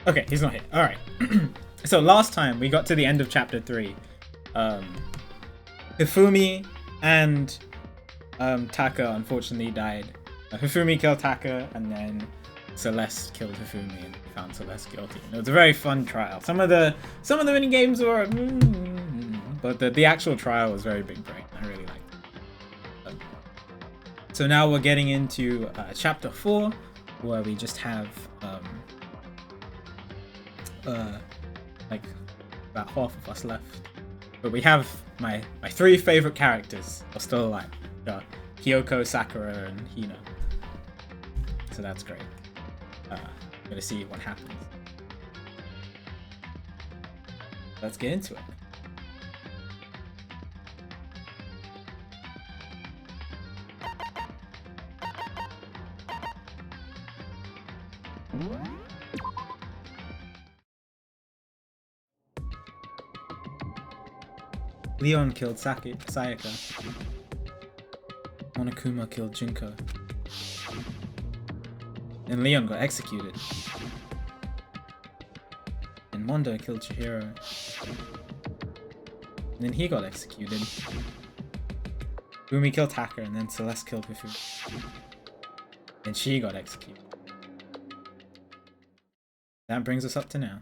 Okay, he's not here. Alright. So last time we got to the end of chapter 3. Hifumi and Taka unfortunately died. Hifumi killed Taka, and then Celeste killed Hifumi and found Celeste guilty. And it was a very fun trial. Some of the mini games were, but the actual trial was very big brain. I really liked it. So now we're getting into chapter 4, where we just have like about half of us left. But we have my 3 favorite characters are still alive. Kyoko, Sakura, and Hina. So that's great. Gonna see what happens. Let's get into it. Leon killed Sayaka. Monokuma killed Junko. And Leon got executed. And Mondo killed Chihiro. And then he got executed. Umi killed Taka, and then Celeste killed Hifu. And she got executed. That brings us up to now.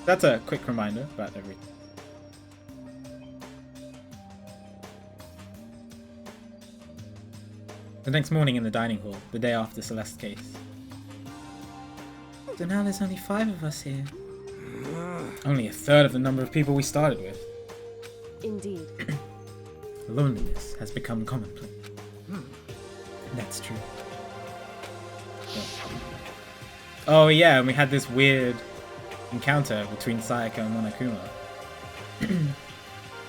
That's a quick reminder about everything. The next morning in the dining hall, the day after Celeste's case. So now there's only 5 of us here. Only a third of the number of people we started with. Indeed. Loneliness has become commonplace. That's true. Oh yeah, and we had this weird encounter between Sayaka and Monokuma.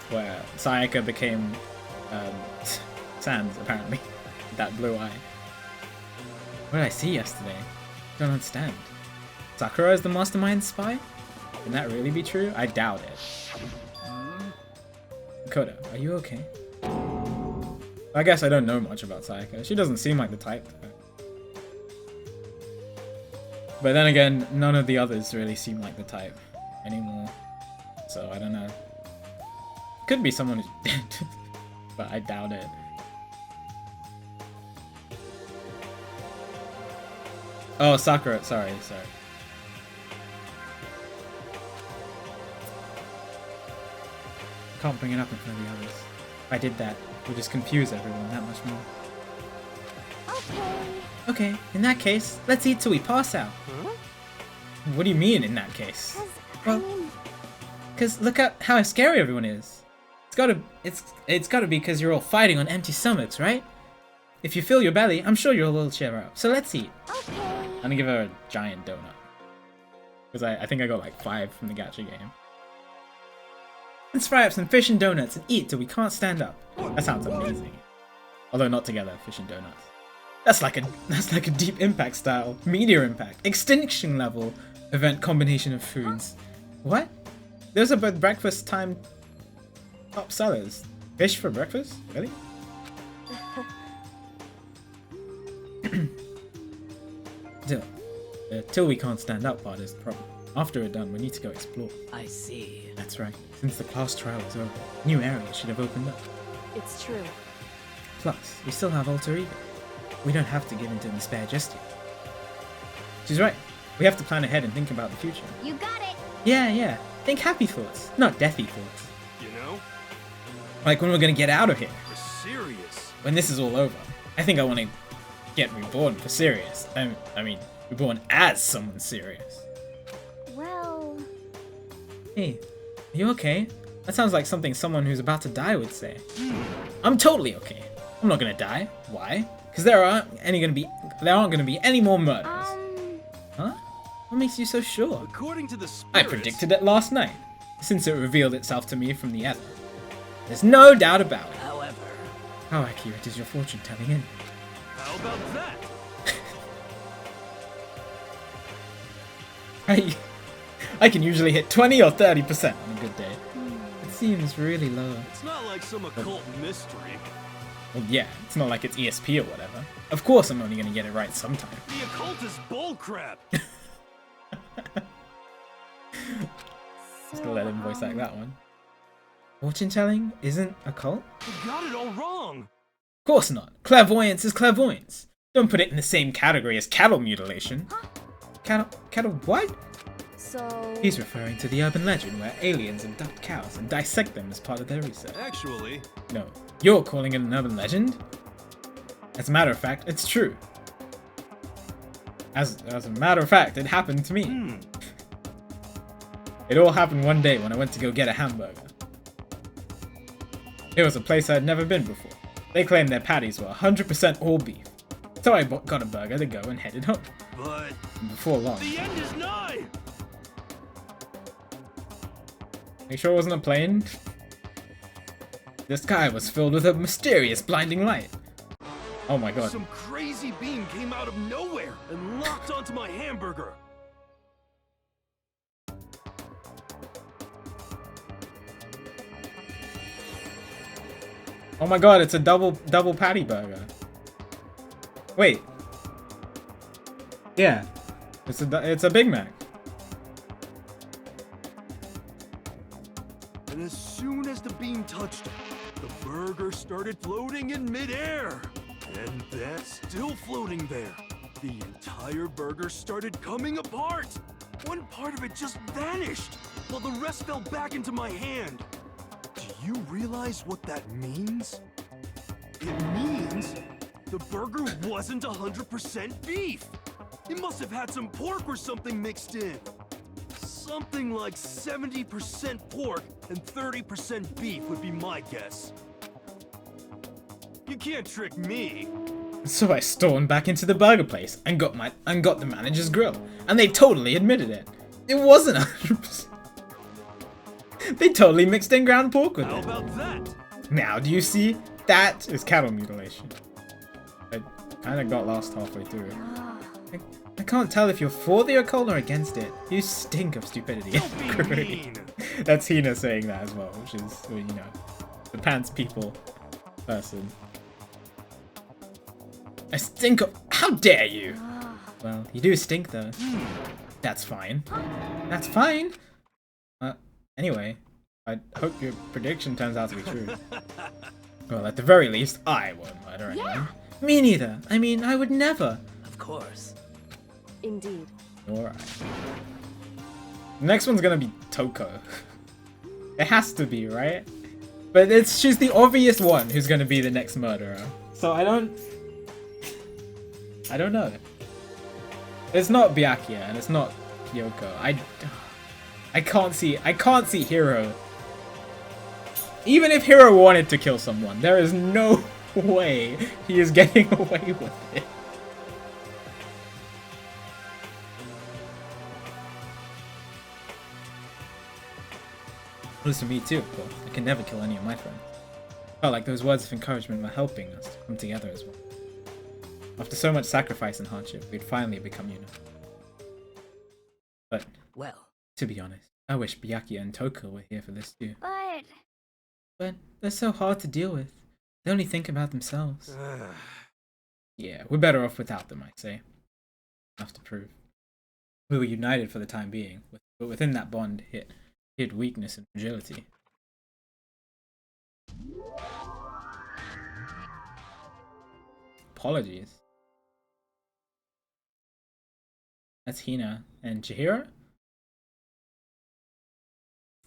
Where Sayaka became Sans, apparently. That blue eye. What did I see yesterday? Don't understand. Sakura is the mastermind spy? Can that really be true? I doubt it. Koda, are you okay? I guess I don't know much about Sayaka. She doesn't seem like the type. But then again, none of the others really seem like the type anymore. So I don't know. Could be someone who's dead. But I doubt it. Oh, Sakura. Sorry. Can't bring it up in front of the others. If I did that, we'll just confuse everyone that much more. Okay, in that case, let's eat till we pass out. Huh? What do you mean, in that case? Well, because look at how scary everyone is. It's gotta be because you're all fighting on empty stomachs, right? If you fill your belly, I'm sure you'll all cheer up. So let's eat. Okay. I'm gonna give her a giant donut. Because I think I got like 5 from the gacha game. Let's fry up some fish and donuts and eat till we can't stand up. That sounds amazing. Although not together, fish and donuts. That's like a Deep Impact style, Meteor Impact, Extinction level event combination of foods. What? Those are both breakfast time top sellers. Fish for breakfast? Really? Till we can't stand up part is the problem. After we're done, we need to go explore. I see. That's right. Since the class trial is over, new areas should have opened up. It's true. Plus, we still have Alter Ego. We don't have to give in to despair just yet. She's right. We have to plan ahead and think about the future. You got it. Yeah. Think happy thoughts, not deathy thoughts. You know? Like when we're gonna get out of here. For serious. When this is all over. I think I want to get reborn for serious. I mean, reborn as someone serious. Well... Hey, are you okay? That sounds like something someone who's about to die would say. I'm totally okay. I'm not gonna die. Why? Because there aren't gonna be any more murders. Huh? What makes you so sure? According to the spirits, I predicted it last night, since it revealed itself to me from the ether. There's no doubt about it. However, How accurate is your fortune telling in? How about that? I can usually hit 20 or 30% on a good day. It seems really low. It's not like some occult mystery. Well, yeah, it's not like it's ESP or whatever. Of course I'm only gonna get it right sometime. The occult is bullcrap. Just gonna let him voice act that one. Fortune telling isn't a cult? You got it all wrong. Of course not. Clairvoyance is clairvoyance. Don't put it in the same category as cattle mutilation. Cattle what? So... He's referring to the urban legend where aliens abduct cows and dissect them as part of their research. Actually, No, you're calling it an urban legend? As a matter of fact, it's true. As a matter of fact, it happened to me. It all happened one day when I went to go get a hamburger. It was a place I'd never been before. They claimed their patties were 100% all beef. So I got a burger to go and headed home. but And before long, the end is nigh. you sure it wasn't a plane? The sky was filled with a mysterious blinding light. Oh my god. Some crazy beam came out of nowhere and locked onto my hamburger. Oh my god, it's a double patty burger. Wait. Yeah. It's a Big Mac. And as soon as the beam touched it, the burger started floating in midair. And then, still floating there, the entire burger started coming apart. One part of it just vanished, while the rest fell back into my hand. Do you realize what that means? It means the burger wasn't 100% beef. It must have had some pork or something mixed in. Something like 70% pork and 30% beef would be my guess. You can't trick me. So I stormed back into the burger place and got the manager's grill, and they totally admitted it. It wasn't 100%. They totally mixed in ground pork with How it. about that? Now do you see? That is cattle mutilation. I kinda got lost halfway through. I can't tell if you're for the occult or against it. You stink of stupidity and Don't be cruelty. mean. That's Hina saying that as well, which is, you know, the pants people person. I stink of— how dare you! Well, you do stink though. That's fine. That's fine! Anyway, I hope your prediction turns out to be true. Well, at the very least, I won't murder anyone. Me neither. I mean, I would never. Of course. Indeed. Alright. The next one's gonna be Toko. It has to be, right? But she's the obvious one who's gonna be the next murderer. So I don't know. It's not Byakuya and it's not Kyoko. I can't see Hiro. Even if Hiro wanted to kill someone, there is no way he is getting away with it. Listen to me too, of course. I can never kill any of my friends. Felt like those words of encouragement were helping us to come together as one. After so much sacrifice and hardship, we'd finally become united. But, Well, to be honest, I wish Byakuya and Toko were here for this too. But They're so hard to deal with. They only think about themselves. Yeah, we're better off without them, I say. Enough to prove. We were united for the time being, but within that bond hid weakness and fragility. Apologies. That's Hina and Chihiro?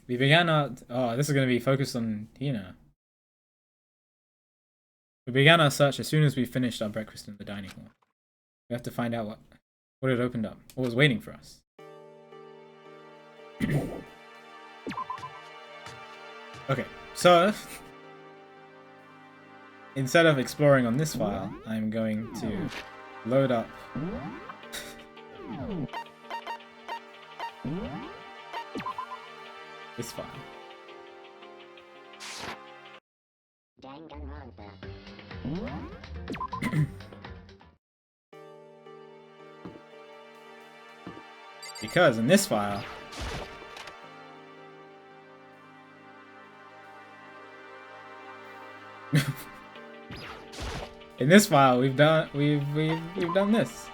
We began our— oh, this is going to be focused on Hina. We began our search as soon as we finished our breakfast in the dining hall. We have to find out what had opened up, what was waiting for us. Okay, so instead of exploring on this file, I'm going to load up this file. Danganronpa. Because in this file, we've done this.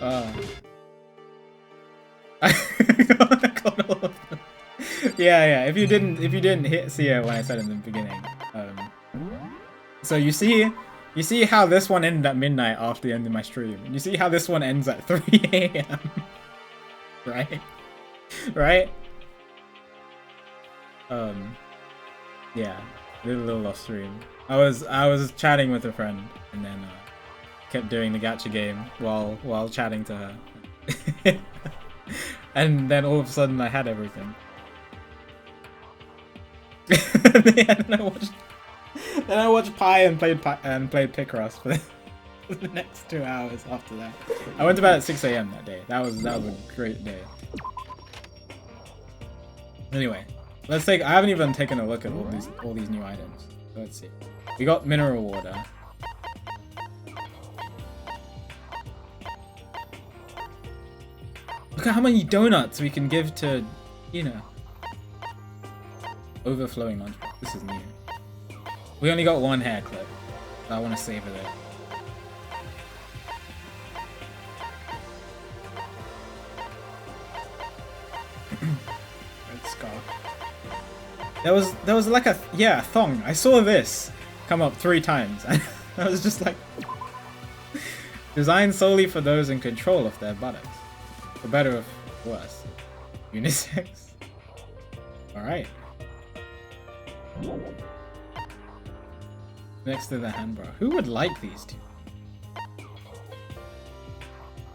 Uh, I got all of them. Yeah. If you didn't see it when I said in the beginning, so you see how this one ended at midnight after the end of my stream. You see how this one ends at 3 a.m. Right? Right? Yeah, a little off stream. I was chatting with a friend and then kept doing the gacha game while chatting to her. And then all of a sudden I had everything. Then I watched Pi and played Picross for the next 2 hours after that. I went to bed at 6 a.m. that day. That was a great day. Anyway, let's take. I haven't even taken a look at all these new items. So let's see. We got mineral water. Look at how many donuts we can give to, you know. Overflowing lunchbox. This is new. We only got one hair clip. So I want to savor it. Red scarf. There was like a thong. I saw this come up 3 times. And I was just like, designed solely for those in control of their buttocks. For better or for worse. Unisex. Alright. Next to the handbra. Who would like these two?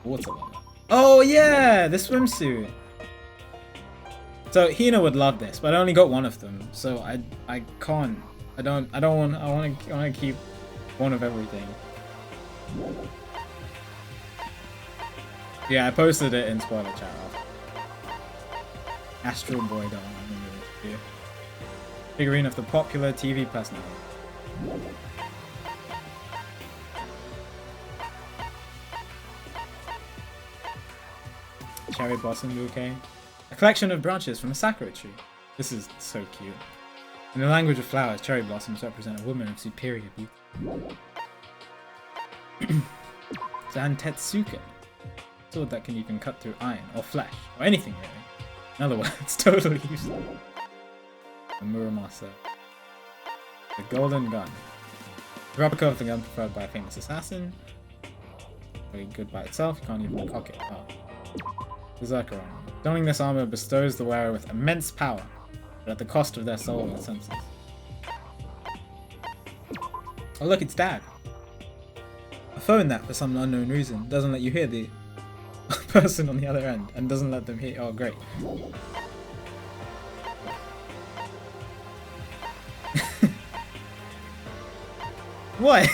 Watermelon. Oh yeah, the swimsuit. So Hina would love this, but I only got one of them, so I can't. I want to keep one of everything. Yeah, I posted it in spoiler chat. Astral Boy doll. I remember this. Figurine of the popular TV personality. Cherry blossom bouquet. A collection of branches from a Sakura tree. This is so cute. In the language of flowers, cherry blossoms represent a woman of superior beauty. Zantetsuken. Sword that can even cut through iron, or flesh, or anything really. In other words, totally useless. The Muramasa. The golden gun. The replica of the gun preferred by a famous assassin. Very good by itself, you can't even cock it. Oh. Berserker armor. Donning this armor bestows the wearer with immense power, but at the cost of their soul and senses. Oh look, it's Dad. A phone that, for some unknown reason, doesn't let you hear the person on the other end, and doesn't let them hear. Oh, great. What?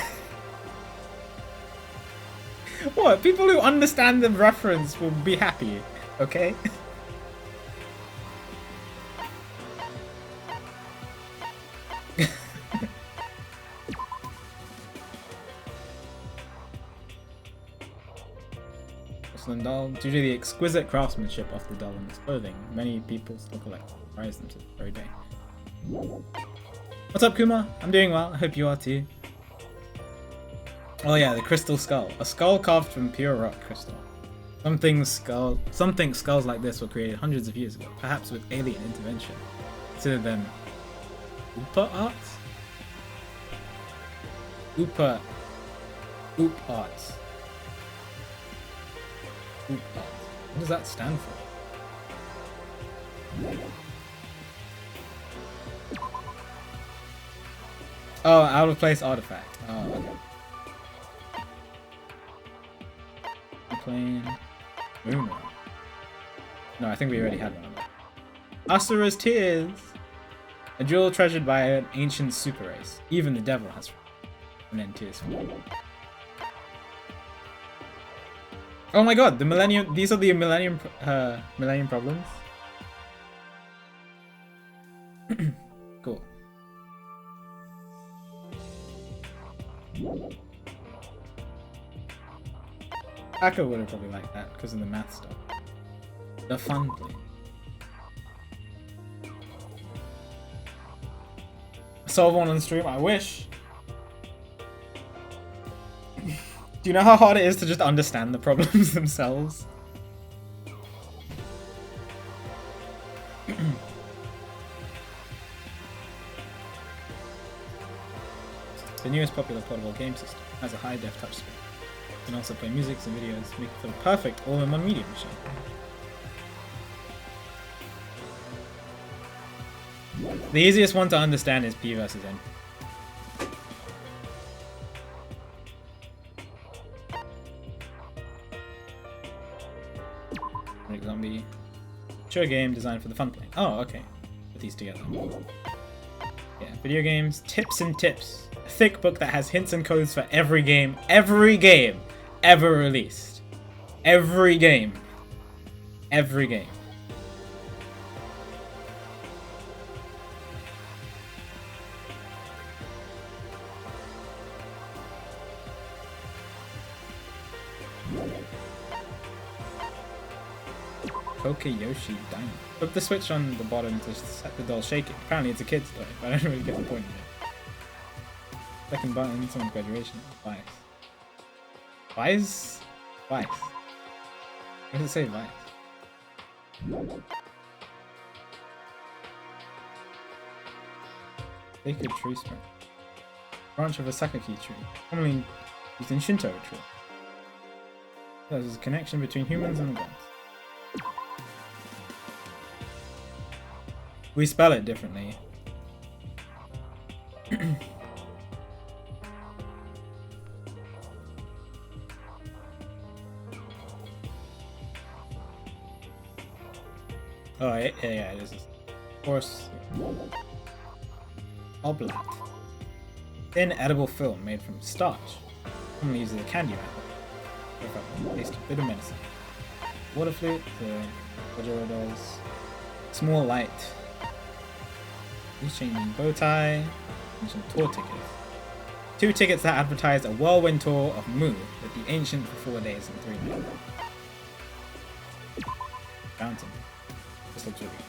What? People who understand the reference will be happy, okay? Porcelain doll. Due to the exquisite craftsmanship of the doll and its clothing, many people still collect and prize them to this very day. What's up, Kuma? I'm doing well. I hope you are too. Oh yeah, the crystal skull. A skull carved from pure rock crystal. Some think skulls like this were created hundreds of years ago, perhaps with alien intervention. Consider them Upa arts? Oop arts. Oop arts. What does that stand for? Oh, out of place artifact. Oh, okay. Plane. Moon. No, I think we already had one of them. Asura's Tears! A jewel treasured by an ancient super race. Even the devil has an end tears for it. Oh my god, the millennium. These are the millennium problems. Cool. Akko would have probably liked that because of the math stuff. The fun plane. Solve one on stream, I wish. Do you know how hard it is to just understand the problems themselves? The newest popular portable game system has a high-def touchscreen. You can also play music and videos, make it feel perfect all-in-one media machine. The easiest one to understand is P versus N. Like zombie. Sure game designed for the fun playing. Oh, okay. Put these together. Yeah, video games, tips and tips. A thick book that has hints and codes for every game ever released. Every game. Every game. Yoshi Dino. Flip the switch on the bottom to set the doll shaking. Apparently it's a kid's toy, but I don't really get the point of it. Second button, someone's graduation. Vice. Vice? Vice. What does it say Vice? Sacred tree spring. Branch of a Sakaki tree. Commonly used in Shinto ritual. There's a connection between humans and the gods. We spell it differently. Oh, yeah, this is. Of course. Oblat. Thin edible film made from starch. Commonly used as a candy wrapper. Taste a bit of medicine. Water flute, the dolls. Small light. He's changing bow tie. And some tour tickets. 2 tickets that advertise a whirlwind tour of Mu with the ancient for 4 days and 3 nights. Fountain. This looks really good.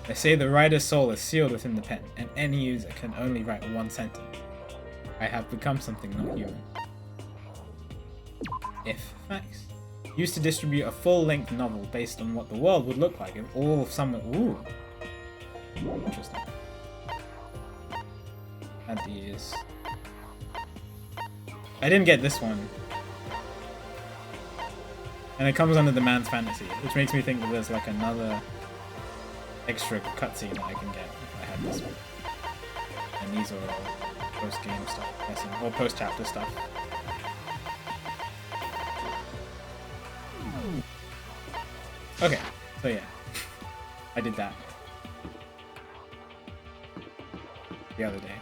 They say the writer's soul is sealed within the pen, and any user can only write 1 sentence. I have become something not human. If facts. Used to distribute a full-length novel based on what the world would look like if all of summer. Ooh. Interesting. And these. I didn't get this one. And it comes under the man's fantasy, which makes me think that there's like another extra cutscene that I can get if I had this one. And these are all post-game stuff, I'm guessing, or post-chapter stuff. Okay, so yeah, I did that the other day.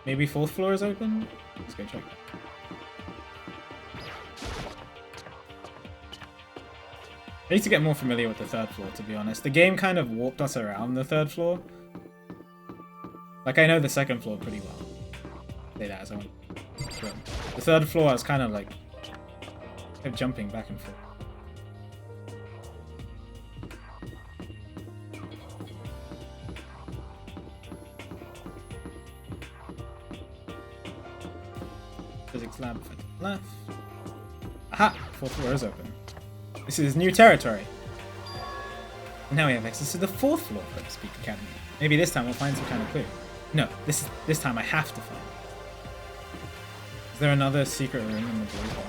Maybe 4th floor is open? Let's go check. I need to get more familiar with the 3rd floor, to be honest. The game kind of warped us around the 3rd floor. Like, I know the 2nd floor pretty well. Say that as I went. The 3rd floor I was kind of like kept jumping back and forth. Physics lab left. Aha! 4th floor is open. This is new territory. And now we have access to the 4th floor of the Speak Academy. Maybe this time we'll find some kind of clue. No, this time I have to find it. Is there another secret room in the blue hall?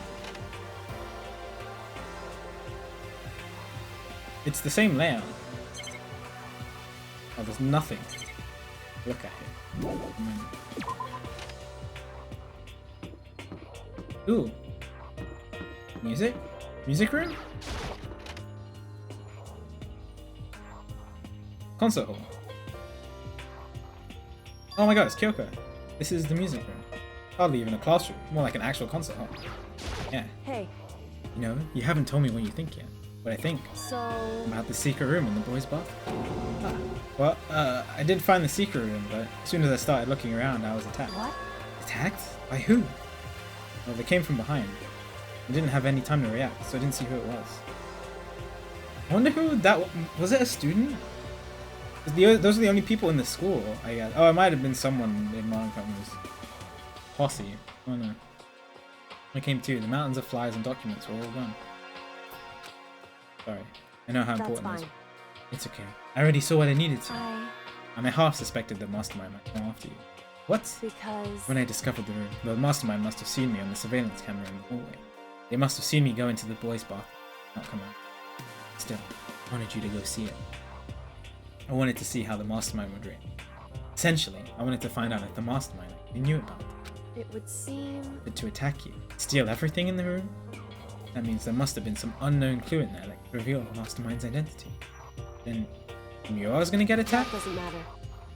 It's the same layout. Oh, there's nothing. Look at it. Ooh. Music? Music room? Concert hall. Oh my god, it's Kyoko. This is the music room. Hardly even a classroom. More like an actual concert hall. Yeah. Hey. You know, you haven't told me what you think yet. What I think. So... About the secret room in the boys' bathroom. Ah. Well, I did find the secret room, but as soon as I started looking around, I was attacked. What? Attacked? By who? Well, they came from behind. I didn't have any time to react, so I didn't see who it was. I wonder who that was. It a student? Those are the only people in the school, I guess. Oh, it might have been someone in Monokama's posse. Oh no. I came to. The mountains of flies and documents were all gone. Sorry. I know how important it is. It's okay. I already saw what I needed to. And I half suspected the mastermind might come after you. What? Because... When I discovered the room, the mastermind must have seen me on the surveillance camera in the hallway. They must have seen me go into the boys' bath, not come out. Still, I wanted you to go see it. I wanted to see how the mastermind would react. Essentially, I wanted to find out if the mastermind knew about it. It would seem... But to attack you, steal everything in the room? That means there must have been some unknown clue in there that could reveal the mastermind's identity. Then, you knew I was going to get attacked? That doesn't matter.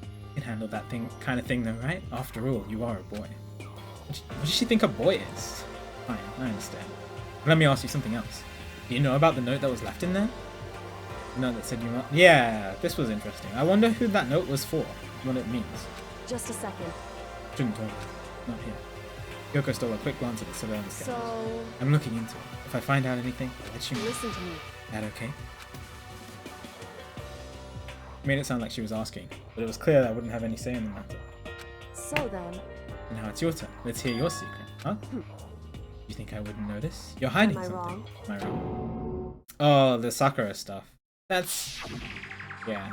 You can handle that kind of thing though, right? After all, you are a boy. What does she think a boy is? Fine, I understand. Let me ask you something else. Do you know about the note that was left in there? The note that said you must... Yeah, this was interesting. I wonder who that note was for, what it means. Just a second. Shouldn't talk. Not here. Yoko stole a quick glance at the surveillance cameras. So... I'm looking into it. If I find out anything, I'll let you know. Listen to me. That okay? Made it sound like she was asking, but it was clear that I wouldn't have any say in the matter. So then... And now it's your turn. Let's hear your secret, huh? You think I wouldn't notice? You're hiding something. Wrong? Am I wrong? Oh, the Sakura stuff. That's... Yeah.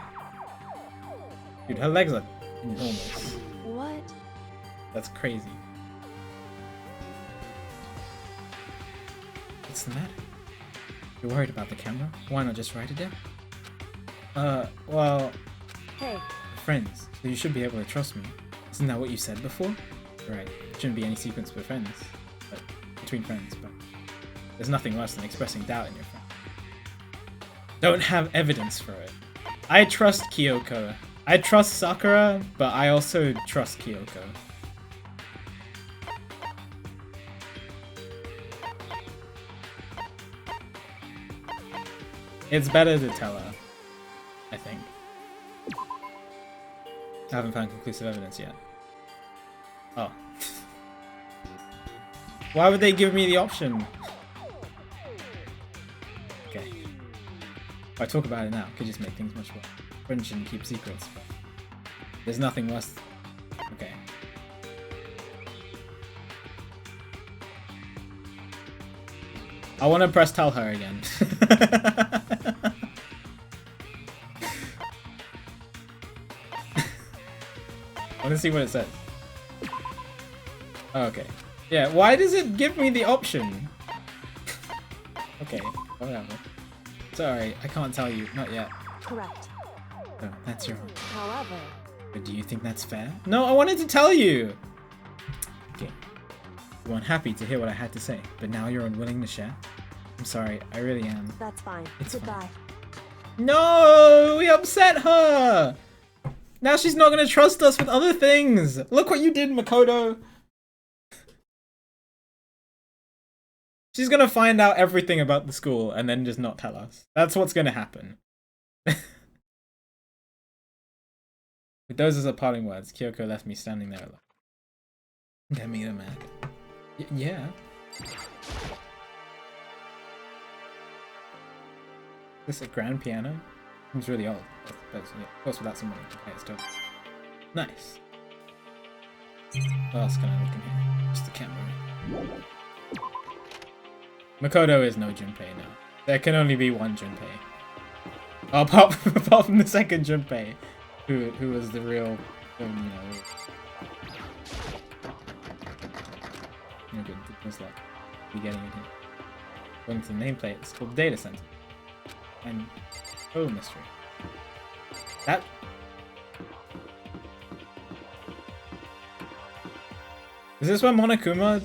Dude, her legs are enormous. What? That's crazy. What's the matter? You're worried about the camera? Why not just write it down? Well... Hey. We're friends, so you should be able to trust me. Isn't that what you said before? Right, shouldn't be any secrets with friends. But, between friends, but... There's nothing worse than expressing doubt in your friend. Don't have evidence for it. I trust Kyoko. I trust Sakura, but I also trust Kyoko. It's better to tell her, I think. I haven't found conclusive evidence yet. Oh. Why would they give me the option? Okay. If I talk about it now, it could just make things much worse. Friends shouldn't keep secrets, but there's nothing worse. Okay. I want to press tell her again. I want to see what it says. Oh, okay. Yeah, why does it give me the option? Okay, whatever. Sorry, I can't tell you. Not yet. Correct. Oh, that's your... However... But do you think that's fair? No, I wanted to tell you! Okay. You weren't happy to hear what I had to say, but now you're unwilling to share? I'm sorry, I really am. That's fine. It's Goodbye. Fine. No! We upset her! Now she's not gonna trust us with other things! Look what you did, Makoto! She's gonna find out everything about the school and then just not tell us. That's what's gonna happen. With those as her parting words, Kyoko left me standing there alone. Get me the mag. Yeah. Is this a grand piano? It's really old. That's yeah, of course without someone to play it still. Nice. What else can I look in here? Just the camera. Makoto is no Junpei now. There can only be one Junpei. Apart from the second Junpei, who was the real, you know. Good luck. Be getting it here. Going to the nameplate. It's called Data Center. And oh, mystery. That. Is this where Monokuma?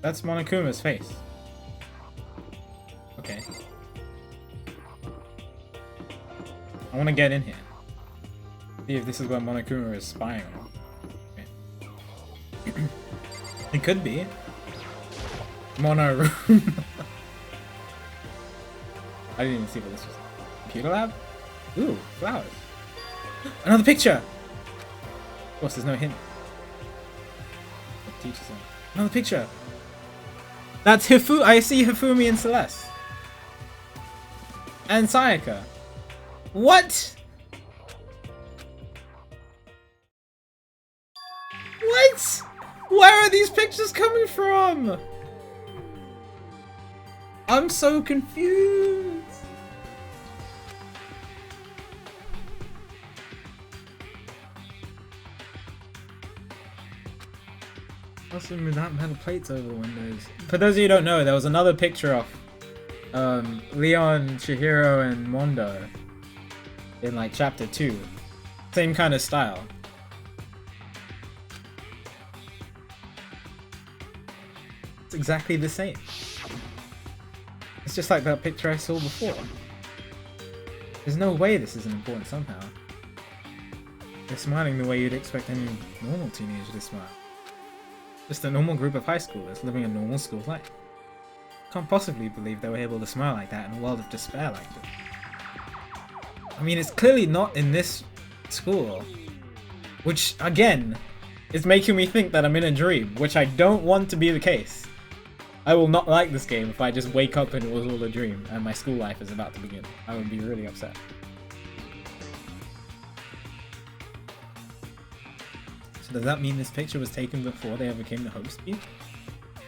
That's Monokuma's face. Okay. I want to get in here. See if this is where Monokuma is spying on. Okay. It could be. Mono room. I didn't even see what this was. Computer lab? Ooh, flowers. Another picture! Of course, there's no hint. Teacher's note. Another picture. That's Hifu. I see Hifumi and Celeste. And Sayaka. What? What? Where are these pictures coming from? I'm so confused. What's with that metal plates over the windows? For those of you who don't know, there was another picture of Leon, Chihiro, and Mondo in like chapter 2. Same kind of style. It's exactly the same. It's just like that picture I saw before. There's no way this isn't important somehow. They're smiling the way you'd expect any normal teenager to smile. Just a normal group of high schoolers living a normal school life. Can't possibly believe they were able to smile like that in a world of despair like this. I mean, it's clearly not in this school. Which, again, is making me think that I'm in a dream, which I don't want to be the case. I will not like this game if I just wake up and it was all a dream and my school life is about to begin. I would be really upset. So does that mean this picture was taken before they ever came to host you?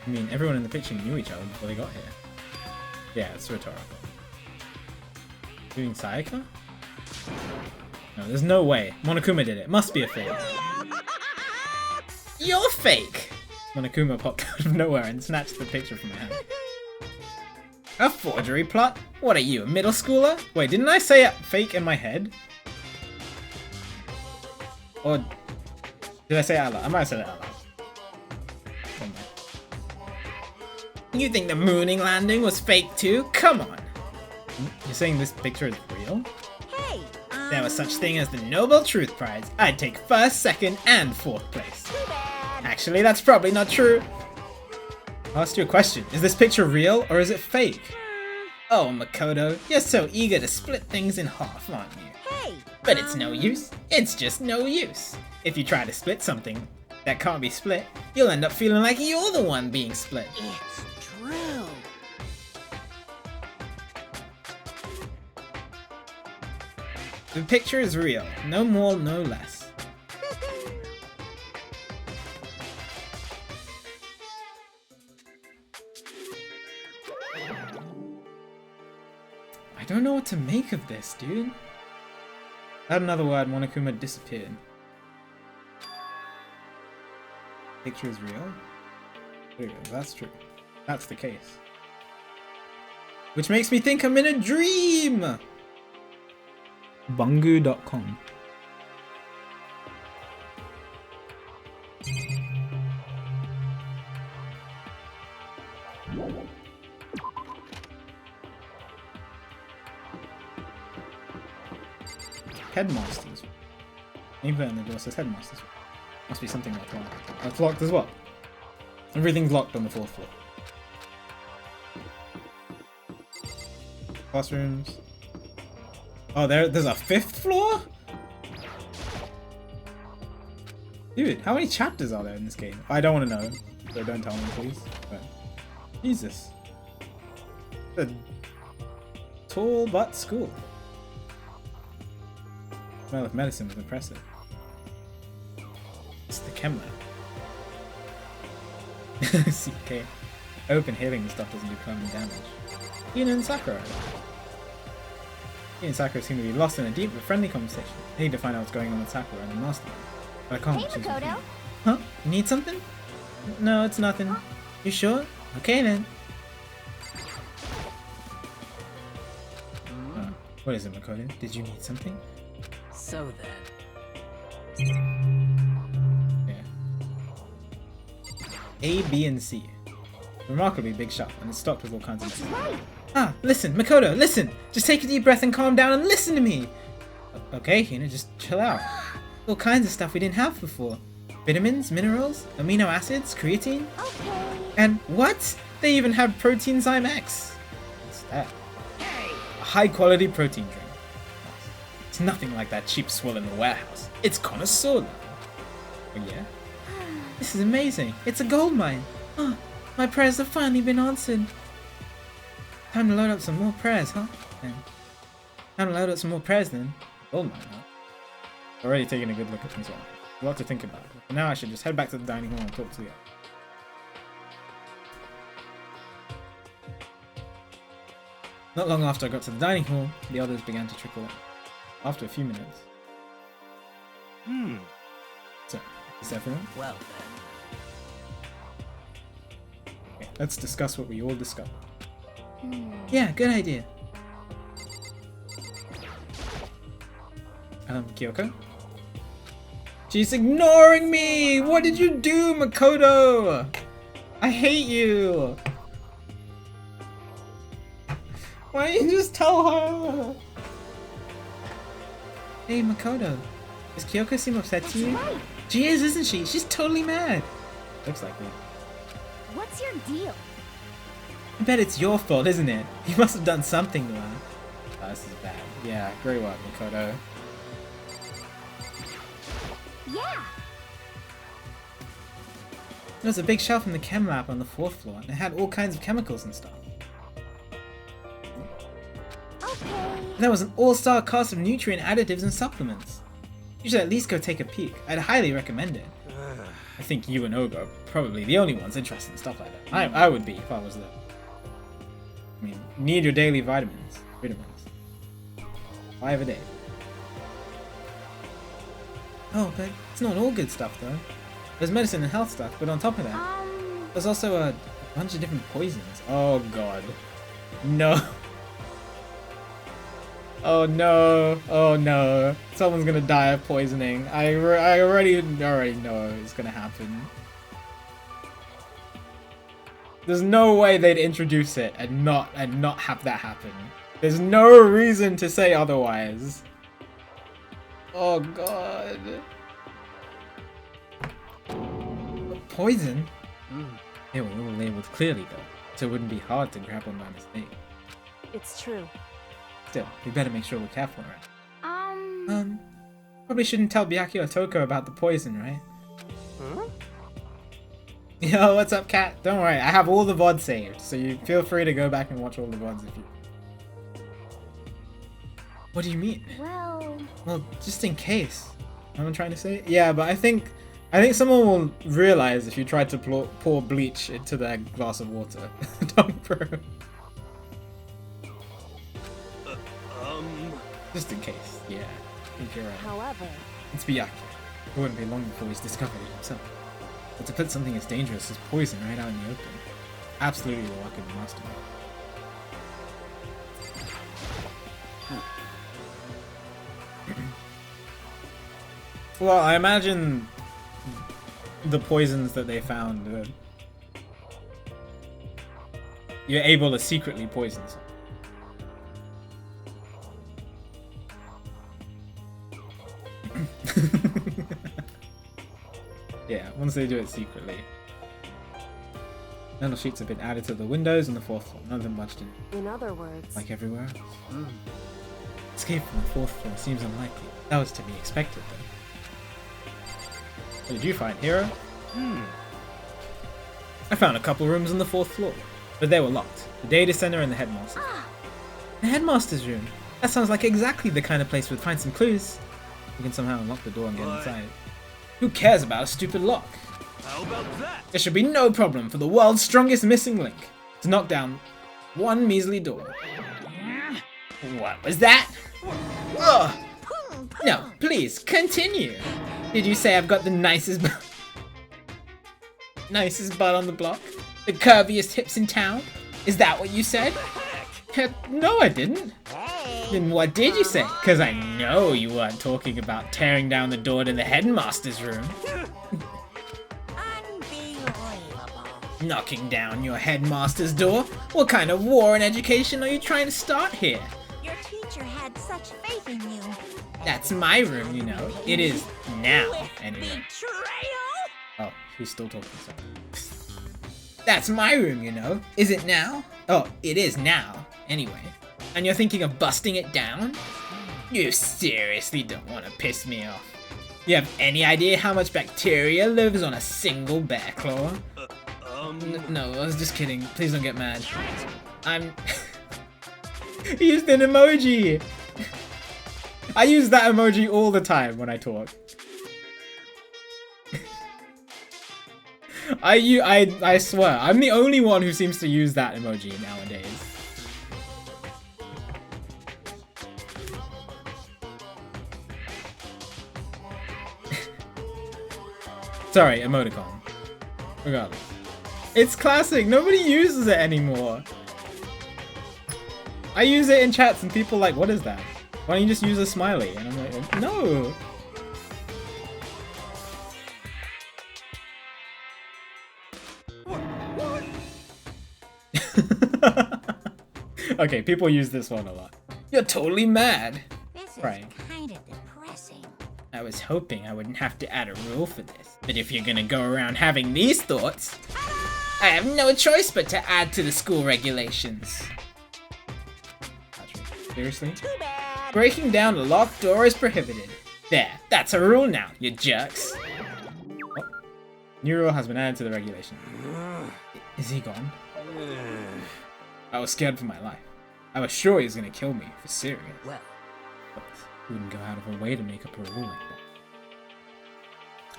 I mean, everyone in the picture knew each other before they got here. Yeah, it's rhetorical. Doing Sayaka? No, there's no way. Monokuma did it. Must be a fake. You're fake! Monokuma popped out of nowhere and snatched the picture from my hand. A forgery plot? What are you, a middle schooler? Wait, didn't I say fake in my head? Or did I say it out loud? I might have said it out loud. You think the mooning landing was fake too? Come on! You're saying this picture is real? Hey, If there was such thing as the Nobel Truth Prize, I'd take first, second, and fourth place. too bad. Actually, that's probably not true. I'll ask you a question. Is this picture real or is it fake? Oh, Makoto, you're so eager to split things in half, aren't you? Hey, But it's no use. It's just no use. If you try to split something that can't be split, you'll end up feeling like you're the one being split. it's true. The picture is real. No more, no less. I don't know what to make of this, dude. Add another word, Monokuma disappeared. Picture is real? There we go, that's true. That's the case. Which makes me think I'm in a dream! Bungu.com. Headmasters. Nameplate on the door says Headmasters. Must be something like that. That's locked as well. Everything's locked on the 4th floor. Classrooms. Oh, there's a 5th floor? Dude, how many chapters are there in this game? I don't want to know, so don't tell me, please. But Jesus. A tall but school. Smell of medicine was impressive. It's the chem lab. CK. Open healing stuff doesn't do permanent damage. Yuna and Sakura. He and Sakura seem to be lost in a deep but friendly conversation. I need to find out what's going on with Sakura and the master. But I can't. Hey, She's Makoto. with me. Huh? You need something? No, it's nothing. You sure? Okay then. What is it, Makoto? Did you need something? So then. Yeah. A, B, and C. Remarkably big shop, and it's stocked with all kinds of medicine. Right. Ah, listen, Makoto, listen! Just take a deep breath and calm down and listen to me! Okay, Hina, just chill out. All kinds of stuff we didn't have before. Vitamins, minerals, amino acids, creatine. Okay. And what? They even have Proteinzyme X. What's that? A high quality protein drink. It's nothing like that cheap swill in the warehouse. It's connoisseur level. Oh, yeah? This is amazing. It's a gold mine. Oh, my prayers have finally been answered. Time to load up some more prayers, huh? Yeah. Time to load up some more prayers then. Gold mine, huh? Already taking a good look at things. A lot to think about. But now I should just head back to the dining hall and talk to you. Not long after I got to the dining hall, the others began to trickle in. After a few minutes. So, is everyone? Well then. Okay, let's discuss what we all discovered. Yeah, good idea. Kyoko? She's ignoring me! What did you do, Makoto? I hate you! Why don't you just tell her? Hey, Makoto. Does Kyoko seem upset to you? Right. She is, isn't she? She's totally mad. Looks like me. What's your deal? I bet it's your fault, isn't it? You must have done something to her. Oh, this is bad. Yeah, great work, Makoto. Yeah. There was a big shelf in the chem lab on the 4th floor, and it had all kinds of chemicals and stuff. Okay. There was an all-star cast of nutrient additives and supplements. You should at least go take a peek. I'd highly recommend it. I think you and Ogo are probably the only ones interested in stuff like that. I would be if I was there. I mean, need your daily vitamins. 5 a day. Oh, but it's not all good stuff though. There's medicine and health stuff, but on top of that, there's also a bunch of different poisons. Oh god. No. Oh no. Oh no. Someone's gonna die of poisoning. I already know it's gonna happen. There's no way they'd introduce it and not have that happen. There's no reason to say otherwise. Oh god. Poison? They were all labeled clearly though, so it wouldn't be hard to grab one by mistake. It's true. Still, we better make sure we're careful around. Probably shouldn't tell Byakuya or Toko about the poison, right? Huh? Yo, what's up, cat? Don't worry, I have all the VODs saved, so you feel free to go back and watch all the VODs if you... What do you mean? Well, just in case. Am I trying to say? Yeah, but I think someone will realize if you try to pour bleach into their glass of water. Don't bro. Just in case, yeah. I think you're right. However, It's Byakuya. It wouldn't be long before he's discovered it himself. But to put something as dangerous as poison right out in the open, absolutely the luck of the mastermind. Well, I imagine the poisons that they found, you're able to secretly poison someone. Yeah, once they do it secretly. Metal sheets have been added to the windows on the 4th floor. None of them budged in. in other words, Like everywhere else. Escape from the 4th floor seems unlikely. That was to be expected, though. What did you find, Hero? I found a couple rooms on the 4th floor, but they were locked. The data center and the headmaster. The headmaster's room. That sounds like exactly the kind of place we'd find some clues. We can somehow unlock the door and get inside. Who cares about a stupid lock? How about that? There should be no problem for the world's strongest missing link to knock down one measly door. What was that? Ugh. No, please, continue. Did you say I've got the nicest butt on the block? The curviest hips in town? Is that what you said? No, I didn't. Then what did you say? Because I know you weren't talking about tearing down the door to the headmaster's room. Unbelievable. Knocking down your headmaster's door? What kind of war in education are you trying to start here? Your teacher had such faith in you. That's my room, you know. It is now, anyway. Betrayal? Oh, he's still talking, sorry. That's my room, you know. Is it now? Oh, it is now, anyway. And you're thinking of busting it down? You seriously don't want to piss me off. You have any idea how much bacteria lives on a single bear claw? No, I was just kidding. Please don't get mad. I'm... He used an emoji! I use that emoji all the time when I talk. I swear, I'm the only one who seems to use that emoji nowadays. Sorry, emoticon. Regardless. It's classic, nobody uses it anymore. I use it in chats and people are like, what is that? Why don't you just use a smiley? And I'm like, no! Okay, people use this one a lot. You're totally mad! This is Right. kind of depressing. I was hoping I wouldn't have to add a rule for this. But if you're gonna go around having these thoughts, I have no choice but to add to the school regulations. Seriously? Too bad. Breaking down a locked door is prohibited. There, that's a rule now, you jerks. Oh, new rule has been added to the regulation. Is he gone? I was scared for my life. I was sure he was gonna kill me, for serious. Well, But he wouldn't go out of a way to make up a rule like that.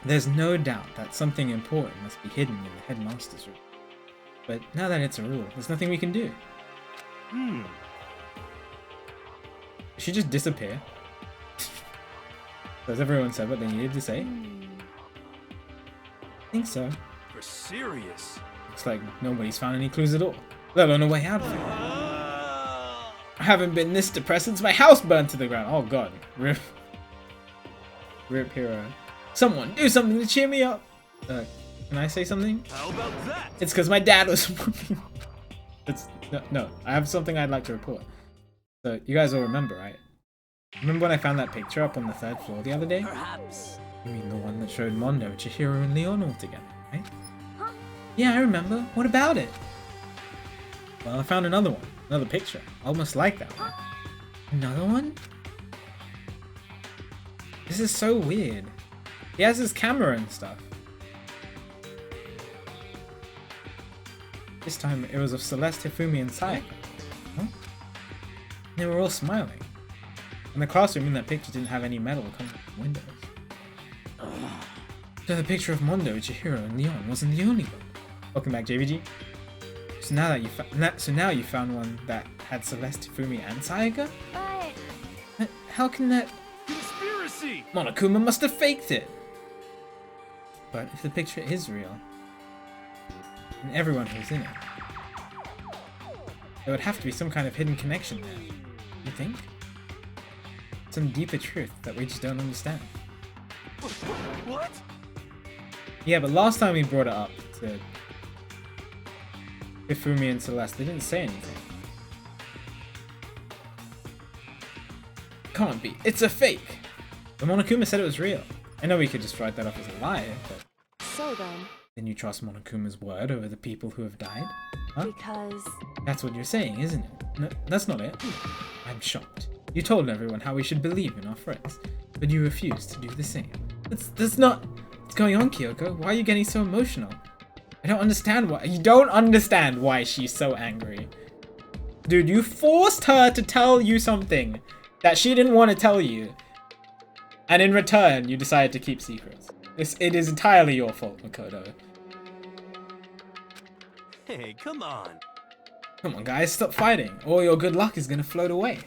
There's no doubt that something important must be hidden in the headmaster's room. But now that it's a rule, there's nothing we can do. Did she just disappear? Has everyone said what they needed to say? I think so. For serious? Looks like nobody's found any clues at all, let alone a way out of it. I haven't been this depressed since my house burned to the ground. Oh god. Rip. Rip hero. Someone do something to cheer me up. Can I say something? How about that? It's because my dad was no, I have something I'd like to report. So you guys all remember, right? Remember when I found that picture up on the 3rd floor the other day? perhaps. You mean the one that showed Mondo, Chihiro, and Leon all together, right? Yeah, I remember. What about it? Well, I found another one. Another picture. Almost like that one. Another one? This is so weird. He has his camera and stuff. This time it was of Celeste, Hifumi, and Sayaka. Huh? They were all smiling. And the classroom in that picture didn't have any metal coming from the windows. So the picture of Mondo, Chihiro, and Leon wasn't the only one. Welcome back, JVG. So now that you found one that had Celeste, Hifumi, and Sayaka? But How can that... Conspiracy! Monokuma must have faked it! But if the picture is real, and everyone who's in it, there would have to be some kind of hidden connection there. You think? Some deeper truth that we just don't understand. What? Yeah, but last time we brought it up to Hifumi and Celeste, they didn't say anything. Can't be. It's a fake! But Monokuma said it was real. I know we could just write that off as a lie, but... so Then you trust Monokuma's word over the people who have died? Huh? because That's what you're saying, isn't it? No, that's not it. I'm shocked. You told everyone how we should believe in our friends, but you refused to do the same. That's not... What's going on, Kyoko? Why are you getting so emotional? I don't understand why... You don't understand why she's so angry. Dude, you forced her to tell you something that she didn't want to tell you. And in return, you decided to keep secrets. It is entirely your fault, Makoto. Hey, come on. Come on, guys, stop fighting. All your good luck is gonna float away.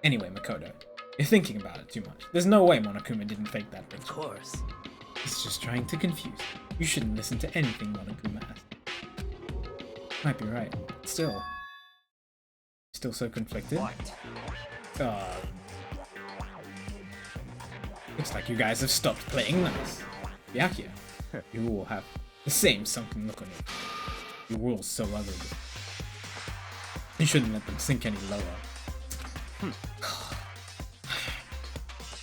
Anyway, Makoto, you're thinking about it too much. There's no way Monokuma didn't fake that Of picture. course. He's just trying to confuse you. You shouldn't listen to anything Monokuma has. Might be right. Still so conflicted. What? Looks like you guys have stopped playing nice. Byakuya, you all have the same sunken look on you. You're all so ugly. You shouldn't let them sink any lower.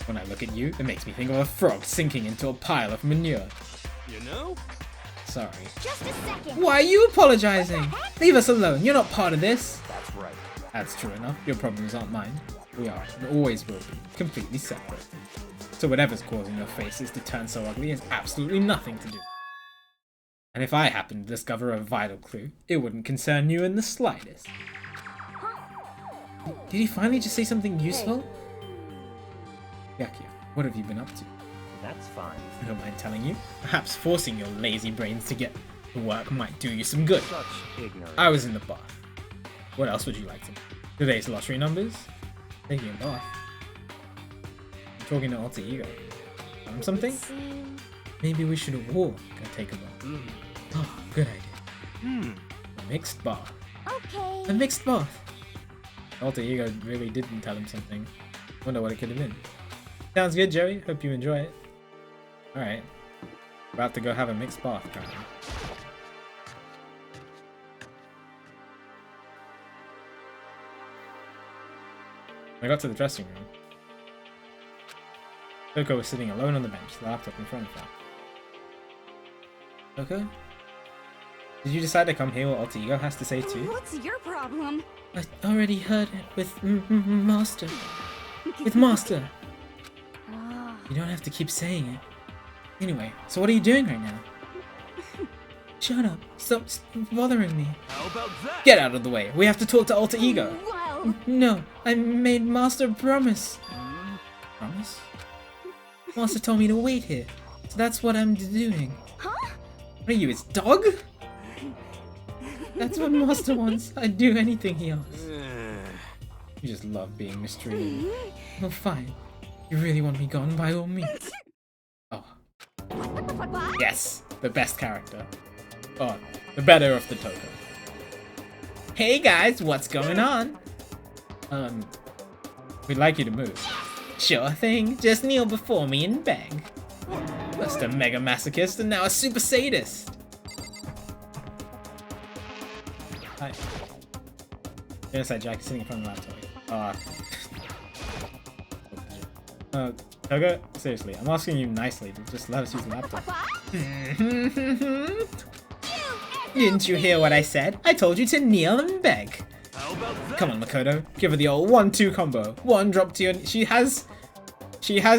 When I look at you, it makes me think of a frog sinking into a pile of manure. You know? Sorry. just a second. Why are you apologizing? Leave us alone. You're not part of this. That's right. That's true enough. Your problems aren't mine. We are, and always will be, completely separate. So whatever's causing your faces to turn so ugly has absolutely nothing to do. And if I happen to discover a vital clue, it wouldn't concern you in the slightest. Did he finally just say something useful? Byakuya, what have you been up to? That's fine. I don't mind telling you. Perhaps forcing your lazy brains to get to work might do you some good. Such ignorance. I was in the bath. What else would you like to know? Today's lottery numbers? Taking a bath. I'm talking to Alter Ego. Something? Maybe we should walk and take a bath. Oh, good idea. A mixed bath. Okay. A mixed bath. Alter Ego really didn't tell him something. Wonder what it could have been. Sounds good, Joey. Hope you enjoy it. Alright. About to go have a mixed bath currently. I got to the dressing room. Coco was sitting alone on the bench, the laptop in front of her. Coco? Did you decide to come hear what Alter Ego has to say too? What's your problem? I already heard it with Master. With Master. You don't have to keep saying it. Anyway, so what are you doing right now? Shut up. Stop bothering me. How about that? Get out of the way. We have to talk to Alter Ego. Well, No, I made Master a promise. Promise? Master told me to wait here. So that's what I'm doing. huh? What are you, his dog? That's what Master wants. I'd do anything he asks. You just love being mistreated. Well, fine. You really want me gone, by all means. Oh. What? Yes, the best character. Oh, the better of the Toko. Hey guys, what's going on? We'd like you to move. Sure thing, just kneel before me and beg. First a mega masochist and now a super sadist. Hi. Genocide Jack is sitting in front of the laptop. Toga, seriously, I'm asking you nicely to just let us use the laptop. Didn't you hear what I said? I told you to kneel and beg. How about that? Come on, Makoto. Give her the old 1-2 combo. One drop to your... She has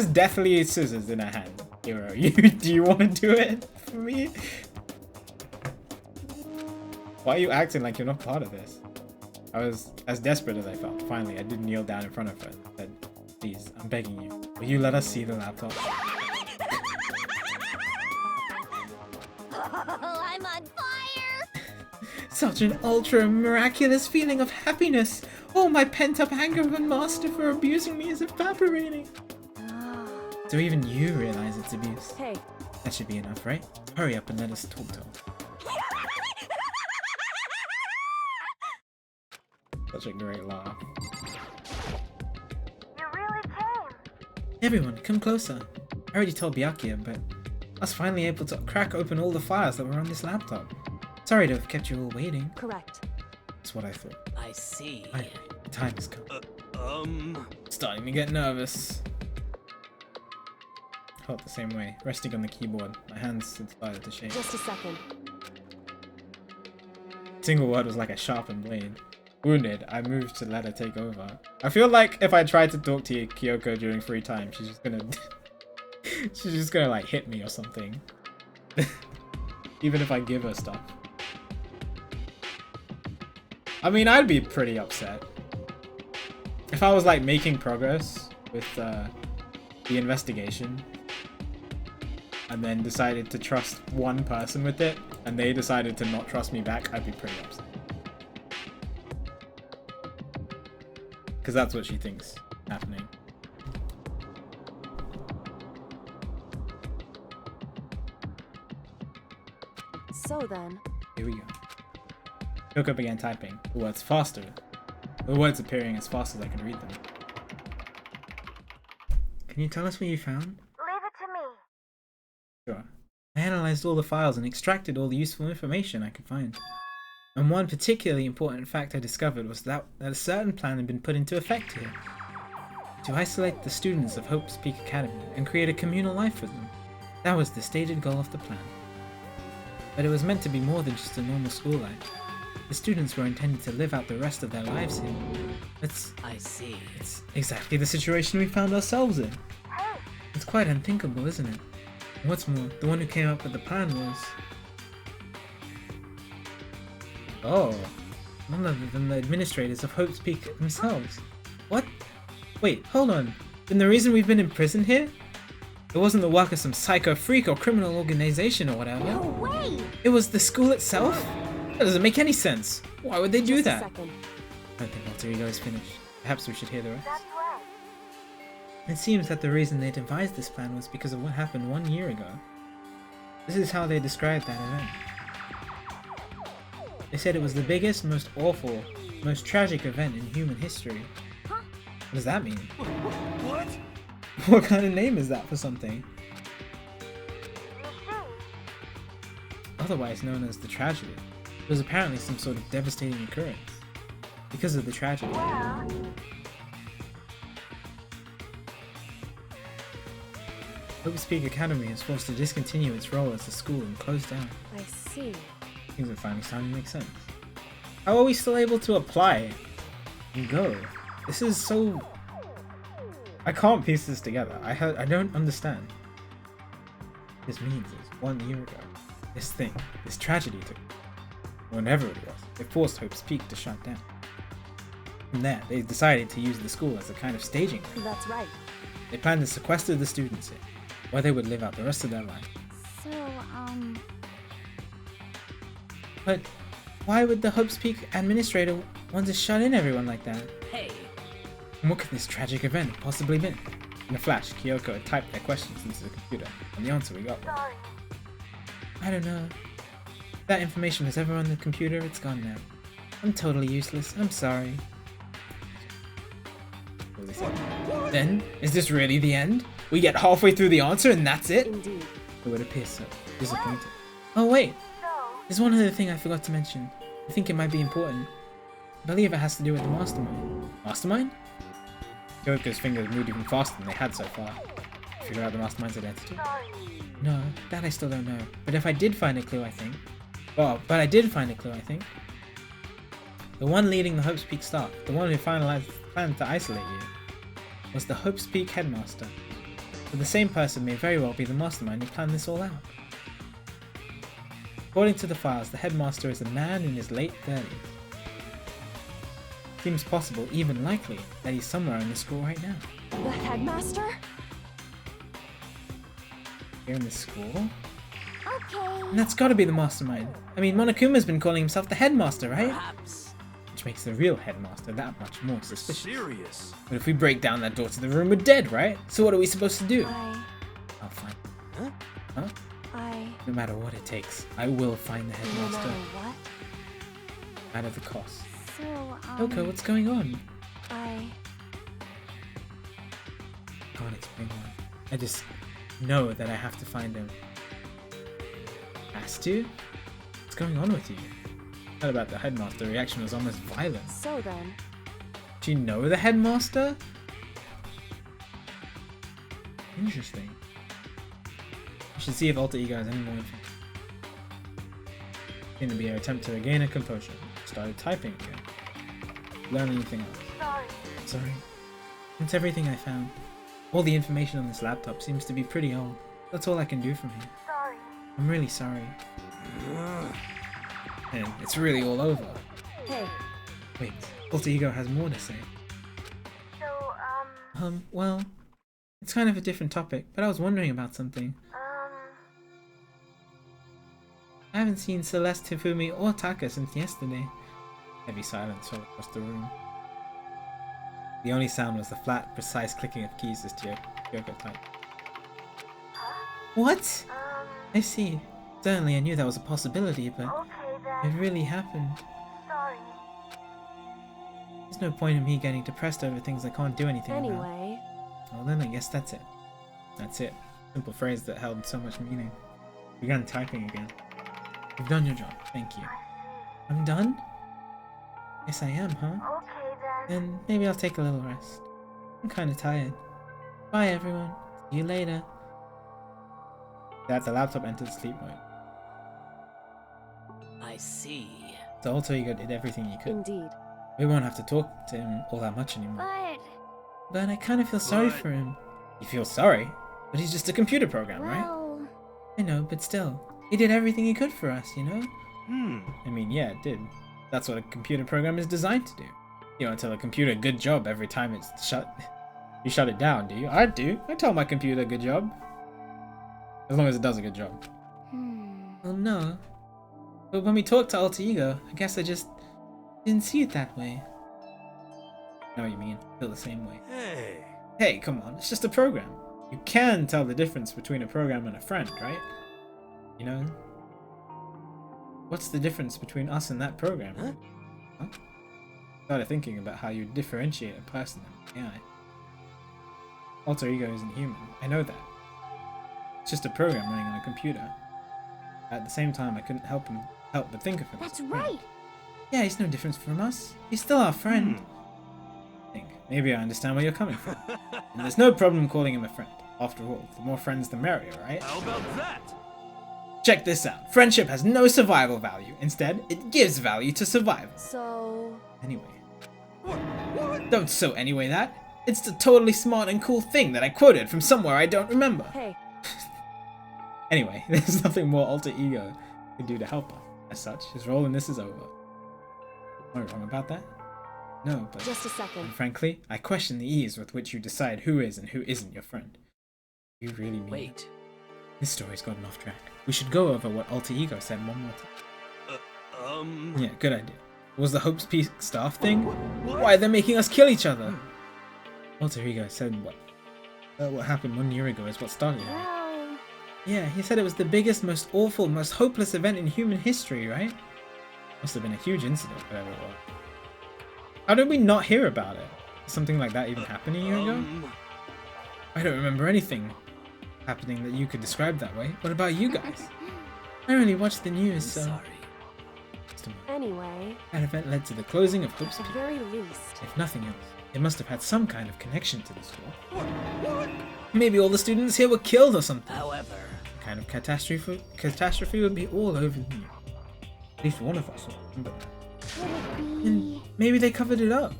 deathly scissors in her hand. Hero, do you want to do it for me? Why are you acting like you're not part of this? I was as desperate as I felt. Finally, I did kneel down in front of her and said, please, I'm begging you. Will you let us see the laptop? I'm on fire! Such an ultra miraculous feeling of happiness. All my pent-up anger of Master for abusing me is evaporating. So even you realize it's abuse. Hey. That should be enough, right? Hurry up and let us talk to him. Such a great laugh. You really came. Everyone, come closer. I already told Byakuya, but I was finally able to crack open all the files that were on this laptop. Sorry to have kept you all waiting. Correct. That's what I thought. I see. Finally, the time has come. Starting to get nervous. Felt the same way, resting on the keyboard. My hands had started to shake. Just a second. Single word was like a sharpened blade. Wounded, I moved to let her take over. I feel like if I tried to talk to Kyoko during free time, she's just gonna she's just gonna like hit me or something. Even if I give her stuff. I mean, I'd be pretty upset. If I was like making progress with the investigation and then decided to trust one person with it and they decided to not trust me back, I'd be pretty upset. Because that's what she thinks happening. So then, Here we go. Kyoko began typing the words faster. The words appearing as fast as I could read them. Can you tell us what you found? Leave it to me. Sure. I analyzed all the files and extracted all the useful information I could find. And one particularly important fact I discovered was that a certain plan had been put into effect here. To isolate the students of Hope's Peak Academy and create a communal life for them. That was the stated goal of the plan. But it was meant to be more than just a normal school life. The students were intended to live out the rest of their lives here. I see. It's exactly the situation we found ourselves in. Hey, It's quite unthinkable, isn't it? And what's more, the one who came up with the plan was... Oh, none other than the administrators of Hope's Peak themselves. What? Wait, hold on. Then the reason we've been in prison here? It wasn't the work of some psycho freak or criminal organization or whatever. No way! It was the school itself? That doesn't make any sense. Why would they do Just a that? second. I don't think Alter Ego is finished. Perhaps we should hear the rest. That's right. It seems that the reason they devised this plan was because of what happened 1 year ago. This is how they described that event. They said it was the biggest, most awful, most tragic event in human history. What does that mean? What? What kind of name is that for something? You see? Otherwise known as the tragedy. It was apparently some sort of devastating occurrence. Because of the tragedy. Well, Hope's Peak Academy is forced to discontinue its role as a school and close down. I see. Things are finally starting to make sense. How are we still able to apply and go? This is so... I can't piece this together. I don't understand. This means is 1 year ago. This thing, this tragedy took... Whenever it was, they forced Hope's Peak to shut down. From there, they decided to use the school as a kind of staging ground. That's right. They planned to sequester the students here, where they would live out the rest of their life. so, But why would the Hope's Peak administrator want to shut in everyone like that? Hey, And what could this tragic event have possibly been? In a flash, Kyoko had typed their questions into the computer, and the answer we got was, sorry. I don't know. If that information was ever on the computer, it's gone now. I'm totally useless. I'm sorry. What did they say? Then, is this really the end? We get halfway through the answer and that's it? Indeed. It would appear so. Disappointed. Oh wait, So, there's one other thing I forgot to mention. I think it might be important. I believe it has to do with the mastermind. Mastermind? Kyoko's fingers moved even faster than they had so far. Figure out the mastermind's identity? sorry. No, that I still don't know. But if I did find a clue, I think. Well, but I did find a clue, I think. The one leading the Hope's Peak staff, the one who finalized the plan to isolate you, was the Hope's Peak headmaster. But the same person may very well be the mastermind who planned this all out. According to the files, the headmaster is a man in his late 30s. Seems possible, even likely, that he's somewhere in the school right now. The headmaster? Here in the school? Okay. And that's gotta be the mastermind. I mean, Monokuma's been calling himself the headmaster, right? perhaps. Which makes the real headmaster that much more suspicious. Serious? But if we break down that door to the room, we're dead, right? So what are we supposed to do? I'll find Huh? Huh? No matter what it takes, I will find the No headmaster. matter what? Out of the cost. So, Yoko, what's going on? I Can't explain why. I just know that I have to find him. Has to? What's going on with you? Heard about the headmaster. The reaction was almost violent. So then, Do you know the headmaster? Interesting. We should see if Alter Ego has any more information. Seemed to be her attempt to regain her composure. Started typing again. Learn anything else? sorry. Sorry. That's everything I found. All the information on this laptop seems to be pretty old. That's all I can do from here. Sorry. I'm really sorry. And it's really all over. hey, Wait, Alter Ego has more to say. So, Well, it's kind of a different topic, but I was wondering about something. I haven't seen Celeste, Hifumi, or Taka since yesterday. Heavy silence all across the room. The only sound was the flat, precise clicking of keys as Kyoko typed. What? I see. Certainly I knew that was a possibility, but okay it then. really happened. Sorry. There's no point in me getting depressed over things I can't do anything about. anyway, Well then I guess that's it. That's it. Simple phrase that held so much meaning. Began typing again. You've done your job, thank you. I'm done? Yes I am, huh? Okay then. Then maybe I'll take a little rest. I'm kinda tired. Bye everyone. See you later. That the laptop entered sleep mode. I see. So Alter Ego did everything he could. indeed. We won't have to talk to him all that much anymore. But, But I kinda feel sorry But- for him. You feel sorry? But he's just a computer program, right? Well, I know, but still. He did everything he could for us, you know? Hmm. I mean, yeah, it did. That's what a computer program is designed to do. You don't tell a computer good job every time it's shut. You shut it down, do you? I do. I tell my computer good job. As long as it does a good job. Well, no. But when we talked to Alter Ego, I guess I just didn't see it that way. I know what you mean. I feel the same way. Hey. Hey, come on. It's just a program. You can tell the difference between a program and a friend, right? You know? What's the difference between us and that program? Huh? Started thinking about how you differentiate a person and an AI. Alter Ego isn't human. I know that. It's just a program running on a computer. At the same time, I couldn't help but think of him. that's as a friend. right. Yeah, he's no different from us. He's still our friend. I think. Maybe I understand where you're coming from. And there's no problem calling him a friend. After all, the more friends the merrier, right? How about that? Check this out. Friendship has no survival value. Instead, it gives value to survival. So, Anyway. What? Don't so anyway that. It's the totally smart and cool thing that I quoted from somewhere I don't remember. hey, Anyway, there's nothing more Alter Ego can do to help us. As such, his role in this is over. Am I wrong about that? No, but just a second. frankly, I question the ease with which you decide who is and who isn't your friend. You really mean it? Wait. This story's gotten off track. We should go over what Alter Ego said one more time. Yeah, good idea. Was the Hope's Peak staff thing? What? Why, they're making us kill each other! Alter Ego said what happened 1 year ago is what started it. Well, Yeah, he said it was the biggest, most awful, most hopeless event in human history, right? Must have been a huge incident, whatever it was. How did we not hear about it? Did something like that even happen a year ago? I don't remember anything happening that you could describe that way. What about you guys? I only watched the news, so... Sorry. Just a moment. Anyway, That event led to the closing of at Hope's the Peak. very least, If nothing else, it must have had some kind of connection to the school. Maybe all the students here were killed or something. However, The kind of catastrophe would be all over the news. At least one of us will remember that. would it be? And maybe they covered it up.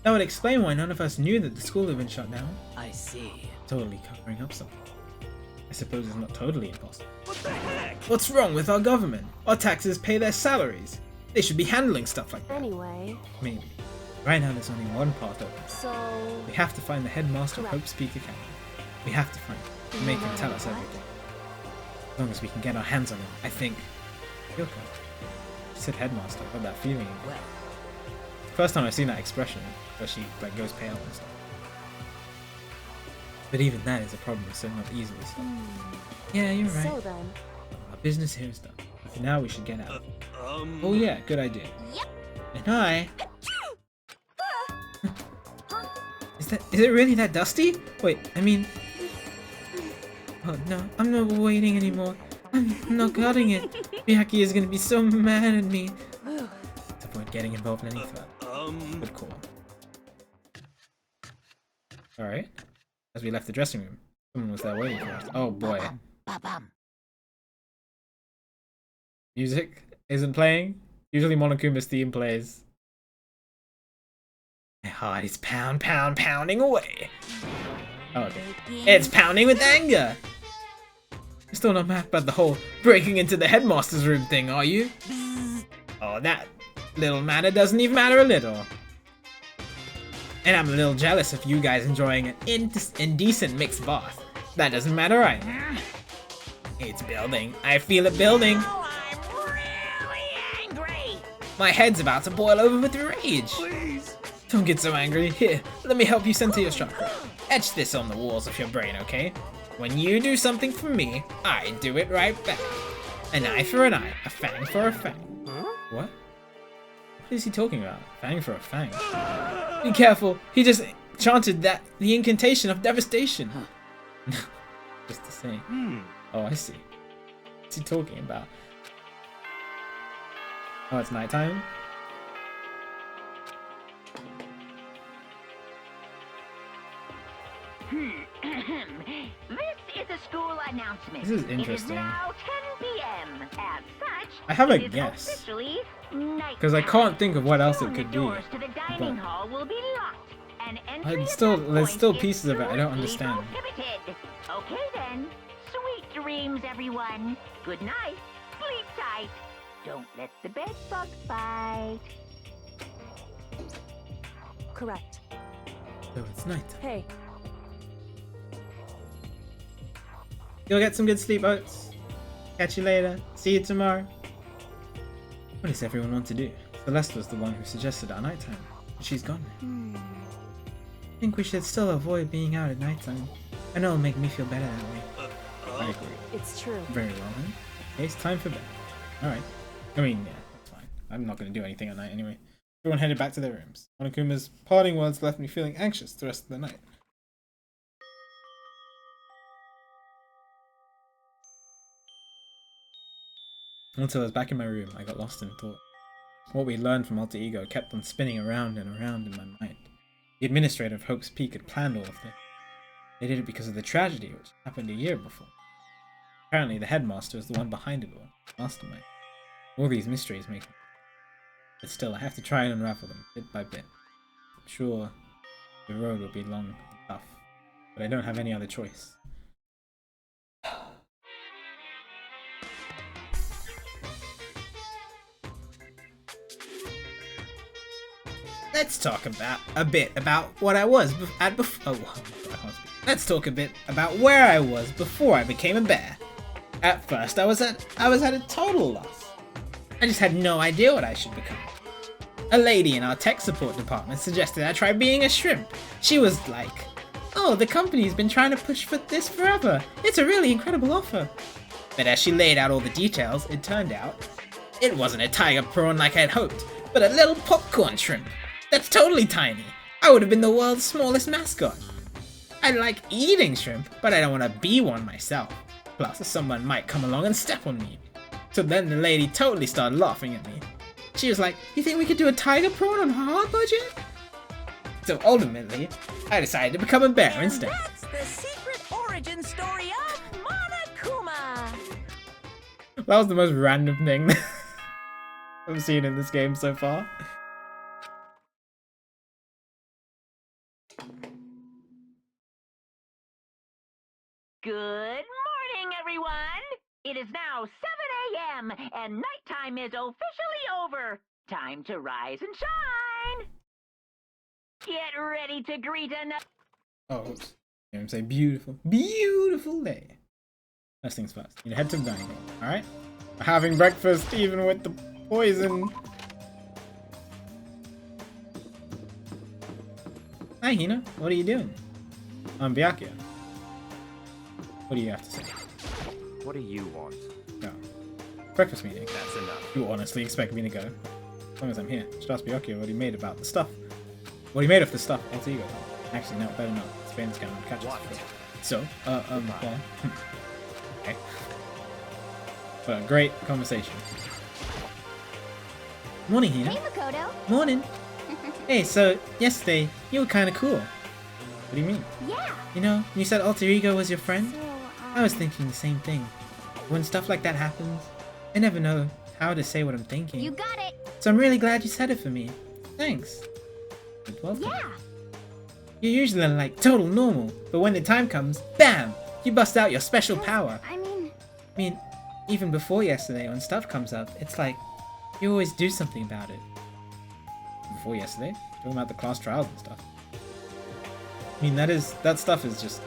That would explain why none of us knew that the school had been shut down. I see. Totally covering up something. I suppose it's not totally impossible. What the heck? What's wrong with our government? Our taxes pay their salaries. They should be handling stuff like that. anyway, Maybe. Right now there's only one part of it. so, We have to find the headmaster of Correct. Hope's Peak Academy. We have to find him. And make him tell us everything. As long as we can get our hands on him, I think. He'll come. She said headmaster. I got that feeling. Well, First time I've seen that expression, where she like goes pale and stuff. But even that is a problem so not easily solved. Yeah, you're right. so then, Our business here is done. But for now, we should get out. Um. Oh yeah, good idea. Yep. And I... Is it really that dusty? Wait, I mean... Oh no, I'm not waiting anymore. I'm not cutting it. Miyaki is gonna be so mad at me. To avoid getting involved in any further. Good call. Alright. As we left the dressing room, someone was there waiting for us. Oh boy. Music isn't playing. Usually Monokuma's theme plays. My heart is pounding away. Oh, okay. It's pounding with anger! You're still not mad about the whole breaking into the headmaster's room thing, are you? Oh, that little matter doesn't even matter a little. And I'm a little jealous of you guys enjoying an indecent mixed bath. That doesn't matter either. It's building. I feel it building. Oh, I'm really angry. My head's about to boil over with rage. Please. Don't get so angry. Here, let me help you center your chakra. Etch this on the walls of your brain, okay? When you do something for me, I do it right back. An eye for an eye, a fang for a fang. What? What is he talking about? Fang for a fang. Be careful, he just chanted the incantation of devastation. Just the same. Oh, I see. What's he talking about? Oh, it's nighttime? This is a school announcement. This is It is interesting. now 10 p.m. As such, I have a it is guess. officially night Because I time. can't think of what else it Soon could the be. doors to the dining but- hall will be locked, An entry There's still is pieces of it I don't strictly understand. prohibited. Okay then. Sweet dreams, everyone. Good night. Sleep tight. Don't let the bed bugs bite. Correct. Oh, it's night. Hey, Go get some good sleep, Oats. Catch you later. See you tomorrow. What does everyone want to do? Celeste was the one who suggested our nighttime, but she's gone now. I think we should still avoid being out at nighttime. I know it'll make me feel better that way. I agree. it's true. Very well then. Okay, it's time for bed. Alright. I mean, yeah, that's fine. I'm not going to do anything at night anyway. Everyone headed back to their rooms. Monokuma's parting words left me feeling anxious the rest of the night. Until I was back in my room, I got lost in thought. What we learned from Alter Ego kept on spinning around and around in my mind. The administrator of Hope's Peak had planned all of this. They did it because of the tragedy which happened a year before. Apparently the headmaster is the one behind it all, mastermind. All these mysteries make me... But still, I have to try and unravel them, bit by bit. I'm sure the road will be long and tough, but I don't have any other choice. Let's talk a bit about what I was at before. Let's talk a bit about where I was before I became a bear. At first, I was at a total loss. I just had no idea what I should become. A lady in our tech support department suggested I try being a shrimp. She was like, "Oh, the company's been trying to push for this forever. It's a really incredible offer." But as she laid out all the details, it turned out it wasn't a tiger prawn like I'd hoped, but a little popcorn shrimp. That's totally tiny. I would have been the world's smallest mascot. I like eating shrimp, but I don't want to be one myself. Plus, someone might come along and step on me. So then the lady totally started laughing at me. She was like, "You think we could do a tiger prawn on our budget?" So ultimately, I decided to become a bear instead. That's the secret origin story of Monokuma. That was the most random thing I've seen in this game so far. Good morning, everyone. It is now 7 a.m. and nighttime is officially over. Time to rise and shine. Get ready to greet another. Oh, oops. You know what I'm saying? Beautiful, beautiful day. First things first. You head to the dining room, alright? We're having breakfast even with the poison. Hi, Hina. What are you doing? I'm Byakuya. What do you have to say? What do you want? No. Breakfast meeting. That's enough. You honestly expect me to go? As long as I'm here. Just ask Byakuya what he made about the stuff. What he made of the stuff. Alter Ego. Actually, no, better not. Spain's gonna catch us. What? So, yeah. Okay. But a great conversation. Morning, Hina. Hey, Makoto. Morning. Hey, so yesterday you were kind of cool. What do you mean? Yeah. You know, you said Alter Ego was your friend. So, I was thinking the same thing. When stuff like that happens, I never know how to say what I'm thinking. you got it. So I'm really glad you said it for me. Thanks. You're welcome. Yeah. You're usually like total normal, but when the time comes, bam! You bust out your special power. I mean, even before yesterday, when stuff comes up, it's like you always do something about it. Before yesterday, talking about the class trials and stuff. I mean, that stuff is just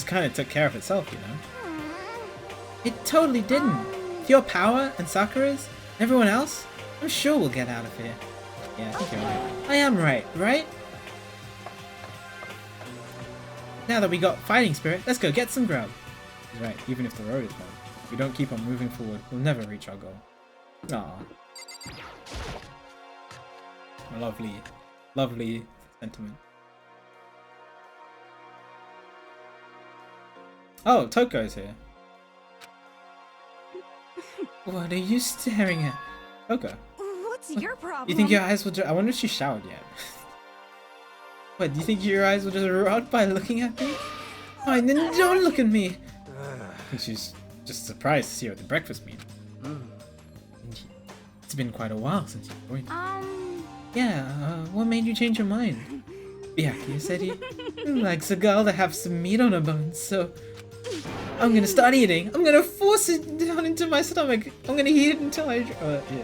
kind of took care of itself, you know. It totally didn't. With your power and Sakura's, and everyone else, I'm sure we'll get out of here. Yeah, I think you're right. I am right, right? Now that we got fighting spirit, let's go get some grub. He's right, even if the road is long, if we don't keep on moving forward, we'll never reach our goal. Aww. Lovely, lovely sentiment. Oh, Toko's here. What are you staring at? Toko. What's your problem? You think your eyes will just... I wonder if she showered yet. What, do you think your eyes will just rot by looking at me? Fine, then don't look at me! I think she's just surprised to see her at the breakfast meeting. It's been quite a while since you joined. Um, Yeah, what made you change your mind? Byakuya said he likes a girl to have some meat on her bones, so I'm gonna start eating. I'm gonna force it down into my stomach. I'm gonna eat it until I... yeah.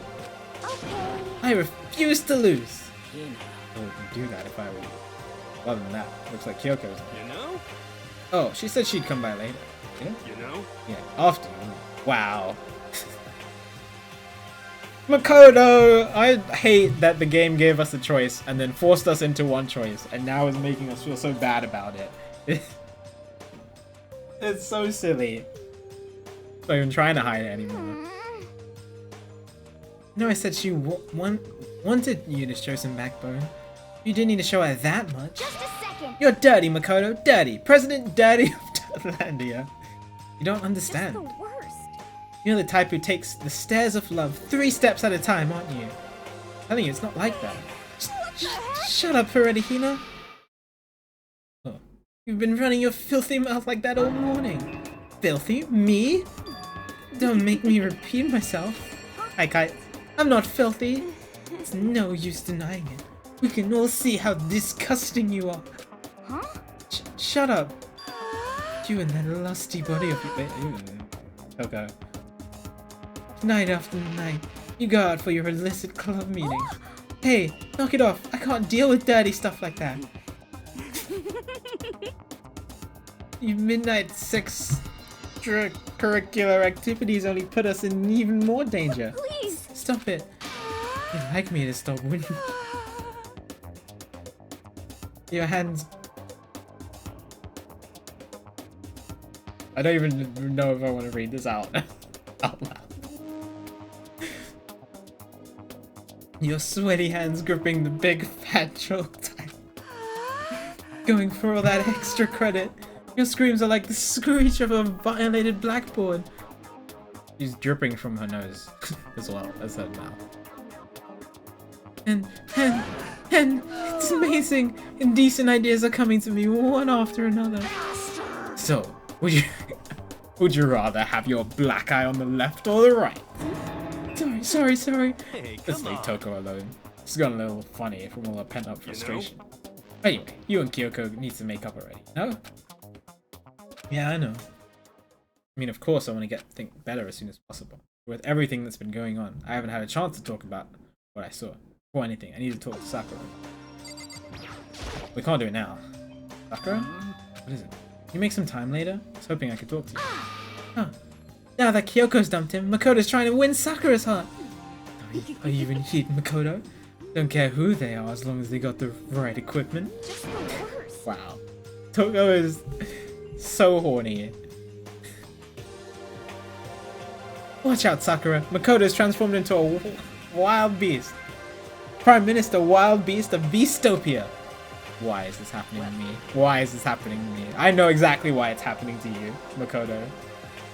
Okay. I refuse to lose. I wouldn't do that if I were you. Other than that, looks like Kyoko's. You know? Oh, she said she'd come by later. Yeah? You know? Yeah, after. Wow. Makoto! I hate that the game gave us a choice and then forced us into one choice and now is making us feel so bad about it. It's so silly. Not even trying to hide it anymore. No, I said she wanted you to show some backbone. You didn't need to show her that much. Just a second. You're dirty, Makoto. Dirty. President Dirty of Dirtlandia. You don't Just understand. the worst. You're the type who takes the stairs of love 3 steps at a time, aren't you? I'm telling you, it's not like that. Shut up already, Hina. Oh, you've been running your filthy mouth like that all morning. Filthy? Me? Don't make me repeat myself. I'm not filthy. It's no use denying it. We can all see how disgusting you are. Huh? Shut up. You and that lusty body of yours. Okay. Night after night, you go out for your illicit club meetings. Hey, knock it off. I can't deal with dirty stuff like that. Your midnight extracurricular activities only put us in even more danger. Please. Stop it. You'd like me to stop, wouldn't you? Your hands... I don't even know if I want to read this out loud. Your sweaty hands gripping the big fat chalk type. Going for all that extra credit. Your screams are like the screech of a violated blackboard. She's dripping from her nose as well as her mouth. And it's amazing. Indecent ideas are coming to me one after another. So, would you rather have your black eye on the left or the right? Sorry. Hey, Let's come leave on. Toko alone. It's gotten a little funny from all the pent-up frustration. Anyway, you and Kyoko need to make up already, no? Yeah, I know. I mean, of course I want to think better as soon as possible. With everything that's been going on, I haven't had a chance to talk about what I saw. Or anything, I need to talk to Sakura. We can't do it now. Sakura? What is it? Can you make some time later? I was hoping I could talk to you. Huh. Now that Kyoko's dumped him, Makoto's trying to win Sakura's heart. Are you even heat, Makoto? Don't care who they are as long as they got the right equipment. Just the worst. Wow. Toko is so horny. Watch out, Sakura. Makoto's transformed into a wild beast. Prime Minister Wild Beast of Beastopia. Why is this happening to me? Why is this happening to me? I know exactly why it's happening to you, Makoto.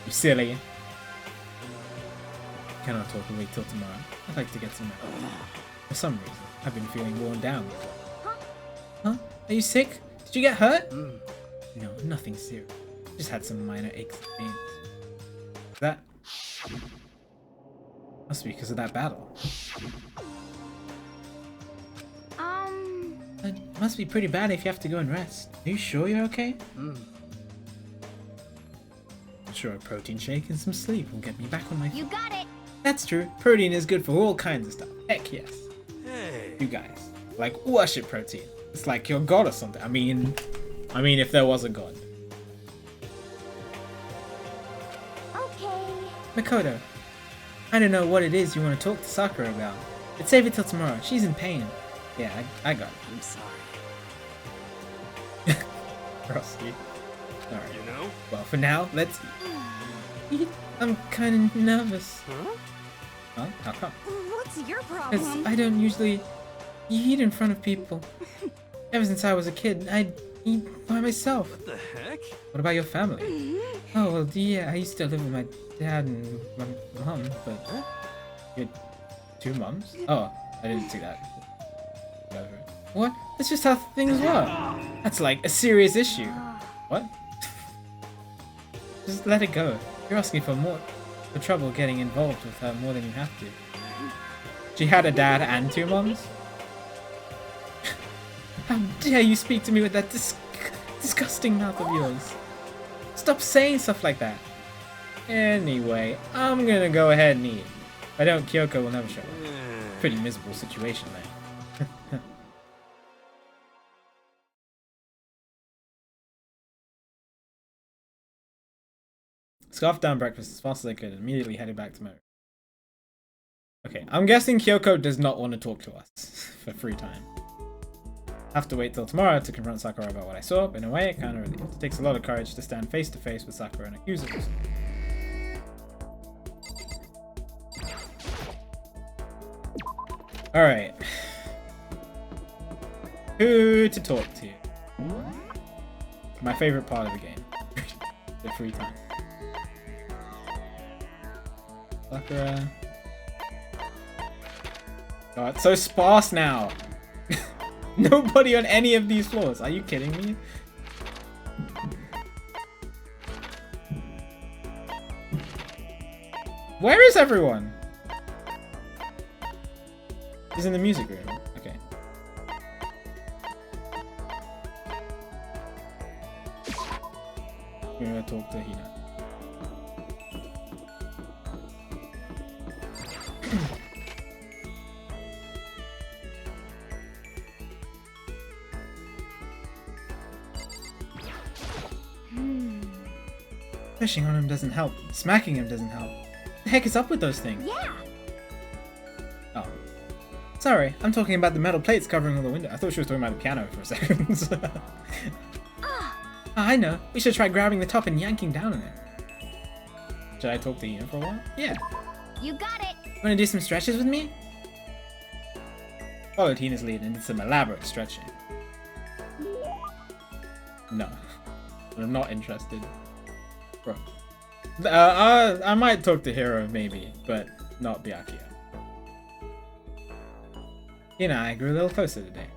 You silly. Cannot talk and wait till tomorrow. I'd like to get some rest. For some reason, I've been feeling worn down. Huh? Are you sick? Did you get hurt? No, nothing serious. Just had some minor aches and pains. That must be because of that battle. It must be pretty bad if you have to go and rest. Are you sure you're okay? I'm sure a protein shake and some sleep will get me back on my feet. You got it. That's true. Protein is good for all kinds of stuff. Heck yes. Hey. You guys, like, worship protein. It's like your god or something. I mean, if there was a god. Okay. Makoto, I don't know what it is you want to talk to Sakura about. But save it till tomorrow. She's in pain. Yeah, I got it. I'm sorry. Rusty. Alright. You know? Well, for now, let's eat. I'm kind of nervous. Huh? Huh? How come? What's your Because problem? I don't usually eat in front of people. Ever since I was a kid, I'd eat by myself. What the heck? What about your family? Oh, well, yeah, I used to live with my dad and my mom, but... You had 2 moms? Oh, I didn't see that. Whatever. What? That's just how things work. That's like a serious issue. What? Just let it go. You're asking for trouble getting involved with her more than you have to. She had a dad and 2 moms? How dare you speak to me with that disgusting mouth of yours? Stop saying stuff like that. Anyway, I'm gonna go ahead and eat. If I don't, Kyoko will never show up. Pretty miserable situation there. Scarfed down breakfast as fast as I could and immediately headed back to my room. Okay, I'm guessing Kyoko does not want to talk to us for free time. Have to wait till tomorrow to confront Sakura about what I saw, but in a way it kind of relieved. It takes a lot of courage to stand face to face with Sakura and accuse her. Alright. Who to talk to? My favorite part of the game. The free time. Sakura. God, it's so sparse now. Nobody on any of these floors. Are you kidding me? Where is everyone? He's in the music room. Okay. We're gonna talk to Hina. Pushing on him doesn't help. Smacking him doesn't help. What the heck is up with those things? Yeah. Oh. Sorry, I'm talking about the metal plates covering all the window. I thought she was talking about the piano for a second. I know. We should try grabbing the top and yanking down on it. Should I talk to Hina for a while? Yeah. You got it. Wanna do some stretches with me? Followed Hina's lead and did some elaborate stretching. No. I'm not interested. Bro. I might talk to Hiro maybe, but not Byakuya. Hina and I grew a little closer today.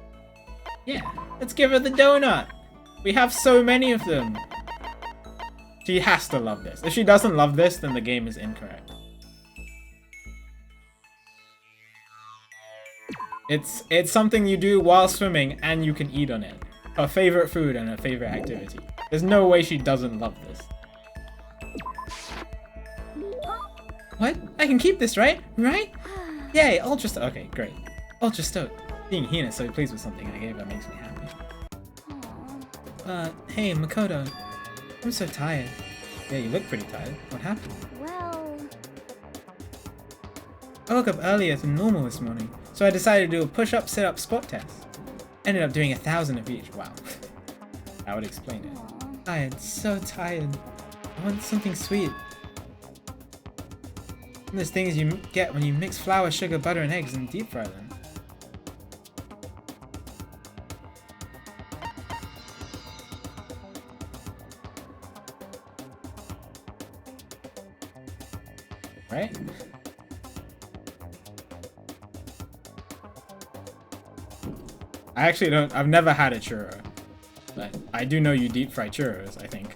Yeah, let's give her the donut! We have so many of them! She has to love this. If she doesn't love this, then the game is incorrect. It's something you do while swimming and you can eat on it. Her favorite food and her favorite activity. There's no way she doesn't love this. What? I can keep this, right? Right? Yay, Ultra Stoked. Okay, great. Ultra Stoked. Being Hina so pleased with something I gave her makes me happy. Hey, Makoto. I'm so tired. Yeah, you look pretty tired. What happened? Well, I woke up earlier than normal this morning, so I decided to do a push-up, sit-up, squat test. Ended up doing 1,000 of each. Wow. That would explain it. Tired, so tired. I want something sweet. One of those things you get when you mix flour, sugar, butter, and eggs and deep fry them. Right? I actually don't. I've never had a churro, but I do know you deep fry churros, I think.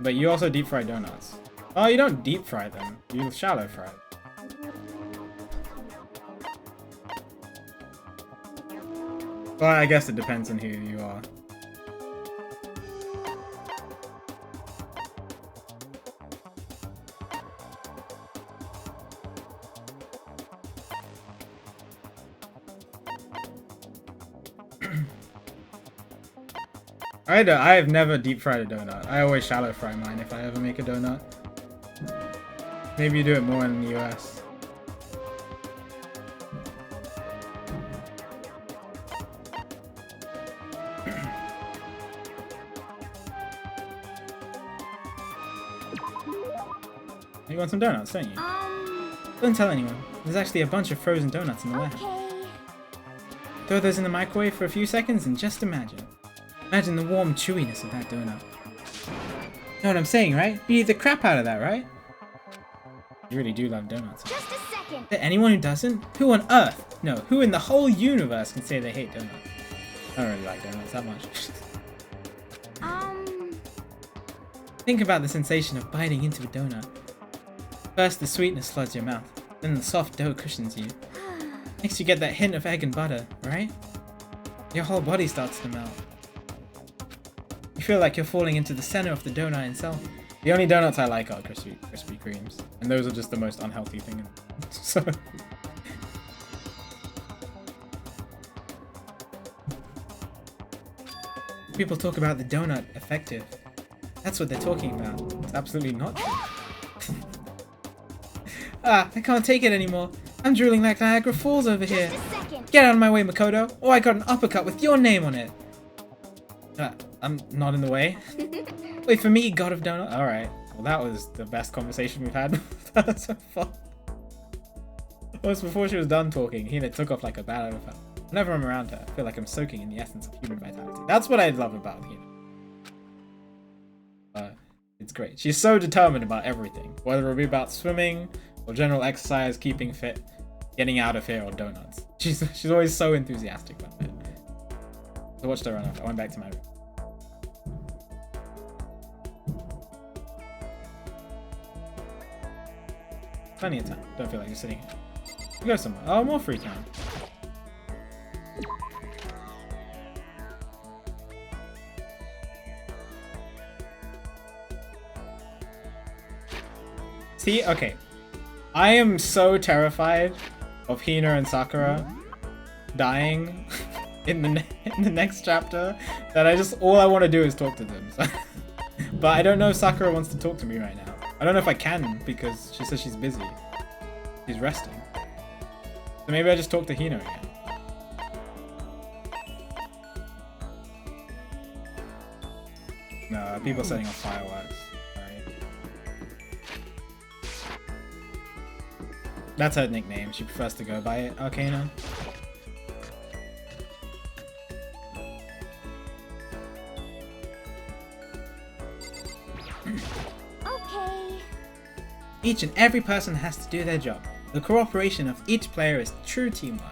But you also deep fry donuts. Oh, you don't deep fry them. You shallow fry. Well, I guess it depends on who you are. I have never deep fried a donut. I always shallow fry mine if I ever make a donut. Maybe you do it more in the US. You want some donuts, don't you? Don't tell anyone. There's actually a bunch of frozen donuts in the warehouse. okay. Throw those in the microwave for a few seconds and just imagine. Imagine the warm chewiness of that donut. Know what I'm saying, right? You eat the crap out of that, right? You really do love donuts. Just a second. Is there anyone who doesn't? Who on earth? No, who in the whole universe can say they hate donuts? I don't really like donuts that much. Think about the sensation of biting into a donut. First, the sweetness floods your mouth, then the soft dough cushions you. Next, you get that hint of egg and butter, right? Your whole body starts to melt. You feel like you're falling into the center of the donut itself. The only donuts I like are Krispy Kremes, and those are just the most unhealthy thing. So. People talk about the donut effective. That's what they're talking about. It's absolutely not true. I can't take it anymore. I'm drooling like Niagara Falls over here. Just a second. Get out of my way, Makoto, or I got an uppercut with your name on it. I'm not in the way. Wait for me, God of Donut. Alright. Well, that was the best conversation we've had so far. Almost before she was done talking, Hina took off like a bat out of her. Whenever I'm around her, I feel like I'm soaking in the essence of human vitality. That's what I love about Hina. It's great. She's so determined about everything, whether it be about swimming or general exercise, keeping fit, getting out of here, or donuts. She's always so enthusiastic about it. So I watched her run off. I went back to my room. Plenty of time. Don't feel like you're sitting here. You go somewhere. Oh, more free time. See, okay. I am so terrified of Hina and Sakura dying in the next chapter that all I want to do is talk to them. So. But I don't know if Sakura wants to talk to me right now. I don't know if I can because she says she's busy. She's resting. So maybe I just talk to Hina again. No, people setting off fireworks. That's her nickname. She prefers to go by it. Arcana. Okay. Each and every person has to do their job. The cooperation of each player is true teamwork.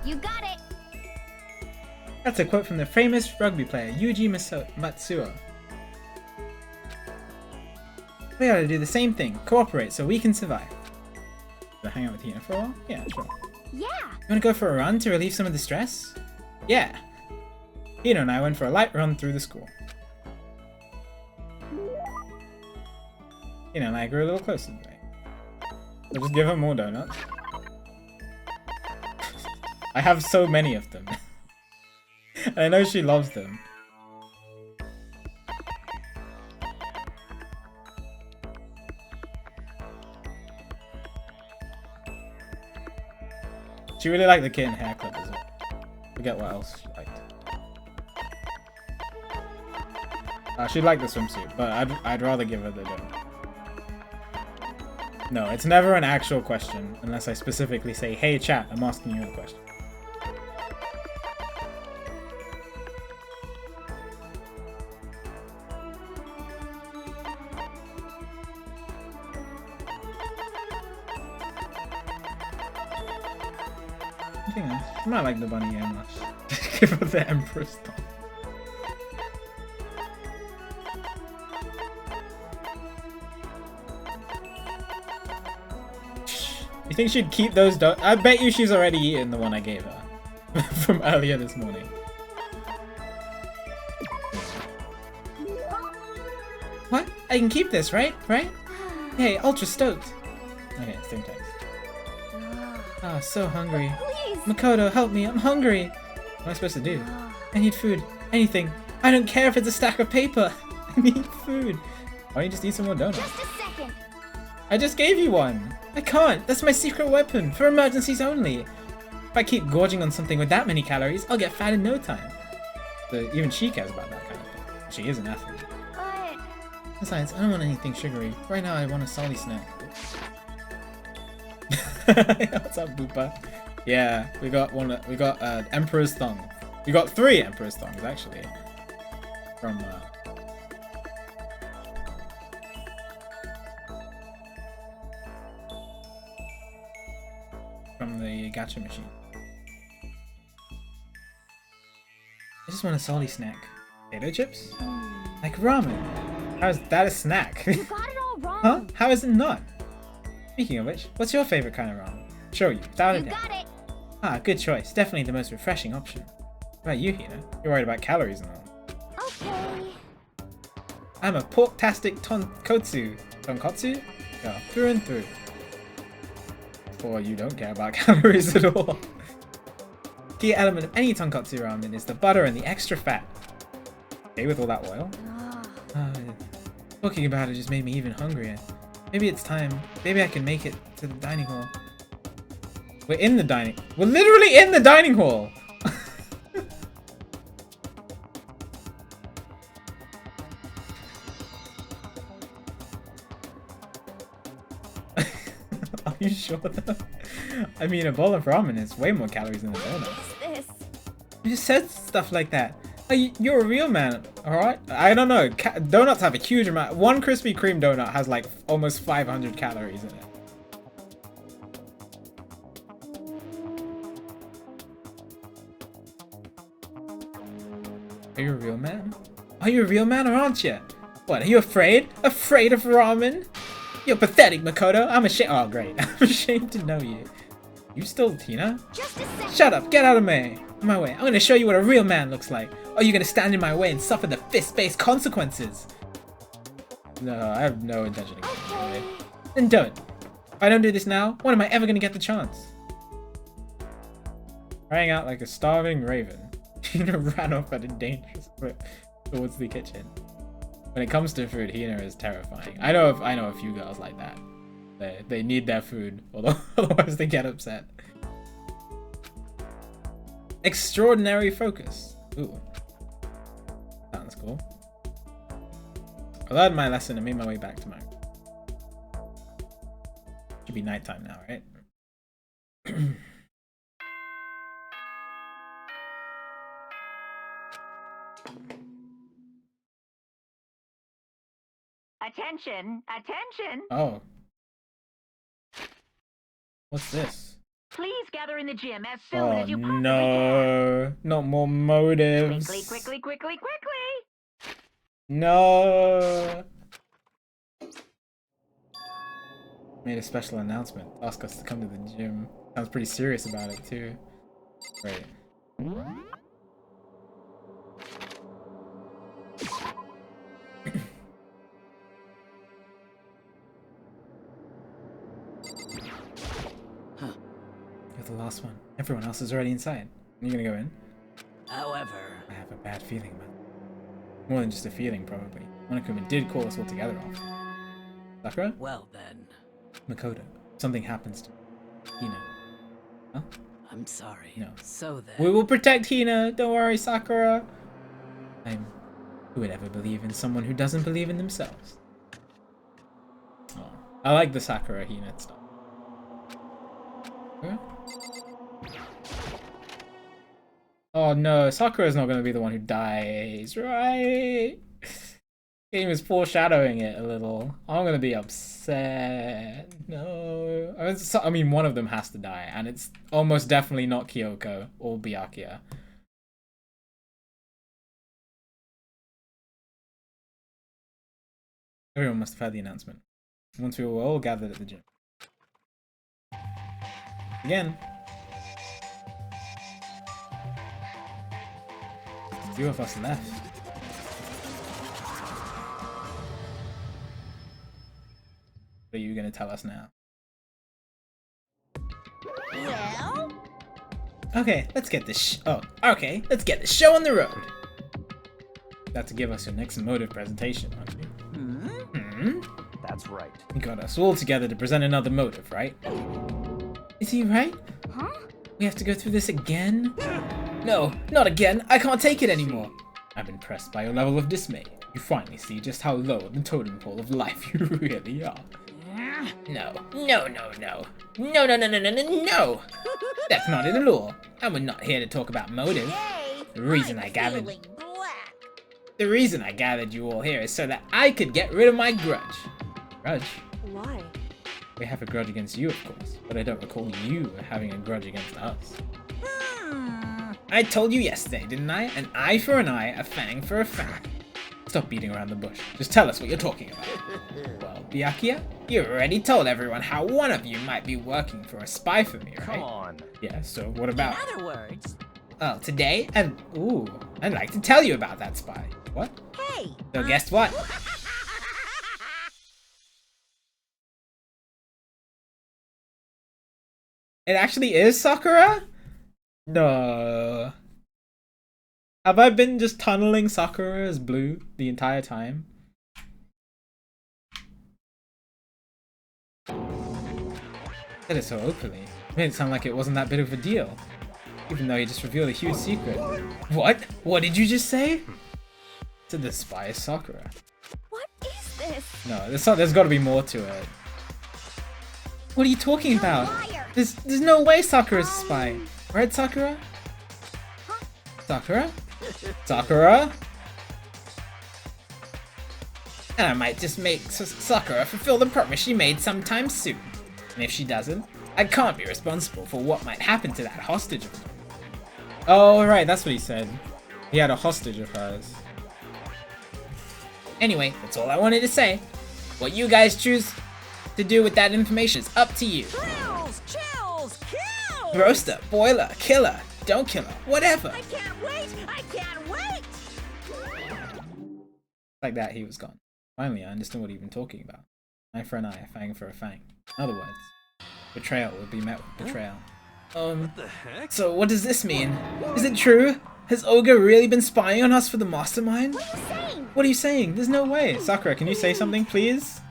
You got it. That's a quote from the famous rugby player Yuji Matsuo. We gotta do the same thing. Cooperate so we can survive. Should I hang out with Hina for a while? Yeah, sure. Yeah. You wanna go for a run to relieve some of the stress? Yeah. Hina and I went for a light run through the school. Hina and I grew a little closer today. I'll just give her more donuts. I have so many of them. And I know she loves them. She really liked the kitten hair clip as well. Forget what else she liked. She'd like the swimsuit, but I'd rather give her the donut. No, it's never an actual question unless I specifically say, "Hey chat, I'm asking you a question." I might like the bunny game much. Give her the Emperor's thumb. You think she'd keep those donuts? I bet you she's already eaten the one I gave her from earlier this morning. What? I can keep this, right? Right? Hey, ultra stoked. Okay, same text. Ah, so hungry. Please. Makoto, help me, I'm hungry. What am I supposed to do? I need food. Anything. I don't care if it's a stack of paper. I need food. Why don't you just eat some more donuts? Just a second. I just gave you one. I can't. That's my secret weapon for emergencies only. If I keep gorging on something with that many calories, I'll get fat in no time. So even she cares about that kind of thing. She is an athlete. But Besides, I don't want anything sugary. Right now, I want a salty snack. What's up, Boopa? Yeah, we got Emperor's Thong. We got 3 Emperor's Thongs actually. From the gacha machine. just want a salty snack. Potato chips? Like ramen. How is that a snack? You got it all wrong. Huh? How is it not? Speaking of which, what's your favorite kind of ramen? Show you, without a You doubt. got it. Ah, good choice. Definitely the most refreshing option. What about you, Hina? You're worried about calories and all. Okay. I'm a pork-tastic tonkotsu. Tonkotsu? Yeah, through and through. Or you don't care about calories at all. Key element of any tonkotsu ramen is the butter and the extra fat. Okay, with all that oil. Talking about it just made me even hungrier. Maybe it's time. Maybe I can make it to the dining hall. We're literally in the dining hall! Are you sure though? I mean, a bowl of ramen is way more calories than a donut. What's this? You just said stuff like that. Like, you're a real man, alright? I don't know. Donuts have a huge amount. One Krispy Kreme donut has like almost 500 calories in it. Are you a real man? Are you a real man or aren't you? What, are you afraid? Afraid of ramen? You're pathetic, Makoto. I'm ashamed. Oh, great. I'm ashamed to know you. You still Tina? Just a second. Shut up. Get out of my way. I'm going to show you what a real man looks like. Or are you going to stand in my way and suffer the fist-based consequences? No, I have no intention of getting in your way. Then don't. If I don't do this now, when am I ever going to get the chance? Crying out like a starving raven, Hina ran off at a dangerous clip towards the kitchen. When it comes to food, Hina is terrifying. I know a few girls like that. They need their food, otherwise they get upset. Extraordinary focus. Ooh. Sounds cool. I learned my lesson and made my way back to my room. Should be nighttime now, right? Attention! Attention! Oh. What's this? Please gather in the gym as soon Oh as you possibly can. no. Not more motives. Quickly! No. Made a special announcement. Ask us to come to the gym. Sounds pretty serious about it too. Right. You're the last one. Everyone else is already inside. You're gonna go in? However, I have a bad feeling about it. More than just a feeling, probably. Monokuma did call us all together off. Sakura? well then, Makoto. Something happens to Hina. Huh? I'm sorry. No. So then, We will protect Hina. Don't worry, Sakura. Who would ever believe in someone who doesn't believe in themselves? Oh, I like the Sakura Hina stuff. Huh? Oh no, Sakura's not gonna be the one who dies, right? Game is foreshadowing it a little. I'm gonna be upset. No. I mean, one of them has to die, and it's almost definitely not Kyoko or Byakuya. Everyone must have heard the announcement. Once we were all gathered at the gym. Again. A few of us left. What are you gonna tell us now? Well, Okay, let's get this let's get the show on the road. Got to give us your next motive presentation, aren't you? That's right. You got us all together to present another motive, right? Is he right? huh? We have to go through this again? No, not again. I can't take it anymore. I'm impressed by your level of dismay. You finally see just how low on the totem pole of life you really are. No. No. That's not it at all. And we're not here to talk about motive. Yay! The reason I'm I gathered- feeling black. The reason I gathered you all here is so that I could get rid of my grudge. Grudge? Why? We have a grudge against you, of course, but I don't recall you having a grudge against us. I told you yesterday, didn't I? An eye for an eye, a fang for a fang. Stop beating around the bush. Just tell us what you're talking about. Well, Byakuya, you already told everyone how one of you might be working for a spy for me, right? Come on. Yeah, so what about? In other words, Well, today, I'd like to tell you about that spy. What? hey. So guess what? It actually is Sakura? No. Have I been just tunneling Sakura as blue the entire time? Said it so openly. Made it sound like it wasn't that big of a deal. Even though he just revealed a huge secret. What? What did you just say? Said the spy is Sakura. What is this? No, there's got to be more to it. What are you talking about? Liar. There's no way Sakura's a spy. Right, Sakura? Sakura? Sakura? And I might just make Sakura fulfill the promise she made sometime soon. And if she doesn't, I can't be responsible for what might happen to that hostage of mine. Oh, right, that's what he said. He had a hostage of hers. Anyway, that's all I wanted to say. What you guys choose to do with that information is up to you. Chills, chills, kills. Roaster, boiler, killer, don't kill her, whatever. I can't wait. I can't wait. Like that, he was gone. Finally, I understood what he'd been talking about. Eye for an eye, a fang for a fang. In other words, betrayal would be met with betrayal. What the heck? So what does this mean? Is it true? Has Olga really been spying on us for the mastermind? What are you saying? What are you saying? There's no way. Sakura, can you say something, please?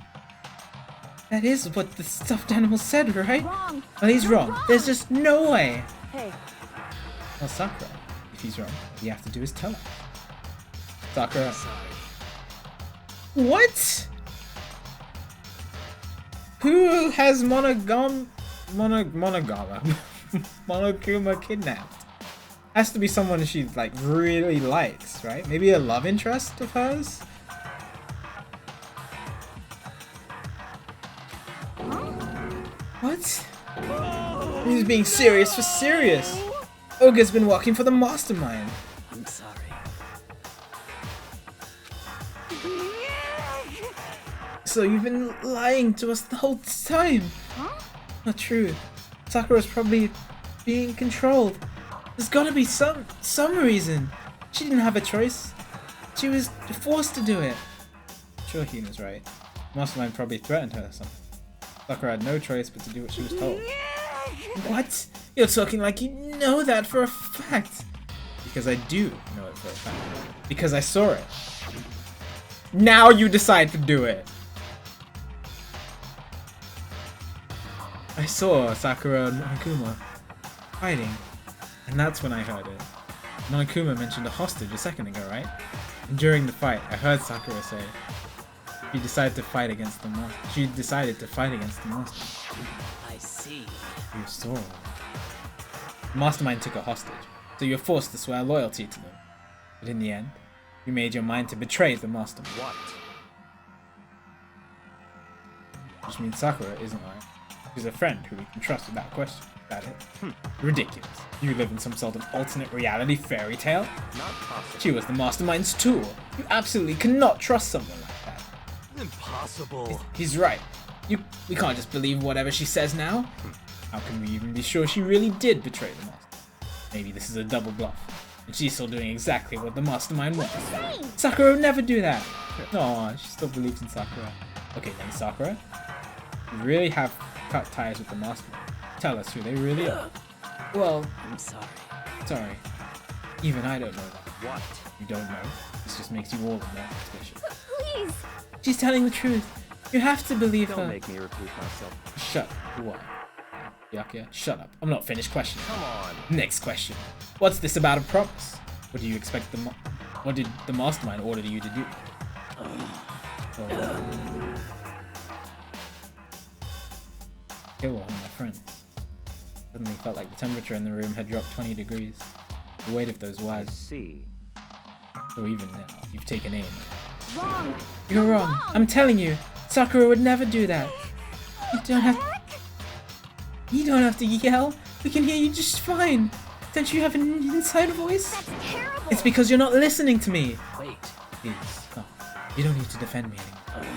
That is what the stuffed animal said, right? Wrong. Well, he's You're wrong. There's just no way. Hey. Well, Sakura, if he's wrong, all you have to do is tell him. Sakura. What? Who has Monogama Monokuma kidnapped? Has to be someone she like really likes, right? Maybe a love interest of hers? What? He's being serious for serious. Olga's been working for the mastermind. I'm sorry. So you've been lying to us the whole time. Not true. Sakura's probably being controlled. There's gotta be some reason. She didn't have a choice. She was forced to do it. Sure, Hina's right. Mastermind probably threatened her or something. Sakura had no choice but to do what she was told. What? You're talking like you know that for a fact. Because I do know it for a fact. Because I saw it. Now you decide to do it. I saw Sakura and Monokuma fighting, and that's when I heard it. Monokuma mentioned a hostage a second ago, right? And during the fight, I heard Sakura say she decided to fight against the monster. She decided to fight against the monster. I see. You saw it. The mastermind took a hostage, so you're forced to swear loyalty to them. But in the end, you made your mind to betray the mastermind. What? Which means Sakura isn't lying. She's a friend who we can trust without question. That it? Ridiculous. You live in some sort of alternate reality fairy tale? Not possible. She was the mastermind's tool. You absolutely cannot trust someone like that. Impossible. He's right. We can't just believe whatever she says now. How can we even be sure she really did betray the master? Maybe this is a double bluff, and she's still doing exactly what the mastermind wants. Sakura would never do that. No, she still believes in Sakura. Okay then, Sakura. You really have cut ties with the mastermind. Tell us who they really are. Well, I'm sorry. sorry. Even I don't know that. What? You don't know. This just makes you all the more suspicious. Please. She's telling the truth. You have to believe Don't her. make me repeat myself. Shut what? Byakuya, shut up. I'm not finished questioning. Come on. Next question. What's this about a promise? What do you expect what did the mastermind order you to do? Kill all my friends. Suddenly felt like the temperature in the room had dropped 20 degrees. The weight of those I words. see. So even now, you've taken aim. Wrong. You're wrong. I'm telling you, Sakura would never do that. You don't have to yell. We can hear you just fine. Don't you have an inside voice? That's terrible. It's because you're not listening to me. Wait. Please, stop. You don't need to defend me anymore.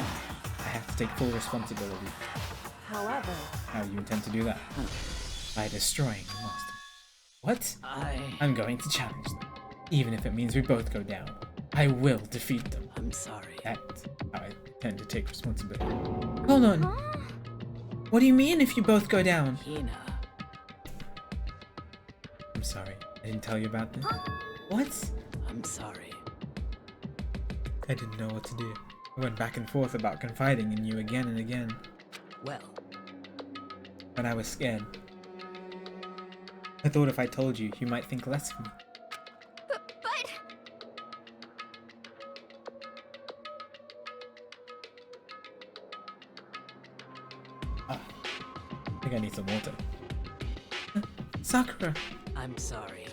I have to take full responsibility. However, How do you intend to do that? By destroying the monster. What? I'm I'm going to challenge them. Even if it means we both go down. I will defeat them. sorry. That's how I tend to take responsibility. Hold on. What do you mean if you both go down? Hina. I'm sorry. I didn't tell you about this. What? I'm sorry. I didn't know what to do. I went back and forth about confiding in you again and again. Well, But I was scared. I thought if I told you, you might think less of me. but I think I need some water. Sakura! I'm sorry.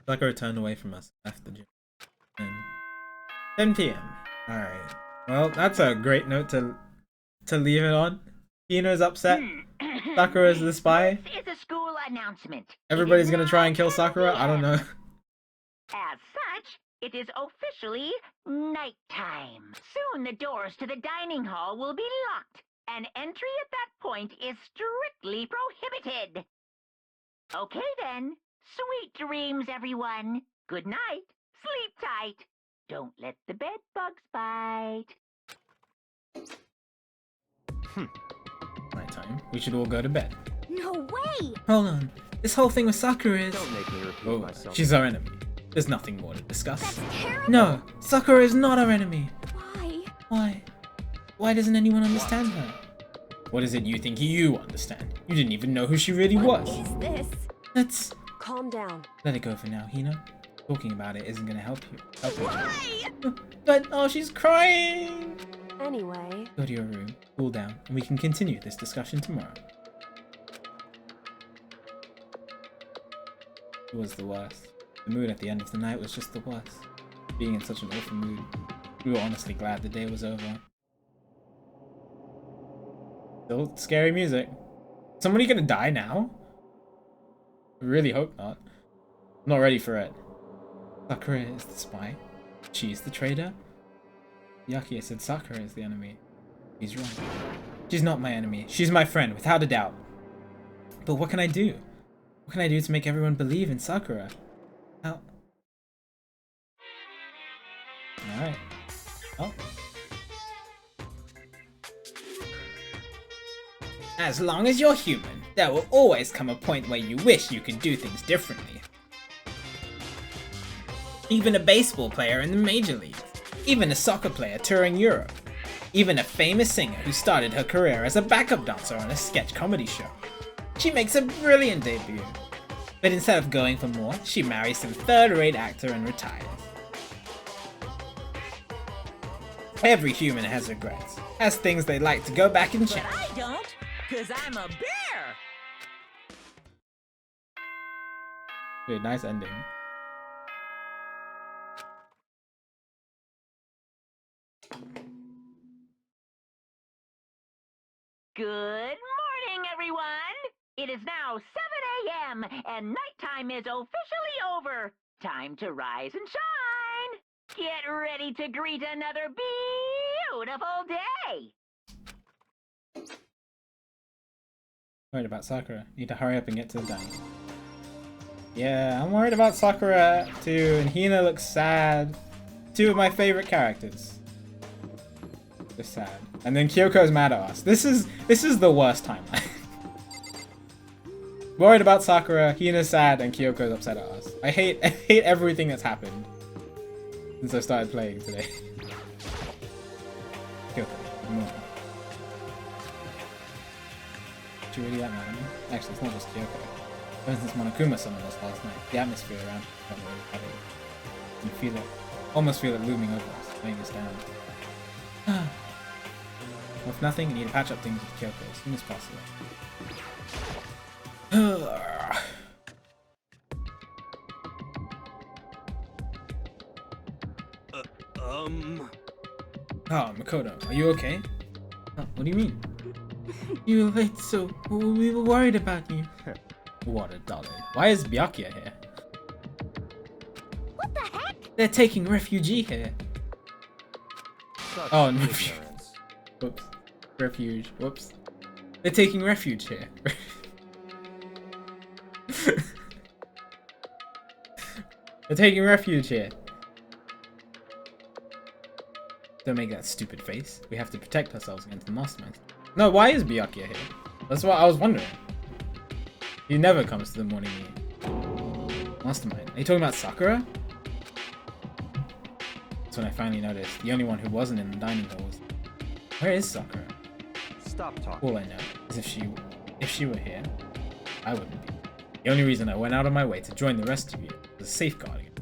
Sakura turned away from us after the gym. And 10 p.m. Alright. Well, that's a great note to leave it on. Hina's upset. Sakura's the spy. This is a school announcement. Everybody's gonna try and kill Sakura? I don't know. As such, it is officially nighttime. Soon the doors to the dining hall will be locked, and entry at that point is strictly prohibited. Okay then. Sweet dreams, everyone. Good night. Sleep tight. Don't let the bed bugs bite. Nighttime. We should all go to bed. no way. Hold on. This whole thing with Sakura is... Don't make me repeat Oh, myself. she's our enemy. There's nothing more to discuss. That's terrible. No! Sakura is not our enemy! Why? Why? Why doesn't anyone understand her? What is it you think you understand? You didn't even know who she really What was. is this? Let's Calm down. let it go for now, Hina. Talking about it isn't gonna help you. Why? But, oh, she's crying! Anyway, Go to your room, cool down, and we can continue this discussion tomorrow. It was the worst. The mood at the end of the night was just the worst. Being in such an awful mood. We were honestly glad the day was over. Still scary music. Somebody gonna die now? I really hope not. I'm not ready for it. Sakura is the spy. She's the traitor. Yakia said Sakura is the enemy. He's wrong. She's not my enemy. She's my friend, without a doubt. But what can I do? What can I do to make everyone believe in Sakura? How? Alright. Oh. As long as you're human, there will always come a point where you wish you could do things differently. Even a baseball player in the major leagues. Even a soccer player touring Europe. Even a famous singer who started her career as a backup dancer on a sketch comedy show. She makes a brilliant debut. But instead of going for more, she marries some third-rate actor and retires. Every human has regrets, has things they'd like to go back and But change. I don't, 'cause I'm a bear. Wait, nice ending. Good morning, everyone. It is now 7 a.m. and nighttime is officially over. Time to rise and shine. Get ready to greet another beautiful day. Worried about Sakura. Need to hurry up and get to the diner. Yeah, I'm worried about Sakura too, and Hina looks sad. Two of my favorite characters. They're sad. And then Kyoko's mad at us. This is the worst timeline. Worried about Sakura, Hina's sad, and Kyoko's upset at us. I hate everything that's happened since I started playing today. Kyoko, good morning. She really that mad at me? Actually, it's not just Kyoko. For instance, Monokuma summoned us last night. The atmosphere around felt really heavy. You feel it, almost feel it looming over us, weighing us down. Well, if nothing, you need to patch up things with Kyoko as soon as possible. Oh, Makoto, are you okay? What do you mean? You were late, so we were worried about you. What a dollar. Why is Byakuya here? What the heck? They're taking refugee here. Such Oh, no. ignorance. Whoops. Refuge. Whoops. They're taking refuge here. They're taking refuge here. Don't make that stupid face. We have to protect ourselves against the masterminds. No, why is Byakuya here? That's what I was wondering. He never comes to the morning meeting. Mastermind. Are you talking about Sakura? That's when I finally noticed. The only one who wasn't in the dining hall was... Where is Sakura? Stop talking. All I know is if she were here, I wouldn't be. The only reason I went out of my way to join the rest of you was safeguarding it.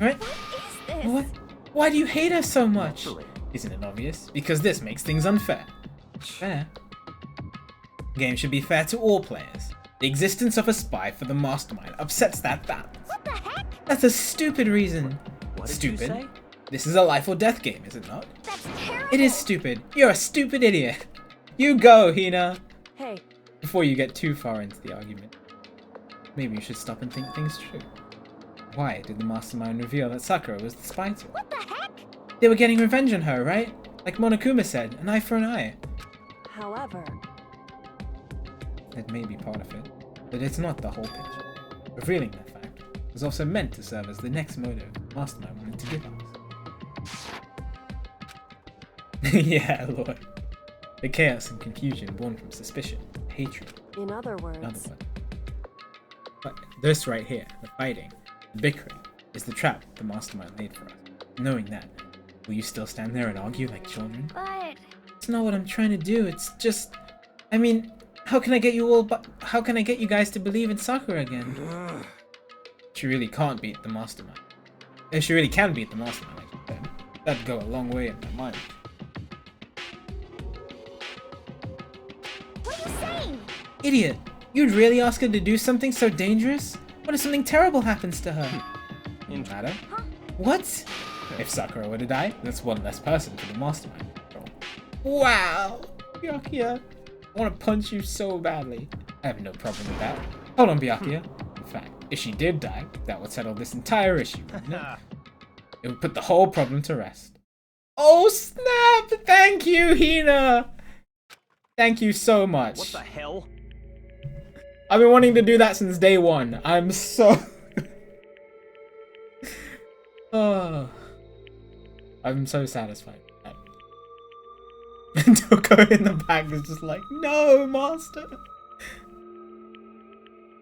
Right? What is this? What? Why do you hate her so much? Naturally. Isn't it obvious? Because this makes things unfair. Fair? The game should be fair to all players. The existence of a spy for the mastermind upsets that balance. What the heck? That's a stupid reason. What did Stupid? you say? This is a life or death game, is it not? That's terrible. It is stupid. You're a stupid idiot. You go, Hina. Hey, Before you get too far into the argument, maybe you should stop and think things through. Why did the mastermind reveal that Sakura was the spy to her? what the heck? They were getting revenge on her, right? Like Monokuma said, an eye for an eye. However, That may be part of it, but it's not the whole picture. Revealing that fact was also meant to serve as the next motive the mastermind wanted to give us. Yeah, Lord. The chaos and confusion born from suspicion, hatred, in other in other words, words. But this right here, the fighting, the bickering, is the trap the mastermind laid for us. Knowing that, will you still stand there and argue like children? but It's not what I'm trying to do. It's just, I mean, how can I get you guys to believe in Sakura again? She really can't beat the mastermind. If she really can beat the mastermind, like you said, that'd go a long way in my mind. what are you saying? Idiot! You'd really ask her to do something so dangerous? What if something terrible happens to her? No matter. What? If Sakura were to die, that's one less person for the mastermind to control. Wow! Byakuya, I want to punch you so badly. I have no problem with that. Hold on, Byakuya. In fact, if she did die, that would settle this entire issue, wouldn't it? It would put the whole problem to rest. Oh snap! Thank you, Hina! Thank you so much. What the hell? I've been wanting to do that since day one. I'm so... Oh, I'm so satisfied with that. And Toko in the back is just like, no, master.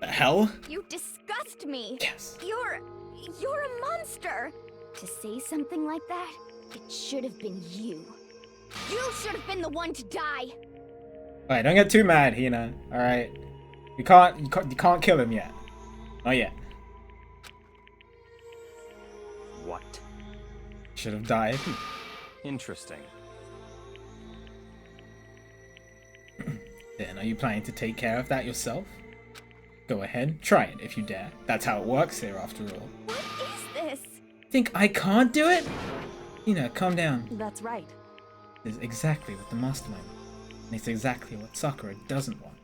The hell? You disgust me. Yes. You're a monster. To say something like that, it should have been you. You should have been the one to die. Alright, don't get too mad, Hina. Alright. You can't kill him yet. Not yet. What? Should have died. Interesting. Then, are you planning to take care of that yourself? Go ahead, try it if you dare. That's how it works here, after all. What is this? Think I can't do it? Hina, calm down. That's right. This is exactly what the mastermind wants. And it's exactly what Sakura doesn't want.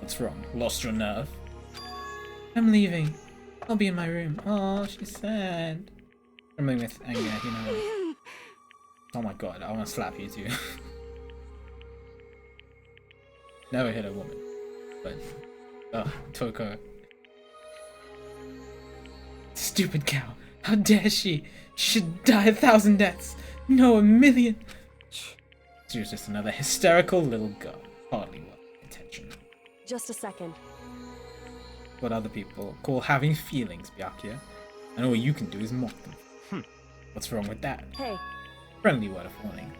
What's wrong? Lost your nerve? I'm leaving. I'll be in my room. Oh, she's sad. Trembling with anger, you know. Oh my god, I want to slap you too. Never hit a woman. But, Toko. Stupid cow. How dare she? She should die 1,000 deaths. No, 1,000,000. She was just another hysterical little girl. Hardly worth attention. Just a second. What other people call having feelings, Byakuya. And all you can do is mock them. What's wrong with that? Hey, Friendly word of warning.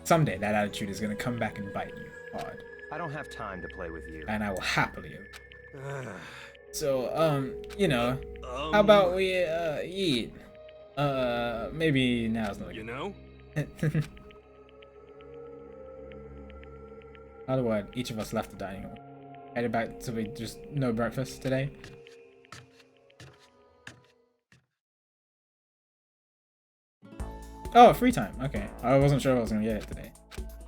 Someday that attitude is gonna come back and bite you hard. I don't have time to play with you. And I will happily. So, you know, how about we, eat? Maybe now's not a You good know? Otherwise, each of us left the dining hall. Headed back to just no breakfast today. Oh, free time. Okay. I wasn't sure if I was gonna get it today.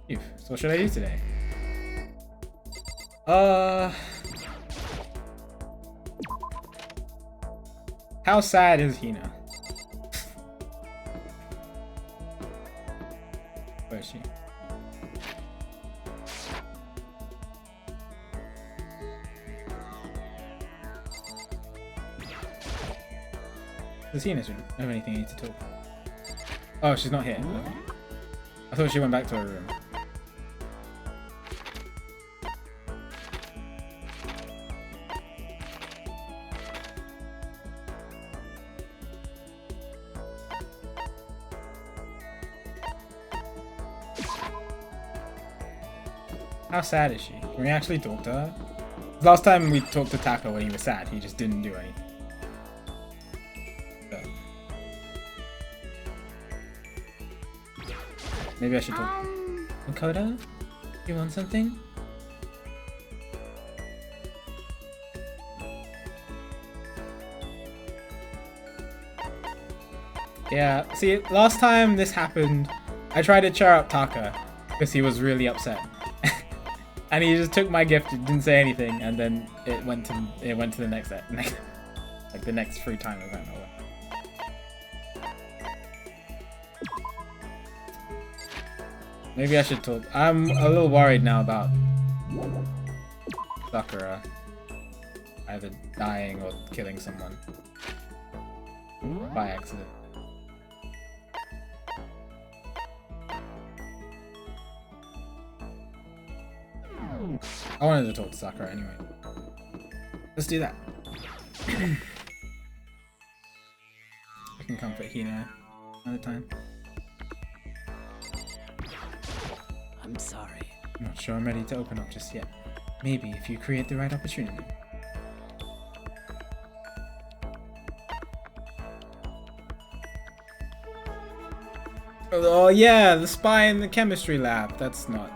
Phew. So what should I do today? How sad is Hina? Where is she? Does Hina have anything I need to talk about? Oh, she's not here. Okay. I thought she went back to her room. How sad is she? Can we actually talk to her? Last time we talked to Taka when he was sad, he just didn't do anything. So. Maybe I should talk. Makoto? You want something? Yeah, see, last time this happened, I tried to cheer up Taka because he was really upset. And he just took my gift, didn't say anything, and then it went to the next like the next free time event or whatever. Maybe I should talk. I'm a little worried now about Sakura either dying or killing someone by accident. I wanted to talk to Sakura anyway. Let's do that. I can comfort Hina another time. I'm sorry. I'm not sure I'm ready to open up just yet. Maybe if you create the right opportunity. Oh yeah, the spy in the chemistry lab. That's not...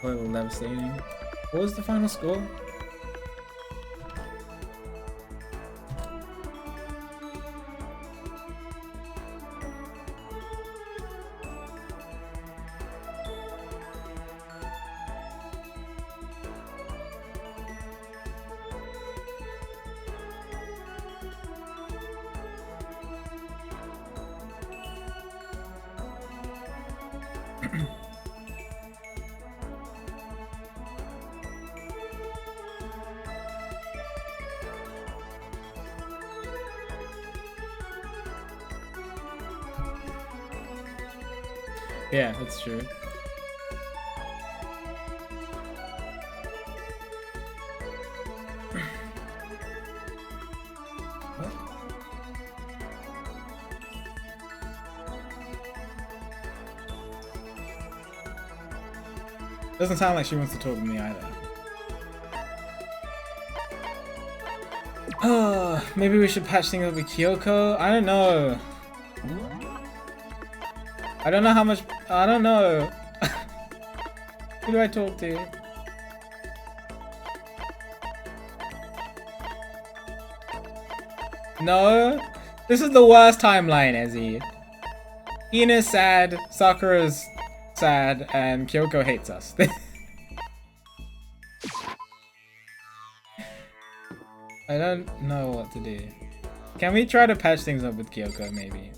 a little devastating. What was the final score? Yeah, that's true. What? Doesn't sound like she wants to talk to me either. Oh, maybe we should patch things up with Kyoko? I don't know. I don't know how much... I don't know. Who do I talk to? No? This is the worst timeline, Ezzy. Hina's sad, Sakura's sad, and Kyoko hates us. I don't know what to do. Can we try to patch things up with Kyoko, maybe?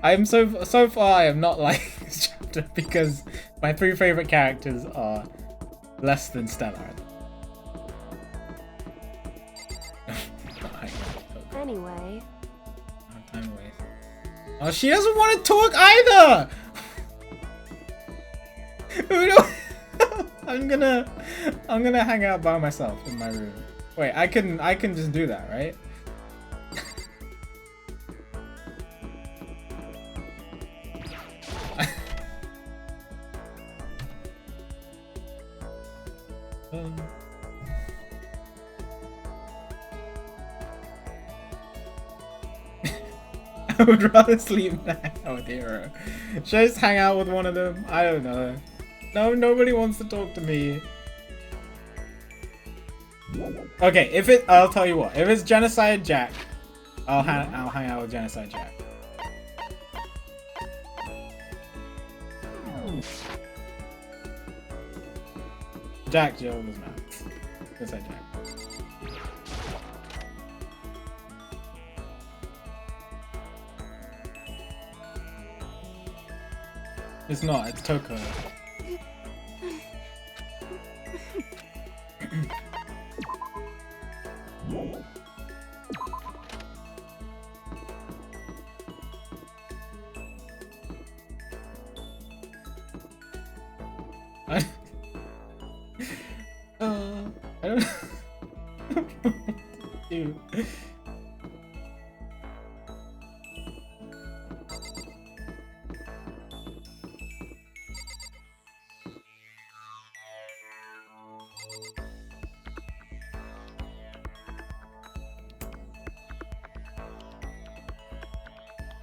I'm so far I am not liking this chapter because my 3 favorite characters are less than stellar. Anyway. Time to waste. Oh, she doesn't want to talk either. I'm gonna hang out by myself in my room. Wait, I can just do that, right? I would rather sleep now. Oh dear. Should I just hang out with one of them? I don't know. No, nobody wants to talk to me. Okay, I'll tell you what. If it's Genocide Jack, I'll hang out with Genocide Jack. Jack Joe was not. Yes, I Jack. It's not, it's Toko. I don't Dude.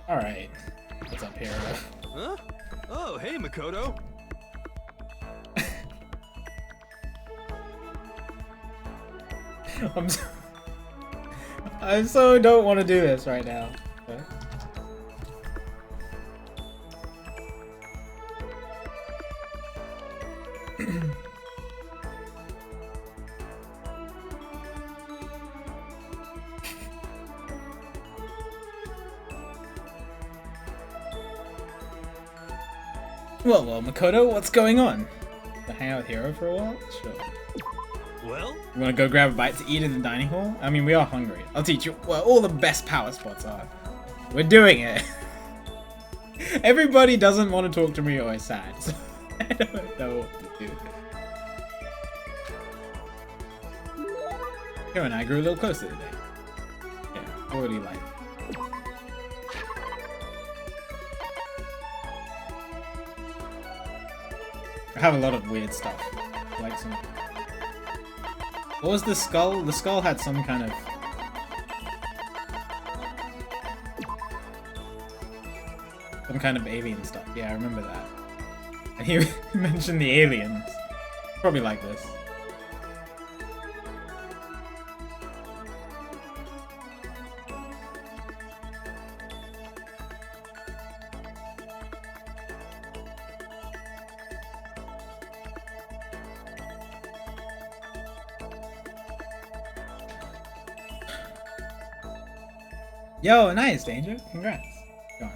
Alright. What's up here? Huh? Oh, hey, Makoto. I so don't want to do this right now. But... well, Makoto, what's going on? To hang out with Hiro for a while? Sure. Well, You wanna go grab a bite to eat in the dining hall? I mean, we are hungry. I'll teach you where all the best power spots are. We're doing it. Everybody doesn't want to talk to me or is sad, so I don't know what to do. Hiro and I grew a little closer today. Yeah, what do you like? I have a lot of weird stuff. Like some... What was the skull? The skull had some kind of... Some kind of alien stuff. Yeah, I remember that. And he mentioned the aliens. Probably like this. Yo, nice, Danger. Congrats. Go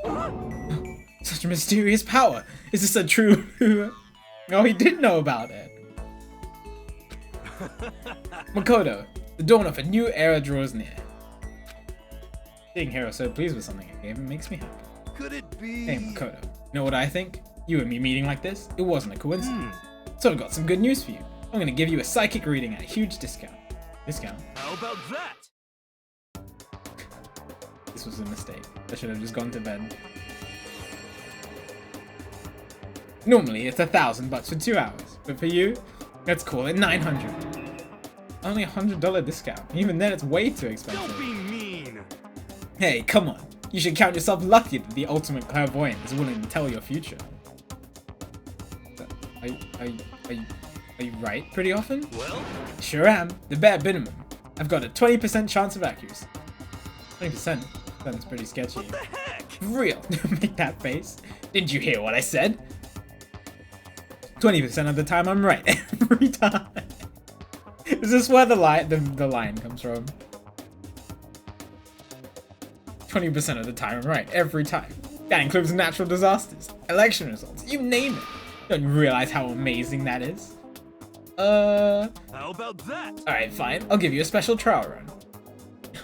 on. Such a mysterious power. Is this a true... Oh, he did know about it. Makoto, the dawn of a new era draws near. Seeing Hiro so pleased with something I gave him makes me happy. could it be? Hey, Makoto. You know what I think? You and me meeting like this, it wasn't a coincidence. So I've got some good news for you. I'm gonna give you a psychic reading at a huge discount. Discount? How about that? This was a mistake. I should have just gone to bed. Normally it's $1,000 for 2 hours, but for you, let's call it $900. Only $100 discount. Even then, it's way too expensive. Don't be mean. Hey, come on. You should count yourself lucky that the ultimate clairvoyant is willing to tell your future. Are you right pretty often? Well, Sure am. The bare minimum. I've got a 20% chance of accuracy. 20%? Sounds pretty sketchy. what the heck? Real. Make that face. Didn't you hear what I said? 20% of the time I'm right. Every time. Is this where the line comes from? 20% of the time I'm right. Every time. That includes natural disasters, election results, you name it. Don't you realize how amazing that is? How about that? Alright, fine. I'll give you a special trial run.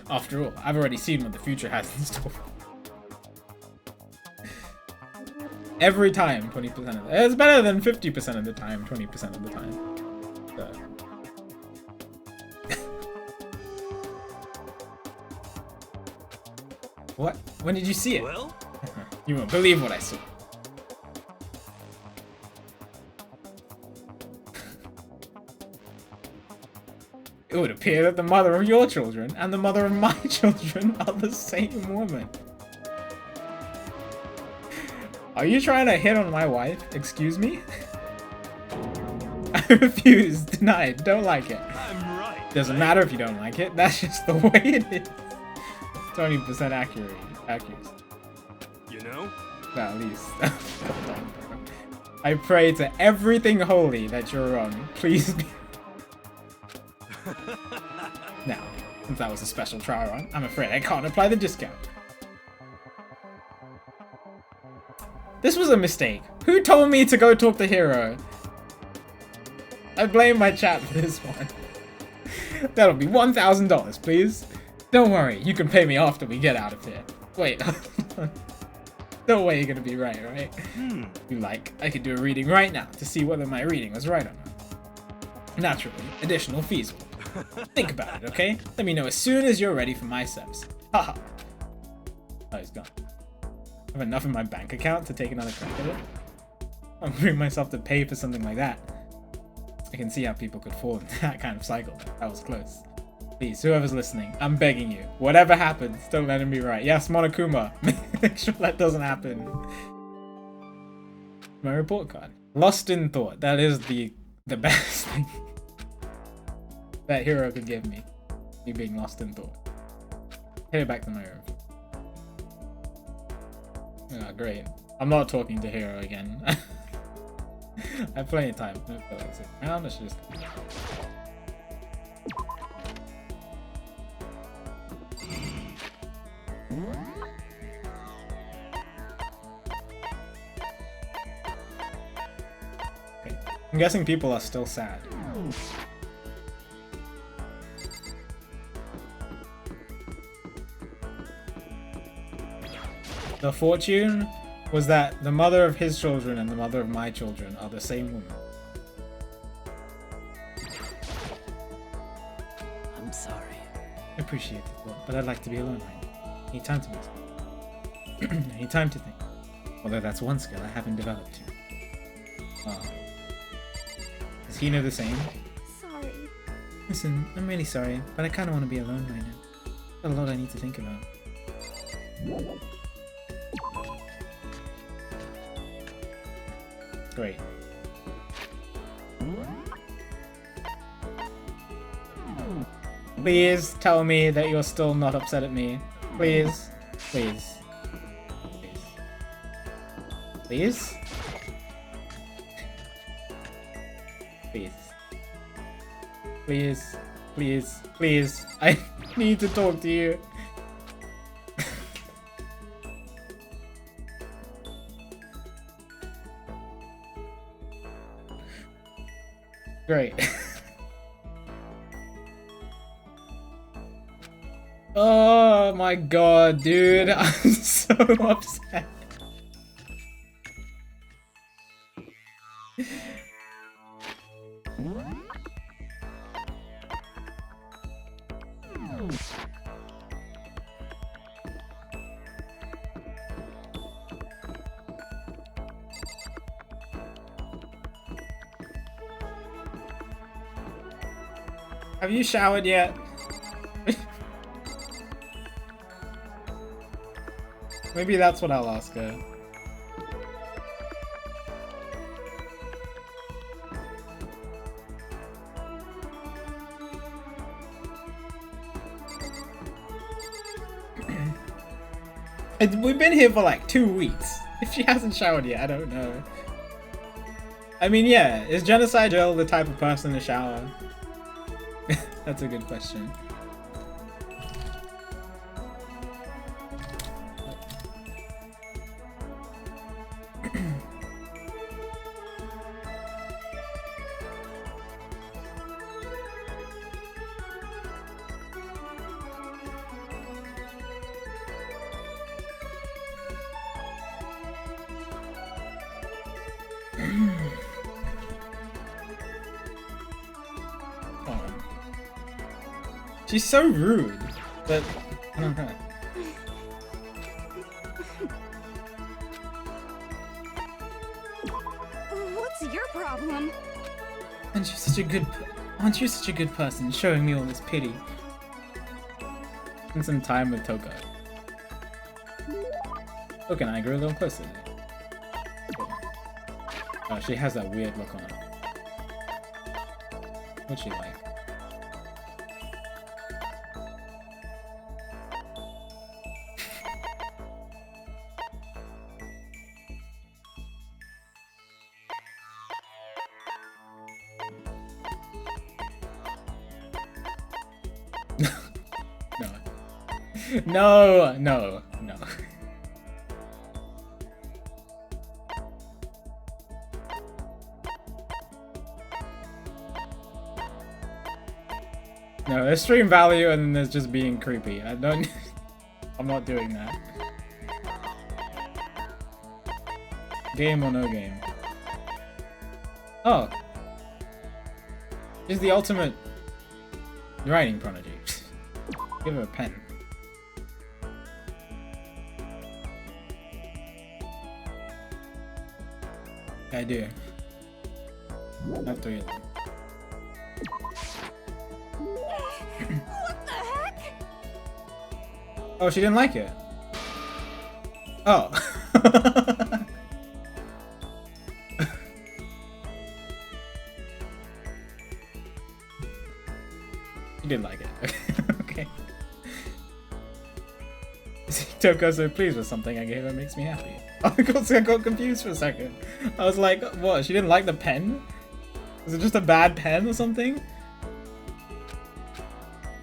After all, I've already seen what the future has in store. Every time, 20% of the... It's better than 50% of the time, 20% of the time. So. What? When did you see it? Well, You won't believe what I saw. It would appear that the mother of your children and the mother of my children are the same woman. Are you trying to hit on my wife? Excuse me? I refuse. Denied. Don't like it. I'm right. Doesn't matter if you don't like it. That's just the way it is. 20% accuracy. You know? Well, at least. I pray to everything holy that you're wrong. Please be. Now, since that was a special trial run, I'm afraid I can't apply the discount. This was a mistake. Who told me to go talk to Hero? I blame my chat for this one. That'll be $1,000, please. Don't worry, you can pay me after we get out of here. Wait. No way you're gonna be right? You like, I could do a reading right now to see whether my reading was right or not. Naturally, additional fees. Think about it, okay? Let me know as soon as you're ready for my service. Haha. Oh, he's gone. I have enough in my bank account to take another crack at it. I'll bring myself to pay for something like that. I can see how people could fall into that kind of cycle. That was close. Please, whoever's listening, I'm begging you. Whatever happens, don't let him be right. Yes, Monokuma. Make sure that doesn't happen. My report card. Lost in thought. That is the best thing that Hero could give me. Me being lost in thought. Head back to my room. Ah, great. I'm not talking to Hero again. I have plenty of time. Now let's just. Okay. I'm guessing people are still sad. The fortune was that the mother of his children and the mother of my children are the same woman. I'm sorry. I appreciate it, but I'd like to be alone right now. I need time to myself. I need time to think. Although that's one skill I haven't developed yet. Does he know the same? Sorry. Listen, I'm really sorry, but I kind of want to be alone right now. Got a lot I need to think about. Great. Please tell me that you're still not upset at me. Please. Please. Please? Please. Please. Please. Please. I need to talk to you. Great. Oh my god, dude. I'm so upset. Have you showered yet? Maybe that's what I'll ask her. We've been here for like 2 weeks. If she hasn't showered yet, I don't know. I mean, yeah, is Genocide Jill the type of person to shower? That's a good question. She's so rude, but I don't know. What's your problem? Aren't you such a good person, showing me all this pity? Spend some time with Toka. Toka and I grew a little closer. Oh, she has that weird look on her. What's she like? No, no, no. No, there's stream value and then there's just being creepy. I don't... I'm not doing that. Game or no game? Oh. She's the ultimate writing prodigy. Give her a pen. I do. Not 3 of them. What the heck? Oh, she didn't like it. Oh. She did like it. Okay. Toko so pleased with something I gave her makes me happy. I got confused for a second. I was like, what? She didn't like the pen? Was it just a bad pen or something?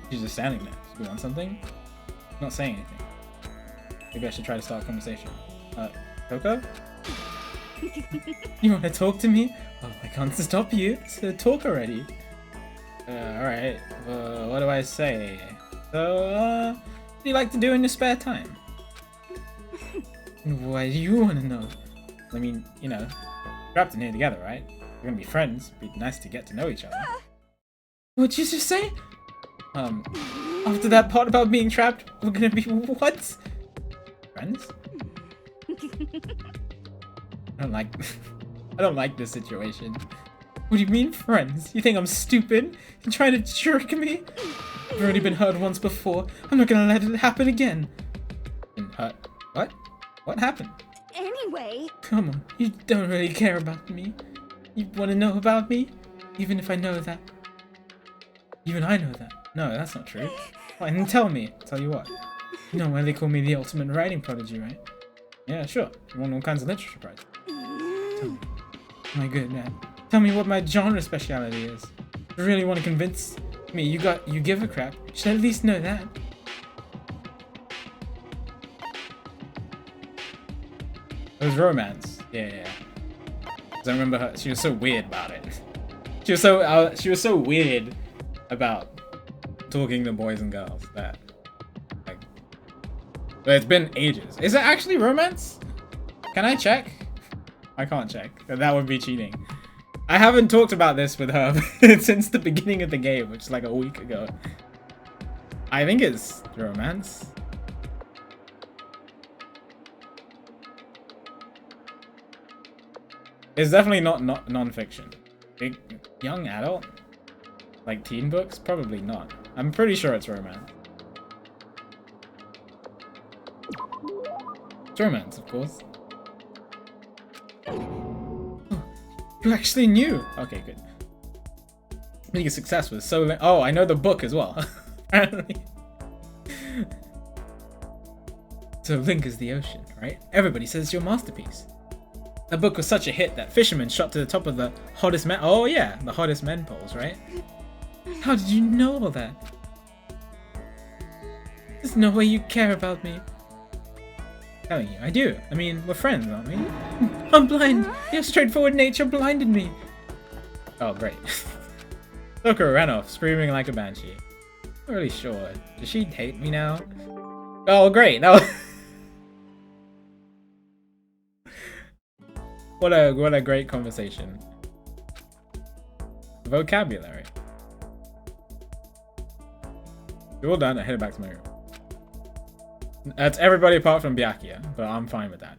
She's just standing there. You want something? Not saying anything. Maybe I should try to start a conversation. Toko? You want to talk to me? Oh, I can't stop you. So talk already. Alright. What do I say? So, what do you like to do in your spare time? Why do you want to know? I mean, you know, trapped in here together, right? We're gonna be friends. It'd be nice to get to know each other. What'd you just say? After that part about being trapped, we're gonna be what? Friends? I don't like this situation. What do you mean friends? You think I'm stupid? You trying to trick me? I've already been hurt once before. I'm not gonna let it happen again. Been hurt? What? What happened? Anyway, Come on, you don't really care about me. You want to know about me? Even if I know that. Even I know that. No, that's not true. Why, then tell me. Tell you what. You know why they call me the ultimate writing prodigy, right? Yeah, sure. You won all kinds of literature prizes. Tell me. My good man. Tell me what my genre speciality is. You really want to convince me you give a crap? You should at least know that. It was romance. Yeah. 'Cause I remember her. She was so weird about it. She was so weird about talking to boys and girls that, like, but it's been ages. Is it actually romance? Can I check? I can't check. That would be cheating. I haven't talked about this with her since the beginning of the game, which is like a week ago. I think it's romance. It's definitely not non-fiction. Big young adult? Like teen books? Probably not. I'm pretty sure it's romance. It's romance, of course. Oh, you actually knew! Okay, good. Being a success was so... Oh, I know the book as well. Apparently. So Link is the ocean, right? Everybody says it's your masterpiece. That book was such a hit that fishermen shot to the top of the hottest men. Oh yeah, the hottest men polls, right? How did you know all that? There's no way you care about me. I'm telling you, I do. I mean, we're friends, aren't we? I'm blind. Your straightforward nature blinded me. Oh, great. Sakura ran off, screaming like a banshee. Not really sure. Does she hate me now? Oh, great. That was... What a great conversation. Vocabulary. We're all done. I headed back to my room. That's everybody apart from Byakuya, but I'm fine with that.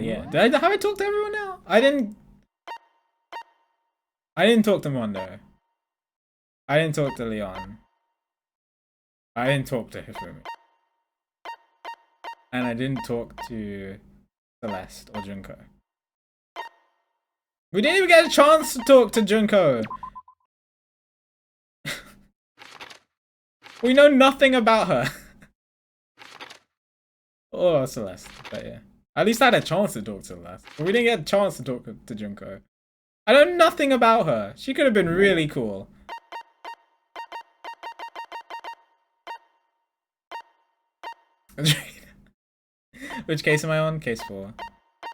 Yeah. Have I talked to everyone now? I didn't talk to Mondo. I didn't talk to Leon. I didn't talk to Hifumi. And I didn't talk to Celeste or Junko. We didn't even get a chance to talk to Junko! We know nothing about her. Or Celeste, but yeah. At least I had a chance to talk to Celeste. But we didn't get a chance to talk to Junko. I know nothing about her. She could have been really cool. Which case am I on? Case 4.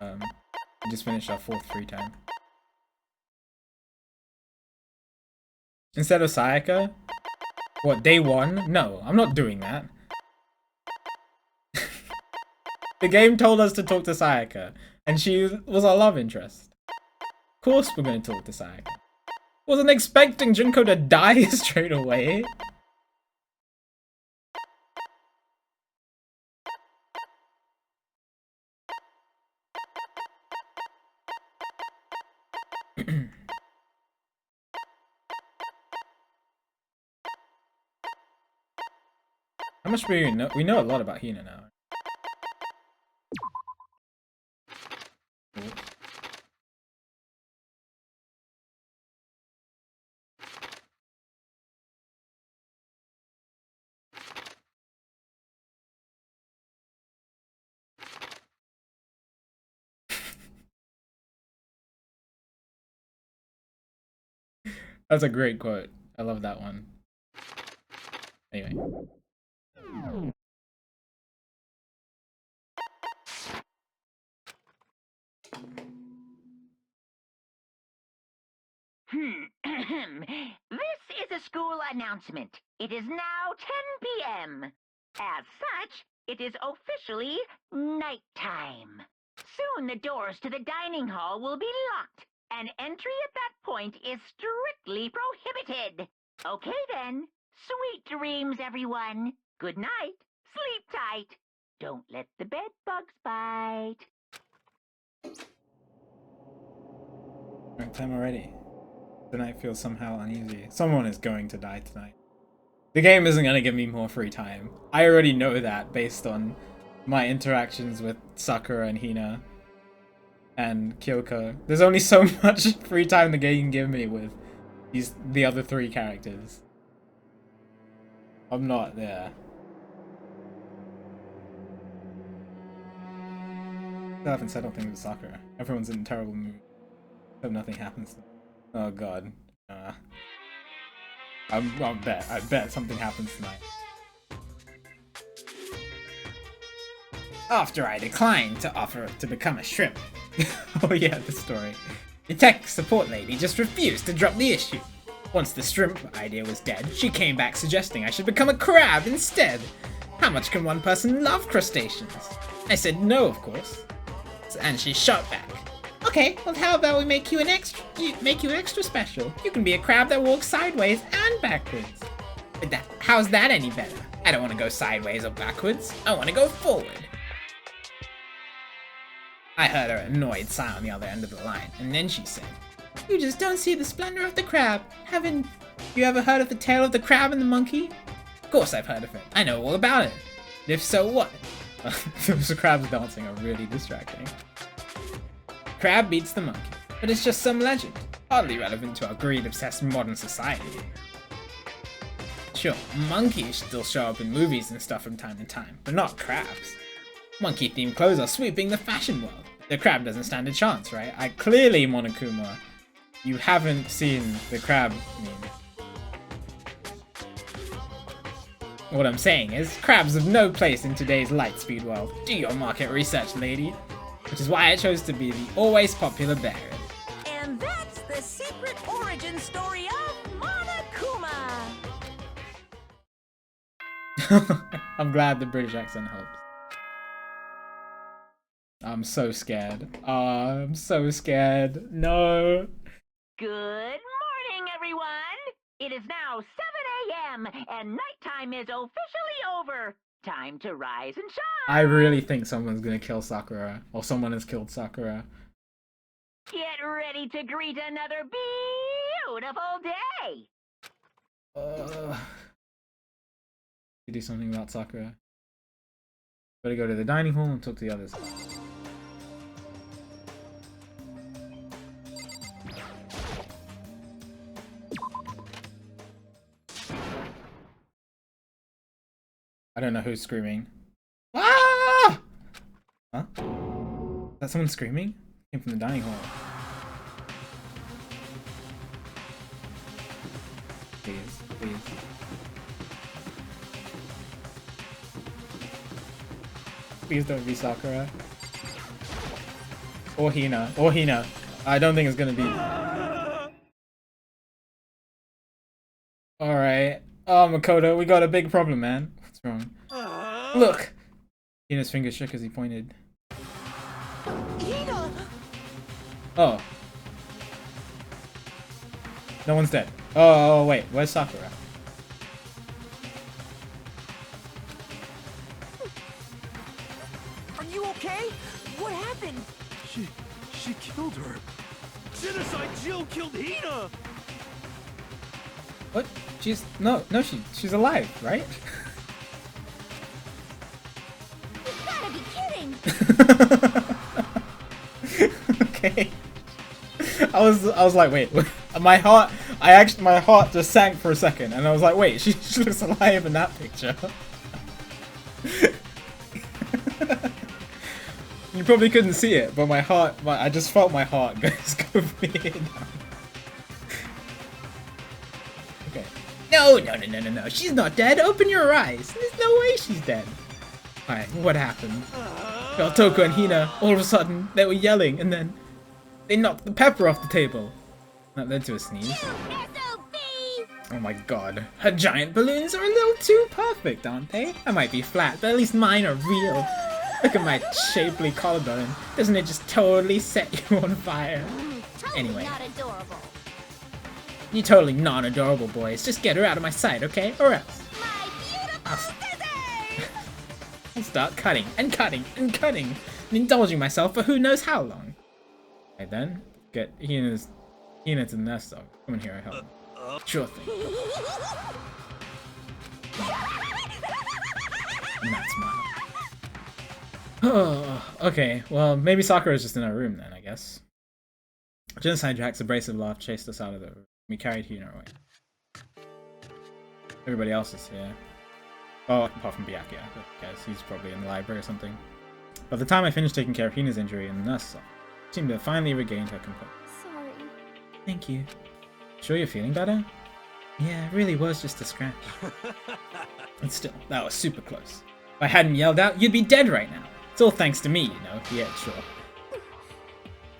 We just finished our 4th free time. Instead of Sayaka? What, day 1? No, I'm not doing that. The game told us to talk to Sayaka, and she was our love interest. Of course we're going to talk to Sayaka. Wasn't expecting Junko to die straight away. How much do we know? We know a lot about Hina now. That's a great quote. I love that one. Anyway. This is a school announcement. It is now 10 p.m. As such, it is officially nighttime. Soon the doors to the dining hall will be locked, and entry at that point is strictly prohibited. Okay then. Sweet dreams, everyone. Good night. Sleep tight. Don't let the bed bugs bite. Right time already. The night feels somehow uneasy. Someone is going to die tonight. The game isn't going to give me more free time. I already know that based on my interactions with Sakura and Hina and Kyoko. There's only so much free time the game can give me with the other 3 characters. I'm not there. I haven't settled things with Sakura. Everyone's in a terrible mood. Hope nothing happens to them. Oh god. I bet something happens tonight. After I declined to offer to become a shrimp. Oh yeah, the story. The tech support lady just refused to drop the issue. Once the shrimp idea was dead, she came back suggesting I should become a crab instead. How much can one person love crustaceans? I said no, of course. And she shot back. Okay, well how about we make you extra special? You can be a crab that walks sideways and backwards. But how's that any better? I don't want to go sideways or backwards. I want to go forward. I heard her annoyed sigh on the other end of the line, and then she said, "You just don't see the splendor of the crab. Haven't you ever heard of the tale of the crab and the monkey?" Of course I've heard of it. I know all about it. And if so, what? Those crabs dancing are really distracting. Crab beats the monkey, but it's just some legend, hardly relevant to our greed-obsessed modern society. Sure, monkeys still show up in movies and stuff from time to time, but not crabs. Monkey-themed clothes are sweeping the fashion world. The crab doesn't stand a chance, right? Clearly, Monokuma, you haven't seen the crab meme. What I'm saying is, crabs have no place in today's light-speed world. Do your market research, lady. Which is why I chose to be the always popular bear. And that's the secret origin story of Monokuma. I'm glad the British accent helps. I'm so scared. I'm so scared. No. Good morning, everyone. It is now 7 a.m. and nighttime is officially over. Time to rise and shine. I really think someone's gonna kill Sakura, or someone has killed Sakura. Get ready to greet another beautiful day. You do something about Sakura. Better go to the dining hall and talk to the others. I don't know who's screaming. Ah! Huh? Is that someone screaming? Came from the dining hall. Please don't be Sakura. Or Hina. Or Hina. I don't think it's gonna be. Alright. Oh, Makoto, we got a big problem, man. What's wrong? Look! Hina's finger shook as he pointed. Hina! Oh. No one's dead. Oh, wait. Where's Sakura? Are you okay? What happened? She killed her. Genocide Jill killed Hina! What? She's she's alive, right? You gotta be kidding! Okay. I was like, wait, my heart just sank for a second, and I was like, wait, she looks alive in that picture. You probably couldn't see it, but I just felt my heart go weird. Okay. No, she's not dead. Open your eyes. There's no way she's dead. Alright, what happened? Well, Toko and Hina, all of a sudden, they were yelling, and then they knocked the pepper off the table. That led to a sneeze. SOB! Oh my god. Her giant balloons are a little too perfect, aren't they? I might be flat, but at least mine are real. Look at my shapely collarbone. Doesn't it just totally set you on fire? Totally Anyway. not adorable. You're totally non-adorable, boys. Just get her out of my sight, okay? Or else. My beautiful scissors! I'll start cutting and cutting and cutting and indulging myself for who knows how long. Okay then, get Hina to the nest dog. Come in here, help. Sure thing. And that's mine. Oh, okay. Well, maybe Sakura's just in her room then, I guess. Genocide Jack's abrasive laugh chased us out of the room. We carried Hina away. Everybody else is here. Oh, apart from Byakuya, because he's probably in the library or something. By the time I finished taking care of Hina's injury in the nurse office, she seemed to have finally regained her composure. Sorry. Thank you. Sure you're feeling better? Yeah, it really was just a scratch. And still, that was super close. If I hadn't yelled out, you'd be dead right now. It's all thanks to me, you know. Yeah, sure.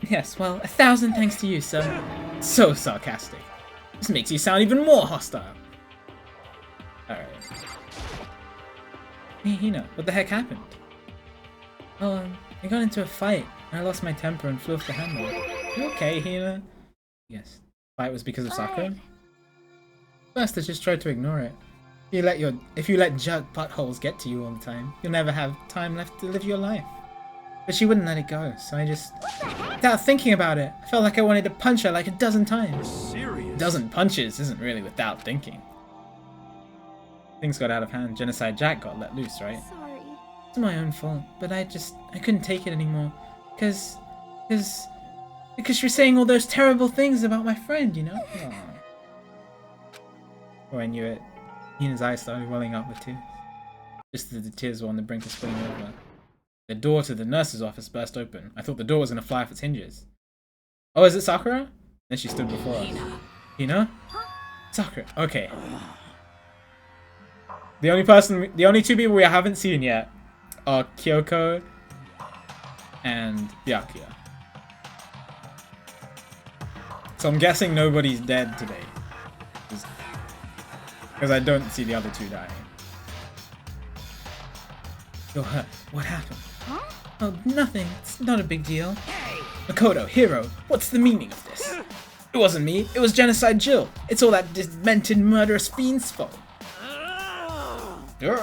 Yes, well, 1,000 thanks to you, sir. So sarcastic. This makes you sound even more hostile. Alright. Hey, Hina, what the heck happened? Oh, I got into a fight, and I lost my temper and flew off the handle. You okay, Hina? Yes. Fight was because of Sakura? First, I just tried to ignore it. If you let jerk buttholes get to you all the time, you'll never have time left to live your life. But she wouldn't let it go, so I just... Without thinking about it, I felt like I wanted to punch her like a dozen times. Serious? A dozen punches isn't really without thinking. Things got out of hand. Genocide Jack got let loose, right? Sorry. It's my own fault, but I couldn't take it anymore. Because you're saying all those terrible things about my friend, you know? Aww. Before I knew it, Hina's eyes started welling up with tears. Just as the tears were on the brink of spilling over. The door to the nurse's office burst open. I thought the door was going to fly off its hinges. Oh, is it Sakura? Then she stood before us. Hina? Sakura. Okay. The only two people we haven't seen yet are Kyoko and Byakuya. So I'm guessing nobody's dead today. Because I don't see the other two dying. You're hurt. What happened? Huh? Oh, nothing. It's not a big deal. Makoto, hero, what's the meaning of this? It wasn't me. It was Genocide Jill. It's all that demented murderous fiend's fault. Damn.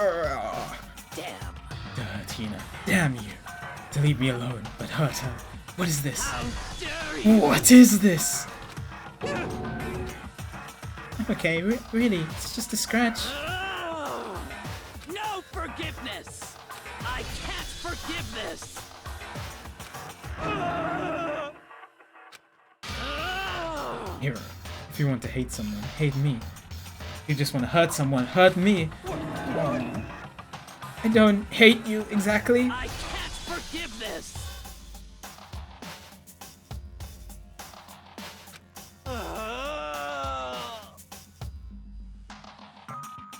Tina, damn you. To leave me alone, but hurt her. What is this? How dare you? What is this? Okay, really, it's just a scratch. No forgiveness. I can't forgive this. Hero, if you want to hate someone, hate me. If you just want to hurt someone, hurt me. I don't hate you exactly. I can't forgive this.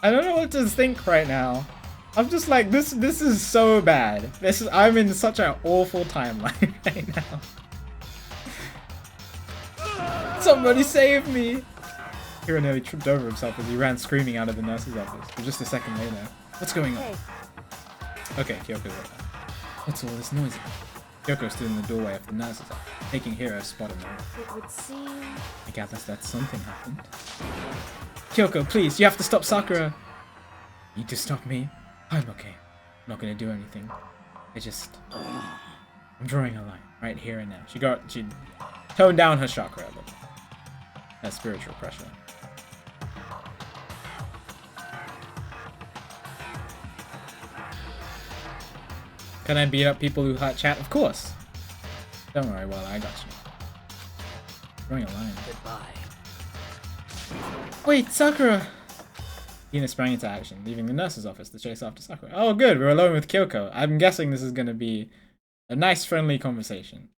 I don't know what to think right now. I'm just like, this is so bad. I'm in such an awful timeline right now. Somebody save me! Hiro nearly tripped over himself as he ran screaming out of the nurse's office. But just a second later, what's going on? Okay, Kyoko's right now. What's all this noise about? Kyoko stood in the doorway of the nurse's office, taking Hiro's spot in the room. It would seem... I gather that something happened. Kyoko, please, you have to stop Sakura! You need to stop me? I'm okay. I'm not gonna do anything. I'm drawing a line right here and now. She toned down her chakra a little. That spiritual pressure. Can I beat up people who hurt chat? Of course. Don't worry, well, I got you. Drawing a line. Goodbye. Wait, Sakura! Hina sprang into action, leaving the nurse's office to chase after Sakura. Oh, good, we're alone with Kyoko. I'm guessing this is going to be a nice, friendly conversation.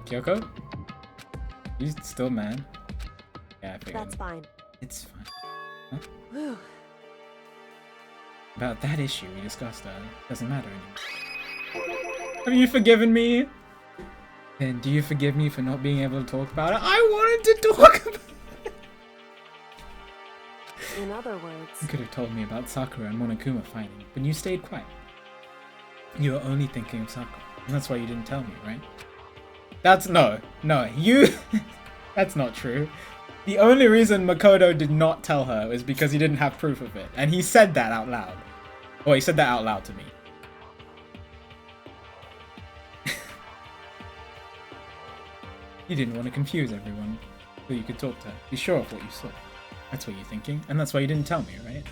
Kyoko? You still mad? Yeah, I figured. That's fine. It's fine. Huh? About that issue we discussed earlier. Doesn't matter anymore. Have you forgiven me? Then do you forgive me for not being able to talk about it? I wanted to talk about it! In other words... You could have told me about Sakura and Monokuma fighting, but you stayed quiet. You were only thinking of Sakura, and that's why you didn't tell me, right? That's you that's not true. The only reason Makoto did not tell her was because he didn't have proof of it, and he said that out loud. Well, he said that out loud to me. You didn't want to confuse everyone, so you could talk to her. Be sure of what you saw. That's what you're thinking, and that's why you didn't tell me, right?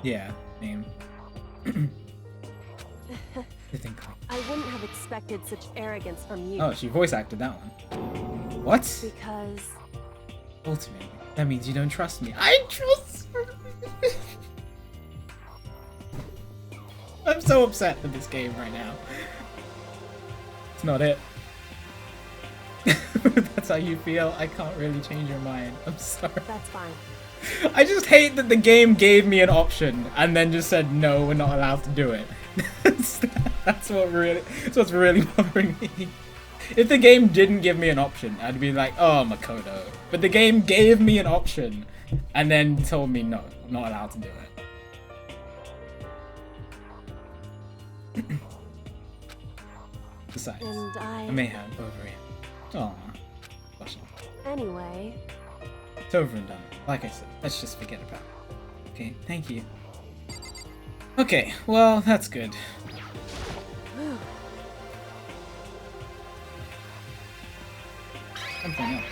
Yeah, name. I wouldn't have expected such arrogance from you. Oh, she voice acted that one. What? Because... Ultimately, that means you don't trust me. I trust her. I'm so upset with this game right now. It's not it. That's how you feel. I can't really change your mind. I'm sorry. That's fine. I just hate that the game gave me an option and then just said no, we're not allowed to do it. That's what's really bothering me. If the game didn't give me an option, I'd be like, oh, Makoto. But the game gave me an option and then told me no, I'm not allowed to do it. Besides, And I may have overreacted. Aww. Blushing. Anyway... It's over and done. Like I said, let's just forget about it. Okay, thank you. Okay, well, that's good. Something else.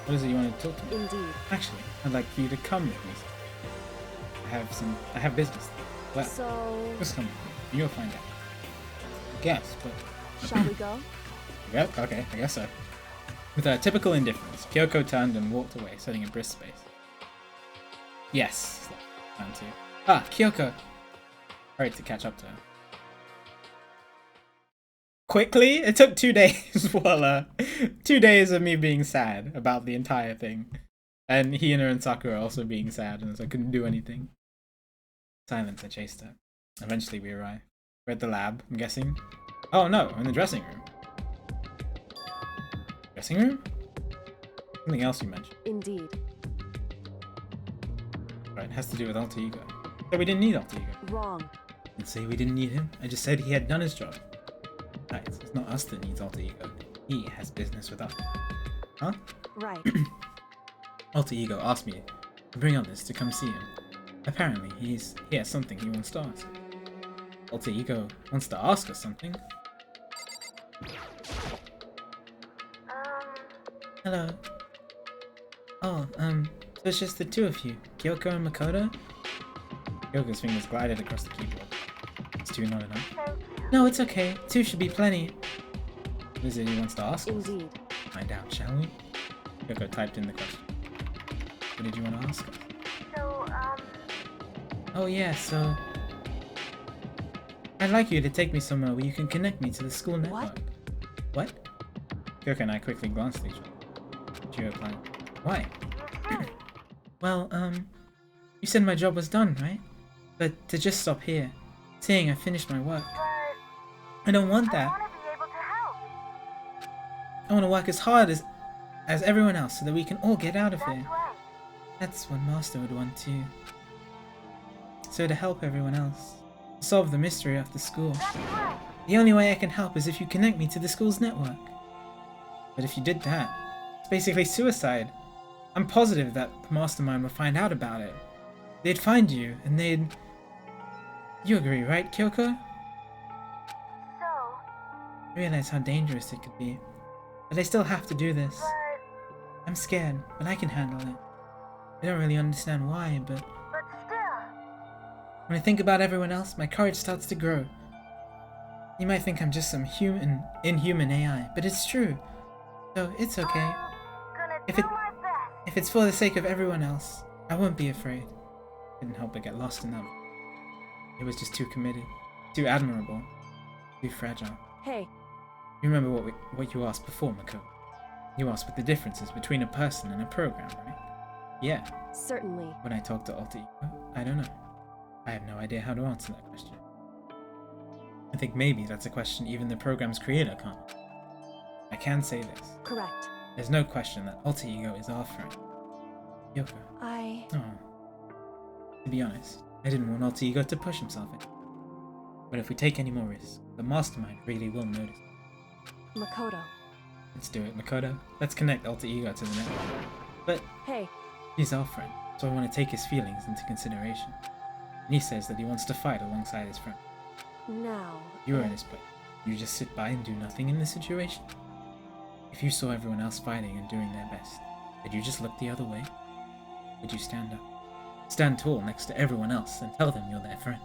What is it you want to talk to me? Indeed. Actually, I'd like you to come with me. I have business. Well, So... just come with me. You'll find out. I guess, but... Shall we go? Yep, okay, I guess so. With her typical indifference, Kyoko turned and walked away, setting a brisk pace. Yes, round two. Ah, Kyoko! Hurried to catch up to her. Quickly? It took 2 days. Well, 2 days of me being sad about the entire thing. And Hina and Sakura also being sad, and I couldn't do anything. Silence, I chased her. Eventually we arrived. We're at the lab, I'm guessing. Oh no, I'm in the dressing room. Dressing room? Something else you mentioned. Indeed. Right, it has to do with Alter Ego. So we didn't need Alter Ego. Wrong. I didn't say we didn't need him. I just said he had done his job. Guys, it's not us that needs Alter Ego. He has business with us. Huh? Right. Alter Ego asked me to bring up this to come see him. Apparently, he has something he wants to ask. Alter Ego wants to ask us something. Hello. Oh, so it's just the two of you, Kyoko and Makoto? Kyoko's fingers glided across the keyboard. Is two not enough? No, it's okay. Two should be plenty. What is it he wants to ask us? Indeed. find out, shall we? Yoko typed in the question. What did you want to ask us? So, Oh yeah, so... I'd like you to take me somewhere where you can connect me to the school network. What? Yoko and I quickly glanced at each other. She replied, why? Well, you said my job was done, right? But to just stop here, saying I finished my work. I don't want that. I want to be able to help. I want to work as hard as everyone else so that we can all get out of here. Right. That's what Master would want too. So to help everyone else, solve the mystery of the school. That's right. The only way I can help is if you connect me to the school's network. But if you did that, it's basically suicide. I'm positive that the Mastermind would find out about it. They'd find you, and they'd... You agree, right, Kyoko? So, I realize how dangerous it could be. But I still have to do this. I'm scared, but I can handle it. I don't really understand why, but still. when I think about everyone else, my courage starts to grow. You might think I'm just some inhuman AI, but it's true. So it's okay. Gonna If do it- my best. If it's for the sake of everyone else, I won't be afraid. Couldn't help but get lost in them. It was just too committed, too admirable, too fragile. Hey, You remember what you asked before, Mako? You asked what the difference is between a person and a program, right? Yeah. certainly. When I talk to Alter Ego, I don't know. I have no idea how to answer that question. I think maybe that's a question even the program's creator can't. I can say this. Correct. There's no question that Alter Ego is our friend. Yoko. Oh. To be honest, I didn't want Alter Ego to push himself in. But if we take any more risks, the Mastermind really will notice. Makoto. Let's do it, Makoto. Let's connect Alter Ego to the network. But Hey, he's our friend, so I want to take his feelings into consideration. And he says that he wants to fight alongside his friend. now. You are in his place. You just sit by and do nothing in this situation? If you saw everyone else fighting and doing their best, would you just look the other way? Would you stand up? Stand tall next to everyone else and tell them you're their friend.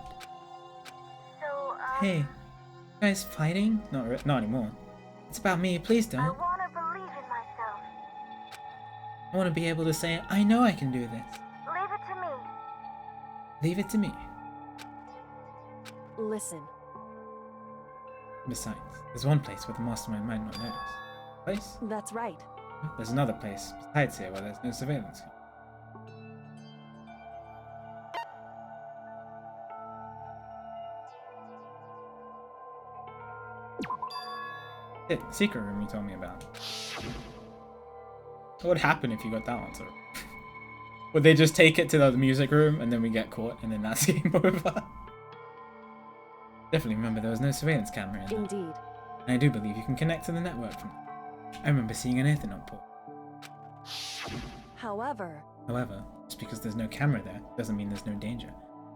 So, Hey, you guys fighting? Not anymore. It's about me, please I don't. want to believe in myself. I want to be able to say, I know I can do this. Leave it to me. Leave it to me. Listen. Besides, there's one place where the Mastermind might not notice. Place? That's right. There's another place besides here where there's no surveillance. The secret room you told me about. What would happen if you got that one, sort of? Would they just take it to the music room and then we get caught and then that's game over? Definitely remember there was no surveillance camera in there. Indeed. And I do believe you can connect to the network from there. I remember seeing an Ethernet port. However, However, just because there's no camera there doesn't mean there's no danger.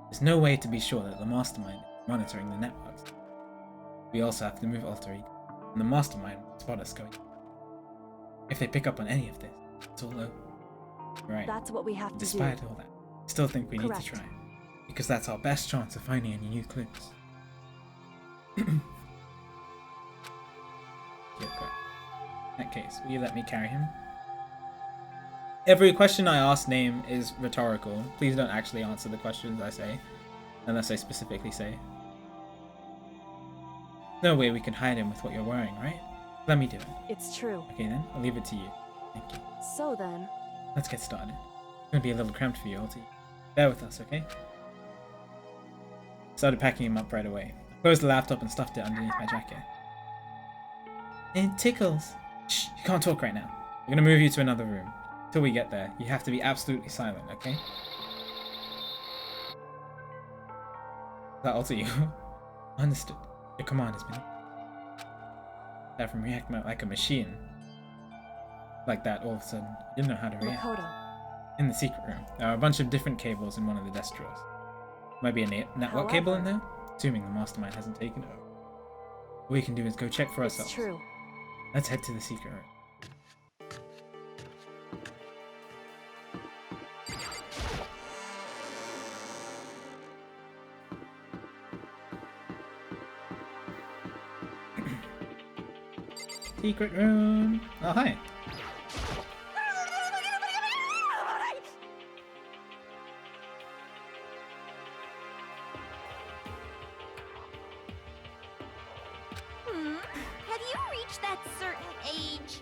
There's no way to be sure that the Mastermind is monitoring the networks. We also have to move Alter Ego, and the Mastermind will spot us going. If they pick up on any of this, it's all over. Right. that's what we have to Despite do. all that, I still think we need to try. Because that's our best chance of finding any new clues. Yoko. In that case, will you let me carry him? Every question I ask Name is rhetorical. Please don't actually answer the questions I say, unless I specifically say. No way we can hide him with what you're wearing, right? Let me do it. It's true. Okay then, I'll leave it to you. Thank you. So then, Let's get started. It's gonna be a little cramped for you, Alti. Bear with us, okay? Started packing him up right away. Closed the laptop and stuffed it underneath my jacket. It tickles. Shh, you can't talk right now. We're gonna move you to another room. Till we get there, you have to be absolutely silent, okay? Is that Alter you? Understood. Your command has been. That from reacting like a machine. Like that all of a sudden. I didn't know how to react. Makoto. In the secret room, there are a bunch of different cables in one of the desk drawers. Might be a network cable in there, assuming the Mastermind hasn't taken it over. What we can do is go check for ourselves. It's true. Let's head to the secret room. Secret room. Oh, hi. Have you reached that certain age?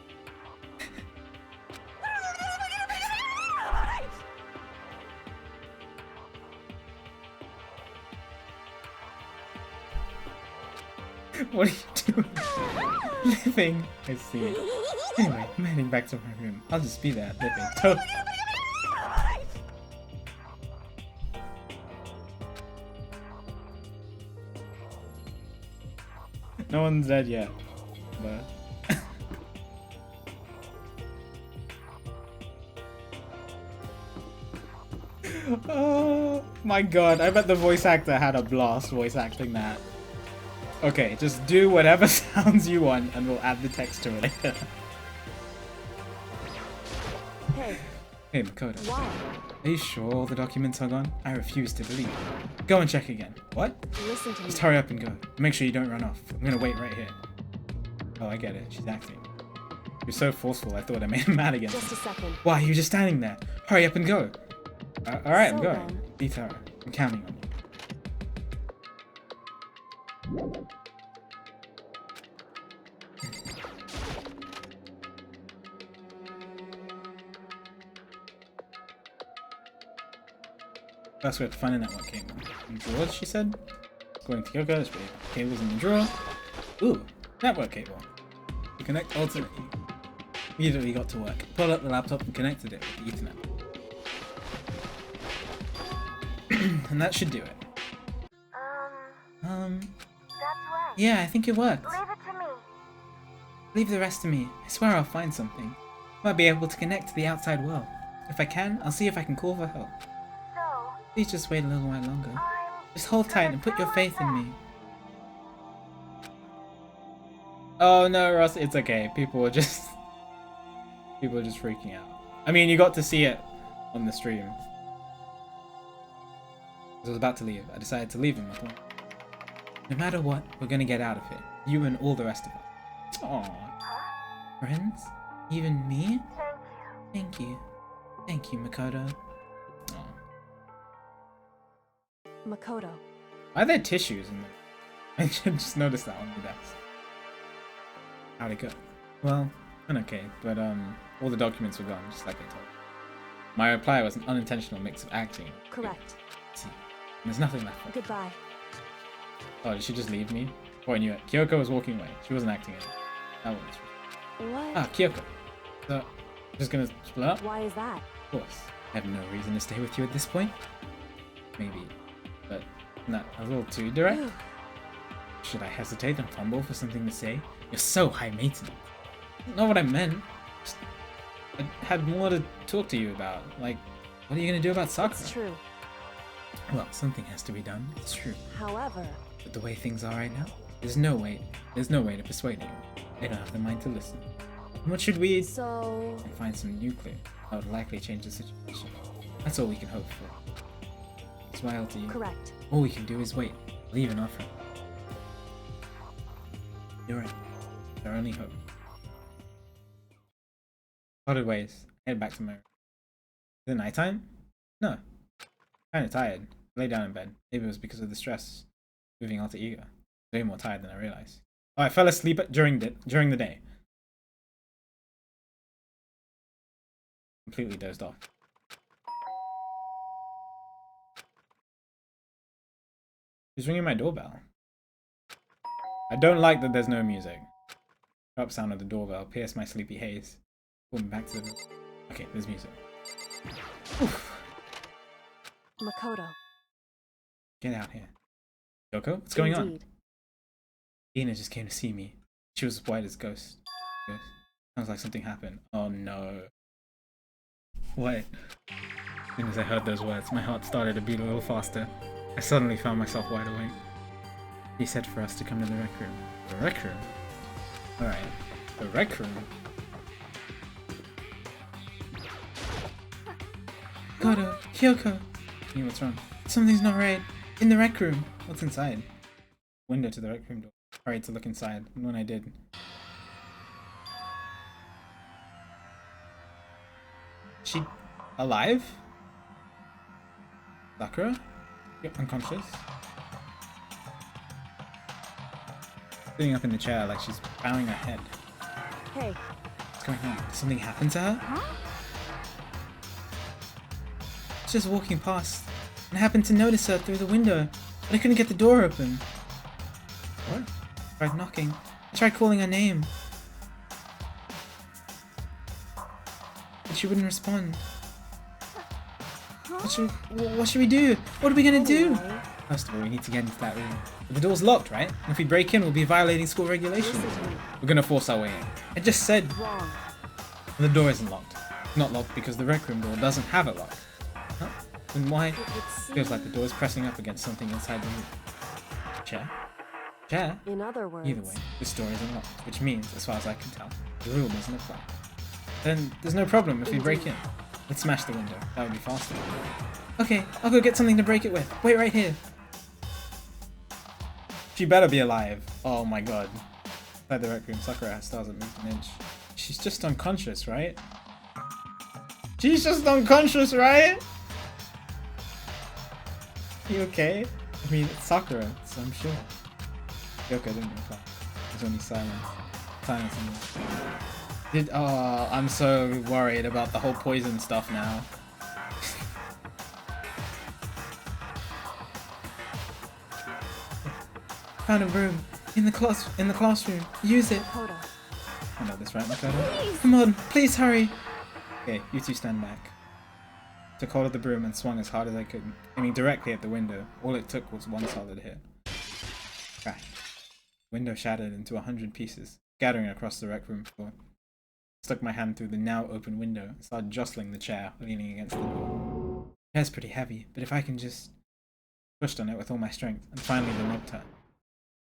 What are you doing? Living. I see. Anyway, I'm heading back to my room. I'll just be there, living. No one's dead yet, but oh my god, I bet the voice actor had a blast voice acting that. Okay, just do whatever sounds you want and we'll add the text to it later. Hey, Hey Makoto, why? are you sure all the documents are gone? I refuse to believe. Go and check again. What? Listen to me. Just hurry up and go. Make sure you don't run off. I'm gonna wait right here. Oh, I get it. She's acting. You're so forceful, I thought I made him mad again. Just a second. Why, you're just standing there. Hurry up and go. Alright, I'm So going. then- Be thorough. I'm counting on you. First we have to find a network cable. In drawers, she said? According to Kyoko, there's cables in the drawer. Ooh, network cable. To connect alternately. Immediately got to work. Pulled up the laptop and connected it with the Ethernet. And that should do it. That's right. Yeah, I think it worked. Leave it to me. Leave the rest to me. I swear I'll find something. Might be able to connect to the outside world. If I can, I'll see if I can call for help. So, Please just wait a little while longer. I'm Just hold tight and put your faith in me. Oh no, Ross, it's okay. People are just freaking out. I mean, you got to see it on the stream. I was about to leave. I decided to leave him. I thought, no matter what, we're gonna get out of here. You and all the rest of us. Aww. Friends? Even me? thank you. Thank you. Thank you, Makoto. Aw. Makoto. Why are there tissues in there? I should just notice that on the desk. How'd it go? Well, went okay, but all the documents were gone, just like I told you. My reply was an unintentional mix of acting. Correct. See, there's nothing left. For it. Goodbye. Oh, did she just leave me? Oh, I knew it. Kyoko was walking away. She wasn't acting it. That was true. What? Ah, Kyoko. So, just gonna split up? Why is that? Of course. I have no reason to stay with you at this point. Maybe. But not a little too direct. Phew. Should I hesitate and fumble for something to say? You're so high maintenance. Not what I meant. Just, I had more to talk to you about. Like, what are you gonna do about Sakura? It's true. Well, something has to be done. It's true. However, But the way things are right now, there's no way to persuade you. They don't have the mind to listen. And what should we so find some new clue that would likely change the situation? That's all we can hope for. Smile to you. correct. All we can do is wait. Believe in our friend. You're right. It's our only hope. Parted ways. Head back to my room. Is it nighttime? No. Kinda tired. Lay down in bed. Maybe it was because of the stress. Moving alter ego. Way more tired than I realized. Oh, I fell asleep during the day. Completely dozed off. Who's ringing my doorbell? I don't like that there's no music. Sharp sound of the doorbell pierced my sleepy haze. Pulled me back to the room. Okay, there's music. Oof. Makoto. Get out here. Yoko, what's going on? Indeed. Ina just came to see me. She was as white as ghost. Ghost. Sounds like something happened. Oh no. What? As soon as I heard those words, my heart started to beat a little faster. I suddenly found myself wide awake. He said for us to come to the rec room. The rec room? Alright. The rec room? Koto! Kyoko! Hey, what's wrong? Something's not right. In the rec room. What's inside? Window to the rec room door. Hurried to look inside, and when I did, she alive? Sakura? You're unconscious? Sitting up in the chair like she's bowing her head. Hey, What's going on? Did something happen to her? Huh? I was just walking past and I happened to notice her through the window, but I couldn't get the door open. What? I tried knocking. I tried calling her name. But she wouldn't respond. What should we do? What are we gonna do? anyway, First of all, we need to get into that room. But the door's locked, right? And if we break in, we'll be violating school regulations. We're gonna force our way in. I just said wrong. the door isn't locked. Not locked because the rec room door doesn't have a lock. Huh? Then why? It would Feels like the seem- door's pressing up against something inside the room. Chair? Chair? In other words, Either way, this door isn't locked, which means, as far as I can tell, the rule doesn't apply. Then there's no problem if we break in. Let's smash the window. That would be faster. Okay, I'll go get something to break it with. Wait right here. She better be alive. Oh my god. Inside the rec room, Sakura still hasn't moved an inch. She's just unconscious, right? She's just unconscious, right? You okay? I mean, it's Sakura, so I'm sure. Yoko didn't reply. There's only silence. Silence in there. Oh, I'm so worried about the whole poison stuff now. Found a room in the classroom. Use it. Makoto. I know this, right, Makoto? Come on, please hurry. Okay, you two stand back. Took hold of the broom and swung as hard as I could, aiming directly at the window. All it took was one solid hit. Crash. Window shattered into 100 pieces, scattering across the rec room floor. Stuck my hand through the now open window and started jostling the chair, leaning against the door. The chair's pretty heavy, but if I can just... Pushed on it with all my strength, and finally the knob turned.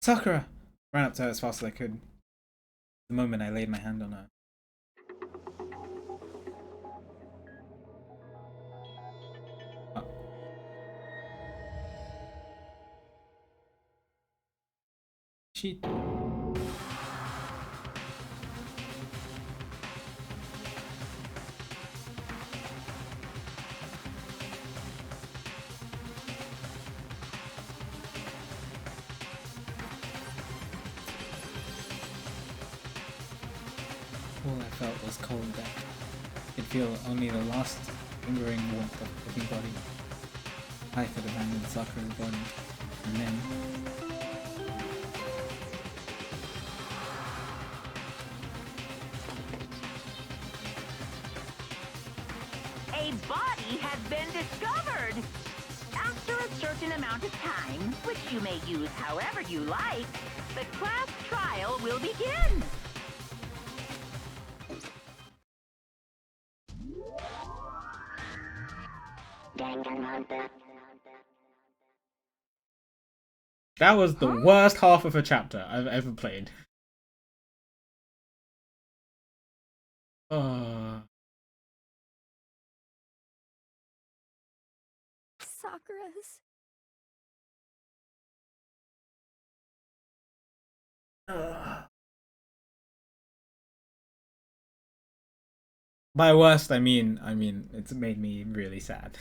Sakura! Ran up to her as fast as I could. The moment I laid my hand on her. Oh. She... All I felt was cold death. I could feel only the last lingering warmth of a living body. Life had abandoned Sakura's body, and then... A body has been discovered! After a certain amount of time, which you may use however you like, the class trial will begin! Danganronpa. That was the worst half of a chapter I've ever played. Sakura's. By worst, I mean, it's made me really sad.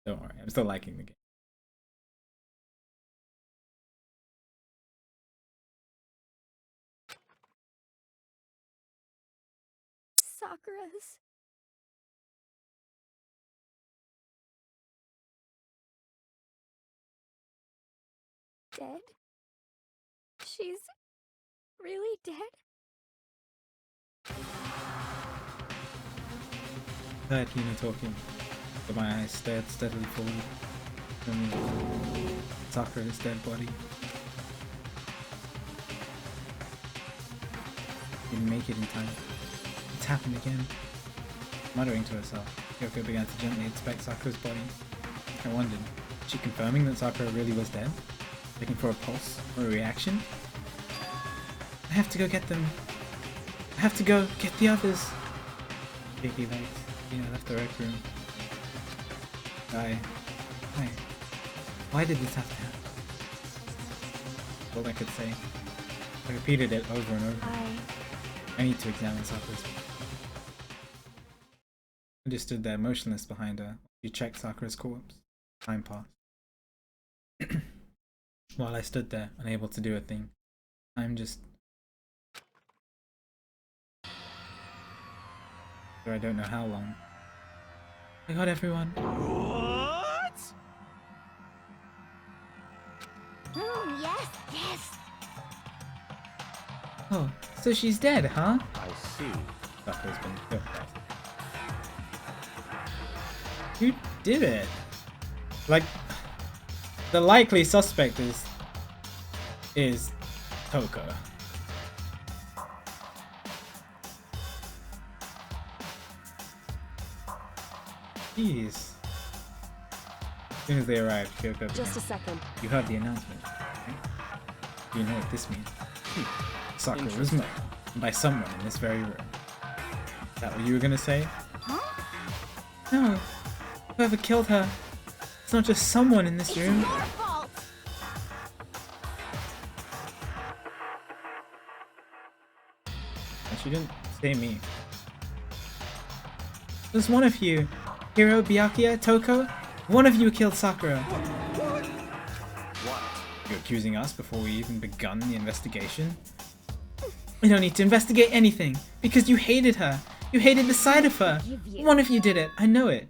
Don't worry, I'm still liking the game. Sakura's. Dead? She's really dead? I heard Hina talking, but my eyes stared steadily forward. Only Sakura's dead body. Didn't make it in time. It's happened again. Muttering to herself, Yoko began to gently inspect Sakura's body. I wondered, was she confirming that Sakura really was dead? Looking for a pulse or a reaction? I have to go get them. I have to go get the others. Shaky legs. Hina left the rec room. Why did this have to happen? All I could say. I repeated it over and over. I need to examine Sakura's I just stood there motionless behind her. She checked Sakura's corpse. Time passed. While I stood there, unable to do a thing, I'm just... For I don't know how long. I got everyone. What? Yes, yes. Oh, so she's dead, huh? I see. Sakura's been killed. Who did it? Like, the likely suspect is Toko. Jeez. As soon as they arrived, Kyoko Just a began. second. You heard the announcement, right? Do you know what this means? Sakura was murdered by someone in this very room. Is that what you were gonna say? Huh? No. Whoever killed her. It's not just someone in this It's room. your fault. And she didn't say me. It was one of you. Hiro, Byakuya, Toko. One of you killed Sakura. What? You're accusing us before we even begun the investigation? We don't need to investigate anything, because you hated her. You hated the sight of her. Forgive you. One of you did it. I know it.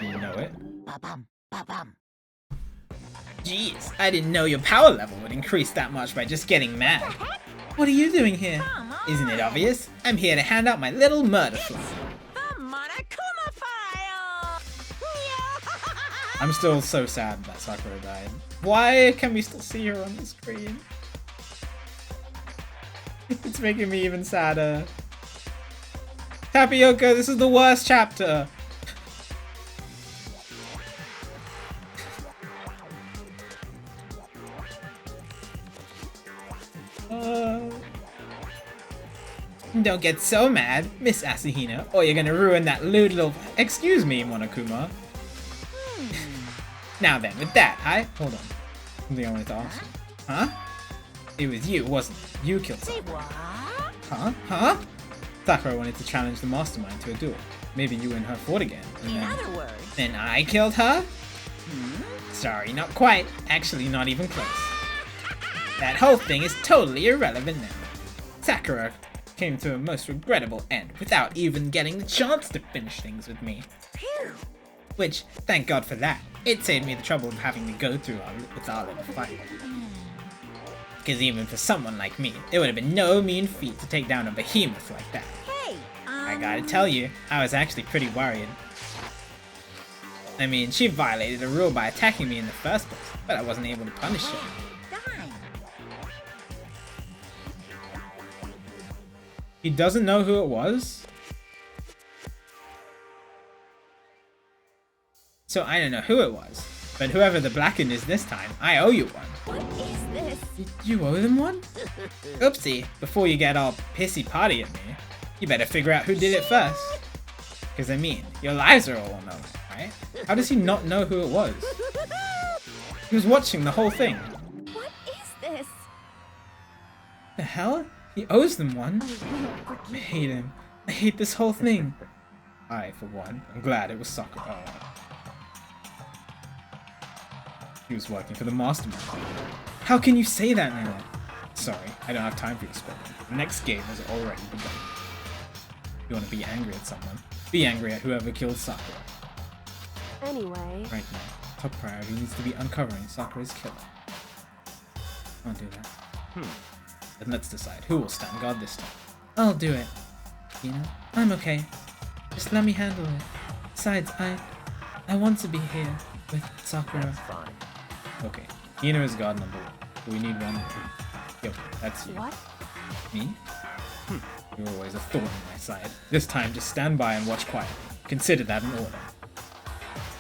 You know it? Ba-bum, ba-bum. Jeez, I didn't know your power level would increase that much by just getting mad. What are you doing here? Isn't it obvious? I'm here to hand out my little murder flag. The Monokuma file! I'm still so sad that Sakura died. Why can we still see her on the screen? It's making me even sadder. Tapioca, this is the worst chapter. Don't get so mad, Miss Asahina, or you're gonna ruin that lewd little... Excuse me, Monokuma. Now then, with that, hold on. Something I wanted to ask you. Huh? It was you, wasn't it? You killed Say Sakura. what? Huh? Huh? Sakura wanted to challenge the mastermind to a duel. Maybe you and her fought again. And In then... other words, Then I killed her? Sorry, not quite. Actually, not even close. That whole thing is totally irrelevant now. Sakura came to a most regrettable end without even getting the chance to finish things with me. phew. Which, thank God for that. It saved me the trouble of having to go through our little fight. Because even for someone like me, it would have been no mean feat to take down a behemoth like that. Hey, I gotta tell you, I was actually pretty worried. I mean, she violated a rule by attacking me in the first place, but I wasn't able to punish her. Dime. He doesn't know who it was? So I don't know who it was, but whoever the blackened is this time, I owe you one. What is this? You owe them one? Oopsie, before you get all pissy potty at me, you better figure out who did it first. Because I mean, your lives are all on the line, right? How does he not know who it was? He was watching the whole thing. What is this? The hell? He owes them one. I won't I forgive hate him. I hate this whole thing. I, for one, am glad it was Sakura. He was working for the mastermind. How can you say that now? Sorry, I don't have time for your spoken. The next game has already begun. You want to be angry at someone? Be angry at whoever killed Sakura. Anyway, Right now, top priority needs to be uncovering Sakura's killer. I'll do that. Then let's decide who will stand guard this time. I'll do it. You know, I'm okay. Just let me handle it. Besides, I want to be here with Sakura. That's fine. Okay, Hina is guard number 1. We need one more. Yo, that's you. what? Me? You're always a thorn in my side. This time, just stand by and watch quietly. Consider that an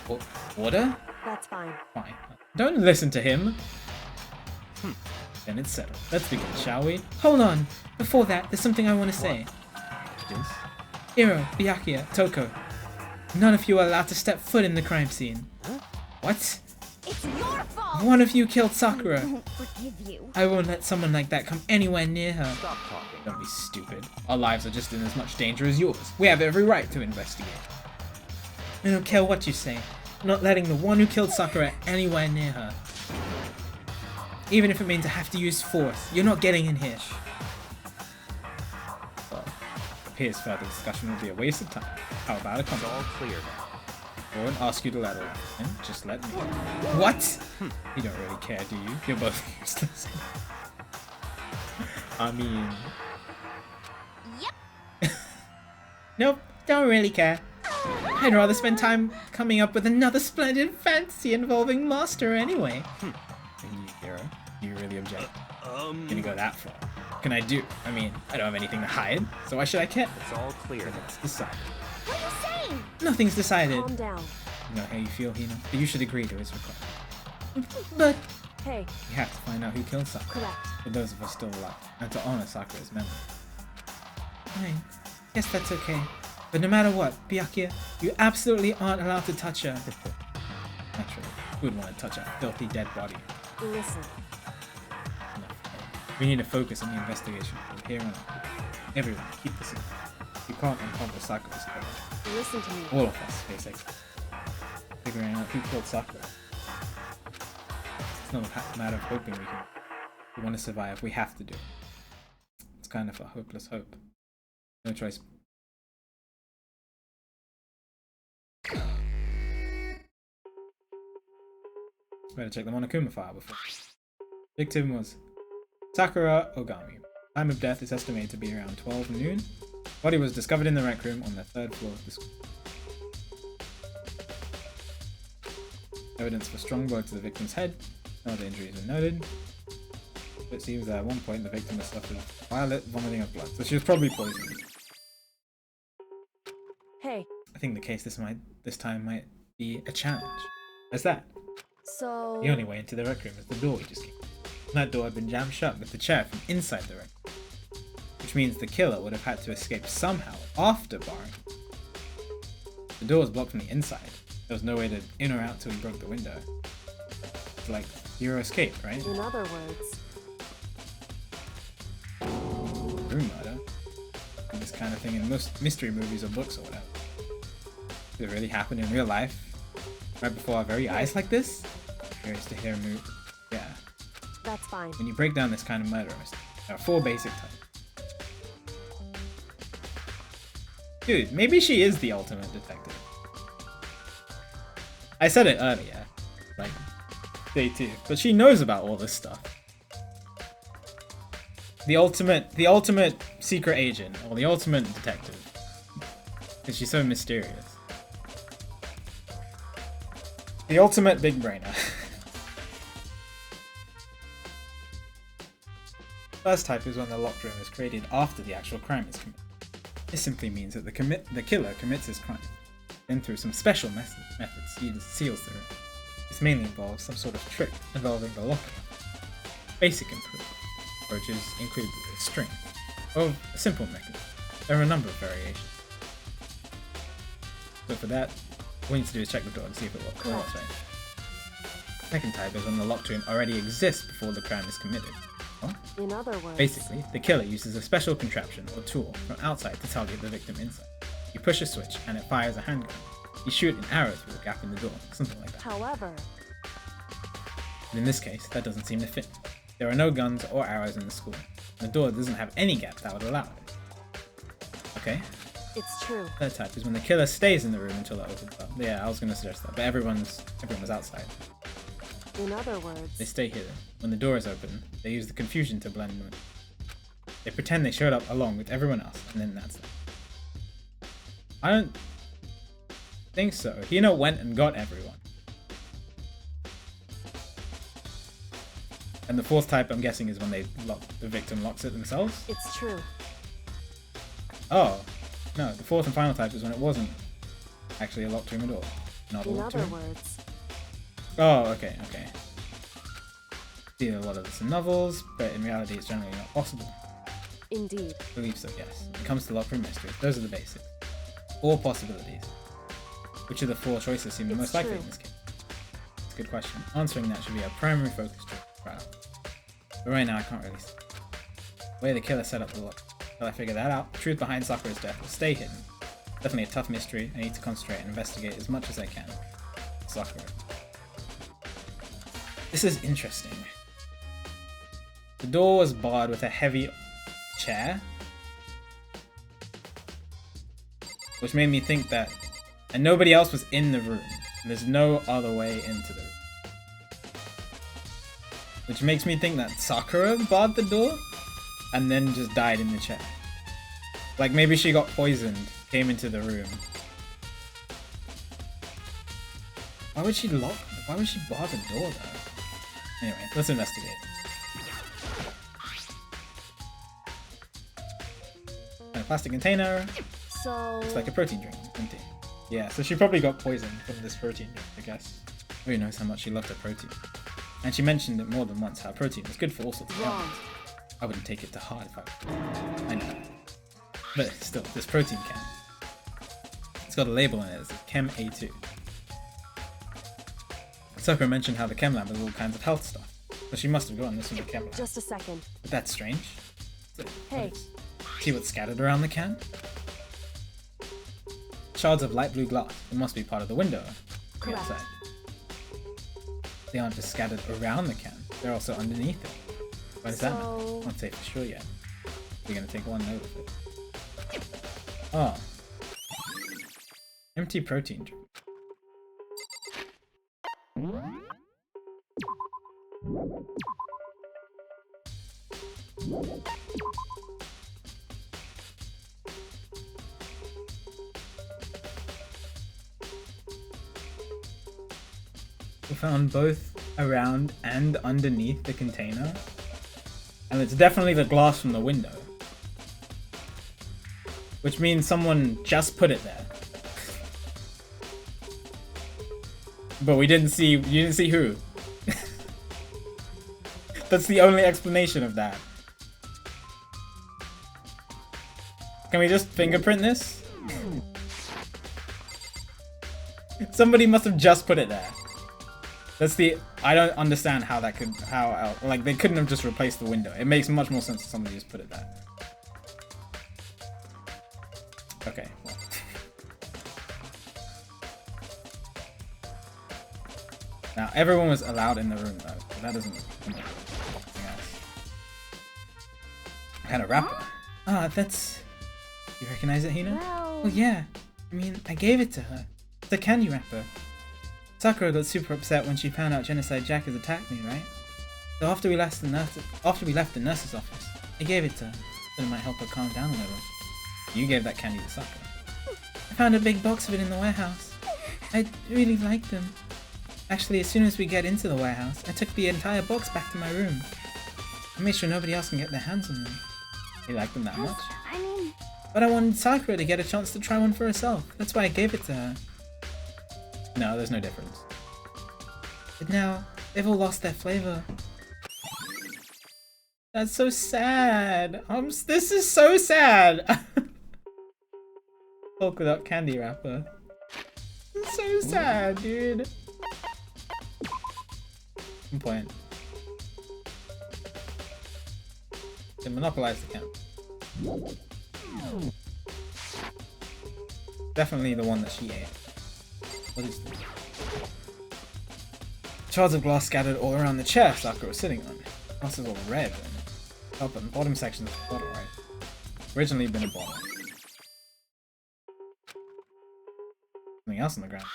order. Order? That's fine. Fine. Don't listen to him. Then it's settled. Let's begin, shall we? Hold on! Before that, there's something I want to say. Yes? Hiro, Byakuya, Toko. None of you are allowed to step foot in the crime scene. What? It's your fault. One of you killed I Sakura. won't forgive you. I won't let someone like that come anywhere near her. Stop talking. Don't be stupid. Our lives are just in as much danger as yours. We have every right to investigate. I don't care what you say. I'm not letting the one who killed Sakura anywhere near her. Even if it means I have to use force, you're not getting in here. Well, it appears further discussion would be a waste of time. How about a It's all compliment? clear now. I won't ask you to let her in, just let me. What? You don't really care, do you? You're both useless. I mean... Yep. Nope, don't really care. I'd rather spend time coming up with another splendid fantasy involving Master anyway. You, Hero, you really object? Gonna go that far? What can I do? I mean, I don't have anything to hide, so why should I care? It's all clear now. Let's decide. What are you saying? Nothing's decided. Calm down. You know how you feel, Hina, but you should agree to his request. But Hey, we have to find out who killed Sakura. correct. For those of us still alive, and to honor Sakura's memory. Fine. Yes, that's okay. But no matter what, Byakuya, you absolutely aren't allowed to touch her. Naturally, who would want to touch a filthy dead body? Listen, Enough. We need to focus on the investigation from here on out. Everyone, keep this in mind. You can't uncover Sakura's killer. listen to me. All of us face experts. Figuring out who killed Sakura. It's not a matter of hoping we can. If we want to survive, we have to do it. It's kind of a hopeless hope. No choice. Better check the Monokuma file before. Victim was Sakura Ogami. Time of death is estimated to be around 12 noon. Body was discovered in the rec room on the 3rd floor of the school. Evidence for strong blow to the victim's head. No other injuries were noted. It seems that at one point the victim has suffered violent vomiting of blood, so she was probably poisoned. Hey, I think the case this time might be a challenge. What's that? so... The only way into the rec room is the door we just came. That door had been jammed shut with the chair from inside the rec room, which means the killer would have had to escape somehow after barring. The door was blocked from the inside. There was no way to in or out till he broke the window. It's like Hero escaped, right? In other words, Room murder. And this kind of thing in most mystery movies or books or whatever. Did it really happen in real life? Right before our very eyes like this? Curious to hear move. Yeah. that's fine. When you break down this kind of murder mystery, there are 4 basic types. Dude, maybe she is the ultimate detective. I said it earlier, like day 2, but she knows about all this stuff. The ultimate secret agent, or the ultimate detective. Because she's so mysterious. The ultimate big brainer. First type is when the locked room is created after the actual crime is committed. This simply means that the killer commits his crime, then through some special methods seals the room. This mainly involves some sort of trick involving the locking. Basic approaches include a string, or a simple mechanism. There are a number of variations. So for that, all we need to do is check the door and see if it works. Right. Second type is when the locked room already exists before the crime is committed. What? In other words, Basically, the killer uses a special contraption or tool from outside to target the victim inside. You push a switch and it fires a handgun. You shoot an arrow through a gap in the door, something like that. however, But in this case, that doesn't seem to fit. There are no guns or arrows in the school. The door doesn't have any gaps that would allow it. Okay. it's true. Third type is when the killer stays in the room until it opens up. Yeah, I was gonna suggest that, but everyone was outside. In other words, They stay hidden. When the door is open, they use the confusion to blend in. They pretend they showed up along with everyone else, and then that's it. I don't think so. Hino went and got everyone. And the fourth type, I'm guessing, is when the victim locks it themselves. it's true. Oh, no, the fourth and final type is when it wasn't actually a locked room at all. Not a In locked other room. words, Oh, okay. See a lot of this in novels, but in reality it's generally not possible. indeed. I believe so, yes. When it comes to locked room mysteries, those are the basics. 4 possibilities. Which of the 4 choices seem the It's most likely true. in this case? It's a good question. Answering that should be our primary focus during the trial. But right now I can't really see. The way the killer set up the lock. Until I figure that out, the truth behind Sakura's death will stay hidden. Definitely a tough mystery. I need to concentrate and investigate as much as I can. Sakura. This is interesting. The door was barred with a heavy chair, which made me think that, and nobody else was in the room. There's no other way into the room. Which makes me think that Sakura barred the door and then just died in the chair. Like maybe she got poisoned, came into the room. Why would she bar the door though? Anyway, let's investigate. A plastic container. So... It's like a protein drink, empty. Yeah, so she probably got poisoned from this protein drink, I guess. Who knows how much she loved her protein. And she mentioned it more than once, how protein is good for all sorts of Wrong. things. I wouldn't take it to heart if I know. But still, this protein can. It's got a label on it, it's Chem A2. Sakura mentioned how the chem lab has all kinds of health stuff. So she must have gotten this from the chem lab. Just a second. But that's strange. So, Hey. See what's scattered around the can? Shards of light blue glass. It must be part of the window. Correct. Outside. They aren't just scattered around the can, they're also underneath it. What does that mean? I can't say for sure yet. We're gonna take one note of it. Oh. Empty protein drink. We found both around and underneath the container. And it's definitely the glass from the window. Which means someone just put it there. But you didn't see who. That's the only explanation of that. Can we just fingerprint this? Somebody must have just put it there. I don't understand how that could, like they couldn't have just replaced the window. It makes much more sense if somebody just put it there. Okay, well. Now, everyone was allowed in the room though, but that doesn't come up with anything else. I had a wrapper. Ah, that's... You recognize it, Hina? Well... Oh yeah, I mean, I gave it to her. It's a candy wrapper. Sakura got super upset when she found out Genocide Jack has attacked me, right? So after we left the nurse's office, I gave it to her. Thought it might help her calm down a little. You gave that candy to Sakura. I found a big box of it in the warehouse. I really like them. Actually, as soon as we get into the warehouse, I took the entire box back to my room. I made sure nobody else can get their hands on them. You like them that much? I mean... But I wanted Sakura to get a chance to try one for herself. That's why I gave it to her. No, there's no difference. But now, they've all lost their flavor. That's so sad. This is so sad. Talk without candy wrapper. It's so sad, dude. Good point. They monopolize the can. Definitely the one that she ate. What is this? Shards of glass scattered all around the chair Sakura was sitting on. Glass is all red and top and bottom sections of the bottle, right? Originally been a bottle. Something else on the ground.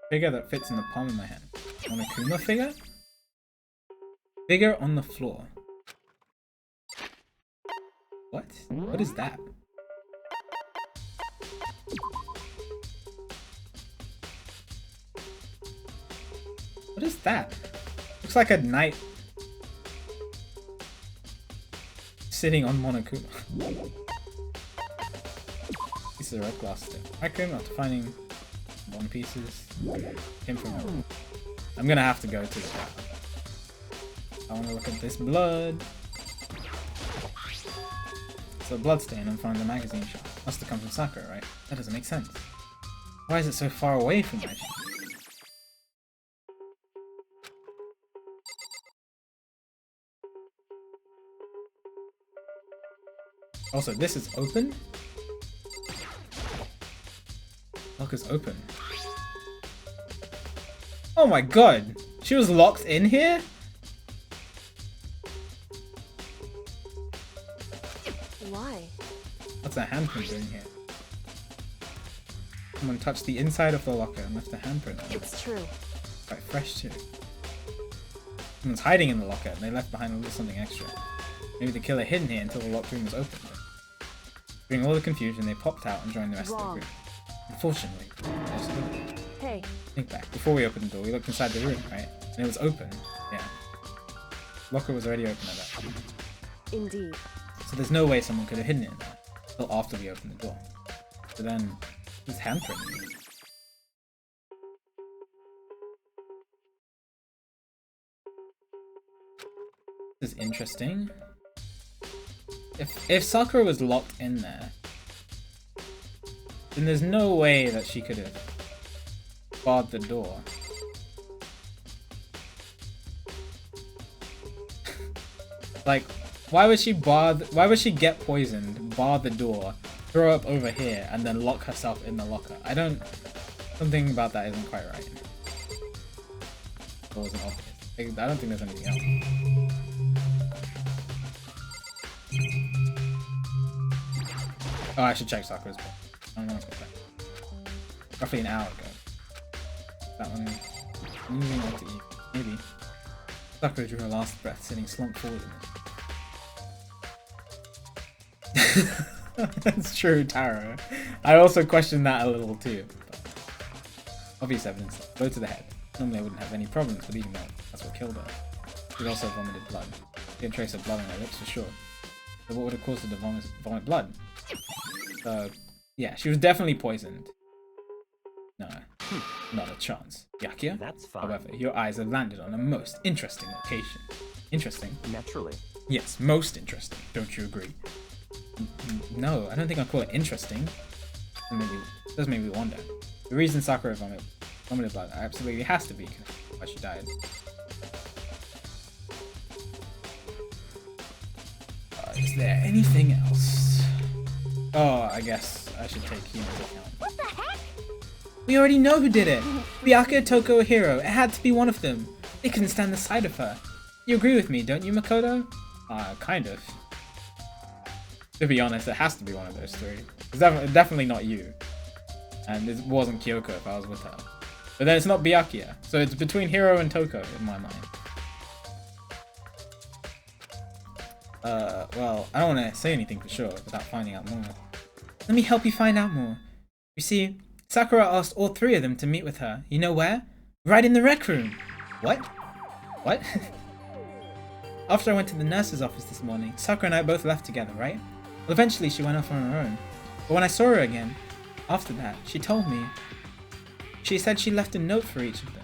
Figure that fits in the palm of my hand. Monokuma figure? Figure on the floor. What? What is that? What is that? Looks like a knight sitting on Monokuma. Piece of red glass stick. Raccoon after finding one pieces. Came from. I'm gonna have to go to the bathroom. I want to look at this blood. It's a blood stain and found the magazine shop. Must have come from Sakura, right? That doesn't make sense. Why is it so far away from my shop? Also, this is open? Lock is open. Oh my god! She was locked in here? Why? What's that handprint doing here? Someone touched the inside of the locker and left a handprint on it. It's true. Quite fresh too. Someone's hiding in the locker and they left behind a little something extra. Maybe the killer hid in here until the locked room was opened. During all the confusion, they popped out and joined the rest of the group. Unfortunately, Hey, think back. Before we opened the door, we looked inside the room, right? And it was open. Yeah. Locker was already open at that point. indeed. So there's no way someone could have hidden it in there until after we opened the door. So then, this handprint. This is interesting. If Sakura was locked in there, then there's no way that she could have barred the door. Like, why would she get poisoned, bar the door, throw up over here, and then lock herself in the locker? Something about that isn't quite right. It wasn't obvious. I don't think there's anything else. Oh, I should check Sakura's book. I don't know what's that. Roughly an hour ago. That one. Moving on to Eve. Maybe. Sakura drew her last breath, sitting slumped forward in it. That's true, Taro. I also questioned that a little too. But obvious evidence. Blow to the head. Normally I wouldn't have any problems with eating that. That's what killed her. She also vomited blood. She had a trace of blood on her lips for sure. So what would have caused her to vomit blood? Yeah, she was definitely poisoned. No, not a chance. Yakia? That's fine. However, your eyes have landed on a most interesting location. Interesting? Naturally. Yes, most interesting. Don't you agree? No, I don't think I'd call it interesting. It does make me wonder. The reason Sakura vomited blood absolutely has to be why she died. Is there anything else? Oh, I guess I should take Yuna's account. What the heck? We already know who did it! Byakuya, Toko, or Hiro. It had to be one of them. They couldn't stand the sight of her. You agree with me, don't you, Makoto? Kind of. To be honest, it has to be one of those three. It's definitely not you. And it wasn't Kyoko if I was with her. But then it's not Byakuya. So it's between Hiro and Toko in my mind. Well, I don't want to say anything for sure without finding out more. Let me help you find out more. You see, Sakura asked all three of them to meet with her. You know where? Right in the rec room. What? What? After I went to the nurse's office this morning, Sakura and I both left together, right? Well, eventually she went off on her own. But when I saw her again, after that, she told me. She said she left a note for each of them.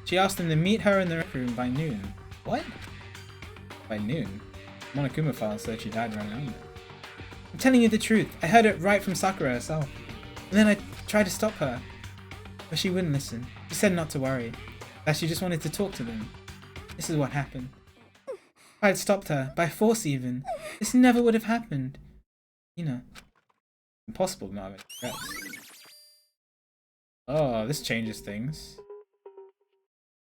She asked them to meet her in the rec room by noon. What? By noon? Monokuma file said she died right around then. I'm telling you the truth. I heard it right from Sakura herself. And then I tried to stop her. But she wouldn't listen. She said not to worry. That she just wanted to talk to them. This is what happened. If I had stopped her, by force even, this never would have happened. You know. Impossible not having regrets. Oh, this changes things.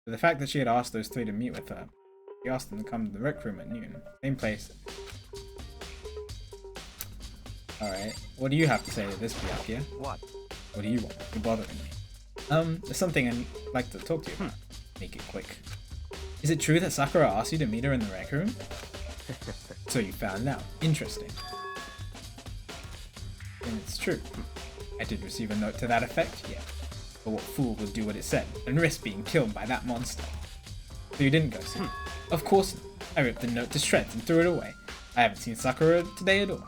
But the fact that she had asked those three to meet with her, she asked them to come to the rec room at noon. Same place. Alright, what do you have to say to this, Byakuya? What? What do you want? You're bothering me. There's something I'd like to talk to you about. Make it quick. Is it true that Sakura asked you to meet her in the rec room? So you found out. Interesting. And it's true. I did receive a note to that effect, yeah. But what fool would do what it said and risk being killed by that monster? So you didn't go see it? Of course not. I ripped the note to shreds and threw it away. I haven't seen Sakura today at all.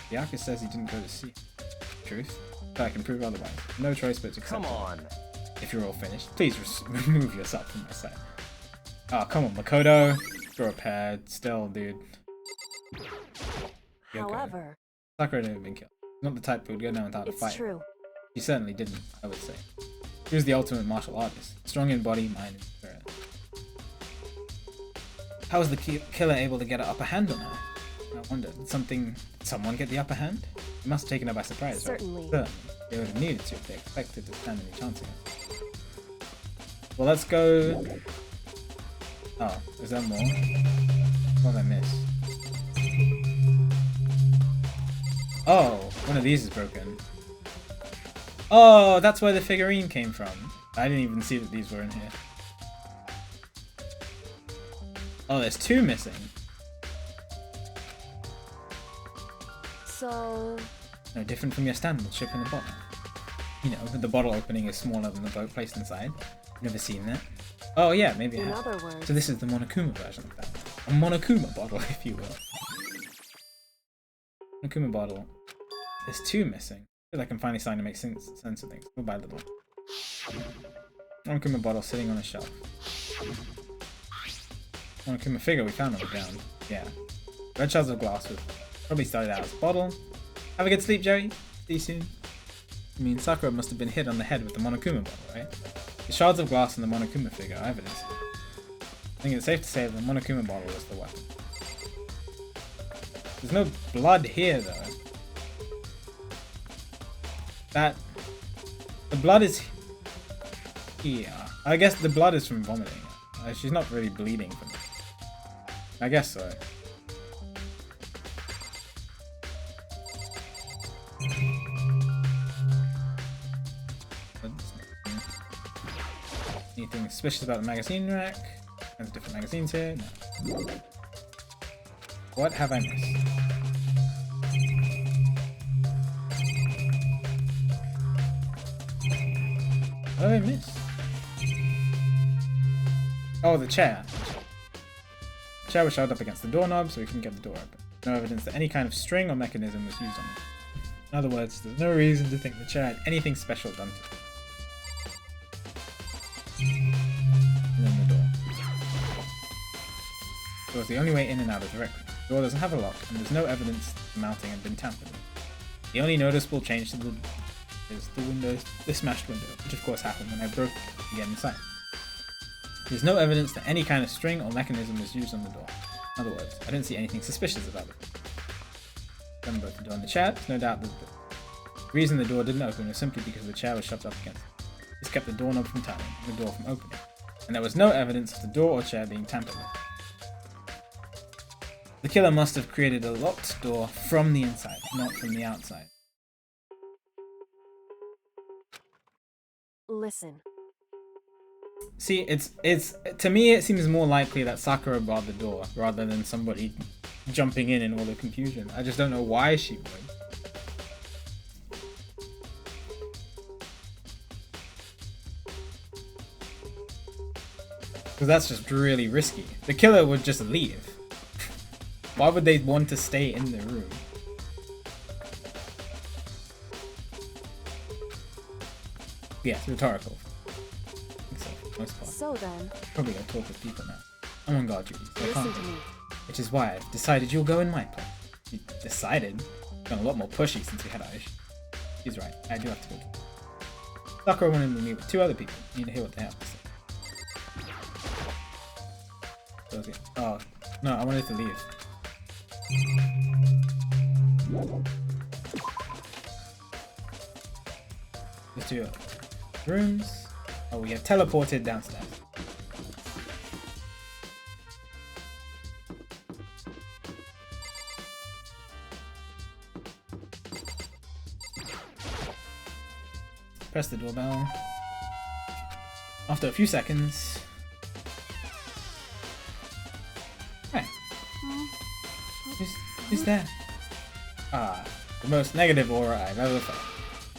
Byakuya says he didn't go to see it. Truth? But I can prove otherwise. No choice but to accept. Come on. If you're all finished, please remove yourself from my sight. Oh, come on, Makoto. You're a pad. Still, dude. Yoko. However, Sakura didn't have been killed. Not the type who would go down without a it's fight. true. She certainly didn't, I would say. She was the ultimate martial artist. Strong in body, mind, and spirit. How was the killer able to get an upper hand on her? I wonder, did someone get the upper hand? It must have taken her by surprise, Certainly. right? Certainly. They would have needed to if they expected to stand any chance against it. Well, let's go... Oh, is there more? What did I miss? Oh, one of these is broken. Oh, that's where the figurine came from. I didn't even see that these were in here. Oh, there's two missing. So... No different from your standard ship in the bottom. You know, the bottle opening is smaller than the boat placed inside. Never seen that. Oh yeah, maybe I In have. other words... So this is the Monokuma version of that. A Monokuma bottle, if you will. Monokuma bottle. There's two missing. I feel like I'm finally starting to make sense of things. Little by little. Monokuma bottle sitting on a shelf. Monokuma figure we found on the ground. Yeah. Red shards of glass was probably started out as a bottle. Have a good sleep, Joey. See you soon. I mean, Sakura must have been hit on the head with the Monokuma bottle, right? The shards of glass and the Monokuma figure are evidence. I think it's safe to say that the Monokuma bottle was the weapon. There's no blood here, though. The blood is here. I guess the blood is from vomiting. She's not really bleeding from it. I guess so. Anything suspicious about the magazine rack? There's different magazines here. No. What have I missed? What have I missed? Oh, the chair. The chair was shoved up against the doorknob so we couldn't get the door open. No evidence that any kind of string or mechanism was used on it. In other words, there's no reason to think the chair had anything special done to it. And then the door. The door's the only way in and out of the rec room. The door doesn't have a lock, and there's no evidence the mounting had been tampered with. The only noticeable change to the is the smashed window, which of course happened when I broke it to get inside. There's no evidence that any kind of string or mechanism was used on the door. In other words, I didn't see anything suspicious about it. Then both the door and the chair, there's no doubt that the reason the door didn't open was simply because the chair was shoved up against it. This kept the doorknob from turning and the door from opening. And there was no evidence of the door or chair being tampered with. The killer must have created a locked door from the inside, not from the outside. Listen. See, it's to me it seems more likely that Sakura barred the door rather than somebody jumping in all the confusion. I just don't know why she would. Because that's just really risky. The killer would just leave. Why would they want to stay in the room? Yeah, it's rhetorical. I think so, for the most part. So then, Probably gotta talk with people now. I'm on guard duty, so I listen can't. to me. Which is why I've decided you'll go in my place. You decided? Gone a lot more pushy since we had our issue. He's right, I do have to go. Sakura wanted to meet with two other people. Need to hear what they have to say. So, okay. Oh, no, I wanted to leave. Let's do it. Rooms. Oh, we have teleported downstairs. Press the doorbell. After a few seconds. Hey. Who's there? Ah, the most negative aura I've ever felt.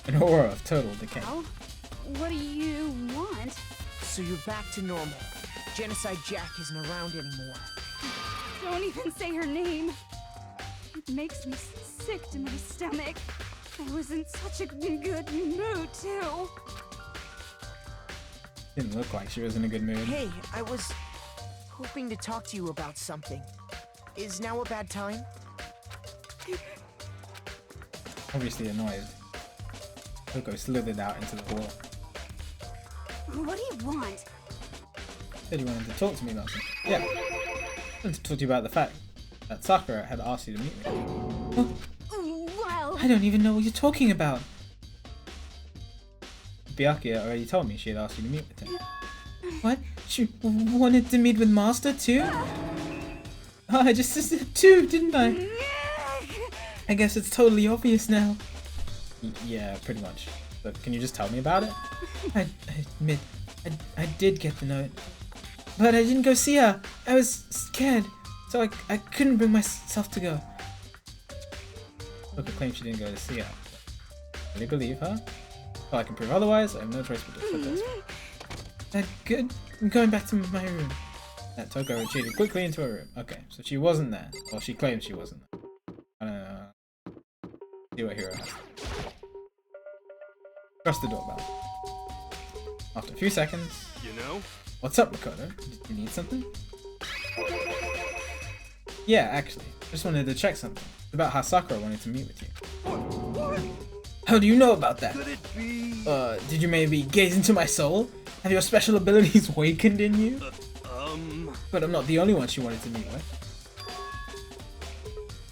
An aura of total decay. Well, what do you want? So you're back to normal. Genocide Jack isn't around anymore. Don't even say her name. It makes me sick to my stomach. I was in such a good mood, too. Didn't look like she was in a good mood. Hey, I was hoping to talk to you about something. Is now a bad time? Obviously annoyed. Coco slithered out into the hall. What do you want? Said you wanted to talk to me about something. Yeah. I wanted to talk to you about the fact that Sakura had asked you to meet with. Well, I don't even know what you're talking about. Byakuya already told me she had asked you to meet with him. What? She wanted to meet with Master too? Oh, I just said too, didn't I? I guess it's totally obvious now. Yeah, pretty much. But can you just tell me about it? I admit, I did get the note. But I didn't go see her. I was scared. So I couldn't bring myself to go. Look, claims she didn't go to see her. Really believe her? Well, I can prove otherwise. I have no choice but to flip this. Good. I'm going back to my room. That Toko retreated quickly into her room. Okay, so she wasn't there. Well, she claims she wasn't there. I don't know. See what Hero has. Press the doorbell. After a few seconds. You know? What's up, Makoto? Did you need something? Yeah, actually. Just wanted to check something. About how Sakura wanted to meet with you. What? How do you know about that? Could it be? Did you maybe gaze into my soul? Have your special abilities awakened in you? But I'm not the only one she wanted to meet with.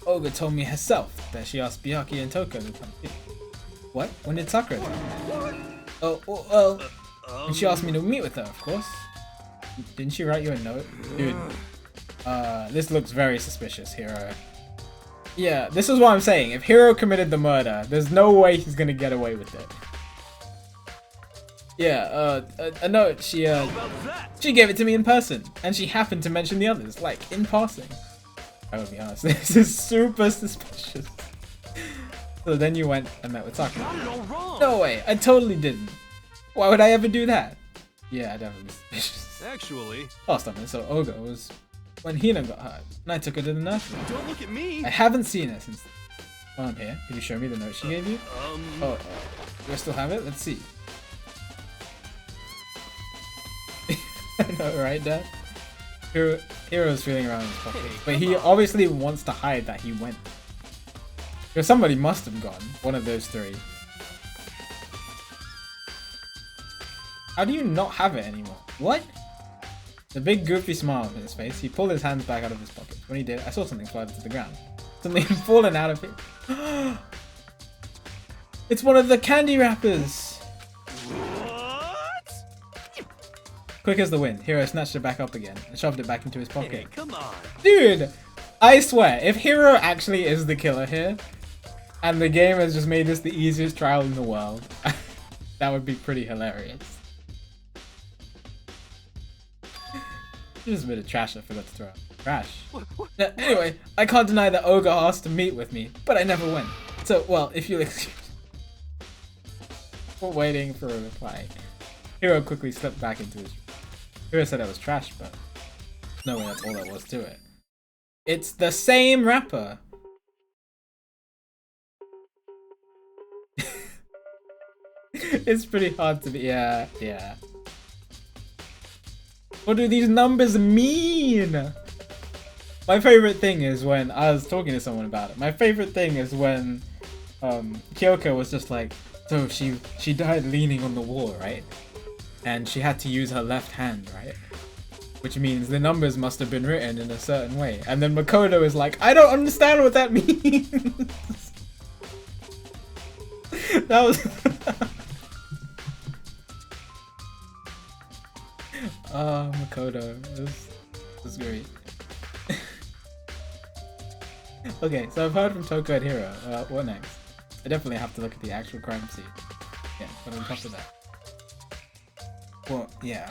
Olga told me herself that she asked Byakuya and Toko to come too. What? When did Sakura tell me? Oh, well, and she asked me to meet with her, of course. Didn't she write you a note? Dude, this looks very suspicious, Hero. Yeah, this is what I'm saying. If Hero committed the murder, there's no way he's gonna get away with it. Yeah, a note, she gave it to me in person, and she happened to mention the others, like, in passing. I would be honest, this is super suspicious. So then you went and met with Sakura. No way, I totally didn't. Why would I ever do that? Yeah, definitely suspicious. Actually. Last time I saw Olga was when Hina got hurt, and I took her to the nursery. Don't look at me. I haven't seen her since. Oh, I'm here. Can you show me the note she gave you? Oh, do I still have it? Let's see. I know, right, Dad? Hero's feeling around in his pocket, but he obviously wants to hide that he went. Because somebody must have gone. One of those three. How do you not have it anymore? What? The big goofy smile on his face, he pulled his hands back out of his pockets. When he did, I saw something slide to the ground. Something had fallen out of it. It's one of the candy wrappers! What? Quick as the wind, Hero snatched it back up again and shoved it back into his pocket. Hey, come on. Dude! I swear, if Hero actually is the killer here, and the game has just made this the easiest trial in the world, that would be pretty hilarious. Just a bit of trash I forgot to throw out. Trash. Anyway, I can't deny that Olga asked to meet with me, but I never went. So, well, if you'll excuse me. We're waiting for a reply. Hero quickly slipped back into his room. Hero said it was trash, but no way that's all there was to it. It's the same wrapper. It's pretty hard to be. Yeah. What do these numbers mean? My favorite thing is when I was talking to someone about it. My favorite thing is when Kyoko was just like, so she died leaning on the wall, right? And she had to use her left hand, right? Which means the numbers must have been written in a certain way. And then Makoto is like, I don't understand what that means. That was... Oh, Makoto. This is great. Okay, so I've heard from Toko and Hiro. What next? I definitely have to look at the actual crime scene. Yeah, but on top of that. Well, yeah.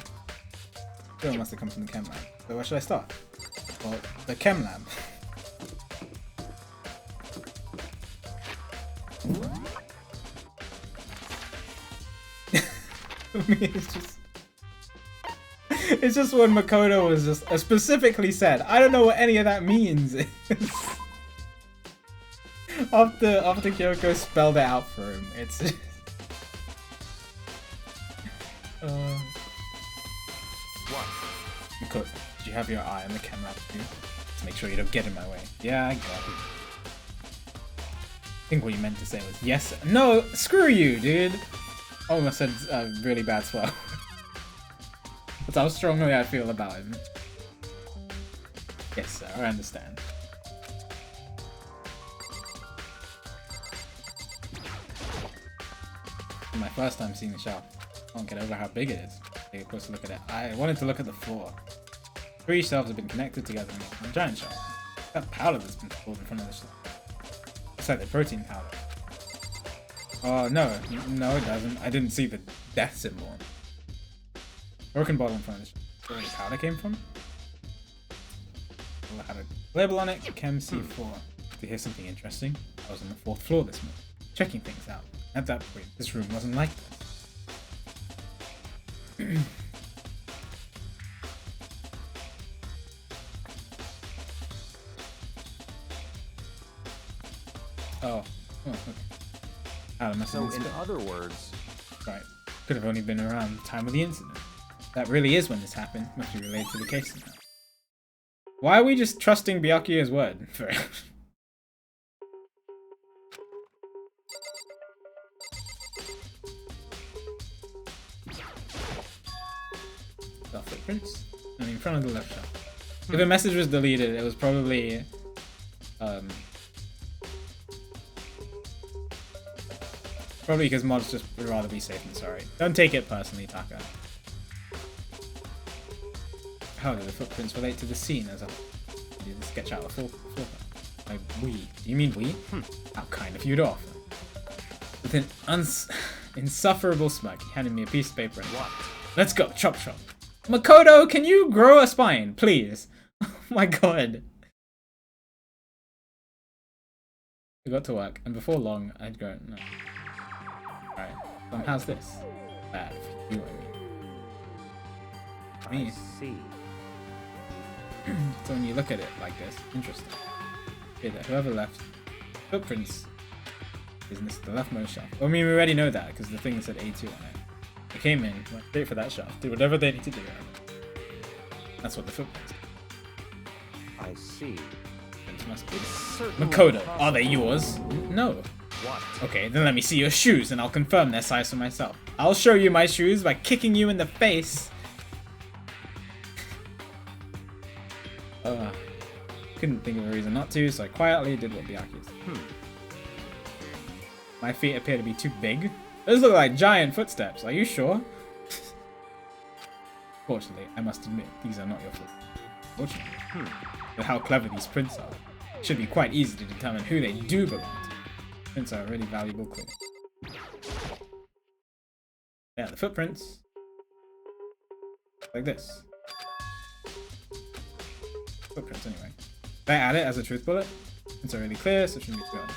Hiro must have come from the chem lab. So where should I start? Well, the chem lab. For me, it's just when Makoto was just specifically said, I don't know what any of that means. After Kyoko spelled it out for him, it's What? Makoto, did you have your eye on the camera too? Let's make sure you don't get in my way. Yeah, I got it. I think what you meant to say was yes. No, screw you, dude. I almost said a really bad swear. That's how strongly I feel about him. Yes, sir, I understand. my first time seeing the shelf. I can't get over how big it is. Take a closer look at it. I wanted to look at the floor. 3 shelves have been connected together in a giant shelf. That powder that's been poured in front of the shelf. It's like the protein powder. Oh, no. No, it doesn't. I didn't see the death symbol. Broken bottle in front of the shelf. Where the powder came from? It had a label on it, Chem C4. To hear something interesting, I was on the 4th floor this morning, checking things out. At that point, this room wasn't like this. Oh, okay. So, in other words, right, could have only been around the time of the incident. That really is when this happened. Must be related to the case now. Why are we just trusting Byakuya's word? The footprints? And in front of the left shelf. If a message was deleted, it was probably probably because mods just would rather be safe than sorry. Don't take it personally, Taka. How do the footprints relate to the scene as a whole? Did you sketch out a full floor? Like we? Do you mean we? How kind of you to offer. With an insufferable smirk, he handed me a piece of paper and what? Let's go, chop chop. Makoto, can you grow a spine, please? Oh my god. I got to work, and before long, I'd go, no. Alright, how's this? Bad for you, I mean. I see. So when you look at it like this, interesting. Okay, that whoever left footprints is in the leftmost shelf. Well, I mean, we already know that because the thing said A2 on it. They came in, went straight for that shelf, did whatever they need to do. That's what the footprints are. I see. Must be. Certainly Makoto, possible. are they yours? No. What? Okay, then let me see your shoes and I'll confirm their size for myself. I'll show you my shoes by kicking you in the face. Couldn't think of a reason not to, so I quietly did what Byakuya said. My feet appear to be too big. Those look like giant footsteps. Are you sure? Fortunately, I must admit, these are not your footsteps. Fortunately. With how clever these prints are, it should be quite easy to determine who they do belong to. Prints are a really valuable clue. Yeah, the footprints. Like this. Footprints anyway. If I add it as a truth bullet, it's already clear, so it shouldn't be too hard.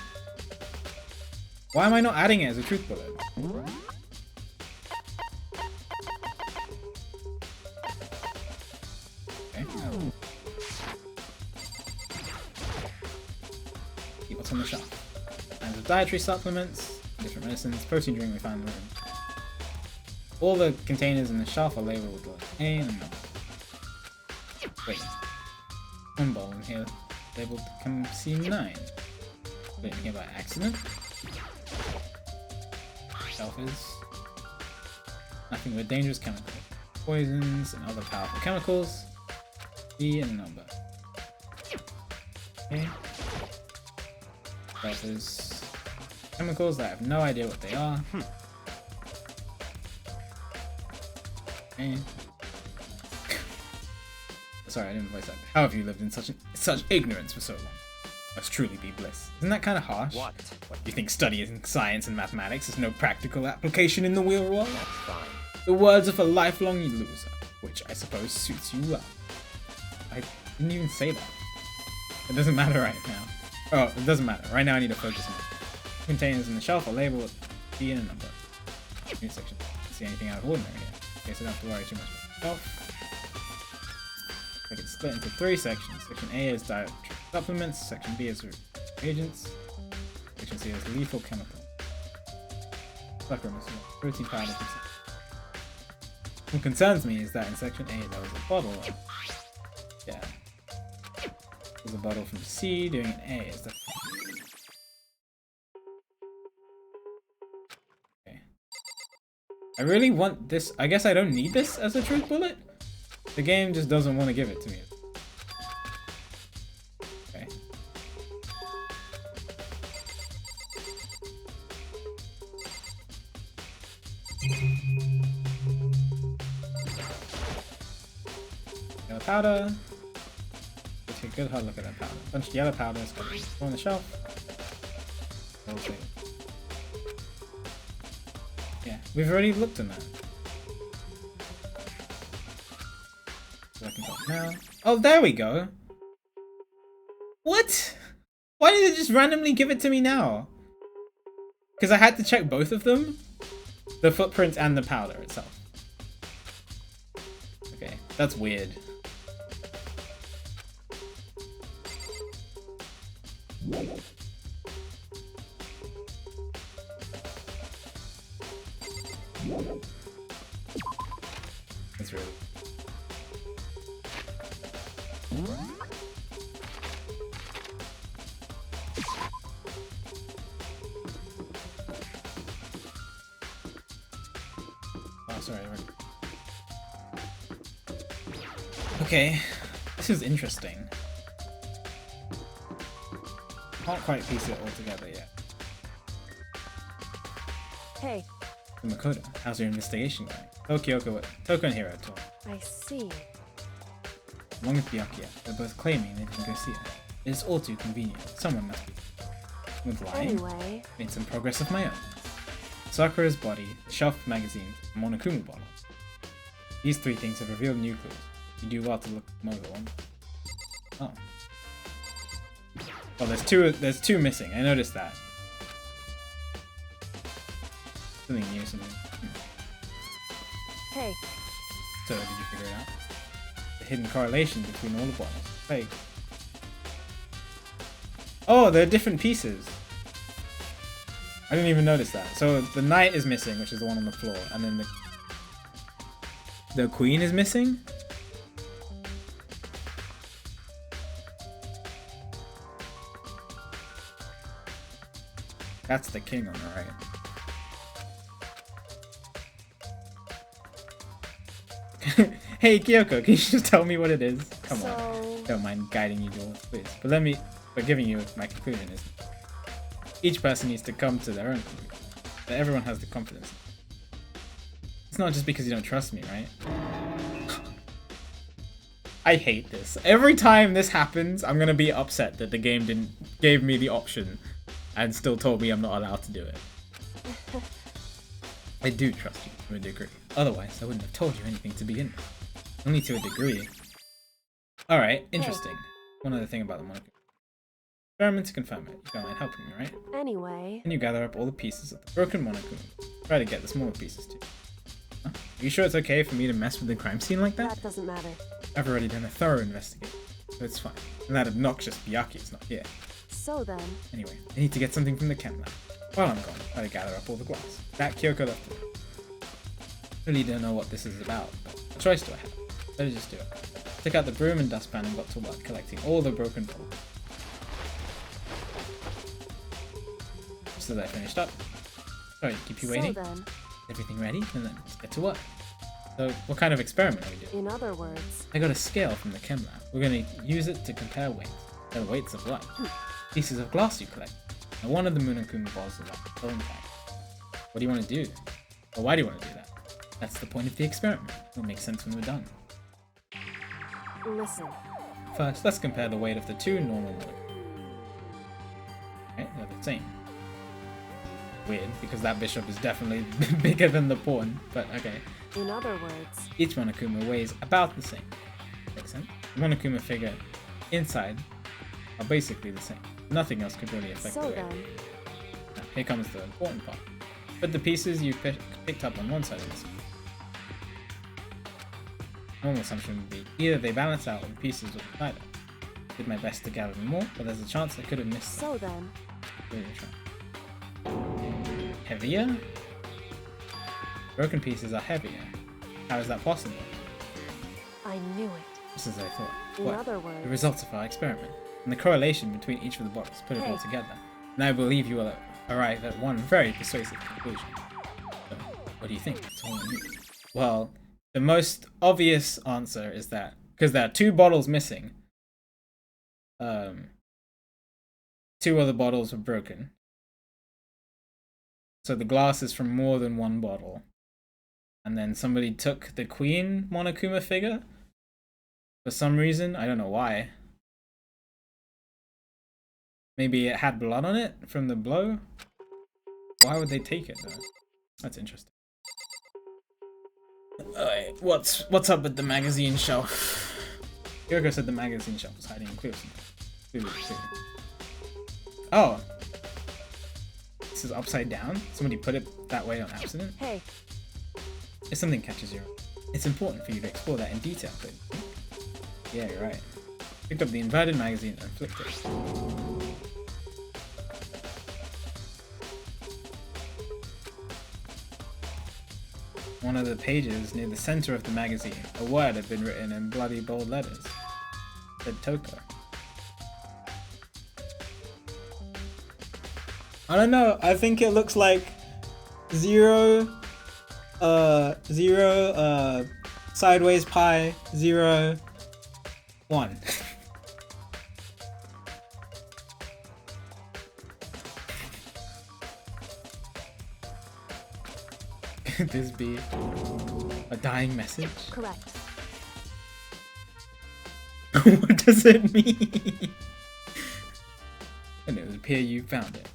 Why am I not adding it as a truth bullet? Okay. See what's on the shelf. Kinds of dietary supplements, different medicines, protein drink we found in the room. All the containers in the shelf are labeled with letter A and a number. Wait. One ball in here labeled C9. Put it in here by accident. Shelf is nothing but dangerous chemicals, poisons, and other powerful chemicals. E and a number. Okay. Shelf is chemicals that I have no idea what they are. Okay. Sorry, I didn't voice that. How have you lived in such ignorance for so long? Must truly be bliss. Isn't that kind of harsh? What? You think studying science and mathematics has no practical application in the real world? That's fine. The words of a lifelong loser, which I suppose suits you well. I didn't even say that. It doesn't matter right now. Oh, it doesn't matter. Right now I need to focus on it. Containers in the shelf are labeled with D and a number. New section. Don't see anything out of ordinary here. Okay, so I don't have to worry too much about the shelf. It's split into 3 sections. Section A is dietary supplements, section B is agents, section C is lethal chemical. Supplements, protein powders. What concerns me is that in section A there was a bottle. Yeah. There's a bottle from C doing an A. Is that... Okay. I really want this. I guess I don't need this as a truth bullet? The game just doesn't want to give it to me. Okay. powder. Take a good hard look at that powder. Bunch of yellow powders on the shelf. Okay. Yeah, we've already looked at that. So I can talk now. Oh, there we go. What? Why did it just randomly give it to me now? Because I had to check both of them? The footprint and the powder itself. Okay, that's weird. That's really... Oh, sorry. Okay, this is interesting. Can't quite piece it all together yet. Hey, Makoto, how's your investigation going? Toko and Hiro talk. I see. Along with Byakuya, they're both claiming they didn't go see her. It is all too convenient. Someone must be. With lying, Anyway, made some progress of my own. Sakura's body, shelf magazine, and Monokuma bottle. These three things have revealed new clues. You do well to look them over one. Oh. Well, there's two missing. I noticed that. Something new, something. hey, So, did you figure it out? The hidden correlation between all the bottles. Fake. Oh, they're different pieces. I didn't even notice that. So the knight is missing, which is the one on the floor, and then the queen is missing. That's the king on the right. Hey Kyoko, can you just tell me what it is? Come on. Don't mind guiding you towards, please. But giving you my conclusion is each person needs to come to their own conclusion. But everyone has the confidence. It's not just because you don't trust me, right? I hate this. Every time this happens, I'm gonna be upset that the game didn't give me the option and still told me I'm not allowed to do it. I do trust you to a degree. Otherwise, I wouldn't have told you anything to begin with. Only to a degree. Alright, interesting. One other thing about the Monokuma. Experiment to confirm it. You don't mind helping me, right? anyway. Can you gather up all the pieces of the broken Monokuma? Try to get the smaller pieces too. Huh? Are you sure it's okay for me to mess with the crime scene like that? That doesn't matter. I've already done a thorough investigation, so it's fine. And that obnoxious Byakuya is not here. So then, Anyway, I need to get something from the chem lab. While I'm gone, try to gather up all the glass. That Kyoko left it. Really don't know what this is about, but a choice do I have? Better just do it. Took out the broom and dustpan and got to work collecting all the broken bottles. Just as I finished up. Sorry, keep you waiting. so then, Everything ready? And then let's get to work. So, what kind of experiment are we doing? in other words, I got a scale from the chem lab. We're going to use it to compare weights. The weights of what? Pieces of glass you collect. Now one of the Monokuma balls is like full impact. What do you want to do? Or why do you want to do that? That's the point of the experiment. It'll make sense when we're done. listen. First, let's compare the weight of the two normal Monokuma. Okay, they're the same. Weird, because that bishop is definitely bigger than the pawn, but okay. In other words, Each Monokuma weighs about the same. Makes sense? The Monokuma figure inside are basically the same. Nothing else could really affect the so weight. then, Now, here comes the important part. Put the pieces you picked up on one side of this. Normal assumption would be either they balance out or the pieces will collide. Did my best to gather them more, but there's a chance I could have missed them. so then, Really try. Heavier? Broken pieces are heavier. How is that possible? I knew it. Just as I thought. In What? other The words, results of our experiment, and the correlation between each of the bottles, put it all Hey. together. And I believe you will arrive at one very persuasive conclusion. So, what do you think? That's all I need. Well, the most obvious answer is that, because there are two bottles missing, two other bottles were broken. So the glass is from more than one bottle. And then somebody took the Queen Monokuma figure For some reason, I don't know why. Maybe it had blood on it from the blow? Why would they take it though? That's interesting. Alright, what's up with the magazine shelf? Yoko said the magazine shelf was hiding clues. Oh! This is upside down? Somebody put it that way on accident? Hey. If something catches your eye, it's important for you to explore that in detail, but yeah, you're right. Picked up the inverted magazine and flipped it. One of the pages near the center of the magazine, a word had been written in bloody bold letters. It said Toko. I don't know, I think it looks like 0, sideways pi, 0, 1. Could this be a dying message? Correct. What does it mean? And it would appear you found it.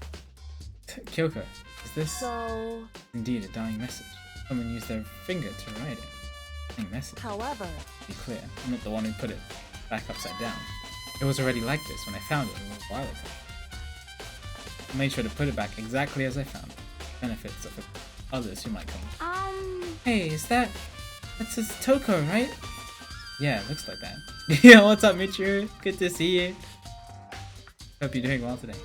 Kyoko, is this So... indeed a dying message? Someone used their finger to write it. Dying message. However... To be clear, I'm not the one who put it back upside down. It was already like this when I found it a little while ago. I made sure to put it back exactly as I found it. Benefits of others who might come. Hey, that says Toko, right? Yeah, it looks like that. Yeah, what's up, Michiru? Good to see you. Hope you're doing well today.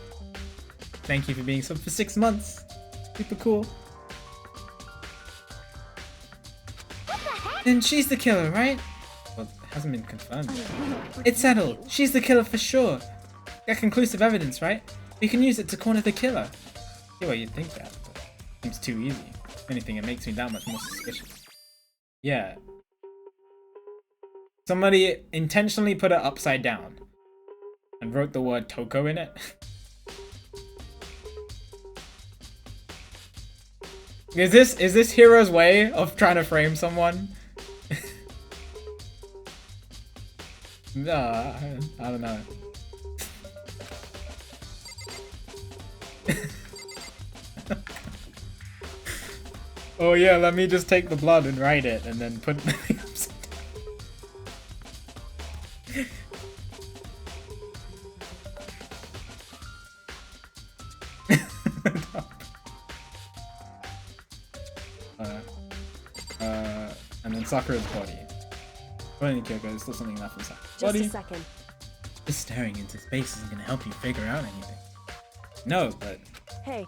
Thank you for being sub for 6 months. Super cool. Then she's the killer, right? Well, it hasn't been confirmed yet. It's settled. She's the killer for sure. Got conclusive evidence, right? We can use it to corner the killer. Yeah, well, you'd think that, but it seems too easy. If anything, it makes me that much more suspicious. Yeah. Somebody intentionally put it upside down and wrote the word Toko in it. Is this Hero's way of trying to frame someone? No, I don't know. Oh yeah, let me just take the blood and write it and then put the thing upside down. And then Sakura's body. But Kyoko, there's still something left in Sakura's body. Just a second. Just staring into space isn't gonna help you figure out anything. No, but Hey.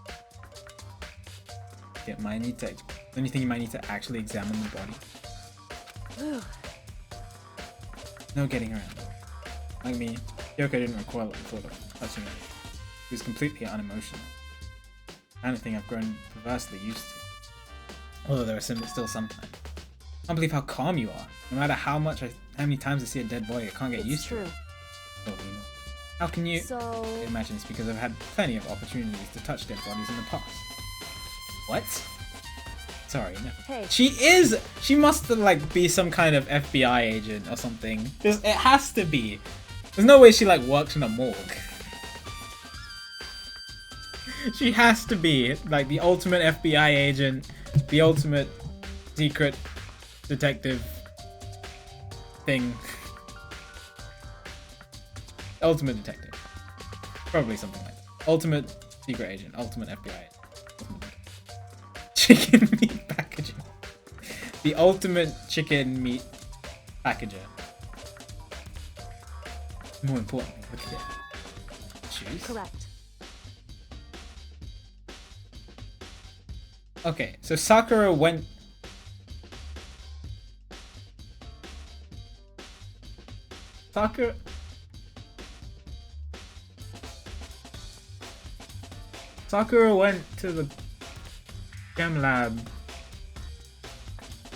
it might need to. Don't you think you might need to actually examine the body? No getting around. Like me, Kyoko didn't recoil at the thought of touching it. She was completely unemotional. Kind of thing I've grown perversely used to. Although there are still sometimes. I can't believe how calm you are. No matter how many times I see a dead body, I can't get used to it. Oh, you know. How can you? So... I imagine it's because I've had plenty of opportunities to touch dead bodies in the past. What? Sorry, no. Hey. She must like be some kind of FBI agent or something. It has to be. There's no way she like works in a morgue. She has to be like the ultimate FBI agent, the ultimate secret detective thing. Ultimate detective. Probably something like that. Ultimate secret agent, ultimate FBI agent. Chicken meat packaging. The ultimate chicken meat packager. More importantly, look at it. Shoes? Correct. Okay, so Sakura went... Sakura went to the Gem Lab,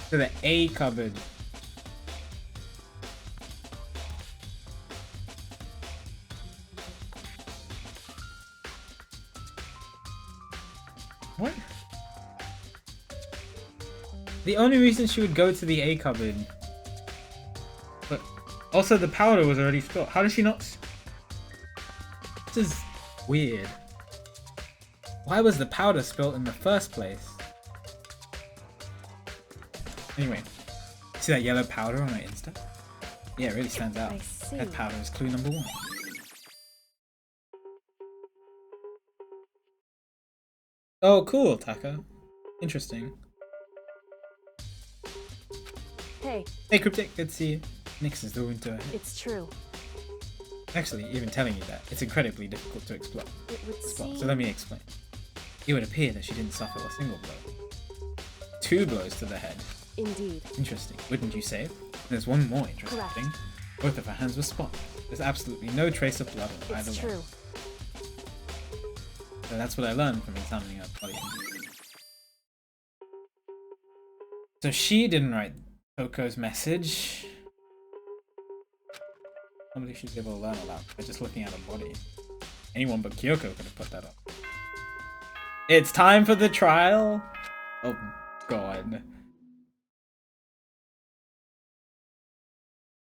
to the A cupboard. What? The only reason she would go to the A cupboard, but Also, the powder was already spilled. How does she not? This is weird. Why was the powder spilled in the first place? Anyway, see that yellow powder on my Insta? Yeah, it really stands out. I see. That powder is clue number 1. Oh, cool, Taka. Interesting. Hey, Hey, Cryptic, good to see you. Nix is the winter. it's true. Actually, even telling you that, it's incredibly difficult to explore. It would seem... So let me explain. It would appear that she didn't suffer a single blow. 2 blows to the head. Indeed. Interesting, wouldn't you say? There's one more interesting Correct. thing. Both of her hands were spot. There's absolutely no trace of blood on either It's one. true. So that's what I learned from examining her body. So she didn't write Toko's message. Somebody should be able to learn all that by just looking at her body. Anyone but Kyoko could have put that up. It's time for the trial! Oh god.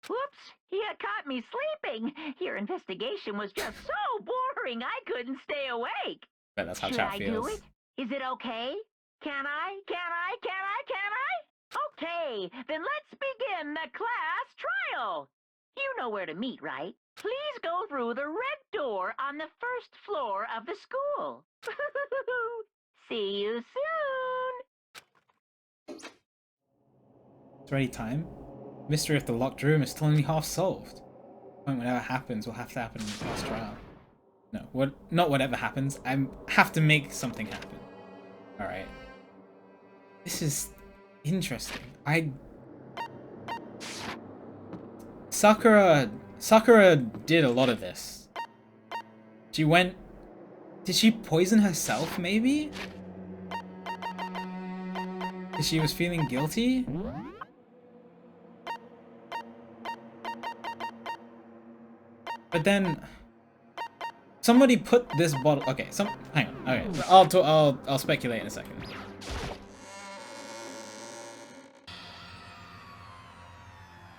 Whoops, you caught me sleeping. Your investigation was just so boring I couldn't stay awake. Bet that's how Should chat I feels. do it? Is it okay? Can I? Okay, then let's begin the class trial. You know where to meet, right? Please go through the red door on the first floor of the school. See you soon. It's already time. Mystery of the locked room is still only half solved. Whatever happens will have to happen in the class trial. No, not whatever happens. I have to make something happen. Alright. This is interesting. Sakura did a lot of this. Did she poison herself, maybe? Because she was feeling guilty? But then somebody put this bottle. Okay, hang on. Okay, I'll speculate in a second.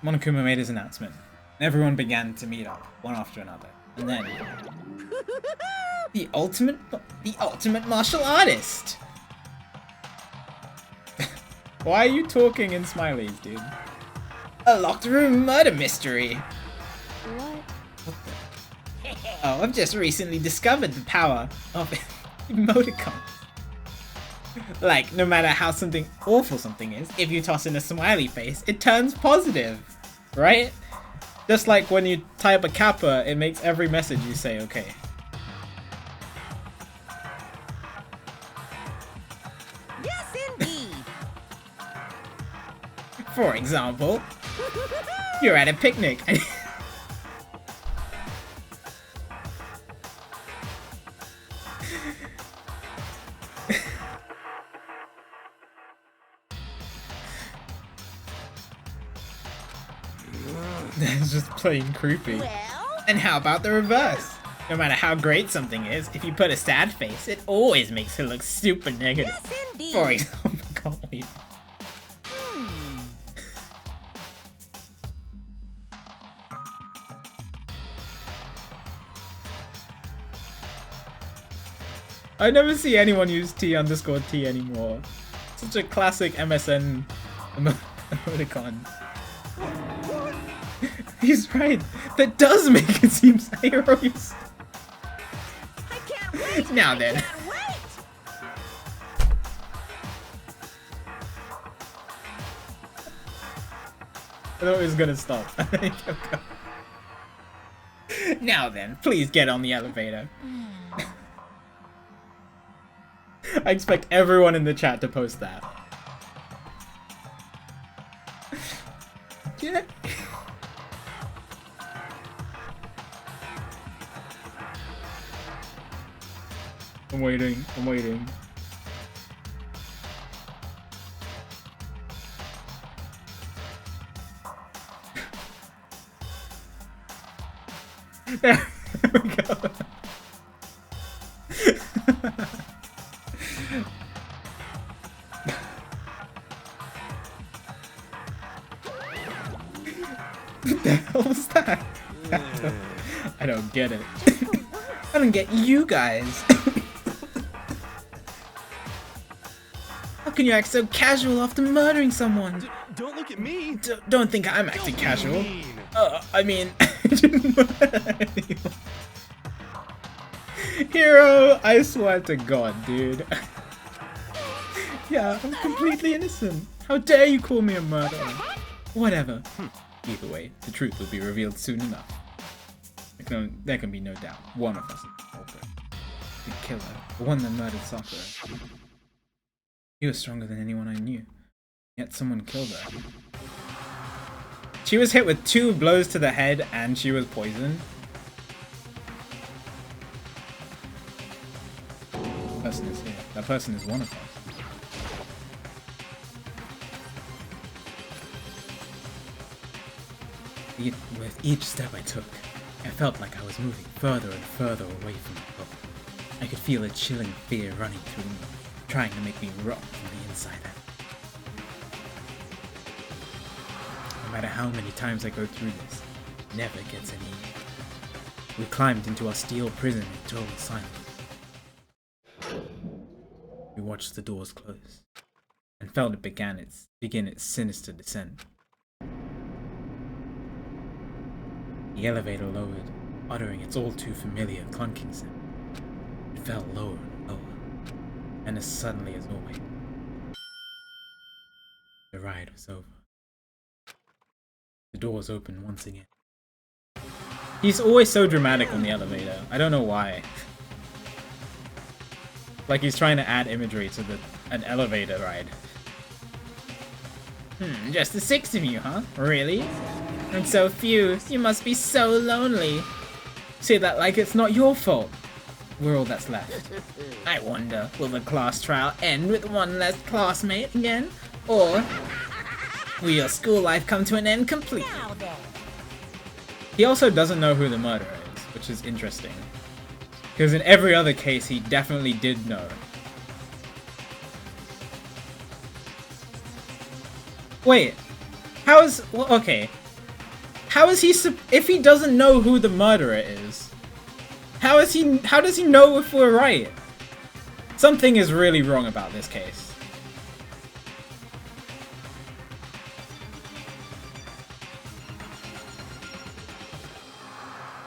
Monokuma made his announcement, and everyone began to meet up, one after another. And then the ultimate martial artist. Why are you talking in smileys, dude? A locked room murder mystery. What? Oh, I've just recently discovered the power of emoticons. Like, no matter how awful something is, if you toss in a smiley face, it turns positive, right? Just like when you type a kappa, it makes every message you say okay. Yes, indeed. For example, you're at a picnic and that's just plain creepy. Well, And how about the reverse? No matter how great something is, if you put a sad face, it always makes it look super negative. yes, indeed. For example, can't wait. I never see anyone use T_T anymore. Such a classic MSN emoticon. He's right. That does make it seem serious. I can't wait. Now I then. can't wait. I thought it was gonna stop. Now then, please get on the elevator. I expect everyone in the chat to post that. Yeah. I'm waiting. I'm waiting. There we go. What the hell don't get it. I don't get you guys. How can you act so casual after murdering someone? Don't look at me. Don't think I'm acting casual. Mean. I mean, I didn't murder anyone. Hero, I swear to God, dude. Yeah, I'm completely innocent. How dare you call me a murderer? Whatever. Either way, the truth will be revealed soon enough. There can be no doubt. One of us is the culprit. The killer. The one that murdered Sakura. He was stronger than anyone I knew. Yet someone killed her. She was hit with 2 blows to the head and she was poisoned. That person is here. That person is one of us. With each step I took, I felt like I was moving further and further away from the goal. I could feel a chilling fear running through me, trying to make me rot from the inside out. No matter how many times I go through this, it never gets any easier. We climbed into our steel prison in total silence. We watched the doors close, and felt it begin its sinister descent. The elevator lowered, uttering its all-too-familiar clunking sound. It fell lower and lower, and as suddenly as always, the ride was over. The doors opened once again. He's always so dramatic on the elevator. I don't know why. Like he's trying to add imagery to an elevator ride. Just the 6 of you, huh? Really? And so few. You must be so lonely. Say that like it's not your fault. We're all that's left. I wonder, will the class trial end with one less classmate again? Or will your school life come to an end completely? He also doesn't know who the murderer is, which is interesting. Because in every other case, he definitely did know. Wait, how is... well, okay. How is he... if he doesn't know who the murderer is, how does he know if we're right? Something is really wrong about this case.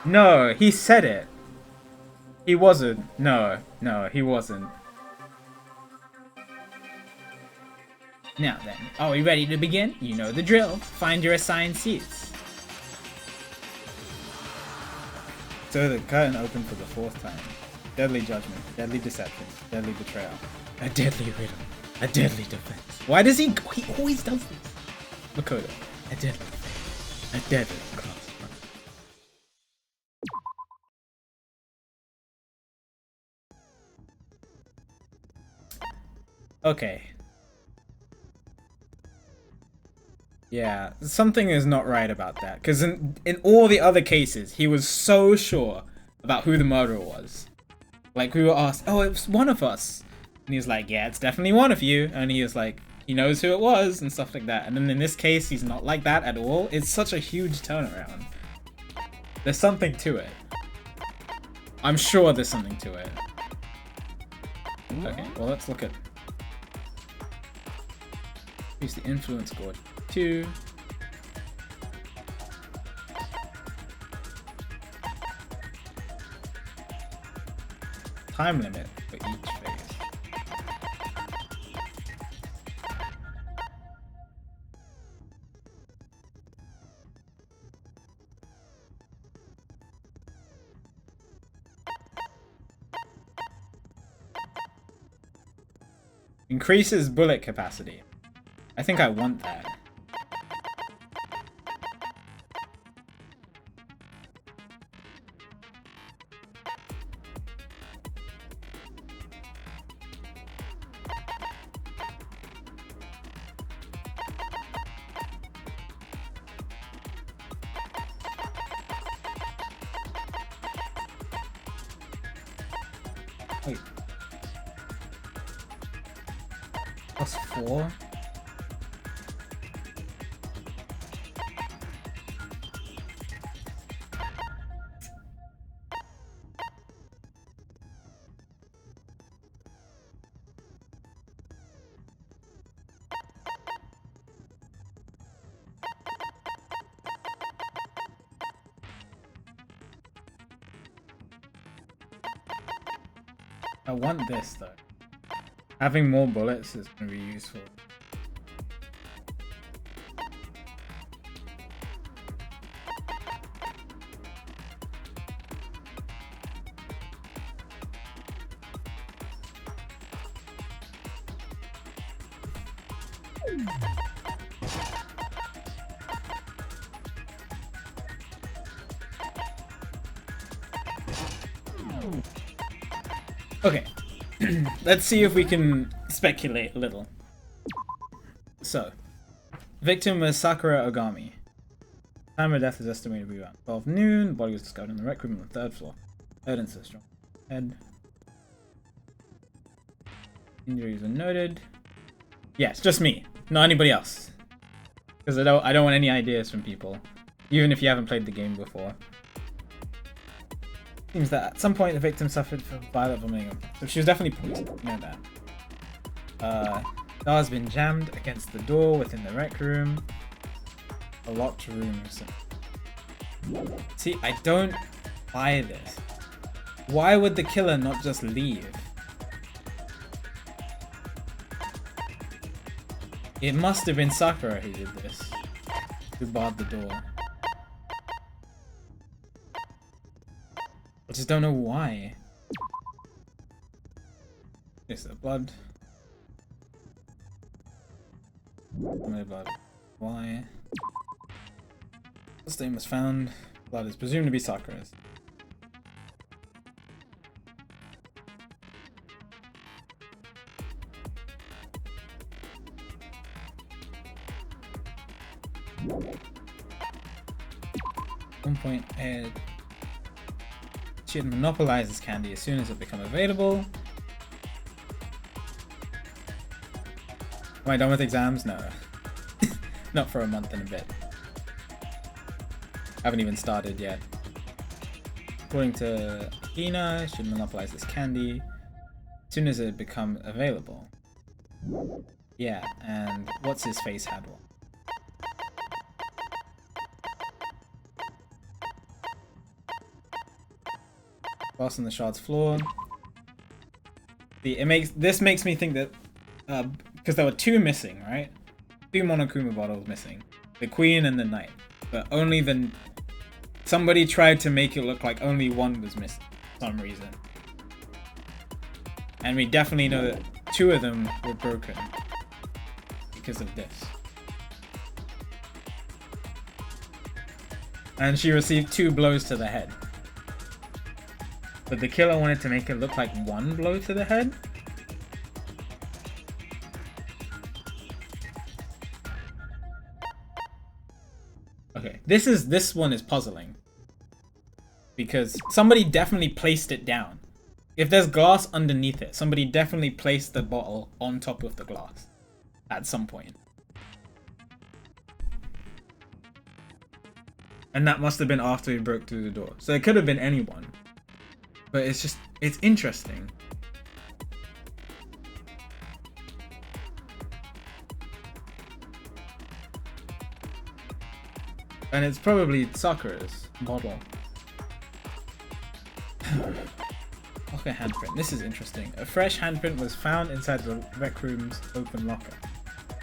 No, he said it. He wasn't. No, he wasn't. Now then, are we ready to begin? You know the drill. Find your assigned seats. So the curtain opened for the 4th time. Deadly judgment, deadly deception, deadly betrayal, a deadly riddle, a deadly defense. Why does he always does this? Makoto, a deadly fate, a deadly cross. Okay. Yeah, something is not right about that. Because in all the other cases, he was so sure about who the murderer was. Like, we were asked, oh, it was one of us. And he was like, yeah, it's definitely one of you. And he was like, he knows who it was and stuff like that. And then in this case, he's not like that at all. It's such a huge turnaround. There's something to it. I'm sure there's something to it. Okay, well, let's look at... Use the influence score 2. Time limit for each phase. Increases bullet capacity. I think I want that. Wait. +4? I want this though. Having more bullets is going to be useful. Okay, let's see if we can speculate a little. So, victim was Sakura Ogami. Time of death is estimated to be around 12 noon. The body was discovered in the rec room on the 3rd floor. Evidence is strong. Head. Injuries are noted. Yes, just me, not anybody else. Because I don't want any ideas from people, even if you haven't played the game before. Seems that at some point the victim suffered from violent vomiting. So she was definitely poisoned. You know that. Door has been jammed against the door within the rec room. A locked room. See, I don't buy this. Why would the killer not just leave? It must have been Sakura who did this. Who barred the door. I just don't know why. There's the blood. No blood. Why? The stain was found. Blood is presumed to be Sakura's. One point ahead. She had monopolized this candy as soon as it became available. Am I done with exams? No. Not for a month and a bit. Haven't even started yet. According to Hina, she monopolized this candy as soon as it become available. Yeah, and what's his face had one. Glass on the shard's floor. This makes me think that because there were two missing, right? Two Monokuma bottles missing, the queen and the knight, but only somebody tried to make it look like only one was missing for some reason, and we definitely know that two of them were broken because of this. And she received 2 blows to the head. But the killer wanted to make it look like 1 blow to the head? Okay, this one is puzzling. Because somebody definitely placed it down. If there's glass underneath it, somebody definitely placed the bottle on top of the glass. At some point. And that must have been after he broke through the door. So it could have been anyone. But it's interesting. And it's probably Sakura's bottle. Locker handprint. This is interesting. A fresh handprint was found inside the rec room's open locker.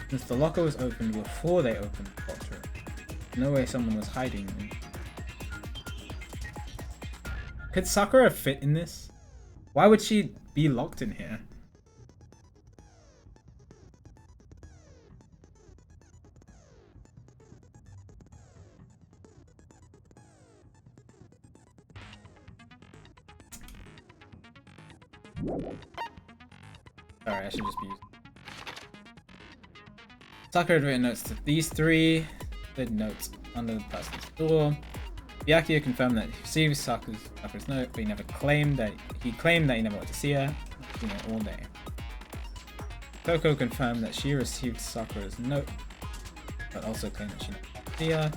Since the locker was opened before they opened the locked room, no way someone was hiding them. Could Sakura fit in this? Why would she be locked in here? Sorry, I should just be using. Sakura had written notes to these 3. Written notes under the person's door. Byakuya confirmed that he received Sakura's note, but he claimed that he never went to see her. Seen it all day. Koko confirmed that she received Sakura's note, but also claimed that she never went to see her.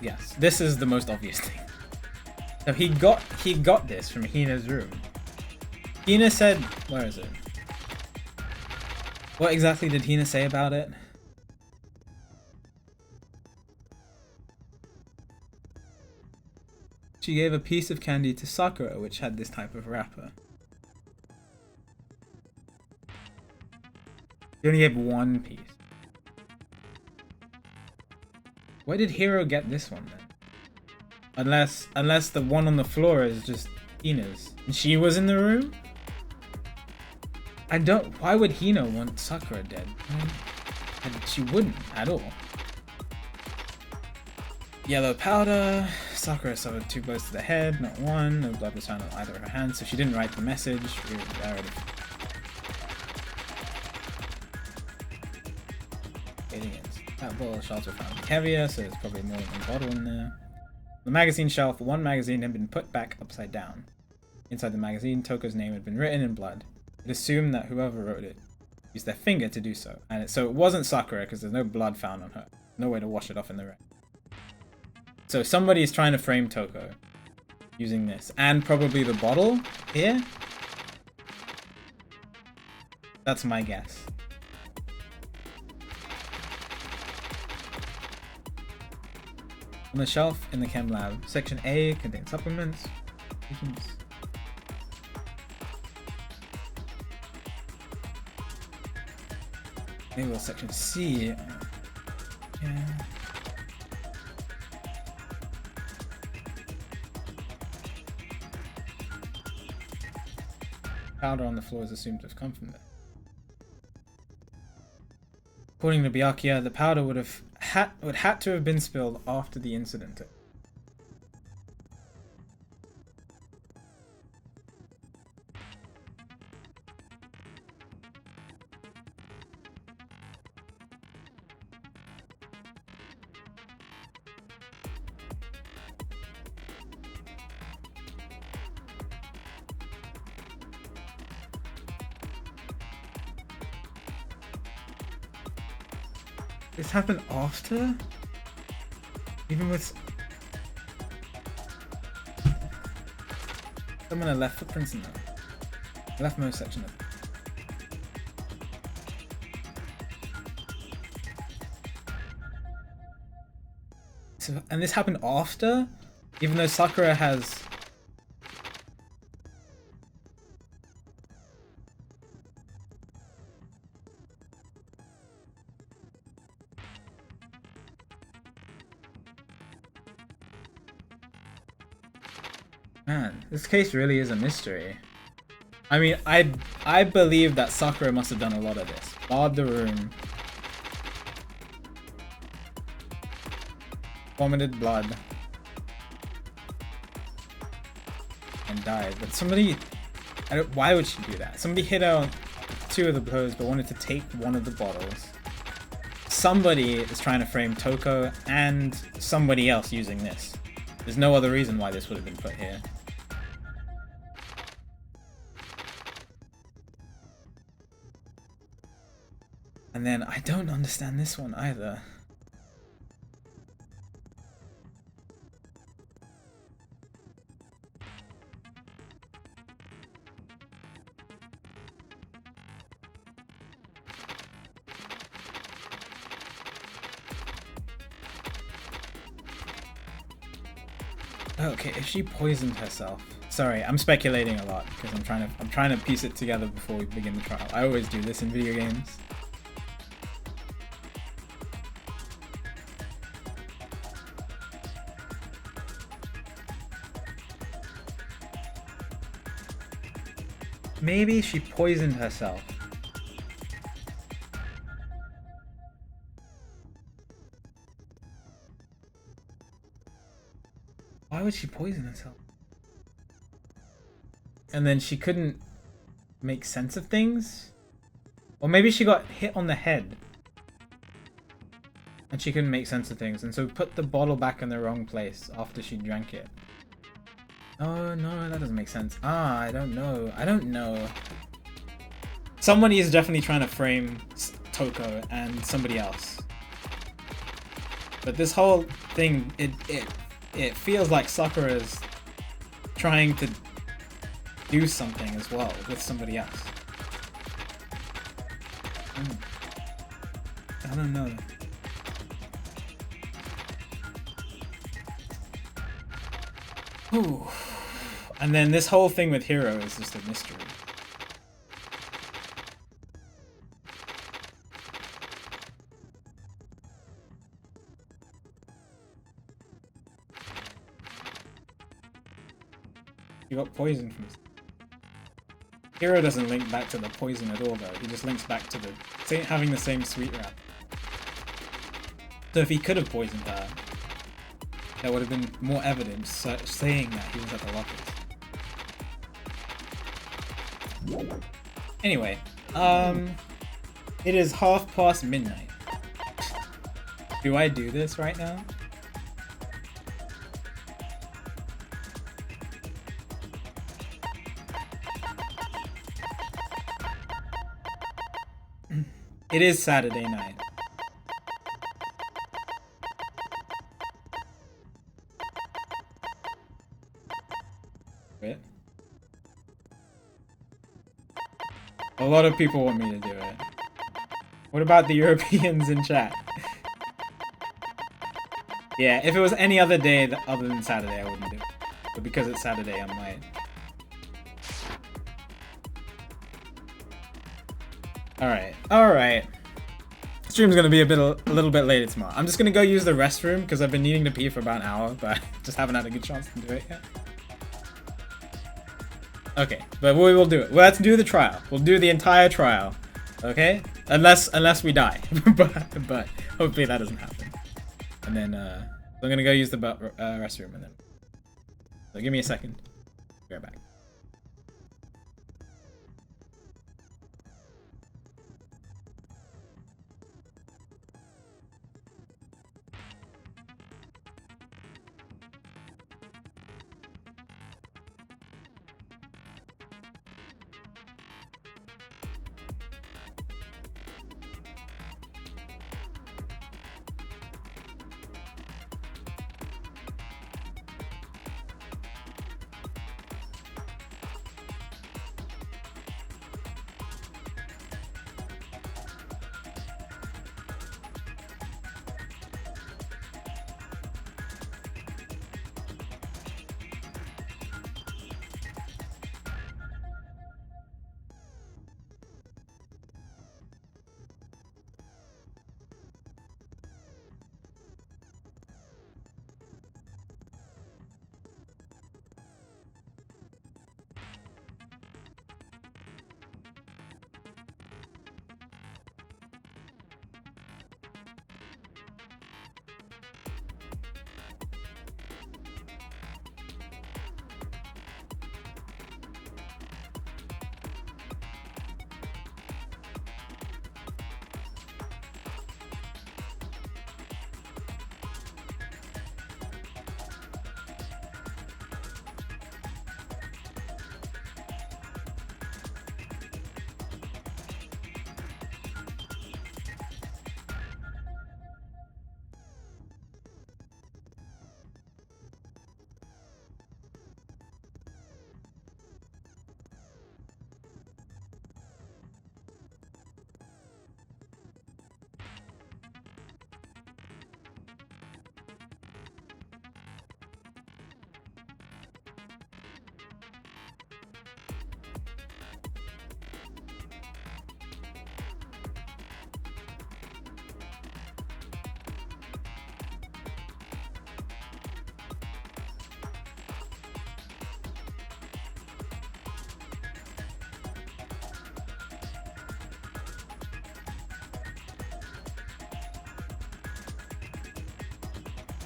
Yes, this is the most obvious thing. So he got this from Hina's room. Hina said, where is it? What exactly did Hina say about it? She gave a piece of candy to Sakura which had this type of wrapper. You only have one piece. Where did Hiro get this one then? Unless the one on the floor is just Hina's. And she was in the room? Why would Hino want Sakura dead? She wouldn't at all. Yellow powder. Sakura suffered 2 blows to the head, not 1. No blood was found on either of her hands, so she didn't write the message. That bottle shelves were found heavier, so there's probably more than one bottle in there. The magazine shelf, 1 magazine had been put back upside down. Inside the magazine, Toko's name had been written in blood. It assumed that whoever wrote it used their finger to do so. And so it wasn't Sakura because there's no blood found on her. No way to wash it off in the rain. So somebody is trying to frame Toko using this. And probably the bottle here. That's my guess. On the shelf in the chem lab, section A contains supplements. Maybe section C. Yeah. Powder on the floor is assumed to have come from there. According to Byakuya, the powder would had to have been spilled after the incident. This happened after? Even with... Someone had left footprints in there. Leftmost section of it. So, and this happened after? Even though Sakura has... Man, this case really is a mystery. I mean, I believe that Sakura must have done a lot of this. Barred the room. Vomited blood. And died. But somebody... why would she do that? Somebody hit her on 2 of the blows but wanted to take 1 of the bottles. Somebody is trying to frame Toko and somebody else using this. There's no other reason why this would have been put here. And then I don't understand this one either. Okay, if she poisoned herself. Sorry, I'm speculating a lot because I'm trying to piece it together before we begin the trial. I always do this in video games. Maybe she poisoned herself. Why would she poison herself? And then she couldn't make sense of things? Or maybe she got hit on the head. And she couldn't make sense of things. And so put the bottle back in the wrong place after she drank it. Oh, no, that doesn't make sense. Ah, I don't know. I don't know. Somebody is definitely trying to frame Toko and somebody else. But this whole thing, it feels like Sakura's trying to do something as well with somebody else. I don't know. Ooh. And then this whole thing with Hiro is just a mystery. You got poison from this. Hero doesn't link back to the poison at all though. He just links back to the having the same sweet wrap. So if he could have poisoned her, there would have been more evidence saying that he was at the lockers. Anyway, it is midnight. Do I do this right now? It is Saturday night. Wait. A lot of people want me to do it. What about the Europeans in chat? Yeah, if it was any other day other than Saturday, I wouldn't do it. But because it's Saturday, I might. Alright. Stream's gonna be a little bit later tomorrow. I'm just gonna go use the restroom because I've been needing to pee for about an hour, but just haven't had a good chance to do it yet. Okay, but we will do it. Well, let's do the trial. We'll do the entire trial. Okay? Unless we die. but hopefully that doesn't happen. And then I'm gonna go use the restroom and then. So give me a second. Be right back.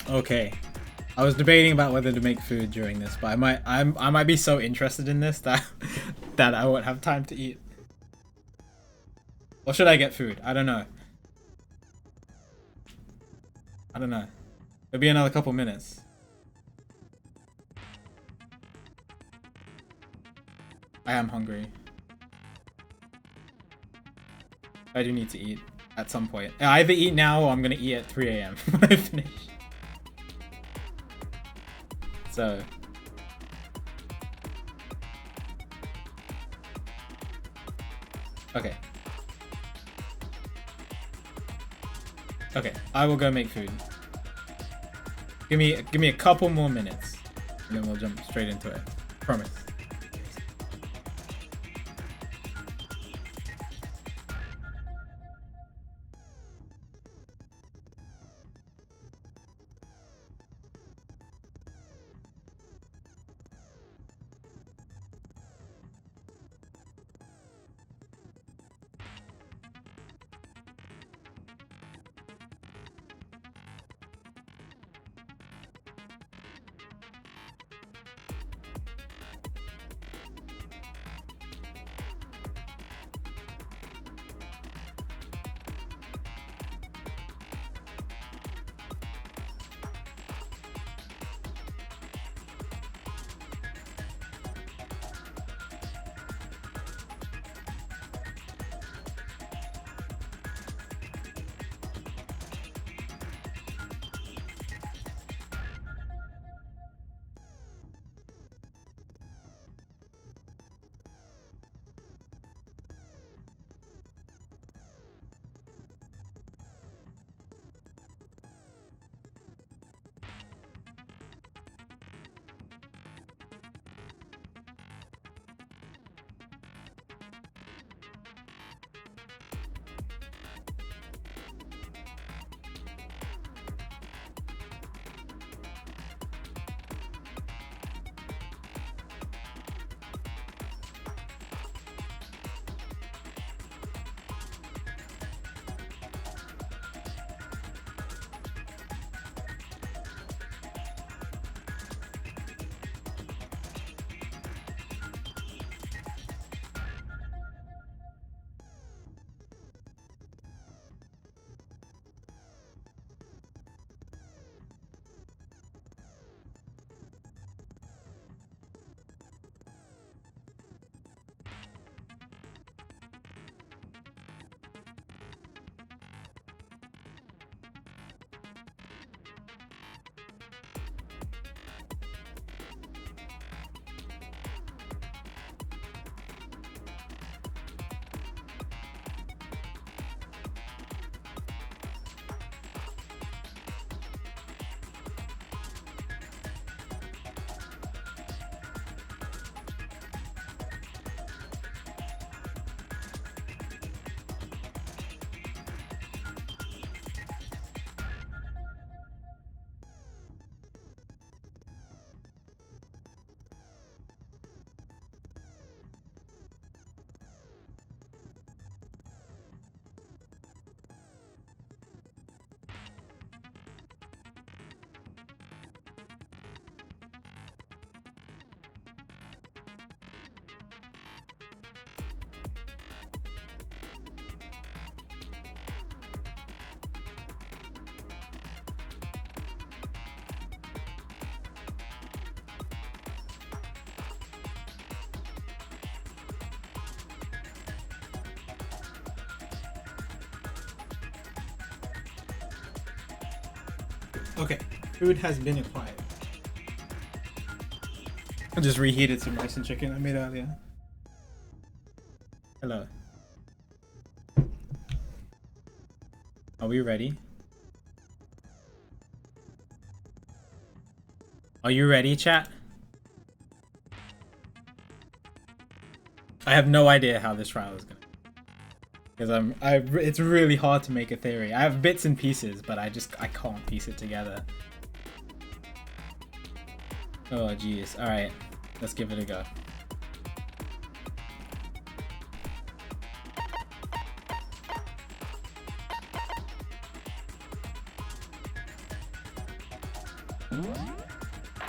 Okay. I was debating about whether to make food during this, but I might be so interested in this that that I won't have time to eat. Or should I get food? I don't know. It'll be another couple minutes. I am hungry. I do need to eat at some point. I either eat now or I'm gonna eat at 3 AM when I finish. So okay. Okay, I will go make food. Give me a couple more minutes, and then we'll jump straight into it. Promise. Okay, food has been acquired. I just reheated some rice and chicken I made earlier. Hello. Are we ready? Are you ready, chat? I have no idea how this trial is gonna, because it's really hard to make a theory. I have bits and pieces, but I can't piece it together. Oh jeez. All right, let's give it a go.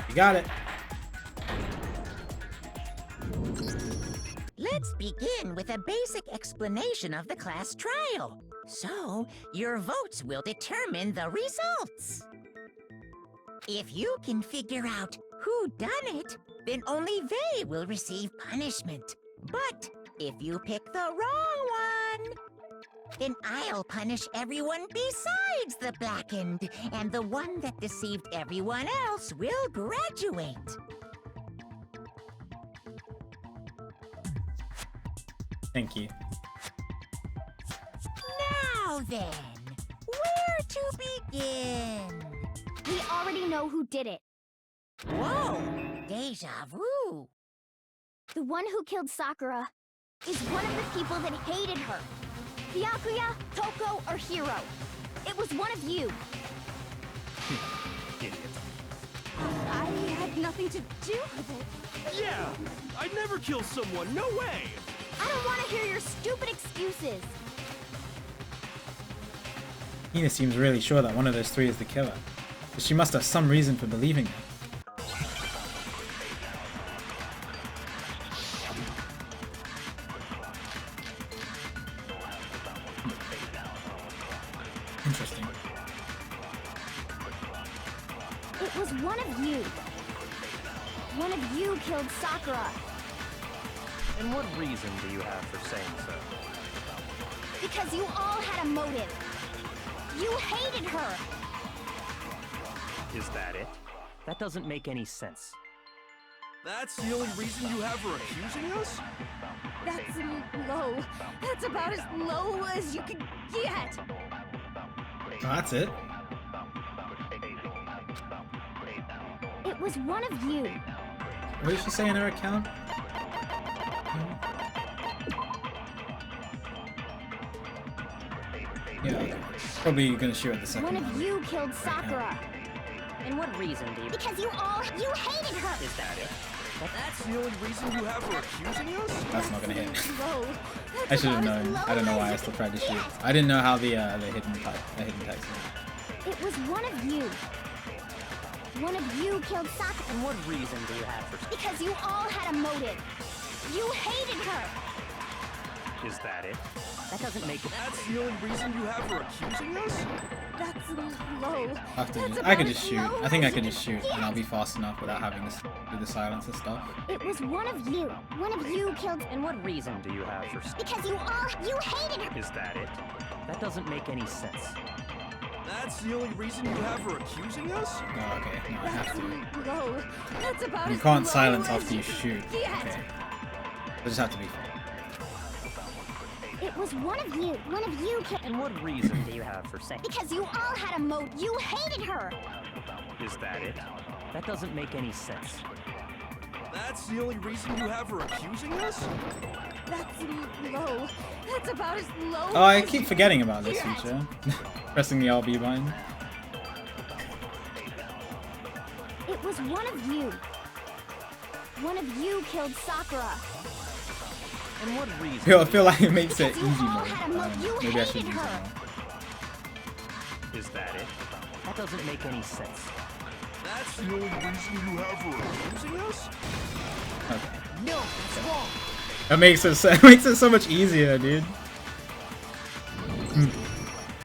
You got it. Let's begin with a basic explanation of the class trial. So, your votes will determine the results. If you can figure out who done it, then only they will receive punishment. But if you pick the wrong one, then I'll punish everyone besides the blackened, and the one that deceived everyone else will graduate. Thank you. Now then, where to begin? We already know who did it. Whoa, deja vu. The one who killed Sakura is one of the people that hated her. Byakuya, Toko, or Hiro. It was one of you. Idiot. I had nothing to do with it. Yeah! I'd never kill someone, no way! I don't want to hear your stupid excuses. Hina seems really sure that one of those three is the killer, but she must have some reason for believing it. Interesting. It was one of you. One of you killed Sakura. And what reason do you have for saying so? Because you all had a motive. You hated her. Is that it? That doesn't make any sense. That's the only reason you have for accusing us? That's low. That's about as low as you can get. Oh, that's it. It was one of you. What did she say in her account? Yeah, probably gonna shoot at the second One one. of you killed Sakura. And what reason do you... Because you hated her. Is that it? That's the only reason you have for accusing us? That's not gonna hit. Low. I should have known. I don't know why I still tried to shoot. I didn't know how the hidden text is. It was one of you. One of you killed Sakura. And what reason do you have for... Because you all had a motive. You hated her. Is that it? That doesn't make it... That's the only reason you have for accusing us? That's low. I could just shoot. I think I could just shoot, and I'll be fast enough without having to do the silence and stuff. It was one of you. One of you killed... And what reason do you have for... Because you hated her. Is that it? That doesn't make any sense. That's the only reason you have for accusing us? Oh, okay. No, I have to. Low. That's about You as can't low silence as after you shoot. get. Okay. I just have to be fair. It was one of you. One of you killed... And what reason do you have for saying... Because you all had a motive. You hated her. Is that it? That doesn't make any sense. That's the only reason you have for accusing us? That's low. That's about as low Oh, I as keep you forgetting about this get. feature. Pressing the LB button. It was one of you. One of you killed Sakura. And what reason... I feel like it makes it Because you easy all mode. had a motive. You Maybe I should hated use it her. more. Is that it? That doesn't make any sense. That's the only reason you have for accusing us? Okay. No, it's wrong. That makes it so, it makes it so much easier, dude.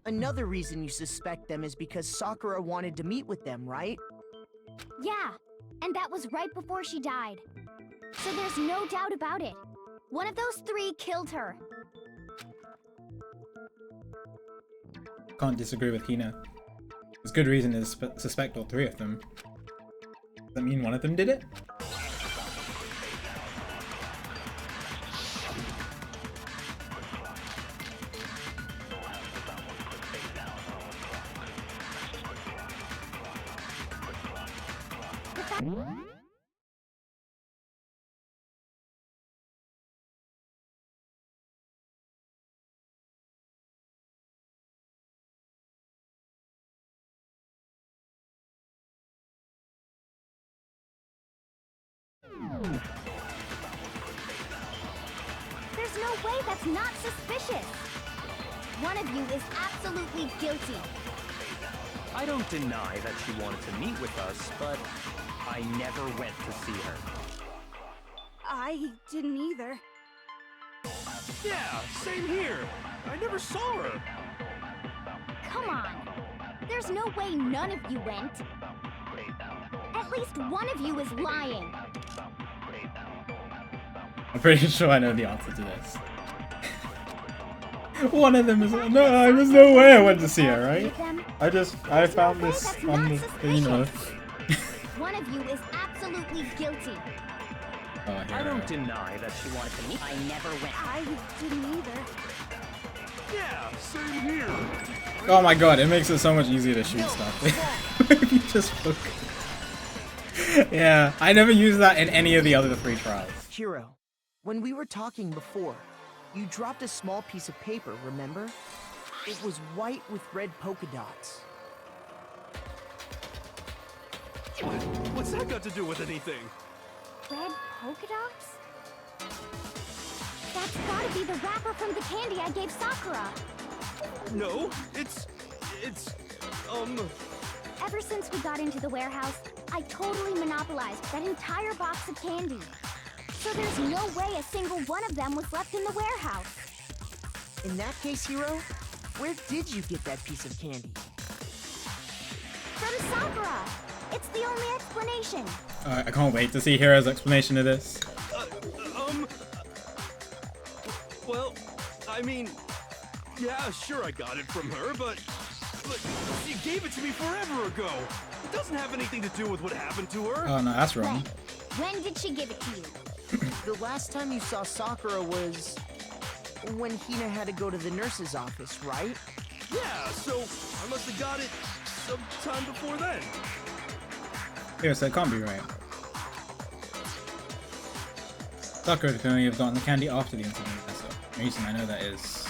Another reason you suspect them is because Sakura wanted to meet with them, right? Yeah, and that was right before she died. So there's no doubt about it. One of those three killed her. Can't disagree with Hina. There's good reason to suspect all three of them. Does that mean one of them did it? There's no way that's not suspicious. One of you is absolutely guilty. I don't deny that she wanted to meet with us, but I never went to see her. I didn't either. Yeah, same here. I never saw her. Come on. There's no way none of you went. At least one of you is lying. I'm pretty sure I know the answer to this. One of them is no, there's no way I went to see her, right? I found this on the, you know. One of you is absolutely guilty. Oh, I don't deny that she wanted to meet. I never went. I didn't either. Yeah, same here. Oh my god, it makes it so much easier to shoot stuff. If you just look. Yeah, I never used that in any of the other 3 trials. Hiro, when we were talking before, you dropped a small piece of paper, remember? It was white with red polka dots. What's that got to do with anything? Red polka dots? That's gotta be the wrapper from the candy I gave Sakura. No, it's, Ever since we got into the warehouse, I totally monopolized that entire box of candy. So there's no way a single one of them was left in the warehouse. In that case, Hiro, where did you get that piece of candy? From Sakura! It's the only explanation. I can't wait to see Hiro's explanation of this. Well, I mean, yeah, sure I got it from her, but she gave it to me forever ago. It doesn't have anything to do with what happened to her. Oh no, that's wrong. When did she give it to you? The last time you saw Sakura was when Hina had to go to the nurse's office, right? Yeah, so I must have got it sometime before then. Here, so it can't be right. Sakura could only have gotten the candy after the incident. That's the reason I know that is.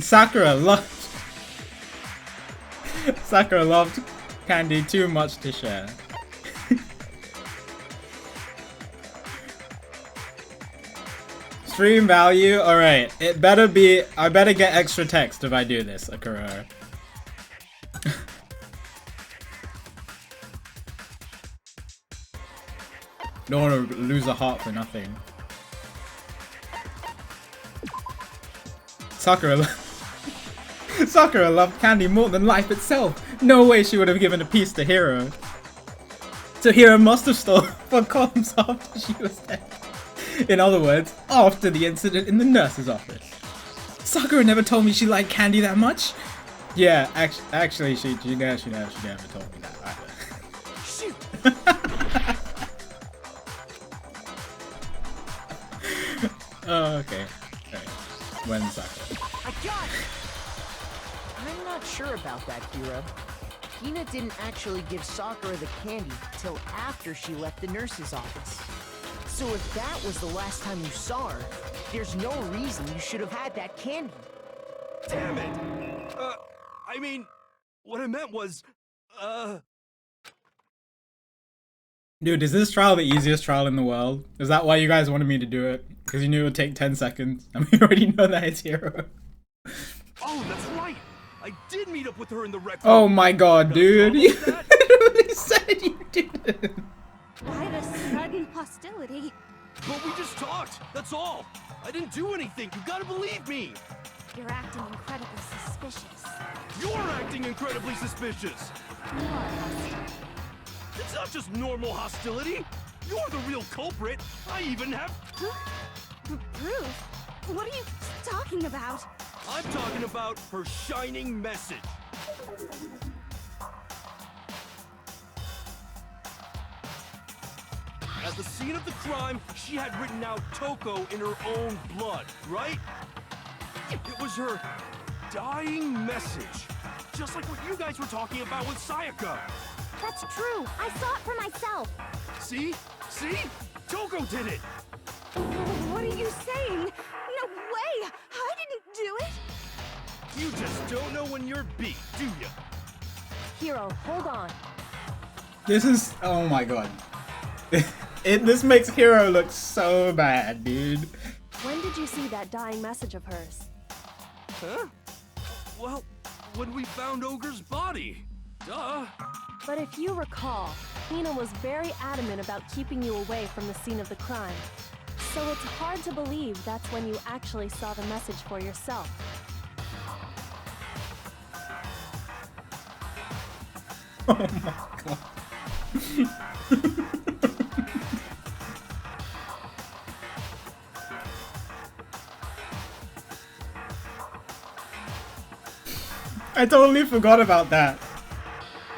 Sakura loved candy too much to share. Stream value? Alright. It better be. I better get extra text if I do this, Sakura. Don't want to lose a heart for nothing. Sakura loved candy more than life itself. No way she would have given a piece to Hiro. So Hiro must have stolen for comms after she was dead. In other words, after the incident in the nurse's office. Sakura never told me she liked candy that much. Yeah, actually, she never told me that either. Shoot! Oh, okay. When Sakura? I got it! I'm not sure about that, Hiro. Hina didn't actually give Sakura the candy till after she left the nurse's office. So if that was the last time you saw her, there's no reason you should have had that candy. Damn it! I mean, what I meant was, Dude, is this trial the easiest trial in the world? Is that why you guys wanted me to do it? Because you knew it would take 10 seconds, and we already know that it's Hiro. Oh, that's right! I did meet up with her in the rec. Oh my god, dude! You literally said you didn't! Why the sudden hostility? But we just talked, that's all! I didn't do anything, you gotta believe me! You're acting incredibly suspicious. You're acting incredibly suspicious! You are hostile. It's not just normal hostility! You're the real culprit! I even have... Proof? What are you talking about? I'm talking about her shining message. At the scene of the crime, she had written out Toko in her own blood, right? It was her dying message. Just like what you guys were talking about with Sayaka. That's true. I saw it for myself. See? See? Toko did it! What are you saying? No way! I didn't do it! You just don't know when you're beat, do ya? Hero, hold on. This is, oh my god. This makes Hero look so bad, dude. When did you see that dying message of hers? Huh? Well, when we found Ogre's body. Duh. But if you recall, Hina was very adamant about keeping you away from the scene of the crime. So it's hard to believe that's when you actually saw the message for yourself. Oh my god. I totally forgot about that.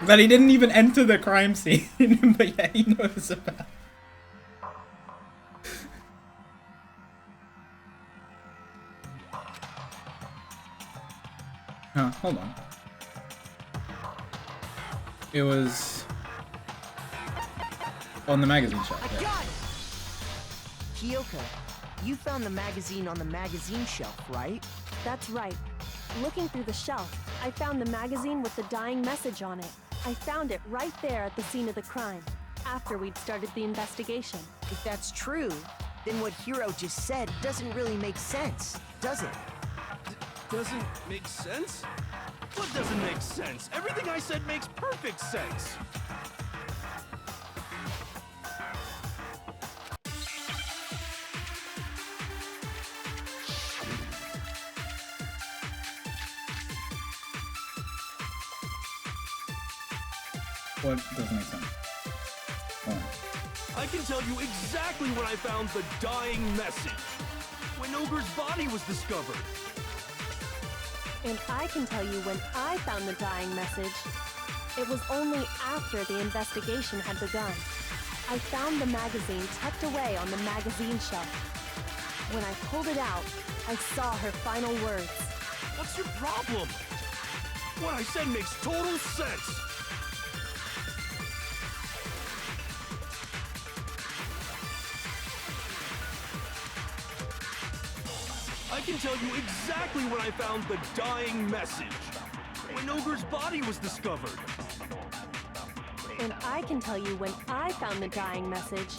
That he didn't even enter the crime scene, but yeah, he knows about. Huh, hold on. It was on the magazine shelf. I Yeah. got it! Kyoko, you found the magazine on the magazine shelf, right? That's right. Looking through the shelf, I found the magazine with the dying message on it. I found it right there at the scene of the crime, after we'd started the investigation. If that's true, then what Hiro just said doesn't really make sense, does it? Doesn't make sense? What doesn't make sense? Everything I said makes perfect sense. What doesn't make sense? Hold on. I can tell you exactly when I found the dying message. When Ogre's body was discovered. And I can tell you when I found the dying message. It was only after the investigation had begun. I found the magazine tucked away on the magazine shelf. When I pulled it out, I saw her final words. What's your problem? What I said makes total sense. I can tell you exactly when I found the dying message. When Ogre's body was discovered. And I can tell you when I found the dying message.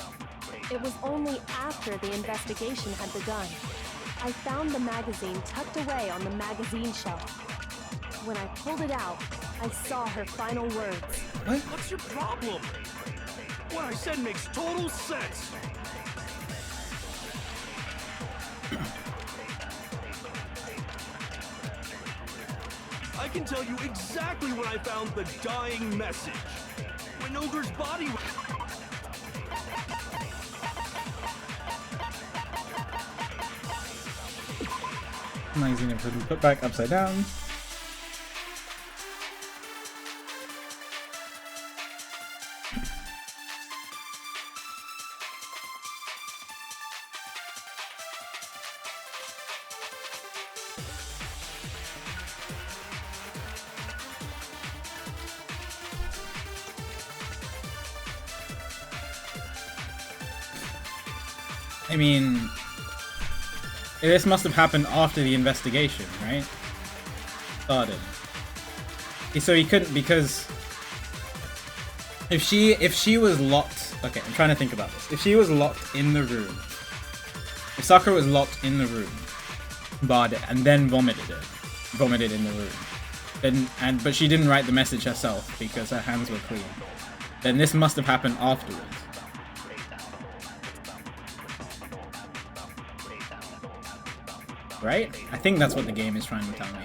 It was only after the investigation had begun. I found the magazine tucked away on the magazine shelf. When I pulled it out, I saw her final words. What? What's your problem? What I said makes total sense. I can tell you exactly when I found the dying message. When Ogre's body was... Magazine have been put back upside down. I mean, this must have happened after the investigation, right? Started. So he couldn't, because if she was locked, okay, I'm trying to think about this. If she was locked in the room, if Sakura was locked in the room, barred it, and then vomited in the room, then but she didn't write the message herself because her hands were clean, then this must have happened afterwards. Right? I think that's what the game is trying to tell me.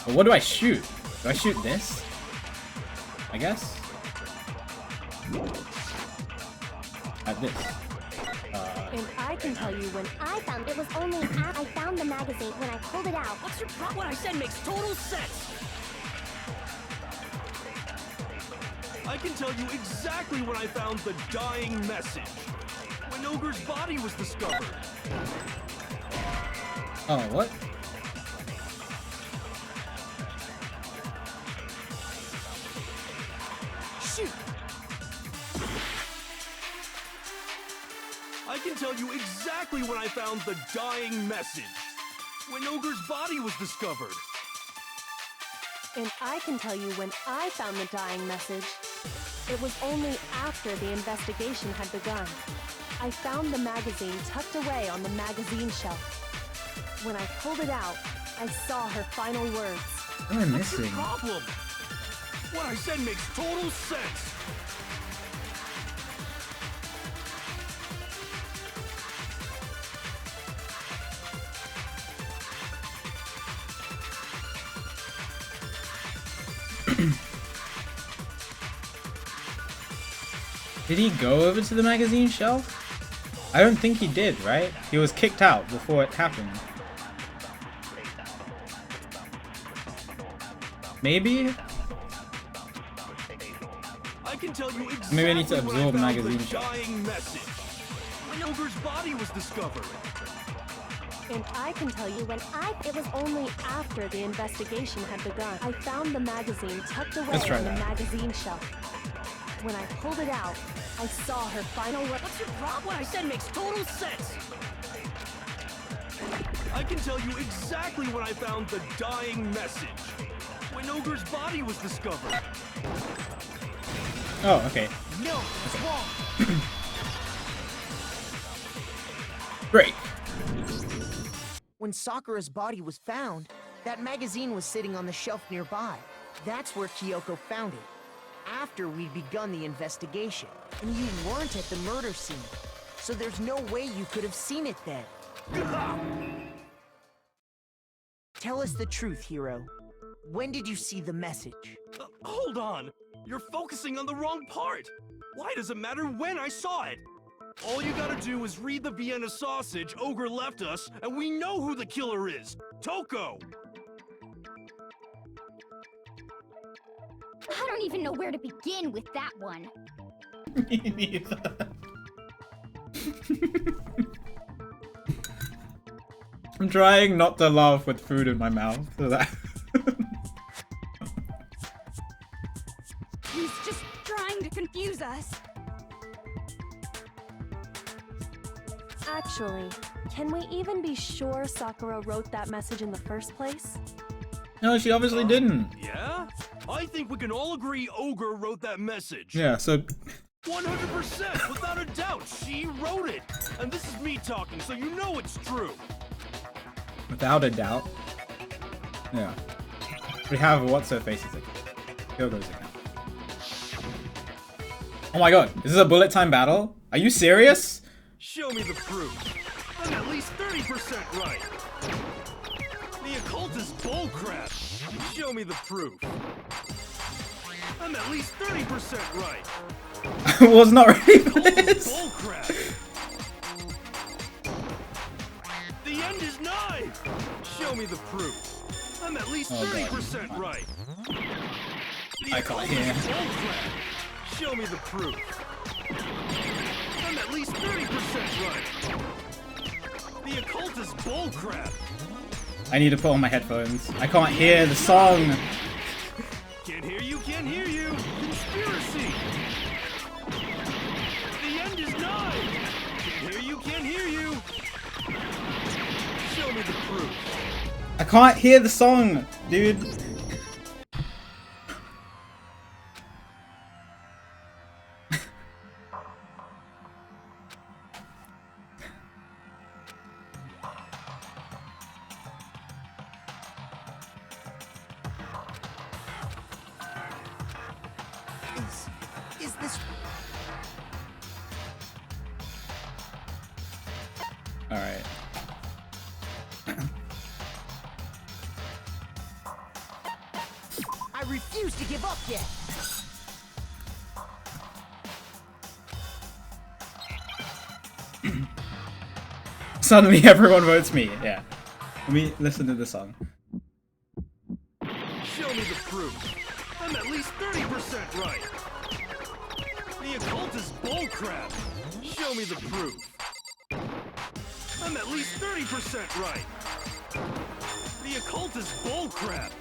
But what do I shoot? Do I shoot this? I guess? At this. And I can tell you when I found it was only after I found the magazine when I pulled it out. What's your problem? What I said makes total sense. I can tell you exactly when I found the dying message. When Ogre's body was discovered. Oh, what? Shoot! I can tell you exactly when I found the dying message. When Ogre's body was discovered. And I can tell you when I found the dying message. It was only after the investigation had begun. I found the magazine tucked away on the magazine shelf. When I pulled it out, I saw her final words. What am I What's your missing? problem? What I said makes total sense. Did he go over to the magazine shelf? I don't think he did, right? He was kicked out before it happened. Maybe? I can tell you exactly Maybe I need to when absorb found magazine the shots. dying message. When Ogre's body was discovered. And I can tell you when it was only after the investigation had begun. I found the magazine tucked away Let's try on the that. magazine shelf. When I pulled it out, I saw her final words. What's your problem? What I said makes total sense. I can tell you exactly when I found the dying message. When Ogre's body was discovered. Oh, okay. No, it's wrong. Break. When Sakura's body was found, that magazine was sitting on the shelf nearby. That's where Kyoko found it. After we'd begun the investigation, and you weren't at the murder scene, so there's no way you could have seen it then. Tell us the truth, Hero. When did you see the message? Hold on. You're focusing on the wrong part. Why does it matter when I saw it? All you gotta do is read the Vienna sausage Ogre left us, and we know who the killer is. Toko! I don't even know where to begin with that one. Me neither. I'm trying not to laugh with food in my mouth. So that He's just trying to confuse us. Actually, can we even be sure Sakura wrote that message in the first place? no, she obviously didn't. Yeah? I think we can all agree Ogre wrote that message. Yeah, so 100%, without a doubt, she wrote it. And this is me talking, so you know it's true. without a doubt. Yeah. We have what's her face's account. Kyogo's account. Oh my god, is this a bullet time battle? Are you serious? Show me the proof. I'm at least 30% right. The occult is bullcrap. Show me the proof. I'm at least 30% right. I was not ready for Occult is this. bullcrap. The end is nigh. Show me the proof. I'm at least Oh, God. 30% right. The I occult can't hear. is bullcrap. Show me the proof. I'm at least 30% right. The occult is bullcrap. I need to put on my headphones. I can't hear the song. Can't hear you, can't hear you. Conspiracy. The end is nigh. Can't hear you, can't hear you. Show me the proof. I can't hear the song, dude. Is this... Alright. I refuse to give up yet. Suddenly everyone votes me. Yeah. Let me listen to the song. Show me the proof. I'm at least 30% right. The occult is bullcrap. Show me the proof. I'm at least 30% right. The occult is bullcrap.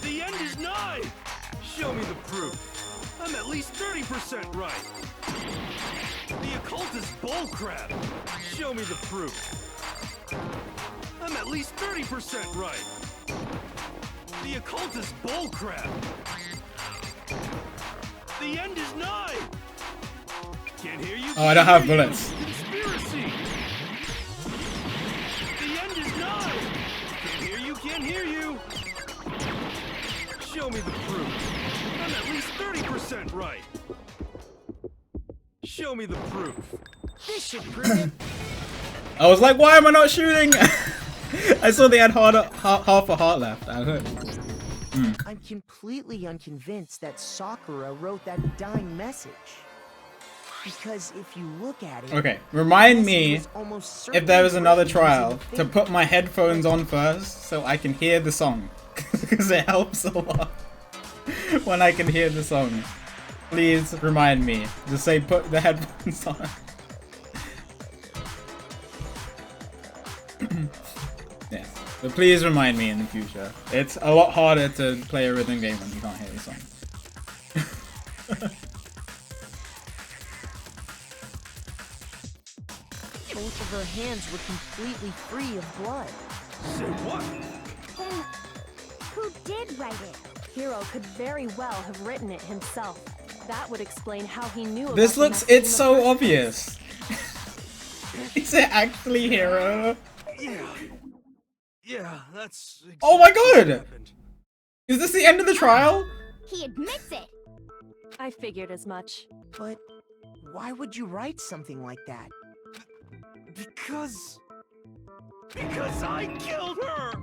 The end is nigh. Show me the proof. I'm at least 30% right. The occult is bullcrap. Show me the proof. I'm at least 30% right. The occult is bullcrap. The end is nigh. Can't hear you. Oh, I don't have bullets. Conspiracy. The end is nigh. Can't hear you. Can't hear you. Show me the proof. I'm at least 30% right. Show me the proof. This should prove it. I was like, why am I not shooting? I saw they had half a heart left. I heard. I'm completely unconvinced that Sakura wrote that dying message. Because if you look at it... Okay, remind the me message was almost if there was certainly another written using trial the to finger. put my headphones on first so I can hear the song. Because it helps a lot when I can hear the song. Please remind me to say put the headphones on. Yeah, but please remind me in the future. It's a lot harder to play a rhythm game when you can't hear the song. Both of her hands were completely free of blood. Say what? Then, who did write it? Hiro could very well have written it himself. That would explain how he knew This about the looks, message in it's the so first obvious. Is it actually Hero? Yeah. Yeah, that's exactly Oh my what god! happened. Is this the end of the trial? He admits it. I figured as much. But why would you write something like that? Because I killed her!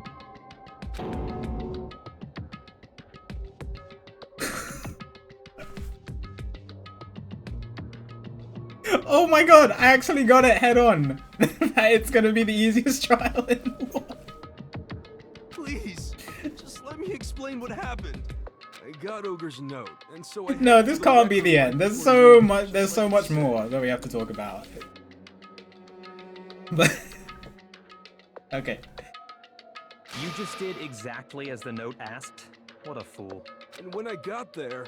Oh my god, I actually got it head on. It's gonna be the easiest trial in the world. Please, just let me explain what happened. I got Ogre's note, and so I No, headed this to can't be record the right end. There's before so you, much. just There's so like much you said. more that we have to talk about. But okay. You just did exactly as the note asked? What a fool. And when I got there,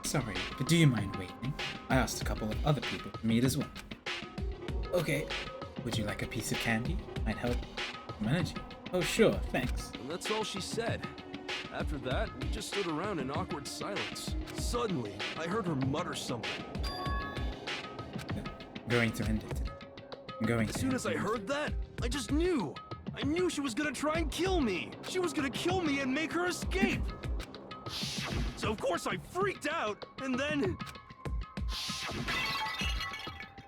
Sorry, but do you mind waiting? I asked a couple of other people to meet as well. Okay. Would you like a piece of candy? Might help manage you. Oh sure, thanks. and that's all she said. After that, we just stood around in awkward silence. Suddenly, I heard her mutter something. I'm going to end it today. I'm going to. As soon end as I it. heard that, I just knew. I knew she was gonna try and kill me. She was gonna kill me and make her escape. So of course I freaked out, and then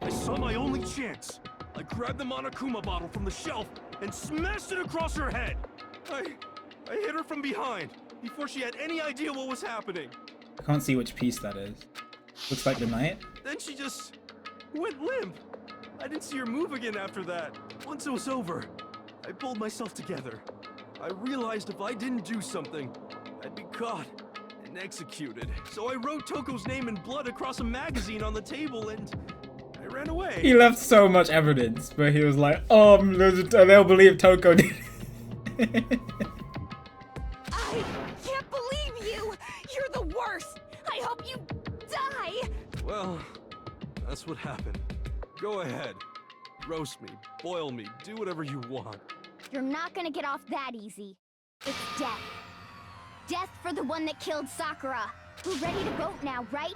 I saw my only chance. I grabbed the Monokuma bottle from the shelf and smashed it across her head. I hit her from behind before she had any idea what was happening. I can't see which piece that is. Looks like the knight. Then she just went limp. I didn't see her move again after that. Once it was over, I pulled myself together. I realized if I didn't do something, I'd be caught and executed. So I wrote Toko's name in blood across a magazine on the table and I ran away. He left so much evidence, but he was like, oh, they'll believe Toko did it. I can't believe you. You're the worst. I hope you die. Well, that's what happened. Go ahead. Roast me, boil me, do whatever you want. You're not gonna get off that easy. It's death. Death for the one that killed Sakura. We're ready to vote now, right?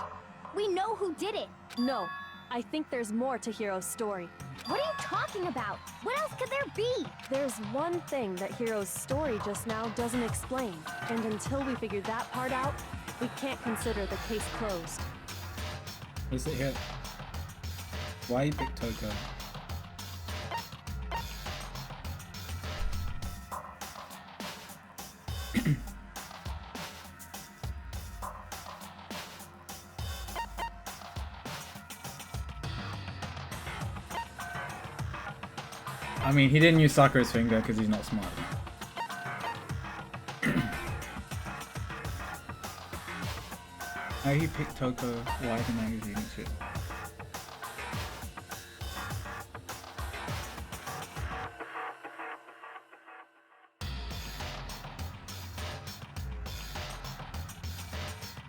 We know who did it. No, I think there's more to Hiro's story. What are you talking about? What else could there be? There's one thing that Hiro's story just now doesn't explain, and until we figure that part out, we can't consider the case closed. What is it here? Why you pick Toko? I mean, he didn't use Sakura's finger because he's not smart. How he picked Toko, why the magazine and shit.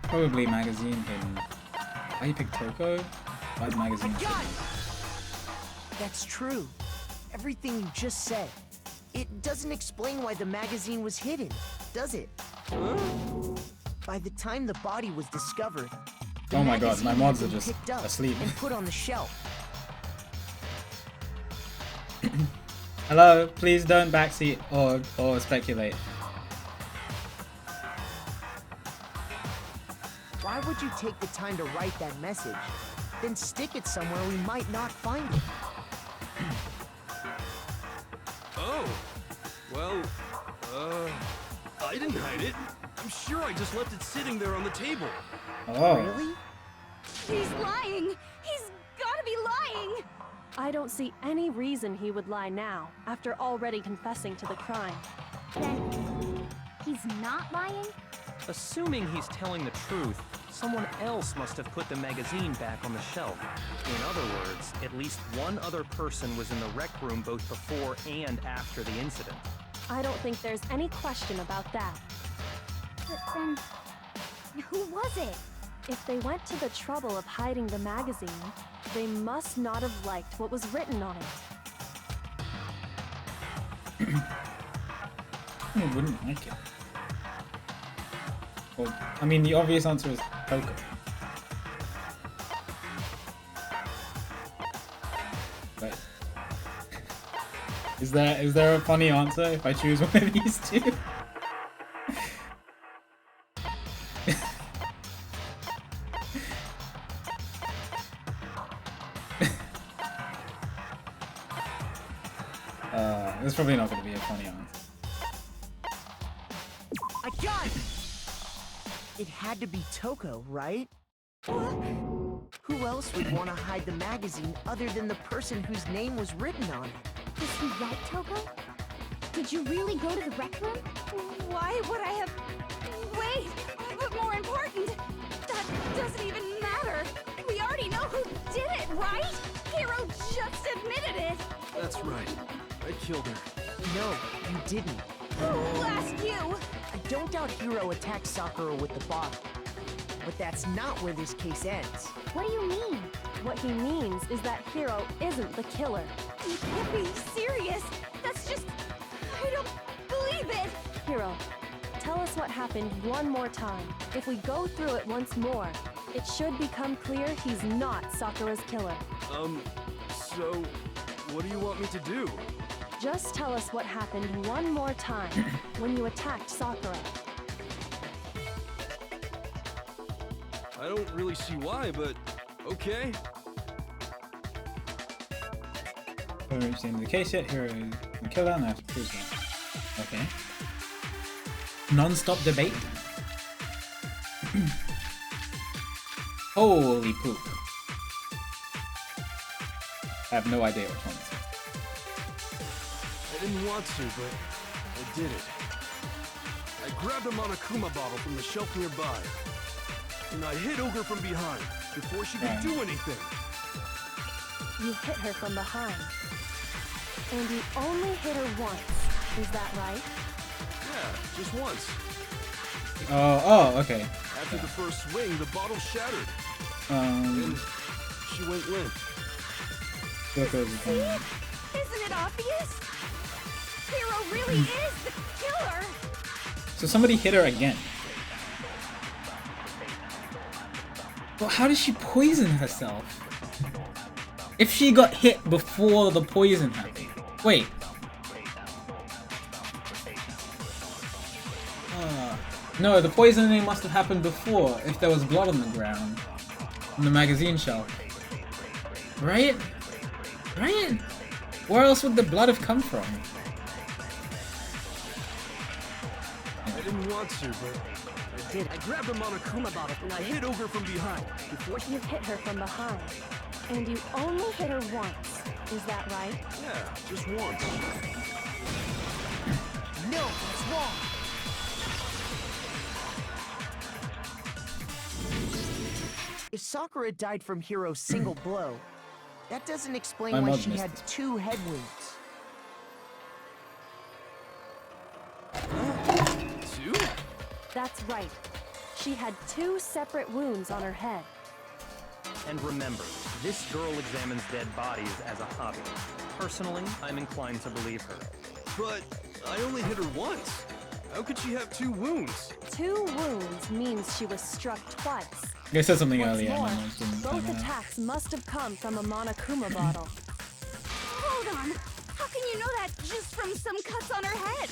Probably magazine hidden. Why he picked Toko? Why the magazine hidden? That's true. Everything you just said. It doesn't explain why the magazine was hidden, does it? By the time the body was discovered, the Oh my god, my magazine mods had are been just picked up asleep. and put on the shelf. Hello, please don't backseat or speculate. Why would you take the time to write that message, then stick it somewhere we might not find it? Oh, well, I didn't hide it. I'm sure I just left it sitting there on the table. Oh. Really? He's lying! He's gotta be lying! I don't see any reason he would lie now, after already confessing to the crime. Then he's not lying? Assuming he's telling the truth, someone else must have put the magazine back on the shelf. In other words, at least one other person was in the rec room both before and after the incident. I don't think there's any question about that. But then, who was it? If they went to the trouble of hiding the magazine, they must not have liked what was written on it. Who wouldn't like it? Well, I mean, the obvious answer is Toko. But is there a funny answer if I choose one of these two? There's probably not going to be a funny answer. I got it! It had to be Toko, right? Who else would want to hide the magazine other than the person whose name was written on it? Was he right, Toko? Did you really go to the rec room? Why would I have... Wait! But more important, that doesn't even matter! We already know who did it, right? Hero just admitted it! That's right. I killed her. No, you didn't. Who asked you? I don't doubt Hiro attacked Sakura with the bottle. But that's not where this case ends. What do you mean? What he means is that Hiro isn't the killer. You can't be serious! That's just... I don't believe it! Hiro, tell us what happened one more time. If we go through it once more, it should become clear he's not Sakura's killer. So, what do you want me to do? Just tell us what happened one more time when you attacked Sakura. I don't really see why, but okay. Haven't reached the end of the case yet. Hero is the killer, and I have to prove that. Okay. Non-stop debate. Holy poop. I have no idea which one this is. I didn't want to, but I did it. I grabbed a Monokuma bottle from the shelf nearby, and I hit Ogre from behind before she could do anything. You hit her from behind. And you only hit her once. Is that right? Yeah, just once. Oh, okay. After the first swing, the bottle shattered, and she went limp. Isn't it obvious? Hero really is the killer! So somebody hit her again. Well, how did she poison herself? If she got hit before the poison happened. Wait. No, the poisoning must have happened before if there was blood on the ground. On the magazine shelf. Right? Right? Where else would the blood have come from? I didn't want to, but I did. I grabbed a Monokuma bottle and I hit Ogre from behind before she... You hit her from behind. And you only hit her once. Is that right? Yeah, just once. No, that's wrong. If Sakura died from Hiro's single blow, that doesn't explain My why mod she missed had this. 2 head wounds. Two? That's right. She had 2 separate wounds on her head. And remember, this girl examines dead bodies as a hobby. Personally, I'm inclined to believe her. But I only hit her once. How could she have 2 wounds? 2 wounds means she was struck twice. I said something What's earlier. more, and my mods didn't both time it out. attacks must have come from a Monokuma bottle. Hold on. How can you know that just from some cuts on her head?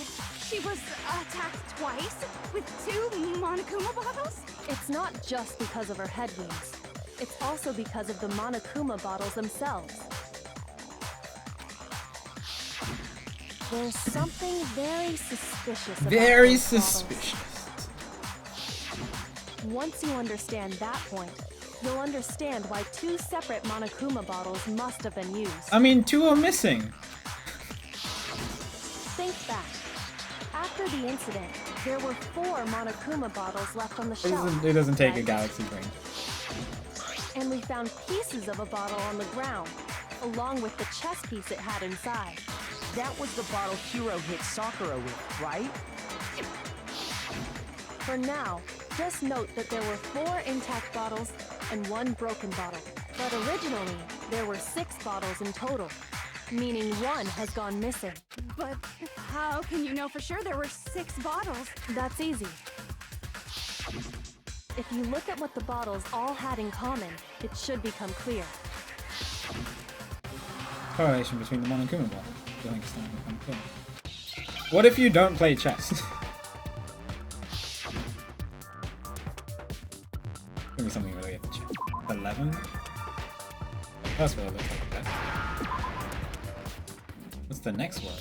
She was attacked twice with 2 Monokuma bottles? It's not just because of her head wounds. It's also because of the Monokuma bottles themselves. There's something very suspicious about Very those bottles. suspicious. Once you understand that point, you'll understand why 2 separate Monokuma bottles must have been used. I mean, 2 are missing. Think back. After the incident, there were 4 Monokuma bottles left on the shelf. It doesn't take a right? galaxy brain. And we found pieces of a bottle on the ground, along with the chess piece it had inside. That was the bottle Hiro hit Sakura with, right? For now, just note that there were 4 intact bottles and 1 broken bottle. But originally, there were 6 bottles in total, meaning 1 has gone missing. But how can you know for sure there were 6 bottles? That's easy. If you look at what the bottles all had in common, it should become clear. Correlation between the Monokuma bottle. I think it's starting to become clear. What if you don't play chess? Give me something really at the check. 11? That's what it looks like. That. What's the next word?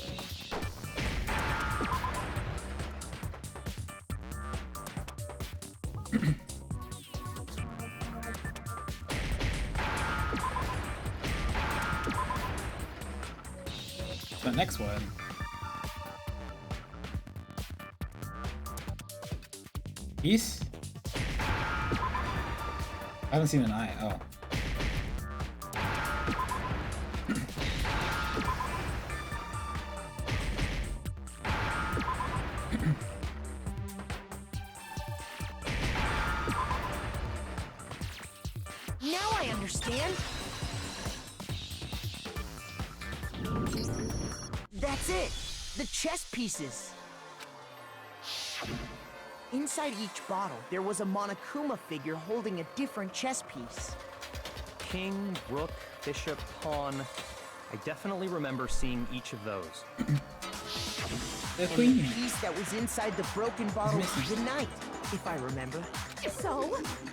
The next word. Peace? I haven't seen an eye. Oh. Now I understand. That's it. The chess pieces. Inside each bottle, there was a Monokuma figure holding a different chess piece. King, rook, bishop, pawn. I definitely remember seeing each of those. The And queen. the piece that was inside the broken bottle was the knight, if I remember. So,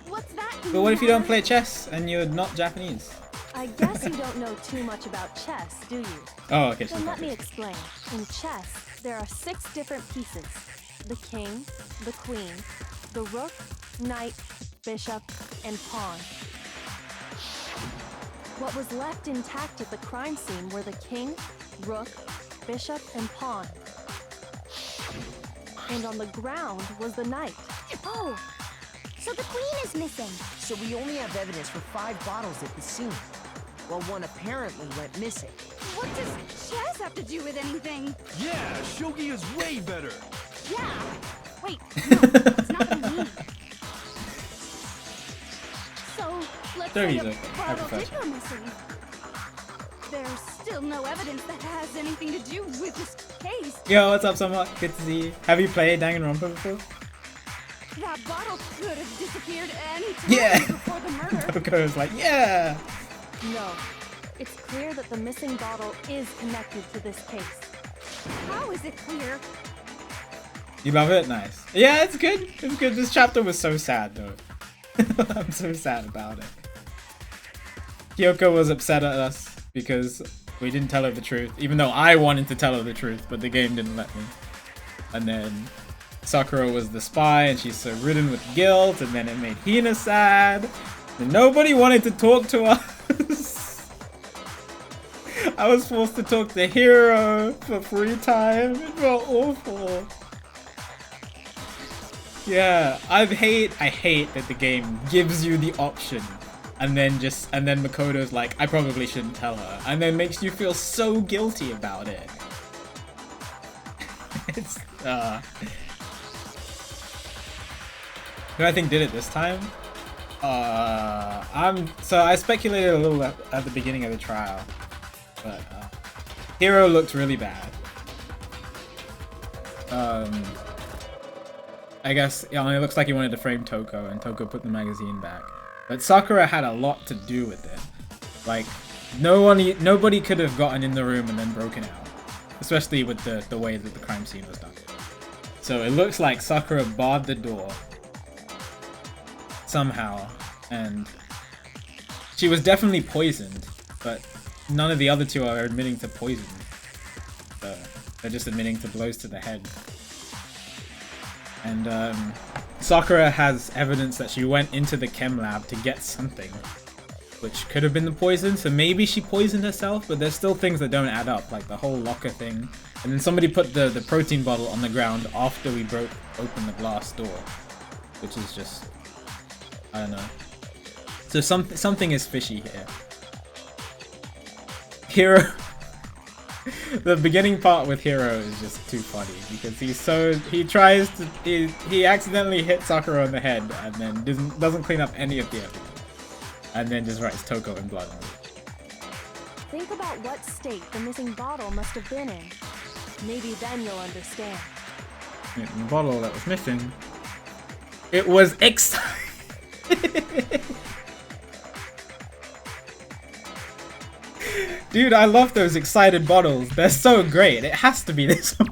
what's that? But what if you don't play chess and you're not Japanese? I guess you don't know too much about chess, do you? Oh, okay. Then let me explain. In chess, there are 6 different pieces. The king, the queen, the rook, knight, bishop, and pawn. What was left intact at the crime scene were the king, rook, bishop, and pawn. And on the ground was the knight. Oh, so the queen is missing. So we only have evidence for 5 bottles at the scene, while one apparently went missing. What does chess have to do with anything? Yeah, shogi is way better. Yeah. Wait, no, that's not what I mean. So, let's say Shogi's a okay. I bottle prefer did go missing. There's still no evidence that has anything to do with this case. Yo, what's up, Summer? Good to see you. Have you played Danganronpa before? That bottle could have disappeared any time Yeah. before the murder. Coco was like, yeah! No. It's clear that the missing bottle is connected to this case. How is it clear? You love it? Nice. Yeah, it's good. It's good. This chapter was so sad, though. I'm so sad about it. Kyoko was upset at us because we didn't tell her the truth, even though I wanted to tell her the truth, but the game didn't let me. And then Sakura was the spy, and she's so ridden with guilt, and then it made Hina sad, and nobody wanted to talk to us. I was forced to talk to Hiro for free time. It felt awful. Yeah, I hate that the game gives you the option and then Makoto's like, I probably shouldn't tell her, and then makes you feel so guilty about it. It's who I think did it this time? So I speculated a little at the beginning of the trial, but Hiro looked really bad. I guess it looks like he wanted to frame Toko, and Toko put the magazine back. But Sakura had a lot to do with it. Like, nobody could have gotten in the room and then broken out, especially with the way that the crime scene was done. So it looks like Sakura barred the door somehow, and she was definitely poisoned, but none of the other two are admitting to poison. So they're just admitting to blows to the head. And Sakura has evidence that she went into the chem lab to get something, which could have been the poison, so maybe she poisoned herself, but there's still things that don't add up, like the whole locker thing. And then somebody put the protein bottle on the ground after we broke open the glass door, which is just, I don't know. So something is fishy here. Hiro, the beginning part with Hiro is just too funny because he accidentally hits Sakura on the head and then doesn't clean up any of the evidence, and then just writes Toko in blood on it. Think about what state the missing bottle must have been in. Maybe then you'll understand. Yeah, the bottle that was missing, it was Dude, I love those excited bottles. They're so great. It has to be this one.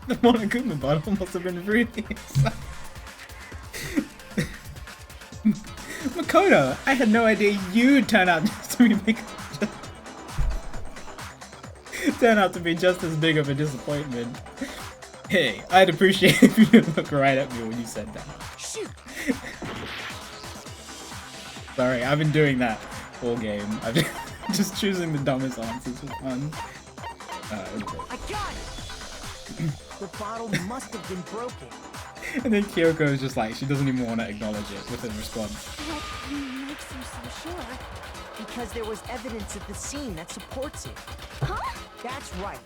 The Monokuma bottle must have been really excited. Makoto, I had no idea you'd turn out to be just as big of a disappointment. Hey, I'd appreciate if you didn't look right at me when you said that. Shoot. Sorry, I've been doing that all game. I'm just choosing the dumbest answers for fun. I got it! The bottle must have been broken. And then Kyoko is just like, she doesn't even want to acknowledge it with a response. What makes you so sure? Because there was evidence at the scene that supports it. Huh? That's right.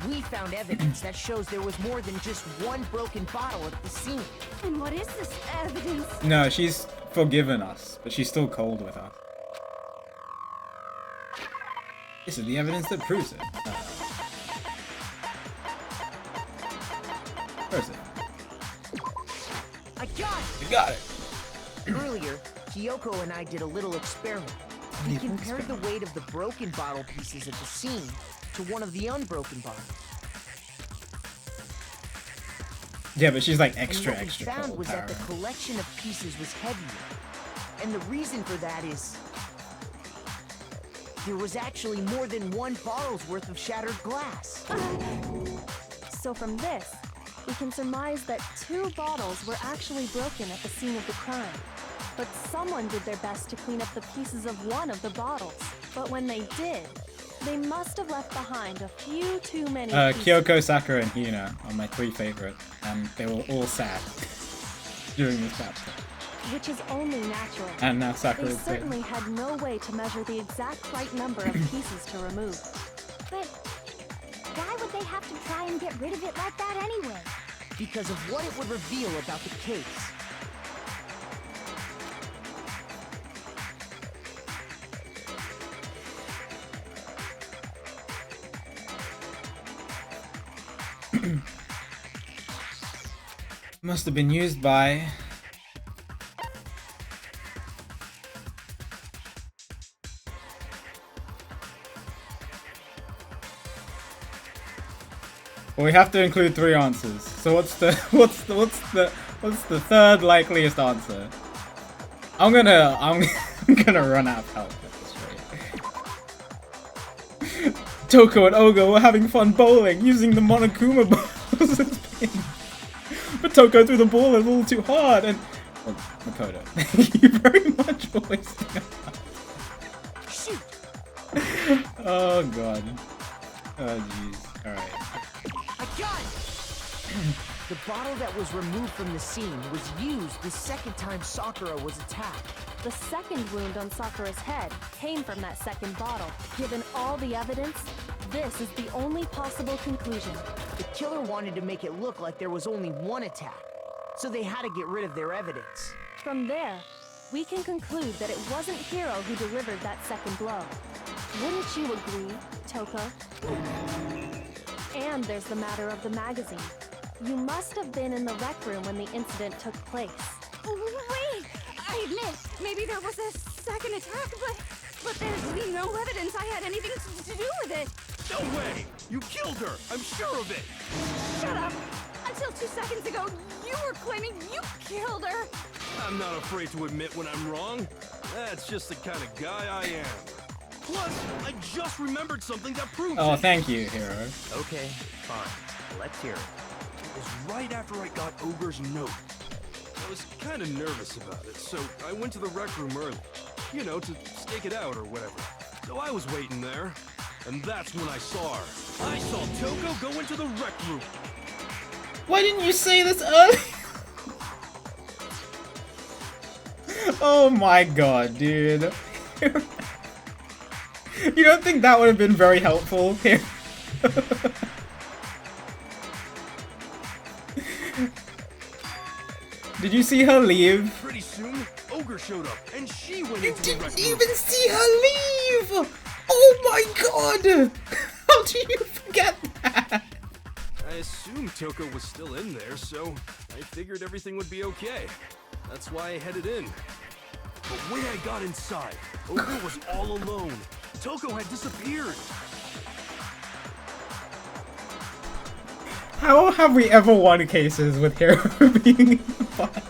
We found evidence that shows there was more than just one broken bottle at the scene. And what is this evidence? No, she's forgiven us, but she's still cold with us. This is the evidence that proves it. Where is it? I got it! You got it! Earlier, Kyoko and I did a little experiment. We compared the weight of the broken bottle pieces at the scene to one of the unbroken bottles. Yeah, but she's like extra what we found cold was power. that the collection of pieces was heavier. And the reason for that is there was actually more than one bottle's worth of shattered glass. So from this, we can surmise that 2 bottles were actually broken at the scene of the crime. But someone did their best to clean up the pieces of one of the bottles. But when they did, they must have left behind a few too many pieces. Kyoko, Sakura, and Hina are my 3 favorite, and they were all sad during this chapter. Which is only natural. And now They Sakura's dead. certainly had no way to measure the exact right number of pieces to remove. But why would they have to try and get rid of it like that anyway? Because of what it would reveal about the case. Must have been used by... Well, we have to include 3 answers. So what's the third likeliest answer? I'm gonna run out of help at this rate. Toko and Ogo were having fun bowling using the Monokuma balls as pins. But Toko threw the ball a little too hard and... Well, Makoto, thank you very much for wasting our time. Shoot! Oh god. Oh jeez. Alright. I got it! The bottle that was removed from the scene was used the second time Sakura was attacked. The second wound on Sakura's head came from that second bottle. Given all the evidence, this is the only possible conclusion. The killer wanted to make it look like there was only one attack, so they had to get rid of their evidence. From there, we can conclude that it wasn't Hiro who delivered that second blow. Wouldn't you agree, Toko? And there's the matter of the magazine. You must have been in the rec room when the incident took place. Wait! I admit, maybe there was a second attack, but there's no evidence I had anything to do with it. No way! You killed her! I'm sure of it! Shut up! Until 2 seconds ago, you were claiming you killed her. I'm not afraid to admit when I'm wrong. That's just the kind of guy I am. Plus, I just remembered something that proves Oh, it. thank you, Hiro. Okay, fine. Let's hear it. It was right after I got Ogre's note. I was kind of nervous about it, so I went to the rec room early. You know, to stake it out or whatever. So I was waiting there, and that's when I saw her. I saw Toko go into the rec room. Why didn't you say this earlier? Oh my god, dude. You don't think that would have been very helpful here? Did you see her leave? Pretty soon, Ogre showed up, and she went You into the rec didn't room. even see her leave! Oh my god! How do you forget that? I assumed Toko was still in there, so I figured everything would be okay. That's why I headed in. But when I got inside, Ogre was all alone. Toko had disappeared. How have we ever won cases with Hiro being fine?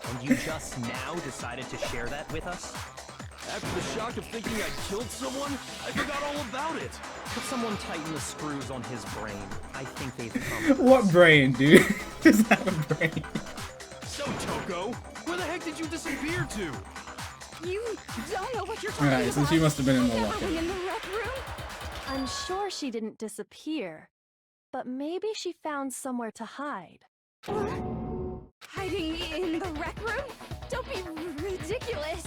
And you just now decided to share that with us? After the shock of thinking I'd killed someone, I forgot all about it. Could someone tighten the screws on his brain? I think they've come. What brain, dude? Does that have a brain? So, Toko, where the heck did you disappear to? You don't know what you're talking Alright, about. so she must have been in the I never locker. went in the rec room. I'm sure she didn't disappear, but maybe she found somewhere to hide. Hiding in the rec room? Don't be ridiculous.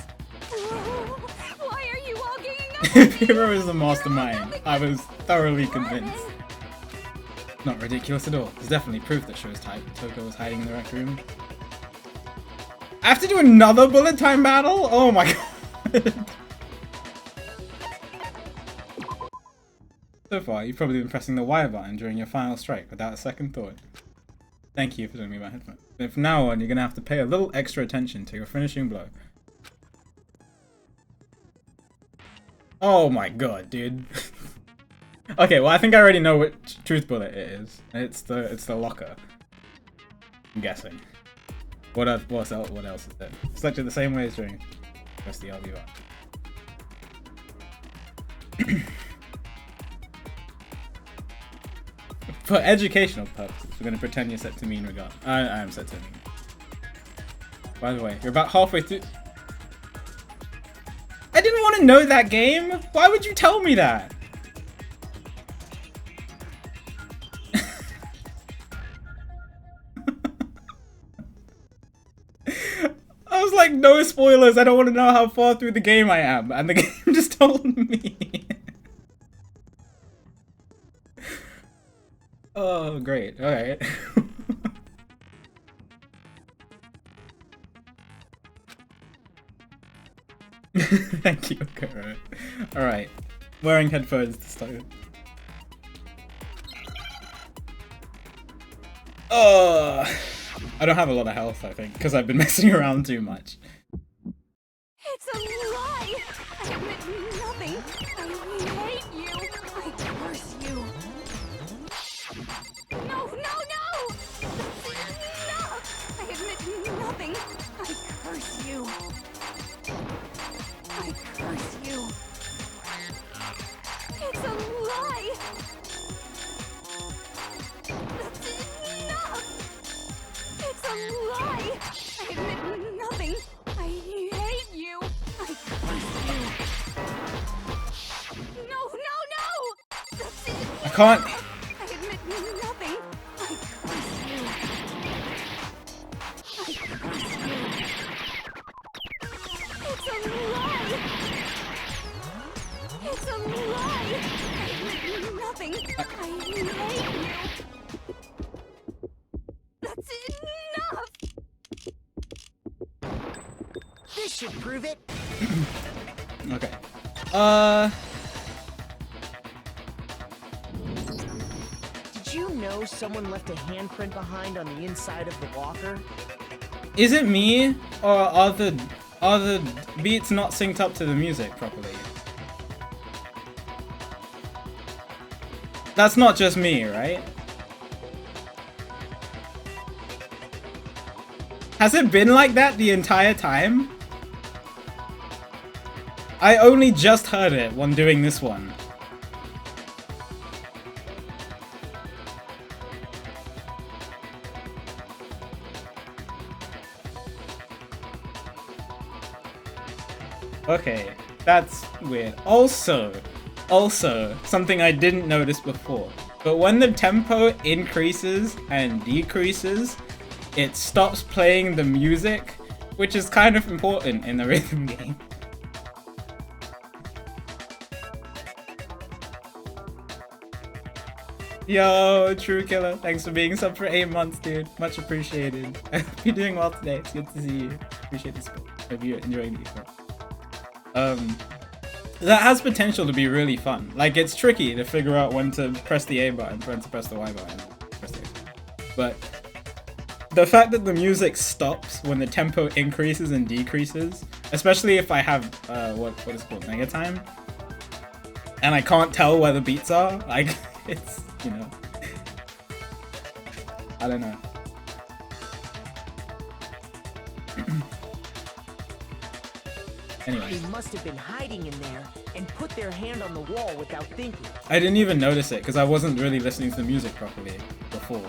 Why are you all ganging up on me? Hiro is the mastermind. I was thoroughly convinced. Not ridiculous at all. There's definitely proof that shows Toko was hiding in the rec room. I have to do another bullet time battle? Oh my god. So far, you've probably been pressing the Y button during your final strike without a second thought. Thank you for telling me about headphones. But from now on, you're gonna have to pay a little extra attention to your finishing blow. Oh my god, dude. Okay, well I think I already know which truth bullet it is. It's the locker. I'm guessing. What else is there? Select it the same way as during press the LB button. For educational purposes, we're gonna pretend you're set to mean regard. I am set to mean. By the way, you're about halfway through. I didn't want to know that game. Why would you tell me that? I was like, no spoilers. I don't want to know how far through the game I am, and the game just told me. Oh, great. All right. Thank you. Okay, all right. Wearing headphones to start. Oh, I don't have a lot of health, I think, because I've been messing around too much. It's a lie! I admit nothing. I hate you. I curse you. No, no, no! That's enough! I admit nothing. I curse you. I curse you. It's a lie! That's enough! It's a lie! I admit nothing. I hate you. I curse you. No, can't. I admit nothing. I trust you. I trust you. It's a lie. It's a lie. I admit nothing. I hate you. That's enough. This should prove it. Okay. Did you know someone left a handprint behind on the inside of the locker? Is it me, or are the beats not synced up to the music properly? That's not just me, right? Has it been like that the entire time? I only just heard it when doing this one. Okay, that's weird. Also, something I didn't notice before, but when the tempo increases and decreases, it stops playing the music, which is kind of important in the rhythm game. Yo, True Killer, thanks for being sub for 8 months, dude. Much appreciated. I hope you're doing well today. It's good to see you. Appreciate the support. Hope you're enjoying the effort. That has potential to be really fun. Like, it's tricky to figure out when to press the A button, when to press the Y button. Press the A button. But the fact that the music stops when the tempo increases and decreases, especially if I have what is it called, mega time, and I can't tell where the beats are, like it's, you know, I don't know. Anyway. They must have been hiding in there and put their hand on the wall without thinking. I didn't even notice it because I wasn't really listening to the music properly before.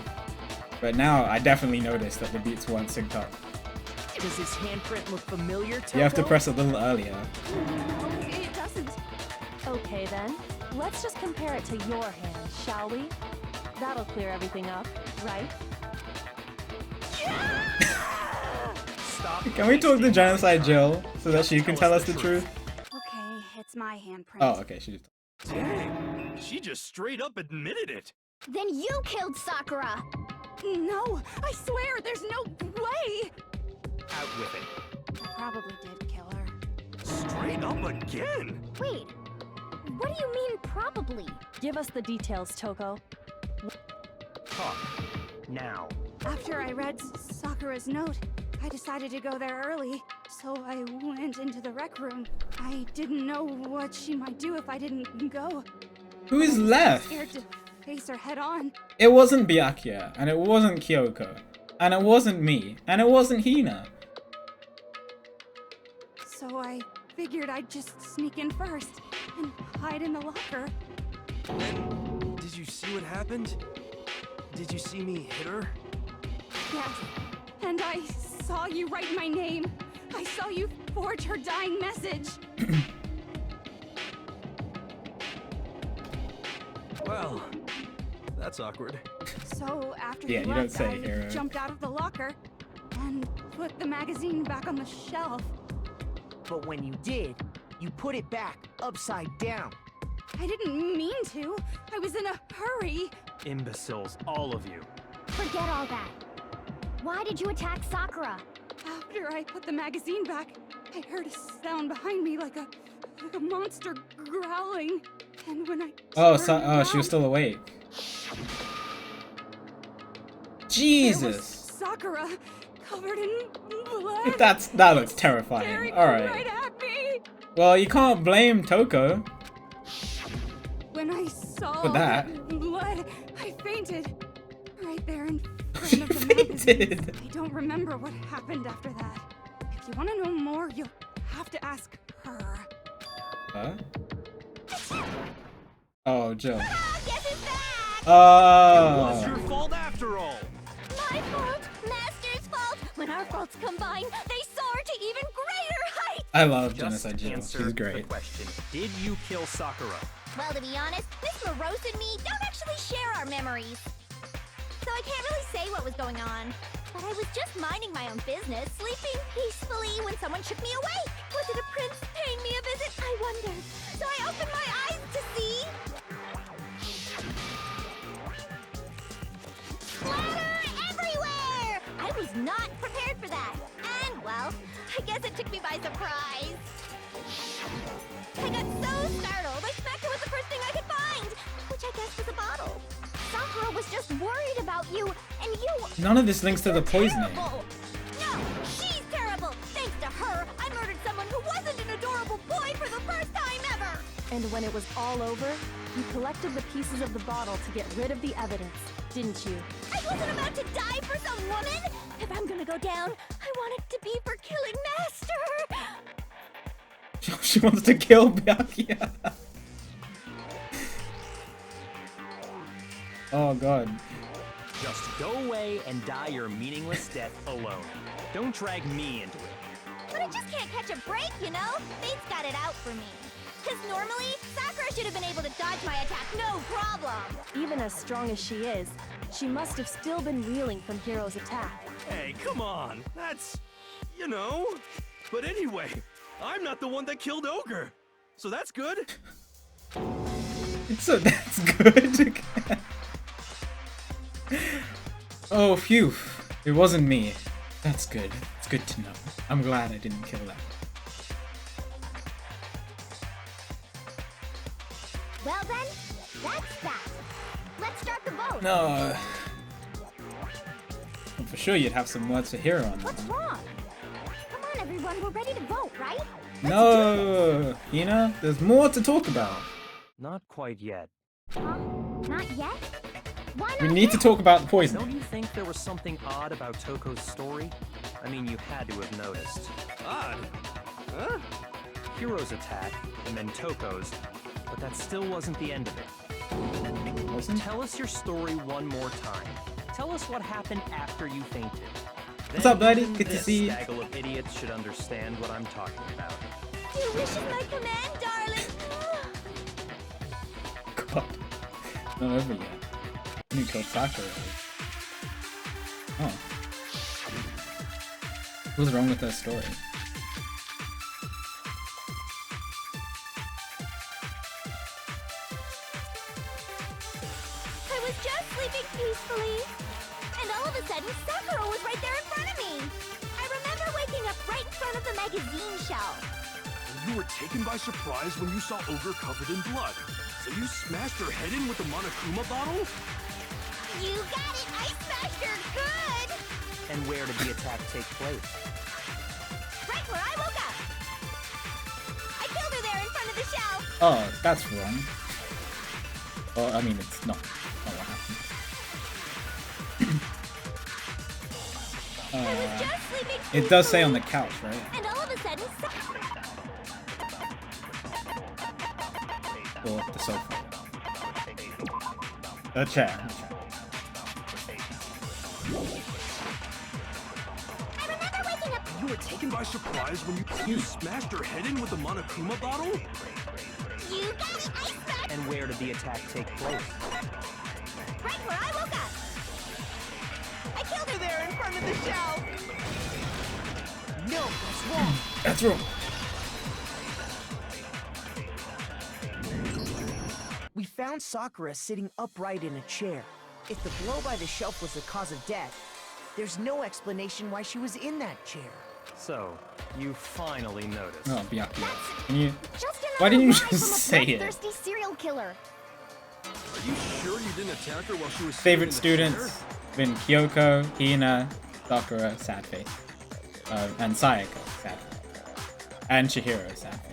But now I definitely noticed that the beats weren't synced up. Does his handprint look familiar, Toko? You have to press a little earlier. It doesn't. Okay then, let's just compare it to your hand, shall we? That'll clear everything up, right? Stop. Can we talk to Genocide Jill so that she can tell us the truth? Okay, it's my handprint. Oh, okay, she just. Dang, she just straight up admitted it. Then you killed Sakura! No, I swear, there's no way! Out with it. I probably did kill her. Straight up again. Wait, what do you mean probably? Give us the details, Toko. Talk. Now. After I read Sakura's note, I decided to go there early, so I went into the rec room. I didn't know what she might do if I didn't go. Who is left? Scared to face her head on. It wasn't Byakuya, and it wasn't Kyoko, and it wasn't me, and it wasn't Hina. So I figured I'd just sneak in first and hide in the locker. Did you see what happened? Did you see me hit her? Yes, and I saw you write my name. I saw you forge her dying message. Well, that's awkward. So after Yeah, you you don't left, say, I Hero. jumped out of the locker and put the magazine back on the shelf. But when you did, you put it back upside down. I didn't mean to. I was in a hurry. Imbeciles, all of you. Forget all that. Why did you attack Sakura? After I put the magazine back, I heard a sound behind me like a monster growling. And when I turned She was still awake. there was Jesus. Sakura, covered in blood. That looks terrifying. Staring Alright. right at me. Well, you can't blame Toko. When I saw For that. blood, I fainted. Right there in front of the magazine. Fainted. I don't remember what happened after that. If you want to know more, you'll have to ask her. Huh? Oh, Jill. Guess it's back! It was Oh. your fault after all. My fault! Master's fault! When our faults combine, they soar to even greater heights! I love Just Genocide Jill. answer She's the great. question. Did you kill Sakura? Well, to be honest, this Sakura roasted me don't actually share our memories. So I can't really say what was going on. But I was just minding my own business, sleeping peacefully when someone shook me awake. Was it a prince paying me a visit? I wondered. So I opened my eyes to see... splatter everywhere! I was not prepared for that. And, well, I guess it took me by surprise. I got so startled, I smacked it with the first thing I could find, which I guess was a bottle. Sakura was just worried about you, and you... None of this links to the poisoning. Terrible. No, she's terrible. Thanks to her, I murdered someone who wasn't an adorable boy for the first time ever. And when it was all over, you collected the pieces of the bottle to get rid of the evidence, didn't you? I wasn't about to die for some woman. If I'm gonna go down, I want it to be for killing Master. She wants to kill Byakuya. Oh god. Just go away and die your meaningless death alone. Don't drag me into it. But I just can't catch a break, you know? Fate's got it out for me. Because normally, Sakura should have been able to dodge my attack, no problem. Even as strong as she is, she must have still been reeling from Hiro's attack. Hey, come on. That's, you know. But anyway, I'm not the one that killed Ogre. So that's good. So that's good. Oh, phew. It wasn't me. That's good. It's good to know. I'm glad I didn't kill that. Well then, that's that. Let's start the vote. No. Well, for sure you'd have some words for Hero on that What's one. wrong? Come on, everyone. We're ready to vote, right? No, Hina, there's more to talk about. Not quite yet. Huh? Not yet? Why not We need to yet? talk about the Don't poisoning. you think there was something odd about Toko's story? I mean, you had to have noticed. Odd. Huh? Hiro's attack, and then Toko's, but that still wasn't the end of it. Wasn't? Tell us your story one more time. Tell us what happened after you fainted. What's Then up, buddy? even Good to this see you. gaggle of idiots should understand what I'm talking about. Your wish is my command, darling. God. Not over yet. New killed Sakura. Oh. What's wrong with her story? I was just sleeping peacefully. And all of a sudden, Sakura was right there in front of me. I remember waking up right in front of the magazine shelf. You were taken by surprise when you saw Ogre covered in blood. So you smashed her head in with the Monokuma bottle? You got it! I smashed her good! And where did the attack take place? Right where I woke up! I killed her there in front of the shelf! Oh, that's wrong. Well, I mean, it's not what happened. I was just sleeping peacefully. It does say on the couch, right? And all of a sudden, Or the sofa. The chair. I remember waking up. You were taken by surprise when you smashed her head in with the Monokuma bottle? You got it! I smashed And where did the attack take place? right where I woke up! I killed her there in front of the shelf! No, that's wrong. That's wrong. We found Sakura sitting upright in a chair. If the blow by the shelf was the cause of death, there's no explanation why she was in that chair. So, you finally noticed. Oh, Byakuya. Can you... Just another Why didn't you lie just from a say it? bloodthirsty serial killer. Are you sure you didn't attack her while she was Favorite sitting in the students been Kyoko, Hina, Sakura, sad face. And Sayaka, sad face. And Chihiro, sad face.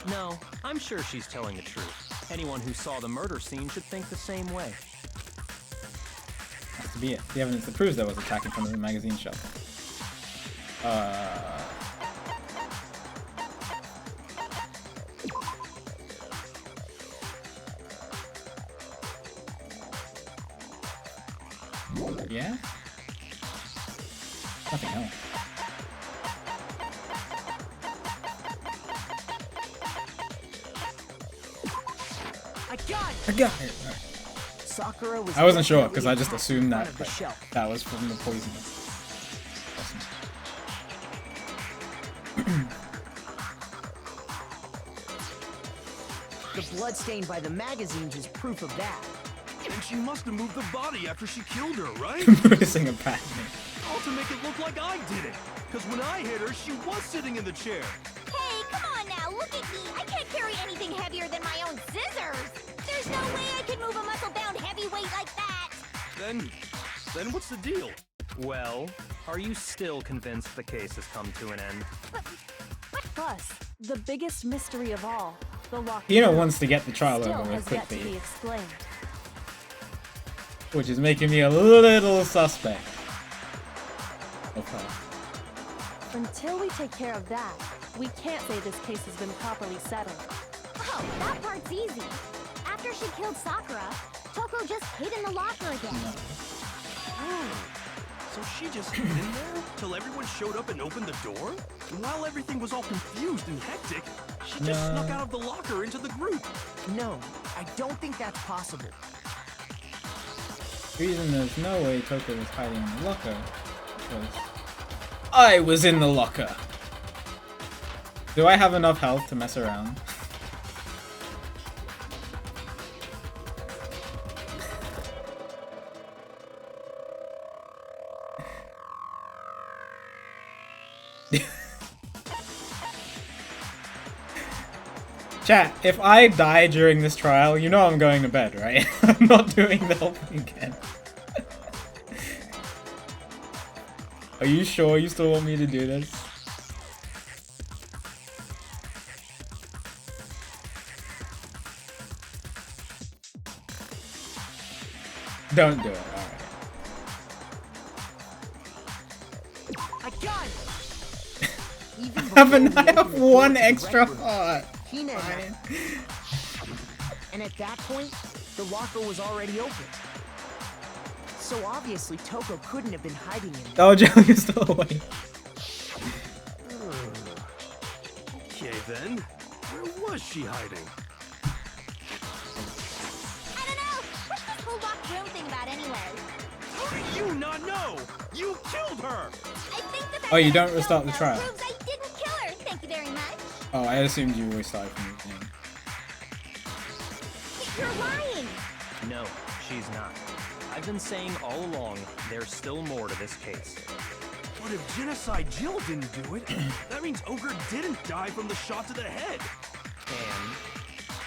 No, I'm sure she's telling the truth. Anyone who saw the murder scene should think the same way. Has to be it. The evidence that proves there was attacking from the magazine shelf. Yeah? Nothing else. I got it. Alright. Sakura was I wasn't sure definitely because I just attacked assumed in that front of the shelf. that was from the poison. The blood stain by the magazines is proof of that. And she must have moved the body after she killed her, right? Missing a pattern. All to make it look like I did it. Because when I hit her, she was sitting in the chair. Hey, come on now, look at me. I can't carry anything heavier than my own scissors. There's no way I could move a muscle-bound heavyweight like that. Then what's the deal? Well, are you still convinced the case has come to an end? Plus, the biggest mystery of all, the locked Hina room, wants to get the trial still over with has yet to quickly, be explained. which is making me a little suspect of her. Until we take care of that, we can't say this case has been properly settled. Oh, that part's easy. After she killed Sakura, Toko just hid in the locker again. So she just hid in there till everyone showed up and opened the door? And while everything was all confused and hectic, she just snuck out of the locker into the group. No, I don't think that's possible. The reason there's no way Toko was hiding in the locker was I was in the locker. Do I have enough health to mess around? Chat, if I die during this trial, you know I'm going to bed, right? I'm not doing the whole thing again. Are you sure you still want me to do this? Don't do it, alright. I got it! Even Haven't I before have we opened one the door to the extra rec room, heart? Hina had- And at that point, the locker was already open. So obviously Toko couldn't have been hiding in there. Oh, Joe, you're still awake. Okay then, where was she hiding? I don't know. What's this whole locked room thing about anyway? How do you not know? You killed her! I think the Oh, you fact that don't I restart don't the know trial. proves I didn't kill her. Thank you very much. Oh, I assumed you always started from the beginning. You're lying. No, she's not. I've been saying all along, there's still more to this case. But if Genocide Jill didn't do it, that means Ogre didn't die from the shot to the head. And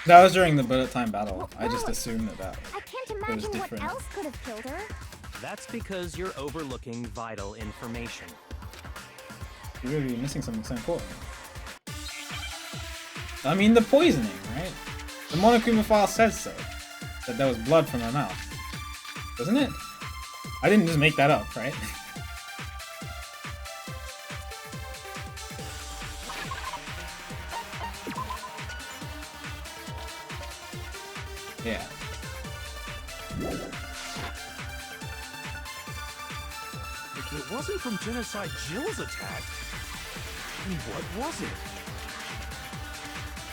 That was during the bullet time battle. I just assumed that. I can't was imagine what different. else could have killed her. that's because you're overlooking vital information. You're really missing something so important. I mean, the poisoning, right? The Monokuma file says so. That there was blood from her mouth. Doesn't it? I didn't just make that up, right? Yeah. If it wasn't from Genocide Jill's attack, then what was it?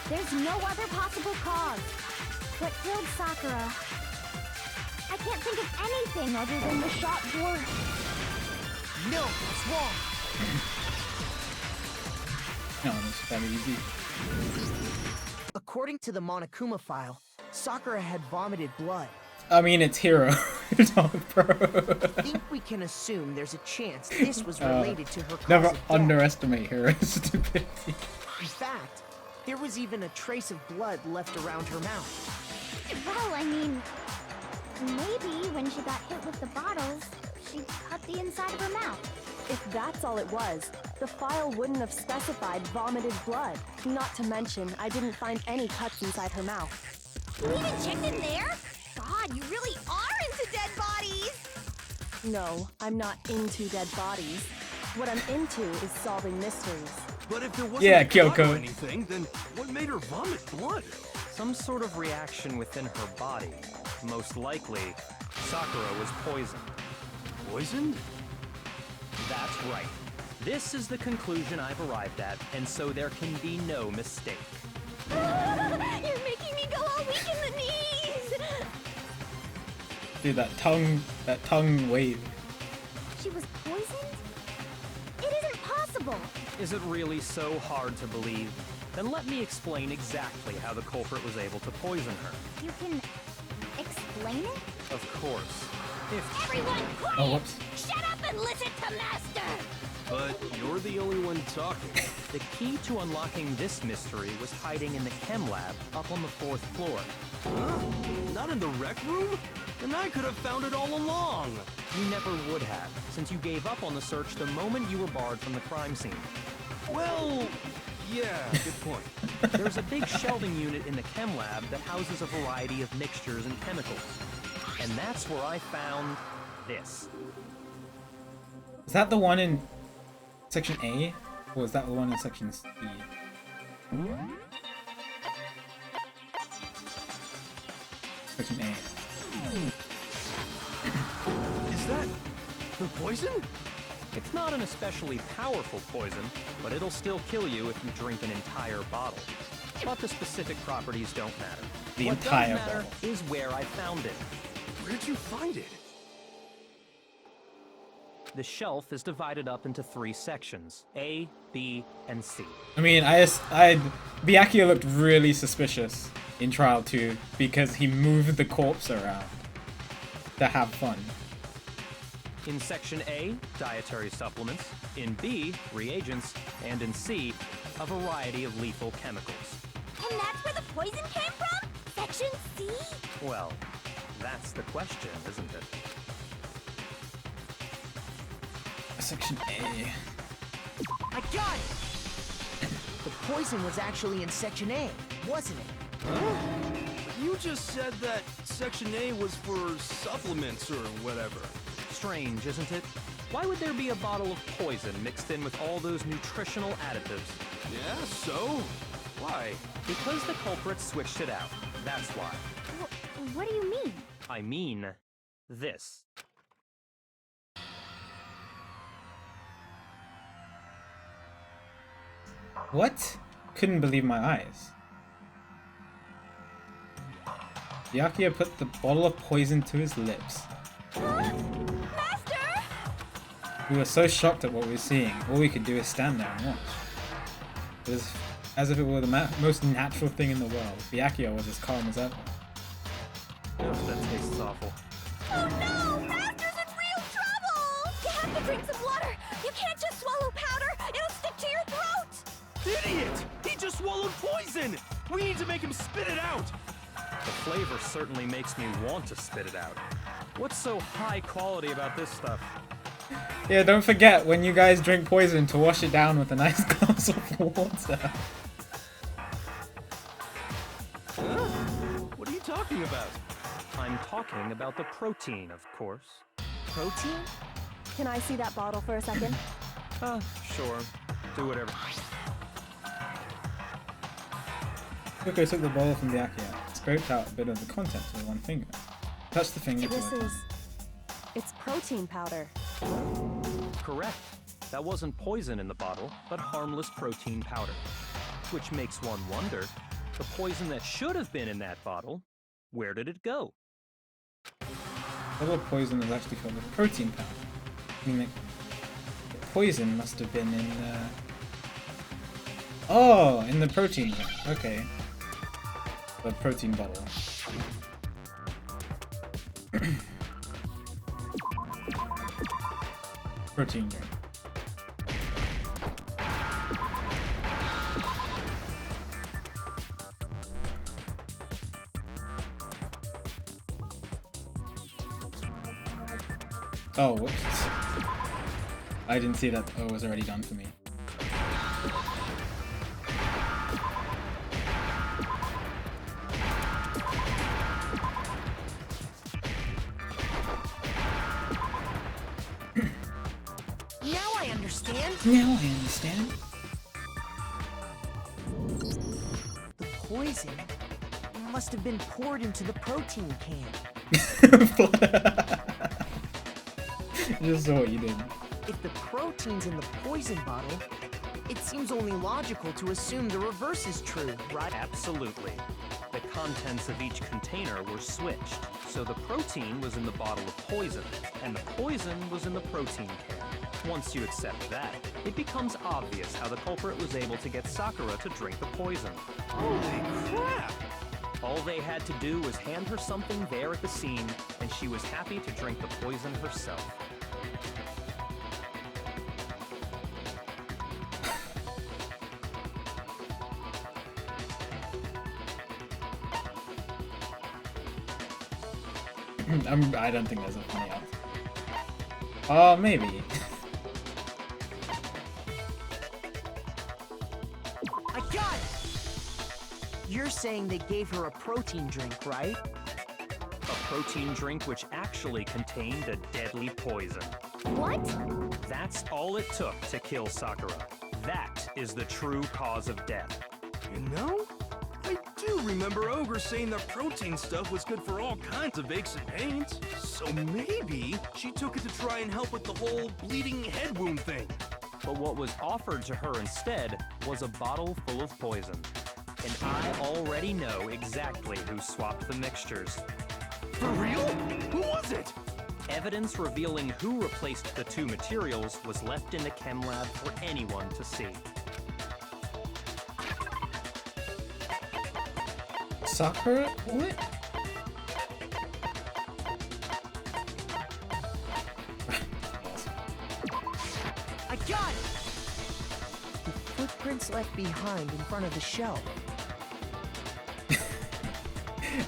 There's no other possible cause. What killed Sakura? I can't think of anything other than the shot door. No, it's wrong. No, that's that easy. According to the Monokuma file, Sakura had vomited blood. I mean, it's Hero. Dog, bro. I think we can assume there's a chance this was related to her cause Never of death. underestimate Hero's stupidity. In fact, there was even a trace of blood left around her mouth. Well, I mean, maybe when she got hit with the bottles, she cut the inside of her mouth. If that's all it was, the file wouldn't have specified vomited blood. Not to mention, I didn't find any cuts inside her mouth. You even checked in there? God, you really are into dead bodies! No, I'm not into dead bodies. What I'm into is solving mysteries. But if there wasn't Yeah, a cut Kyoko. or anything, then what made her vomit blood? Some sort of reaction within her body. Most likely, Sakura was poisoned. Poisoned? That's right. This is the conclusion I've arrived at, and so there can be no mistake. You're making me go all weak in the knees! Dude, that tongue wave. She was poisoned? It isn't possible. Is it really so hard to believe? Then let me explain exactly how the culprit was able to poison her. You can explain it? Of course. If Everyone, quiet! Oh, whoops. Shut up and listen to Master! But you're the only one talking. the key to unlocking this mystery was hiding in the chem lab up on the 4th floor. Huh? Not in the rec room? Then I could have found it all along. You never would have, since you gave up on the search the moment you were barred from the crime scene. Well, yeah, good point. There's a big shelving unit in the chem lab that houses a variety of mixtures and chemicals. And that's where I found this. Is that the one in section A? Or is that the one in section C? Section A. Is that the poison? It's not an especially powerful poison, but it'll still kill you if you drink an entire bottle. But the specific properties don't matter. The what entire does matter bottle. is where I found it. Where'd you find it? The shelf is divided up into 3 sections, A, B, and C. I mean, Byakuya looked really suspicious in Trial 2 because he moved the corpse around to have fun. In Section A, dietary supplements. In B, reagents. And in C, a variety of lethal chemicals. And that's where the poison came from? Section C? Well, that's the question, isn't it? Section A. I got it! The poison was actually in Section A, wasn't it? Huh? You just said that Section A was for supplements or whatever. Strange, isn't it? Why would there be a bottle of poison mixed in with all those nutritional additives? Yeah, so? Why? Because the culprit switched it out. That's why. What do you mean? I mean, this. What? Couldn't believe my eyes. Byakuya put the bottle of poison to his lips. Huh? Master! We were so shocked at what we were seeing, all we could do is stand there and watch. It was as if it were the most natural thing in the world. Byakuya was as calm as ever. Oh, that tastes awful. Oh no! Master's in real trouble! You have to drink some water! You can't just swallow powder! It'll stick to your throat! Idiot! He just swallowed poison! We need to make him spit it out! The flavor certainly makes me want to spit it out. What's so high quality about this stuff? Yeah, don't forget when you guys drink poison to wash it down with a nice glass of water. Huh? What are you talking about? I'm talking about the protein, of course. Protein? Can I see that bottle for a second? Sure. Do whatever. Coco took the bottle from Byakuya, scraped out a bit of the contents with one finger. Touched the finger This to it. it's protein powder. Correct. That wasn't poison in the bottle, but harmless protein powder. Which makes one wonder, the poison that should have been in that bottle, where did it go? The bottle of poison is actually filled with protein powder. Meaning the poison must have been in the... Oh, in the protein drink. Okay. The protein bottle. Protein drink. Oh, whoops. I didn't see that the O was already done for me. Now I understand. Now I understand. The poison must have been poured into the protein can. Just saw what you did. If the protein's in the poison bottle, it seems only logical to assume the reverse is true, right? Absolutely. The contents of each container were switched. So the protein was in the bottle of poison, and the poison was in the protein can. Once you accept that, it becomes obvious how the culprit was able to get Sakura to drink the poison. Holy crap! All they had to do was hand her something there at the scene, and she was happy to drink the poison herself. I don't think there's a funny answer. Oh, maybe. I got it! You're saying they gave her a protein drink, right? A protein drink which actually contained a deadly poison. What? That's all it took to kill Sakura. That is the true cause of death. You know, I do remember Ogre saying that protein stuff was good for all kinds of aches and pains. So maybe she took it to try and help with the whole bleeding head wound thing. But what was offered to her instead was a bottle full of poison. And I already know exactly who swapped the mixtures. For real? Who was it? Evidence revealing who replaced the two materials was left in the chem lab for anyone to see. Sakura? What? I got it! The footprints left behind in front of the shelf.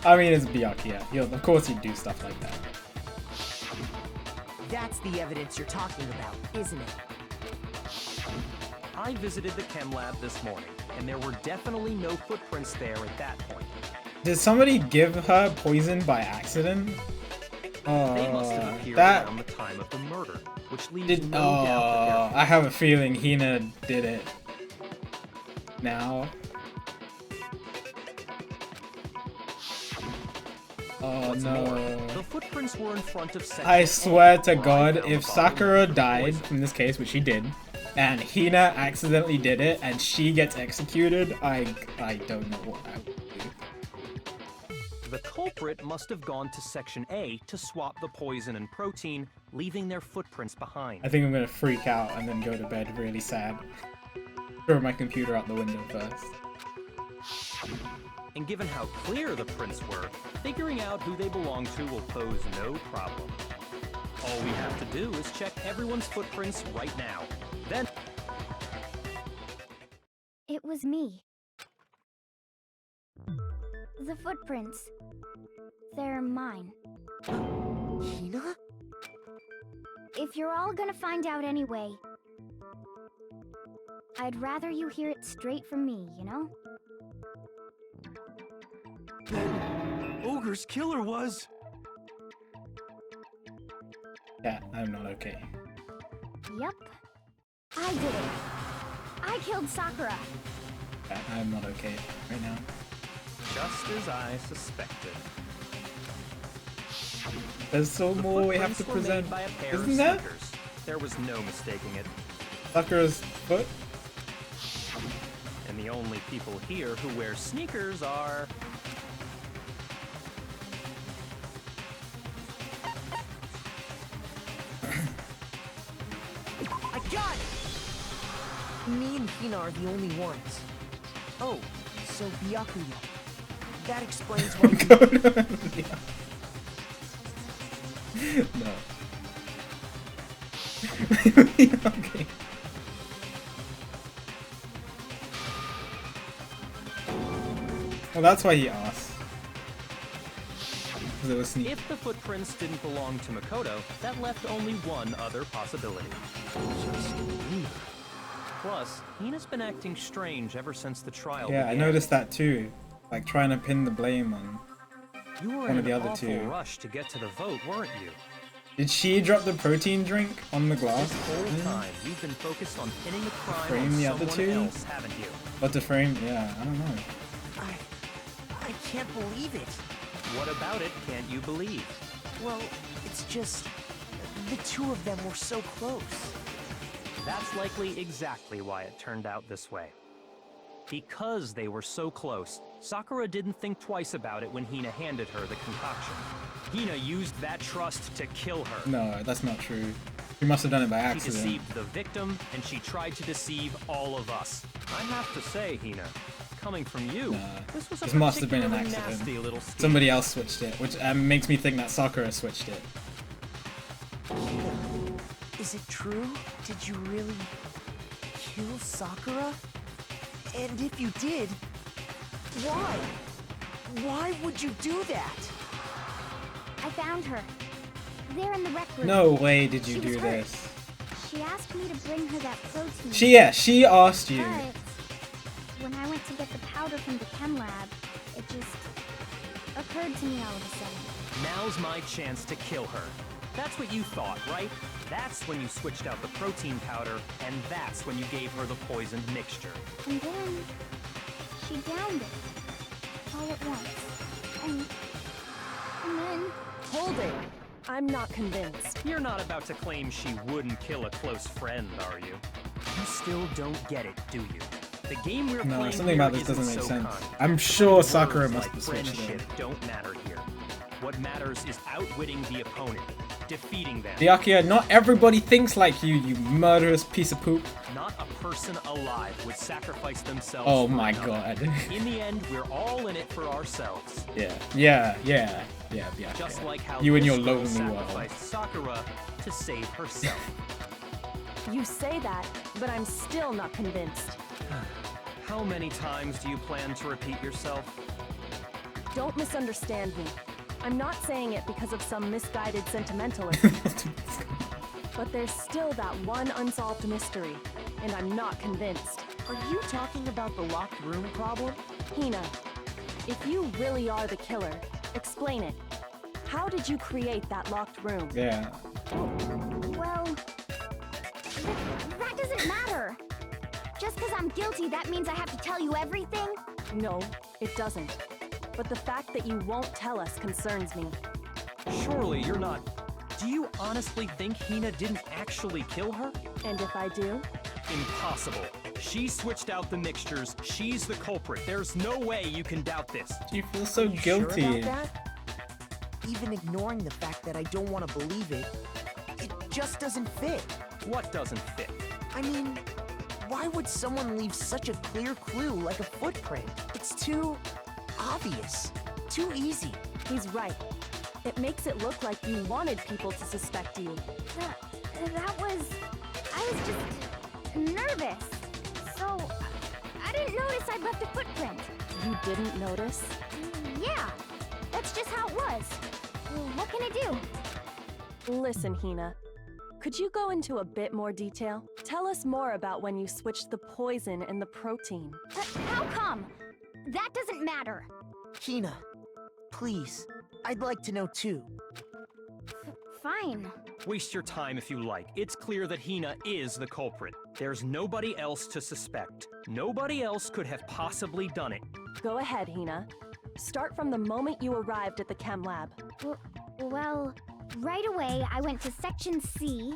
I mean, it's Byakuya. Of course he'd do stuff like that. That's the evidence you're talking about, isn't it? I visited the chem lab this morning, and there were definitely no footprints there at that point. Did somebody give her poison by accident? They must have appeared that around the time of the murder, which leaves did. no doubt that I have a feeling Hina did it. Now. Oh What's no. more, the footprints were in front of section I swear to A, where I God, found if the bottle Sakura of died poison. from this case, which she did, and Hina accidentally did it, and she gets executed, I don't know what I would do. The culprit must have gone to section A to swap the poison and protein, leaving their footprints behind. I think I'm gonna freak out and then go to bed really sad. Throw my computer out the window first. And given how clear the prints were, figuring out who they belong to will pose no problem. All we have to do is check everyone's footprints right now. Then It was me. The footprints. They're mine. Hina? If you're all gonna find out anyway, I'd rather you hear it straight from me, you know? Then Ogre's killer was... Yeah, I'm not okay. Yep. I did it. I killed Sakura. Yeah, I'm not okay right now. just as I suspected. There's still The more we have to footprints were made present. by a pair of Isn't there? sneakers. There was no mistaking it. Sakura's foot? And the only people here who wear sneakers are... I got it! Me and Hina are the only ones. Oh, so Byakuya. That explains why No. Okay. Well, that's why he asked. Because it was sneaky. If the footprints didn't belong to Makoto, that left only one other possibility. Plus, Hina's been acting strange ever since the trial Yeah, I began. noticed that too. Like trying to pin the blame on. You were one in of the an other awful two. rush to get to the vote, weren't you? Did she drop the protein drink on the glass? This whole time, you've been focused on pinning the crime Frame on the other someone two? else, haven't you? But to frame, yeah, I don't know. I can't believe it. What about it can't you believe? Well, it's just... the two of them were so close. That's likely exactly why it turned out this way. Because they were so close, Sakura didn't think twice about it when Hina handed her the concoction. Hina used that trust to kill her. No, that's not true. She must have done it by She accident. deceived the victim, and she tried to deceive all of us. I have to say, Hina, coming from you, this was a must have been an particularly accident. nasty little scheme. Somebody else switched it, which makes me think that Sakura switched it. Is it true? Did you really kill Sakura? And if you did, why? Why would you do that? I found her. There in the rec room. No way did you She was do hurt. this. She asked me to bring her that protein. She asked you. But when I went to get the powder from the chem lab, it just occurred to me all of a sudden. Now's my chance to kill her. That's what you thought, right? That's when you switched out the protein powder, and that's when you gave her the poisoned mixture. And then she downed it all at once. And then Hold it. I'm not convinced. You're not about to claim she wouldn't kill a close friend, are you? You still don't get it, do you? The game we're No, playing something here about this doesn't isn't make so sense. kind. I'm sure Words Sakura like must have switched friendship it. don't matter here. What matters is outwitting the opponent, defeating them. Byakuya, not everybody thinks like you, you murderous piece of poop. Not a person alive would sacrifice themselves. Oh for my another. god. In the end, we're all in it for ourselves. Yeah, Byakuya. Just like how You and this your girl lonely world. sacrificed Sakura to save herself. You say that, but I'm still not convinced. How many times do you plan to repeat yourself? Don't misunderstand me. I'm not saying it because of some misguided sentimentalism. But there's still that one unsolved mystery, and I'm not convinced. Are you talking about the locked room problem? Hina, if you really are the killer, explain it. How did you create that locked room? Yeah. well, that doesn't matter. Just because I'm guilty, that means I have to tell you everything? No, it doesn't. But the fact that you won't tell us concerns me. Surely you're not... Do you honestly think Hina didn't actually kill her? And if I do? Impossible. She switched out the mixtures. She's the culprit. There's no way you can doubt this. You feel so You sure guilty. about that? Even ignoring the fact that I don't want to believe it, it just doesn't fit. What doesn't fit? I mean, why would someone leave such a clear clue like a footprint? It's too obvious, too easy. He's right. It makes it look like you wanted people to suspect you. I was just nervous. So, I didn't notice I'd left a footprint. You didn't notice? Yeah, that's just how it was. What can I do? Listen, Hina. Could you go into a bit more detail? Tell us more about when you switched the poison and the protein. How come? That doesn't matter. Hina, please, I'd like to know too. Fine. Waste your time if you like. It's clear that Hina is the culprit. There's nobody else to suspect. Nobody else could have possibly done it. Go ahead, Hina. Start from the moment you arrived at the chem lab. Well, right away I went to Section C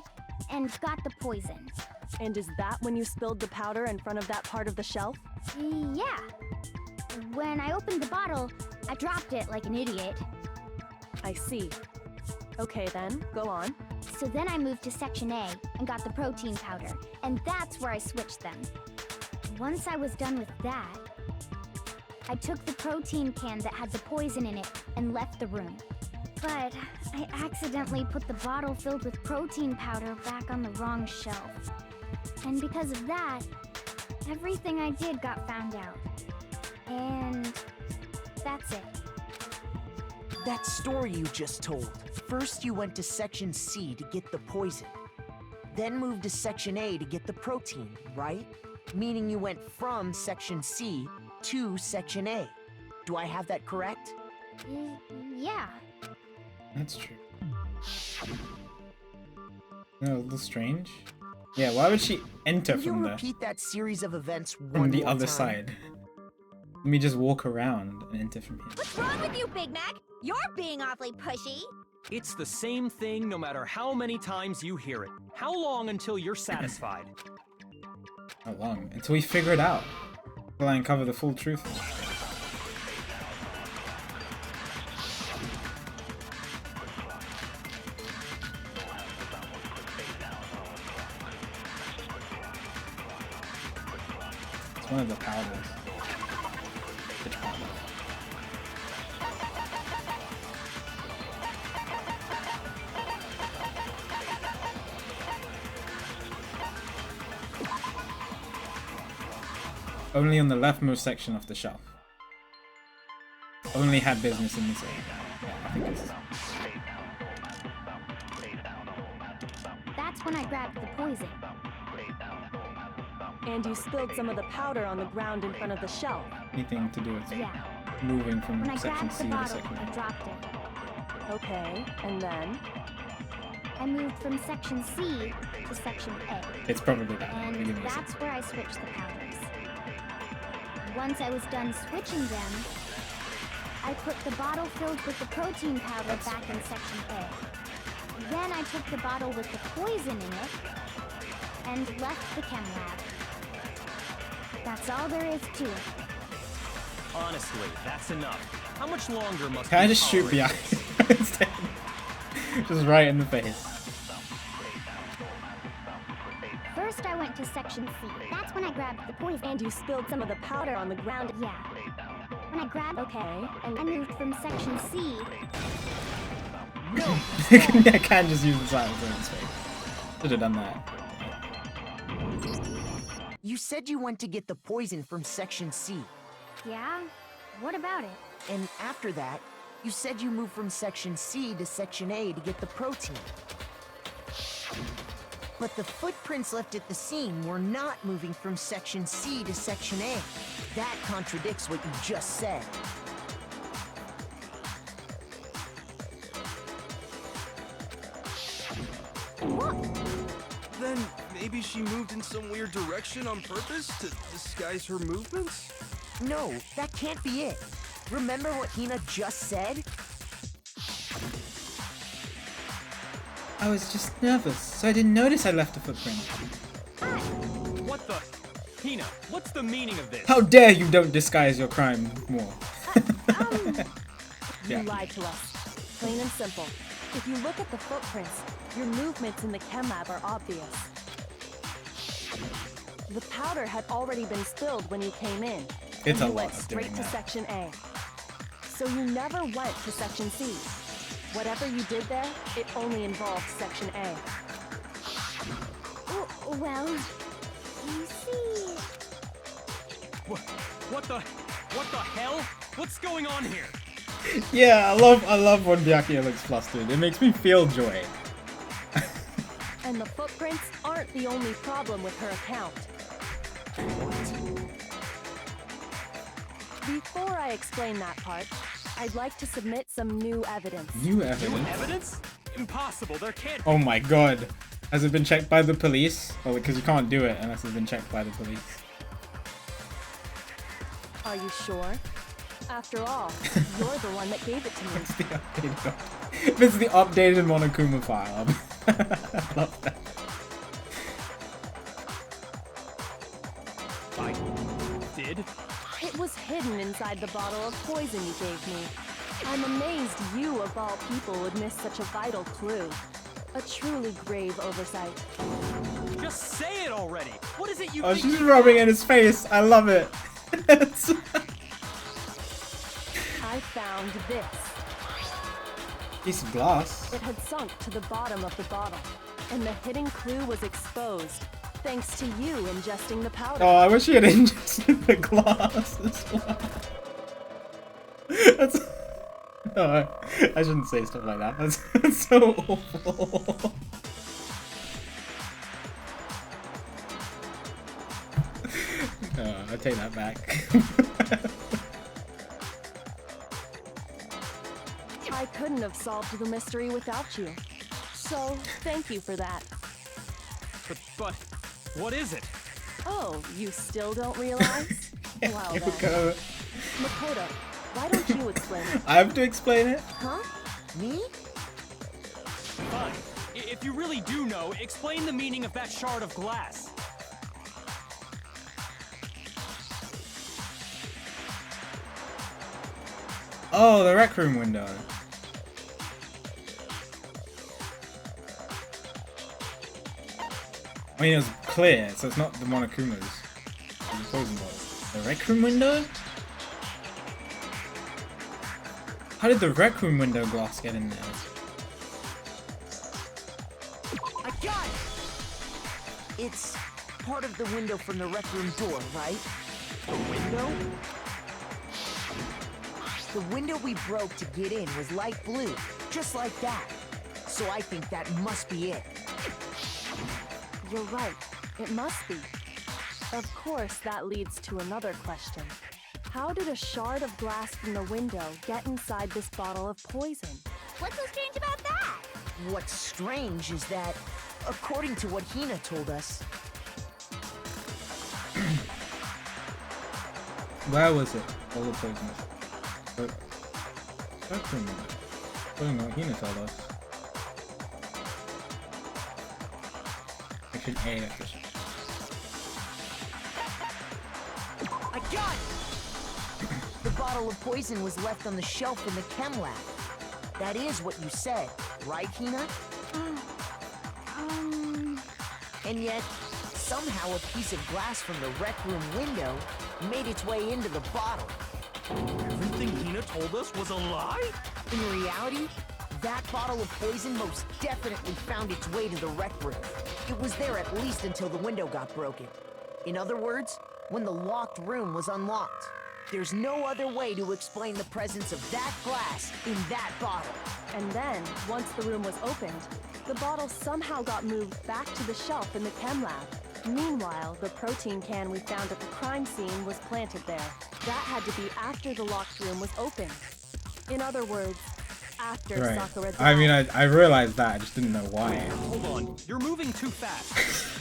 and got the poison. And is that when you spilled the powder in front of that part of the shelf? Yeah. When I opened the bottle, I dropped it like an idiot. I see. Okay then, go on. So then I moved to Section A and got the protein powder, and that's where I switched them. Once I was done with that, I took the protein can that had the poison in it and left the room. But I accidentally put the bottle filled with protein powder back on the wrong shelf. And because of that, everything I did got found out. And that's it. That story you just told. First you went to Section C to get the poison. Then moved to Section A to get the protein, right? Meaning you went from Section C to Section A. Do I have that correct? Yeah. That's true. No, a little strange. Yeah, why would she enter Can you from repeat that series of events from one the more other time? side? Let me just walk around and enter from here. What's wrong with you, Big Mac? You're being awfully pushy. It's the same thing no matter how many times you hear it. How long until you're satisfied? How long? Until we figure it out. Till I uncover the full truth. It's one of the powders. Which powder? Only on the leftmost section of the shelf. Only had business in this area. Yeah, I think it's... That's when I grabbed the poison. And you spilled some of the powder on the ground in front of the shelf. Anything to do with Yeah. moving from When I section grabbed C the to bottle, section I A. dropped it. Okay, and then? I moved from section C to section A. It's probably that. And Give me a that's second. where I switched the powders. Once I was done switching them, I put the bottle filled with the protein powder back in section A. Then I took the bottle with the poison in it and left the chem lab. That's all there is to it. Honestly, that's enough. How much longer must Can I we just shoot tolerate behind this? instead? Just right in the face. First, I went to section C. That's when I grabbed the poison. And you spilled some of the powder on the ground. Yeah. When I grabbed... Okay, and I moved from section C. No! I can't just use the silence in his face. Should have done that. You said you went to get the poison from section C. Yeah? What about it? And after that, you said you moved from section C to section A to get the protein. But the footprints left at the scene were not moving from section C to section A. That contradicts what you just said. Then maybe she moved in some weird direction on purpose to disguise her movements? No, that can't be it. Remember what Hina just said? I was just nervous, so I didn't notice I left a footprint. What the? Hina, what's the meaning of this? How dare you don't disguise your crime more. you Yeah. lied to us. Plain and simple. If you look at the footprints, your movements in the chem lab are obvious. The powder had already been spilled when you came in. It's and a you lot went of straight doing to that. section A. So you never went to section C. Whatever you did there, it only involved section A. Oh, well, you see... What the hell? What's going on here? Yeah, I love when Byakuya looks flustered. It makes me feel joy. And the footprints aren't the only problem with her account. Before I explain that part, I'd like to submit some new evidence. New New evidence? evidence? Impossible, there can't Oh my god. Has it been checked by the police? Well, because you can't do it unless it's been checked by the police. Are you sure? After all, you're the one that gave it to me. It's the updated, it's the updated Monokuma file. I love that. I did? It was hidden inside the bottle of poison you gave me. I'm amazed you, of all people, would miss such a vital clue. A truly grave oversight. Just say it already! What is it you Oh, think she's you- rubbing in his face. I love it. I found this. Piece of glass. It had sunk to the bottom of the bottle, and the hidden clue was exposed, thanks to you ingesting the powder. Oh, I wish he had ingested the glass as well. That's... No, I shouldn't say stuff like that. That's so awful. I take that back. I couldn't have solved the mystery without you. So, thank you for that. But, what is it? Oh, you still don't realize? Well Here we then. go. Makoto, why don't you explain it? I have to explain it? Huh? Me? Fine. If you really do know, explain the meaning of that shard of glass. Oh, the rec room window. I mean, it was clear, so it's not the Monokuma's. Poison ball. The rec room window? How did the rec room window glass get in there? I got it! It's part of the window from the rec room door, right? The window? The window we broke to get in was light blue, just like that. So I think that must be it. You're right. It must be. Of course, that leads to another question. How did a shard of glass from the window get inside this bottle of poison? What's so strange about that? What's strange is that, according to what Hina told us, Where was it? All the poison. Rec room window. I don't know what Hina told us. Actually, A electrician. I got it! The bottle of poison was left on the shelf in the chem lab. That is what you said, right, Hina? And yet, somehow a piece of glass from the rec room window made its way into the bottle. Everything Hina told us was a lie? In reality, that bottle of poison most definitely found its way to the rec room. It was there at least until the window got broken. In other words, when the locked room was unlocked. There's no other way to explain the presence of that glass in that bottle. And then, once the room was opened, the bottle somehow got moved back to the shelf in the chem lab. Meanwhile, the protein can we found at the crime scene was planted there. That had to be after the locked room was opened. In other words, after Sakura died. I mean, I realized that, I just didn't know why. Hold on, you're moving too fast.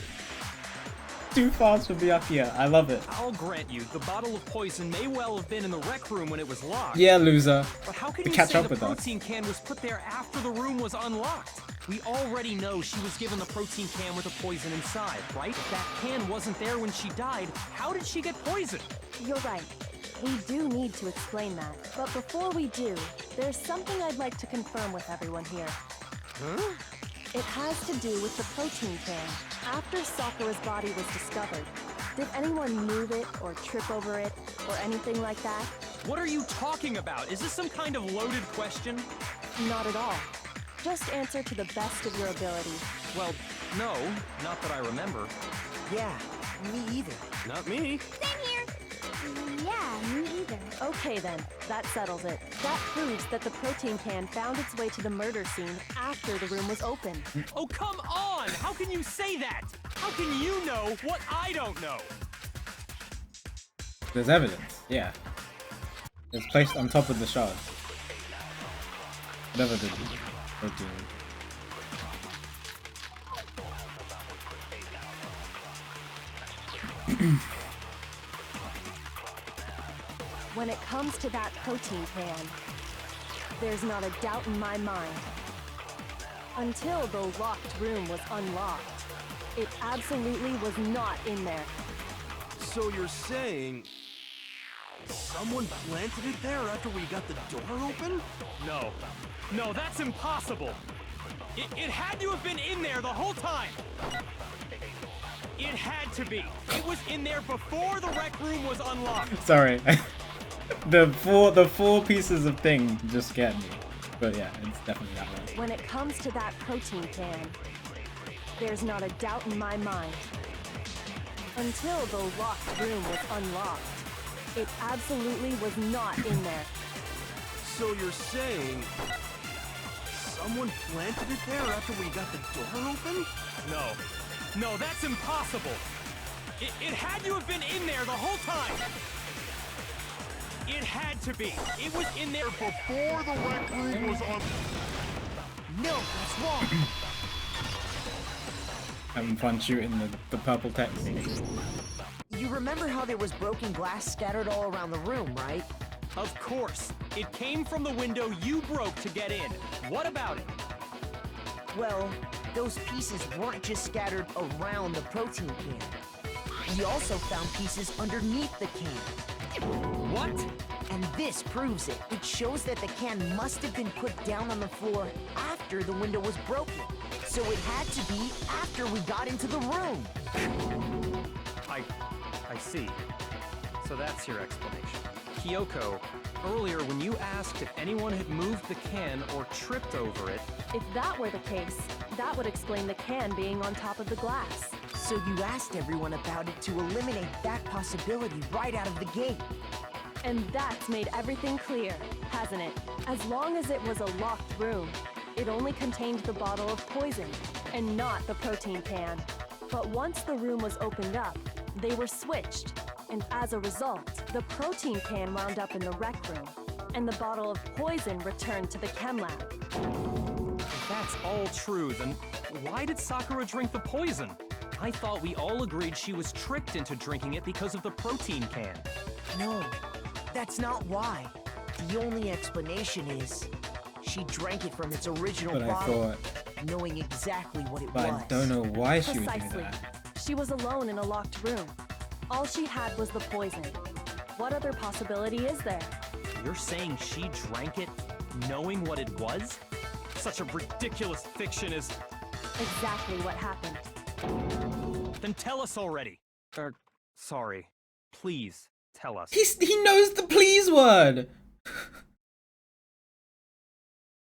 Too fast for Byakuya, I love it. I'll grant you, the bottle of poison may well have been in the rec room when it was locked. Yeah, loser. But how can To you catch say up the with us. protein can was put there after the room was unlocked? We already know she was given the protein can with the poison inside, right? If that can wasn't there when she died, how did she get poisoned? You're right. We do need to explain that. But before we do, there's something I'd like to confirm with everyone here. Huh? It has to do with the protein can. After Sakura's body was discovered, did anyone move it or trip over it or anything like that? What are you talking about? Is this some kind of loaded question? Not at all. Just answer to the best of your ability. Well, no, not that I remember. Yeah, me either. Not me. Same here. Yeah, me either. Okay then, that settles it. That proves that the protein can found its way to the murder scene after the room was opened. Oh, come on! How can you say that? How can you know what I don't know? There's evidence, yeah. It's placed on top of the shards. Whatever the protein. When it comes to that protein can, there's not a doubt in my mind. Until the locked room was unlocked, it absolutely was not in there. So you're saying someone planted it there after we got the door open? No. No, that's impossible. It had to have been in there the whole time. It had to be. It was in there before the rec room was unlocked. Sorry. the four pieces of thing just scared me. But yeah, it's definitely that one. When it comes to that protein can, there's not a doubt in my mind. Until the locked room was unlocked, it absolutely was not in there. So you're saying someone planted it there after we got the door open? No. No, that's impossible. It had to have been in there the whole time. It had to be. It was in there before the rec room was on. No, that's wrong. Having fun shooting the purple text. You remember how there was broken glass scattered all around the room, right? Of course. It came from the window you broke to get in. What about it? Well, those pieces weren't just scattered around the protein can. We also found pieces underneath the can. What? And this proves it. It shows that the can must have been put down on the floor after the window was broken. So it had to be after we got into the room. I see. So that's your explanation. Kyoko, earlier when you asked if anyone had moved the can or tripped over it... If that were the case, that would explain the can being on top of the glass. So you asked everyone about it to eliminate that possibility right out of the gate. And that's made everything clear, hasn't it? As long as it was a locked room, it only contained the bottle of poison, and not the protein can. But once the room was opened up, they were switched. And as a result, the protein can wound up in the rec room, and the bottle of poison returned to the chem lab. If that's all true, then why did Sakura drink the poison? I thought we all agreed she was tricked into drinking it because of the protein can. No, that's not why. The only explanation is she drank it from its original But I bottle, thought, knowing exactly what it but was. I don't know why she would do Precisely. that. She was alone in a locked room. All she had was the poison. What other possibility is there? You're saying she drank it knowing what it was? Such a ridiculous fiction is... Exactly what happened. Then tell us already. Sorry. Please, tell us. He knows the please word!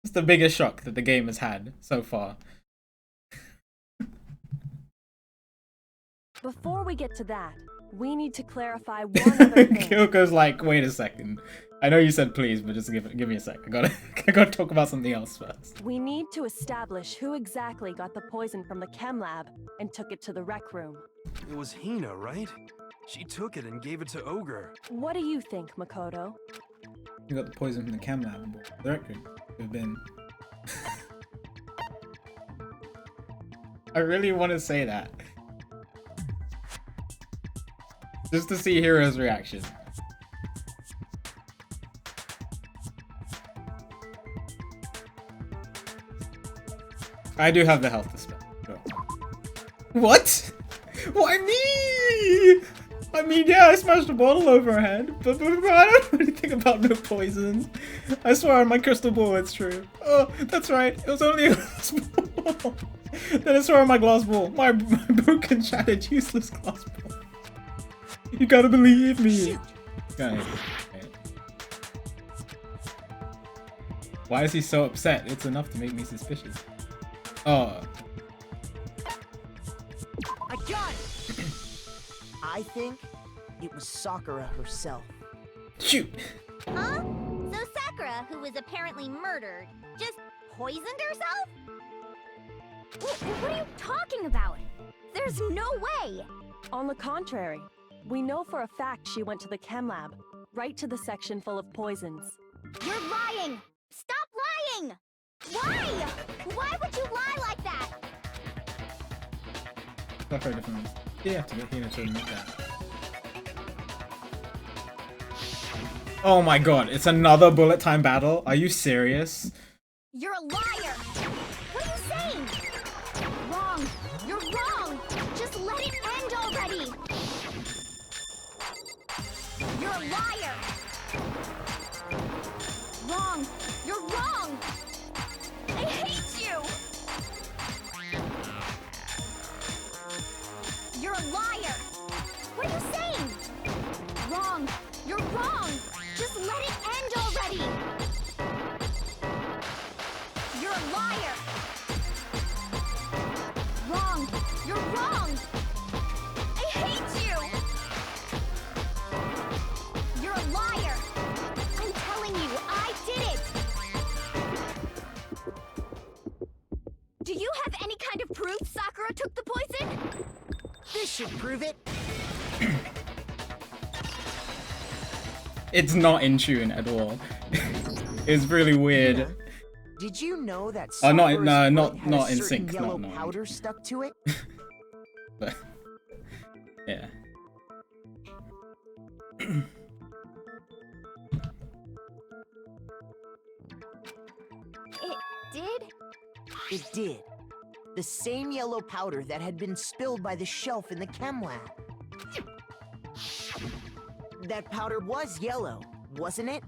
It's the biggest shock that the game has had so far. Before we get to that, we need to clarify one other thing. Kyoko's like, wait a second. I know you said please, but just give me a sec. I gotta talk about something else first. We need to establish who exactly got the poison from the chem lab and took it to the rec room. It was Hina, right? She took it and gave it to Ogre. What do you think, Makoto? You got the poison from the chem lab and brought it to the rec room. We've been... I really want to say that. Just to see Hiro's reaction. I do have the health to spare. Sure. What? Why me? I mean, yeah, I smashed a bottle over her head, but I don't know anything about no poison. I swear on my crystal ball it's true. Oh, that's right. It was only a glass ball. Then I swear on my glass ball. My broken, shattered, useless glass ball. You gotta believe me. Go ahead. Why is he so upset? It's enough to make me suspicious. Oh. I got it! I think it was Sakura herself. Shoot! Huh? So Sakura, who was apparently murdered, just poisoned herself? What are you talking about? There's no way! On the contrary, we know for a fact she went to the chem lab, right to the section full of poisons. You're lying! Stop lying! Why? Why would you lie like that? That's very different. You have to get Hina to admit that. Oh my god, it's another bullet time battle? Are you serious? You're a liar! What are you saying? Wrong! You're wrong! Just let it end already! You're a liar! Wrong! You're wrong! I hate you! You're a liar! What are you saying? Wrong! You're wrong! Just let it end already! You're a liar! Wrong! You're wrong! I hate you! You're a liar! I'm telling you, I did it! Do you have any kind of proof Sakura took the poison? This should prove it. It's not in tune at all. It's really weird. Hina, did you know that Oh, not Sakura's no, foot not had not a in certain sync. yellow No. powder stuck to it? But yeah. It did? It did. The same yellow powder that had been spilled by the shelf in the chem lab. That powder was yellow, wasn't it?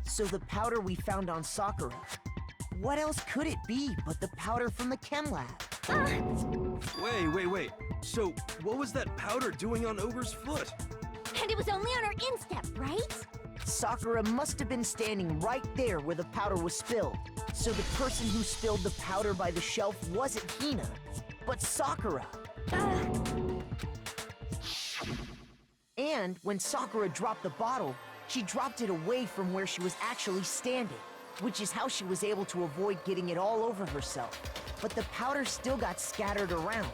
So the powder we found on Sakura, what else could it be but the powder from the chem lab? Wait. So, what was that powder doing on Ogre's foot? And it was only on her instep, right? Sakura must have been standing right there where the powder was spilled. So the person who spilled the powder by the shelf wasn't Hina, but Sakura. And when Sakura dropped the bottle, she dropped it away from where she was actually standing, which is how she was able to avoid getting it all over herself. But the powder still got scattered around,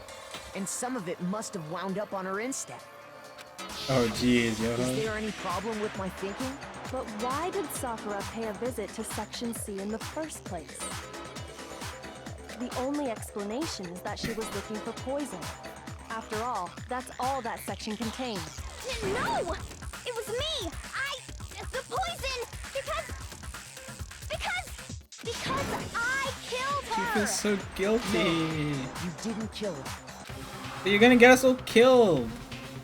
and some of it must have wound up on her instep. Oh jeez, yo. Is there any problem with my thinking? But why did Sakura pay a visit to Section C in the first place? The only explanation is that she was looking for poison. After all, that's all that section contained. No! It was me! The poison! Because I killed She her! feels so guilty. You didn't kill her. But you're gonna get us all killed.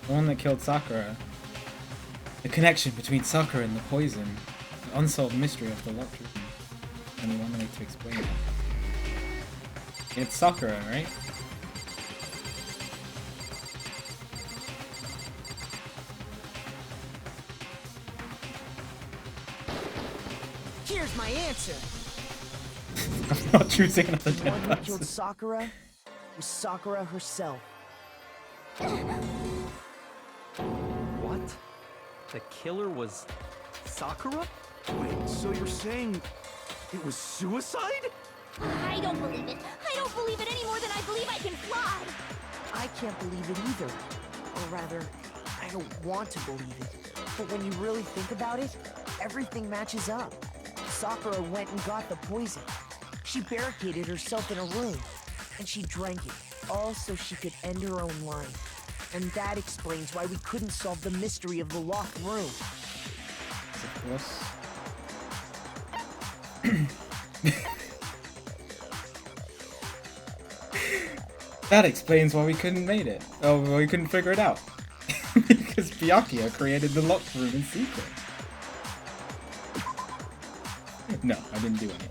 The one that killed Sakura. The connection between Sakura and the poison. The unsolved mystery of the locked room. Only one way to explain it. It's Sakura, right? Here's my answer. I'm not choosing another The dead one who person. killed Sakura was Sakura herself. What? The killer was Sakura? Wait, so you're saying it was suicide? I don't believe it. I don't believe it any more than I believe I can fly. I can't believe it either. Or rather, I don't want to believe it. But when you really think about it, everything matches up. Sakura went and got the poison. She barricaded herself in a room, and she drank it, all so she could end her own life. And that explains why we couldn't solve the mystery of the locked room. Of course. That explains why we couldn't make it. Oh, well, we couldn't figure it out. Because Byakuya created the locked room in secret. No, I didn't do anything.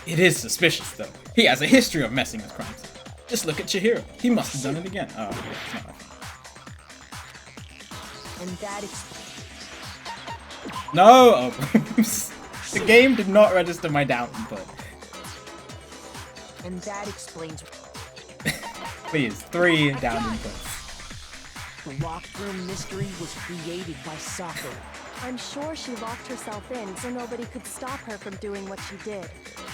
It is suspicious, though. He has a history of messing with crimes. Just look at Chihiro. He must have done it again. Oh, okay, it's not my fault. And that explains... No! Oh, the game did not register my down input. And that explains... Please, 3 down inputs. The locked room mystery was created by Sakura. I'm sure she locked herself in so nobody could stop her from doing what she did.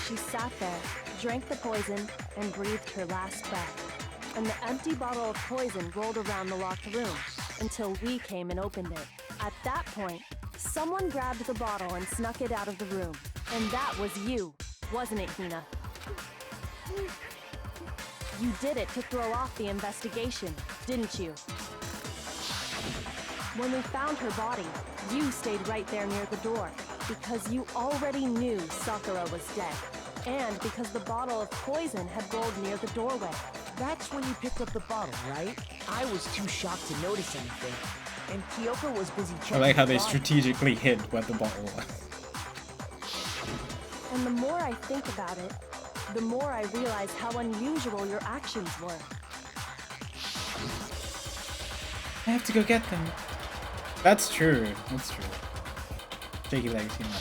She sat there, drank the poison, and breathed her last breath. And the empty bottle of poison rolled around the locked room until we came and opened it. At that point, someone grabbed the bottle and snuck it out of the room. And that was you, wasn't it, Hina? You did it to throw off the investigation, didn't you? When we found her body, you stayed right there near the door, because you already knew Sakura was dead, and because the bottle of poison had rolled near the doorway. That's when you picked up the bottle, right? I was too shocked to notice anything, and Kyoko was busy checking I like how the they bottle. strategically hid where the bottle was. And the more I think about it, the more I realize how unusual your actions were. I have to go get them. That's true. That's true. Shaky legs, you know.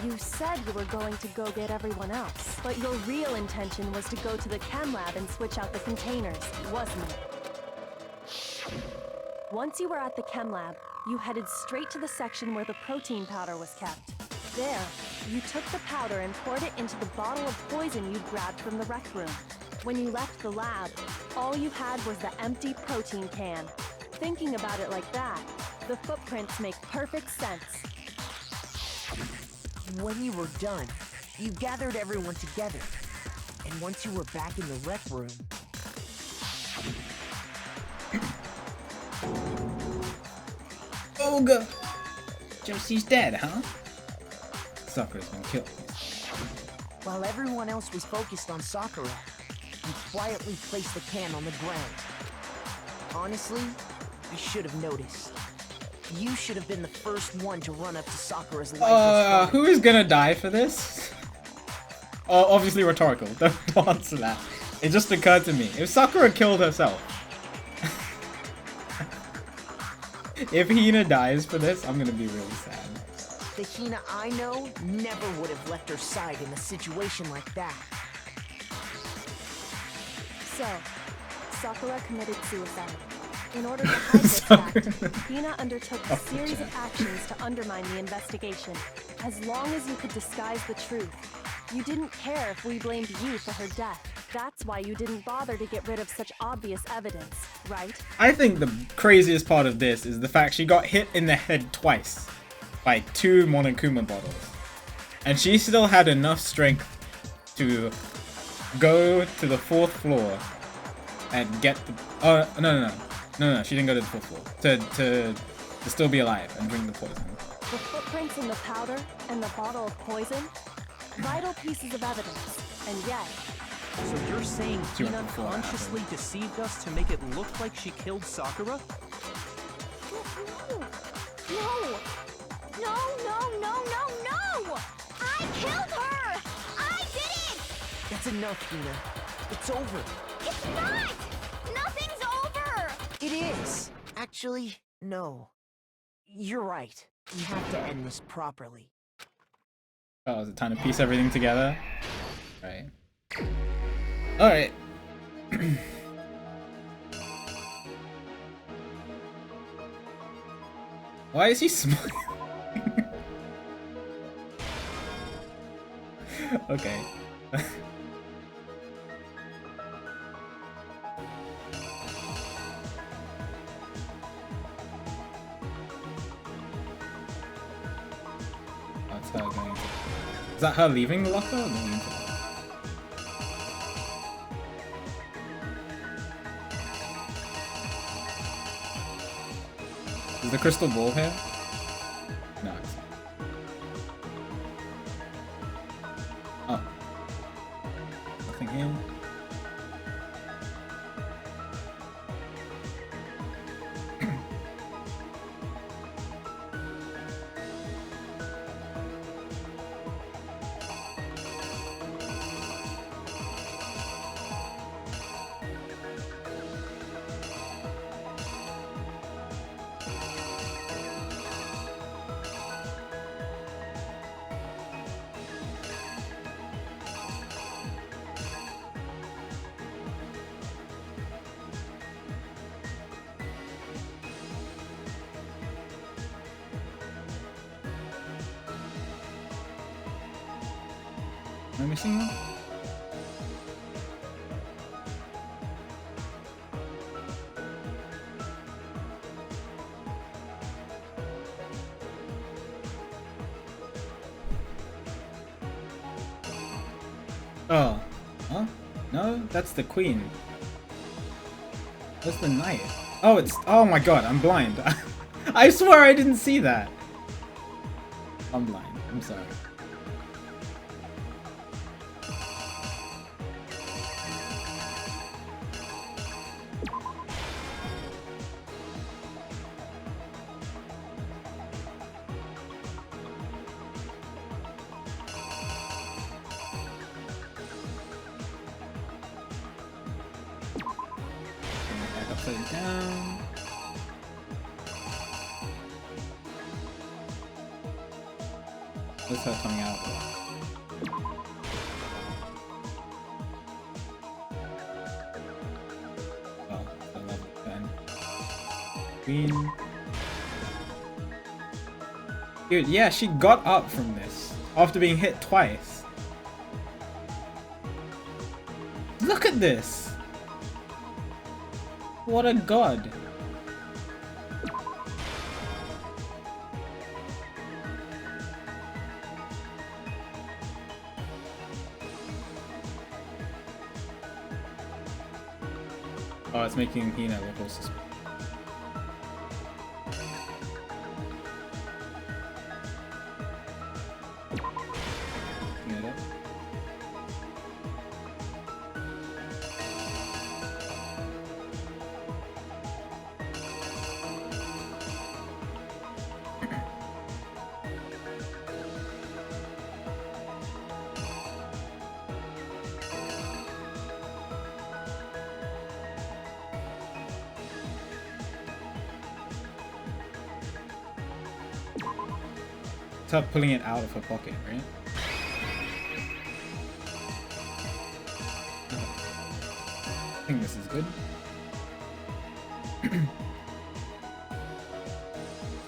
You said you were going to go get everyone else, but your real intention was to go to the chem lab and switch out the containers, wasn't it? Once you were at the chem lab, you headed straight to the section where the protein powder was kept. There, you took the powder and poured it into the bottle of poison you'd grabbed from the rec room. When you left the lab, all you had was the empty protein can. Thinking about it like that, the footprints make perfect sense. When you were done, you gathered everyone together. And once you were back in the rec room... Olga! Josie's dead, huh? Sakura's been killed. While everyone else was focused on Sakura, you quietly placed the can on the ground. Honestly, I should have noticed. You should have been the first one to run up to Sakura's lifeless body. Who is gonna die for this? Oh, obviously rhetorical. Don't answer that. It just occurred to me. If Sakura killed herself, if Hina dies for this, I'm gonna be really sad. The Hina I know never would have left her side in a situation like that. So, Sakura committed suicide. In order to hide this fact, Hina undertook a series of actions to undermine the investigation. As long as you could disguise the truth, you didn't care if we blamed you for her death. That's why you didn't bother to get rid of such obvious evidence, right? I think the craziest part of this is the fact she got hit in the head twice by 2 Monokuma bottles. And she still had enough strength to go to the 4th floor and get the... Oh, no, she didn't go to the 4th floor. To still be alive and drink the poison. The footprints in the powder and the bottle of poison? Vital pieces of evidence. And yet... So you're saying She went Hina before that consciously deceived us to make it look like she killed Sakura? No! I killed her! I did it! That's enough, Hina. It's over. It's not! Nothing's over! It is. Actually, no. You're right. We have to end this properly. Oh, is it time to piece everything together? Right. Alright. Why is he smiling? Okay. That's her going to... Is that her leaving the locker or going into the locker? Is the crystal ball here? No, it's not. Oh. Nothing here. Am I missing one? Oh. Huh? No? That's the queen. What's the knight? Oh, it's... Oh my god, I'm blind. I swear I didn't see that. I'm blind. I'm sorry. Upside down. What's that coming out of? Oh, I love it then. Queen. Dude, yeah, she got up from this after being hit twice. Look at this! What a god. Oh, it's making Hina look all suspicious. start pulling it out of her pocket, right? I think this is good.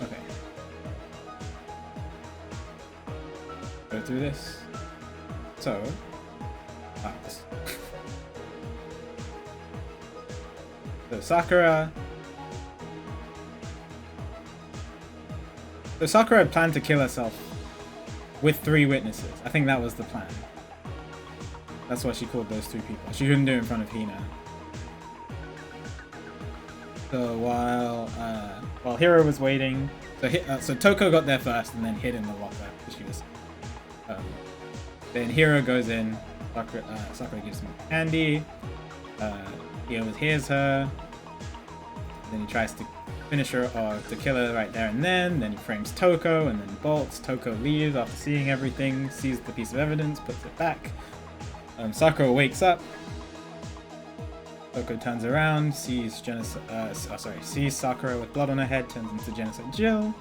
Okay. Go through this. So, this. So Sakura. So Sakura had planned to kill herself with 3 witnesses. I think that was the plan. That's why she called those 3 people. She couldn't do it in front of Hina. So while Hiro was waiting, so Toko got there first and then hid in the locker because she was. Then Hiro goes in. Sakura gives him candy. He overhears her. Then he tries to finish her or to kill her right there and then. Then he frames Toko and then bolts. Toko leaves after seeing everything, sees the piece of evidence, puts it back. Sakura wakes up. Toko turns around, sees Sakura with blood on her head, turns into Genocide Jill.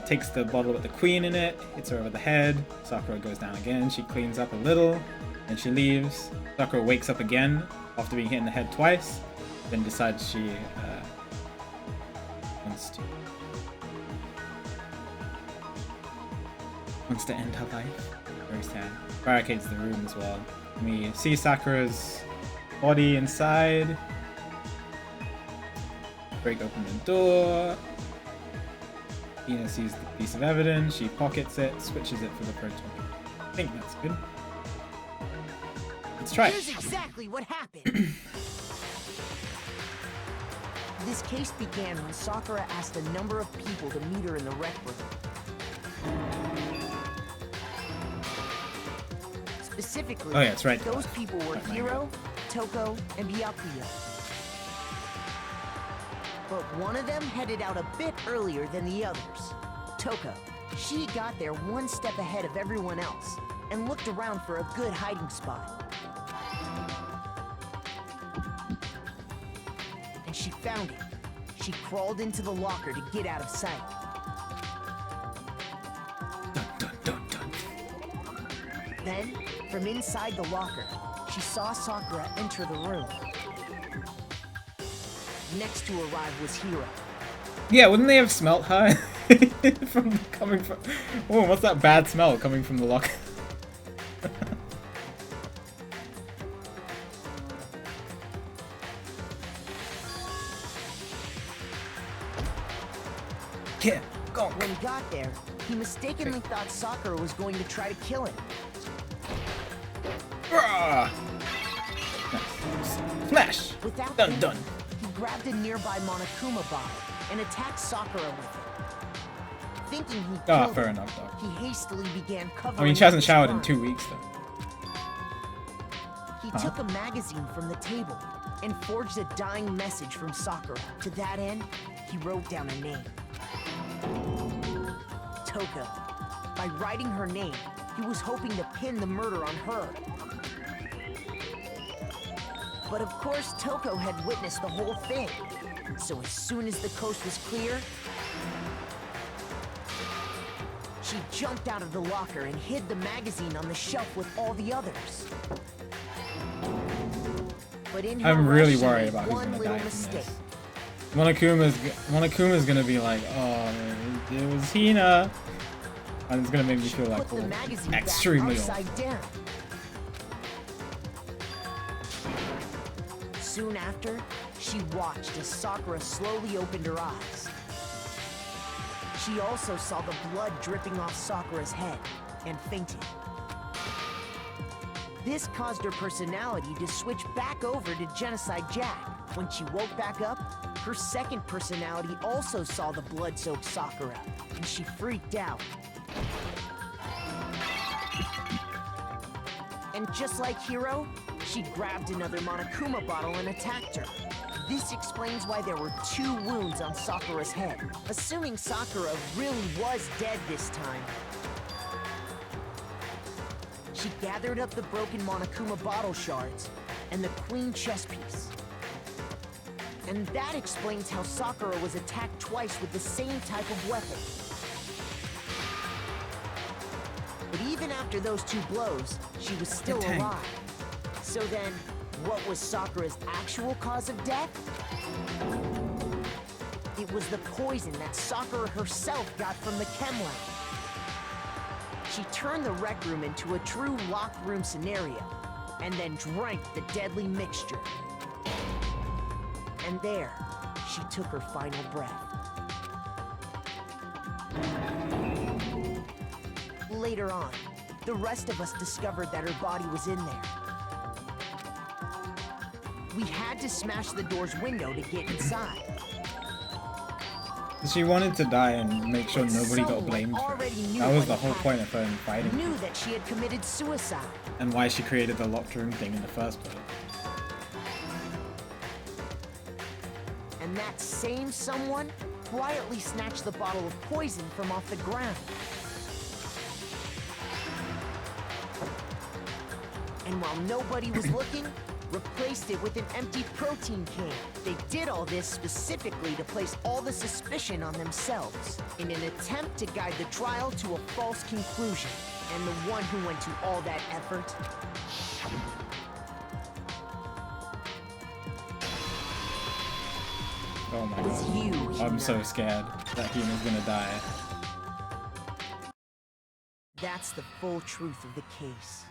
Takes the bottle with the queen in it, hits her over the head. Sakura goes down again. She cleans up a little, and she leaves. Sakura wakes up again after being hit in the head twice. Then decides she wants to end her life. Very sad. Barricades the room as well. We see Sakura's body inside. Break open the door. Hina sees the piece of evidence. She pockets it, switches it for the proton. I think that's good. Let's try it. Here's exactly what happened. This case began when Sakura asked a number of people to meet her in the rec room. Specifically, oh yeah, that's right. Those people were Hiro, Toko, and Byakuya. But one of them headed out a bit earlier than the others. Toko. She got there one step ahead of everyone else and looked around for a good hiding spot. And she found it. She crawled into the locker to get out of sight. Dun, dun, dun, dun. Then, from inside the locker, she saw Sakura enter the room. Next to arrive was Hiro. Yeah, wouldn't they have smelt her coming from? Oh, what's that bad smell coming from the locker? Yeah, go. When he got there, he mistakenly thought Sakura was going to try to kill him. Smash! Without Dun thinking, dun. he grabbed a nearby Monokuma bottle and attacked Sakura with it. Thinking he killed fair her, enough, though. he hastily began covering I mean, she hasn't up his showered in burns. 2 weeks, though. He took a magazine from the table and forged a dying message from Sakura. To that end, he wrote down a name. Toko. By writing her name, he was hoping to pin the murder on her. But of course, Toko had witnessed the whole thing. So as soon as the coast was clear, she jumped out of the locker and hid the magazine on the shelf with all the others. But in her I'm really rush, she worried made about who's one gonna little die from mistake. this. Monokuma's gonna be like, oh, it was Hina. And it's gonna make me feel like Put the magazine extremely back old. upside down. Soon after, she watched as Sakura slowly opened her eyes. She also saw the blood dripping off Sakura's head and fainted. This caused her personality to switch back over to Genocide Jack. When she woke back up, her second personality also saw the blood-soaked Sakura, and she freaked out. And just like Hiro, she grabbed another Monokuma bottle and attacked her. This explains why there were 2 wounds on Sakura's head. Assuming Sakura really was dead this time, she gathered up the broken Monokuma bottle shards and the queen chess piece. And that explains how Sakura was attacked twice with the same type of weapon. But even after those 2 blows, she was still Dang. alive. So then, what was Sakura's actual cause of death? It was the poison that Sakura herself got from the chem lab. She turned the rec room into a true locked room scenario, and then drank the deadly mixture. And there, she took her final breath. Later on, the rest of us discovered that her body was in there. We had to smash the door's window to get inside. She wanted to die and make sure nobody got blamed for it. Already knew That was what the had whole point happened. of her fighting. Knew that she had committed suicide. And why she created the locked room thing in the first place. And that same someone quietly snatched the bottle of poison from off the ground. And while nobody was looking, replaced it with an empty protein can. They did all this specifically to place all the suspicion on themselves, in an attempt to guide the trial to a false conclusion. And the one who went to all that effort Oh my was god. you, I'm Hina. so scared that Hina's gonna die. That's the full truth of the case.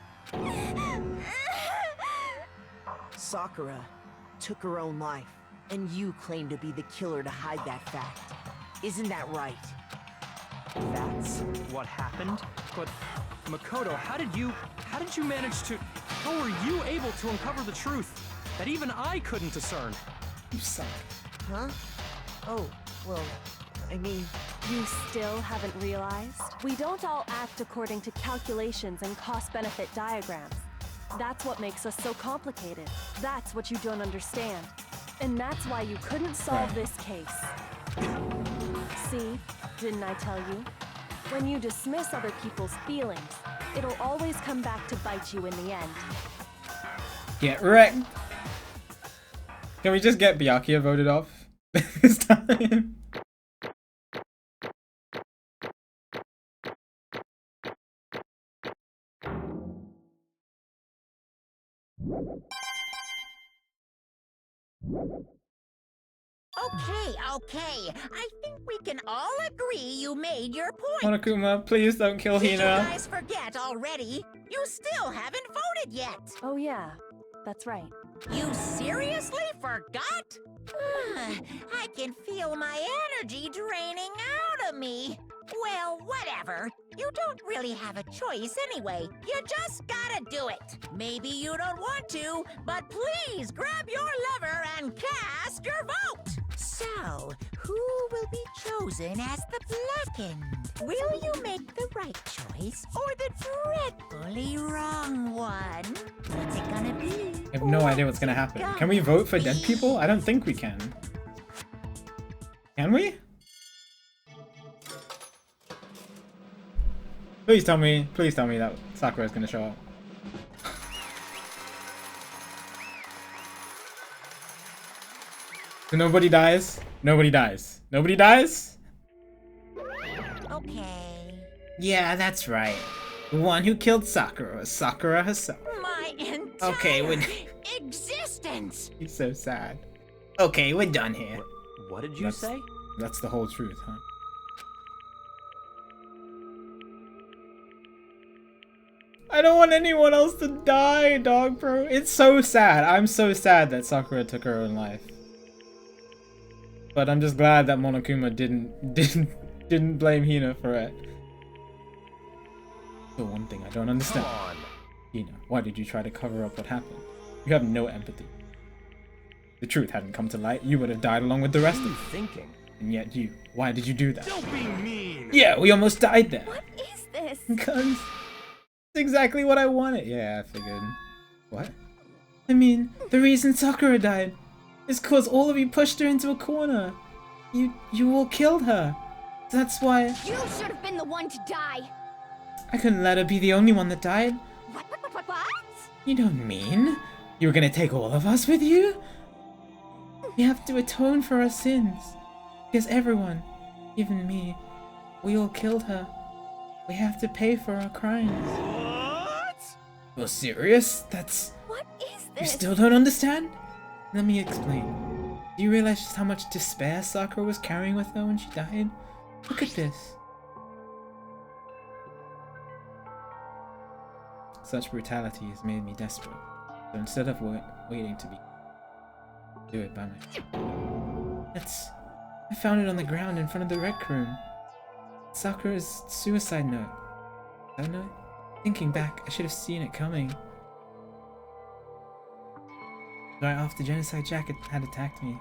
Sakura took her own life, and you claim to be the killer to hide that fact. Isn't that right? That's What happened? But Makoto, how did you manage to... How were you able to uncover the truth that even I couldn't discern? You suck. huh? Oh, well, I mean, You still haven't realized? We don't all act according to calculations and cost-benefit diagrams. That's what makes us so complicated. That's what you don't understand. And that's why you couldn't solve this case. See? Didn't I tell you? When you dismiss other people's feelings, it'll always come back to bite you in the end. Get wrecked. Can we just get Byakuya voted off this time? Okay. I think we can all agree you made your point. Monokuma, please don't kill Did you Hina. guys forget already? You still haven't voted yet. Oh yeah, that's right. You seriously forgot? I can feel my energy draining out of me. Well, whatever. You don't really have a choice anyway. You just gotta do it. Maybe you don't want to, but please grab your lever and cast your vote. So, who will be chosen as the blackened? Will you make the right choice or the dreadfully wrong one? What's it gonna be? I have no idea what's gonna happen. Can we vote for dead people? I don't think we can. Can we? Please tell me that Sakura is gonna show up. So nobody dies? Nobody dies. Nobody dies? Okay. Yeah, that's right. The one who killed Sakura was Sakura herself. My entire Okay, existence. He's so sad. Okay, we're done here. What did you That's- say? That's the whole truth, huh? I don't want anyone else to die, dog, bro. It's so sad. I'm so sad that Sakura took her own life. But I'm just glad that Monokuma didn't blame Hina for it. The one thing I don't understand. Come on. Hina, why did you try to cover up what happened? You have no empathy. The truth hadn't come to light, you would have died along with the rest What are of you us. thinking? And yet you, why did you do that? Don't be mean! Yeah, we almost died there. What is this? Because it's exactly what I wanted. Yeah, I figured. What? I mean, the reason Sakura died is cause all of you pushed her into a corner. You all killed her. That's why You should have been the one to die. I couldn't let her be the only one that died. What? You don't mean you were gonna take all of us with you? We have to atone for our sins. Because everyone, even me, we all killed her. We have to pay for our crimes. What? Well, serious? That's... What is You this? still don't understand? Let me explain. Do you realize just how much despair Sakura was carrying with her when she died? Look at this. Such brutality has made me desperate. So instead of waiting to do it by myself. I found it on the ground in front of the rec room. Sakura's suicide note. That note? Thinking back, I should have seen it coming. Right after Genocide Jack had attacked me,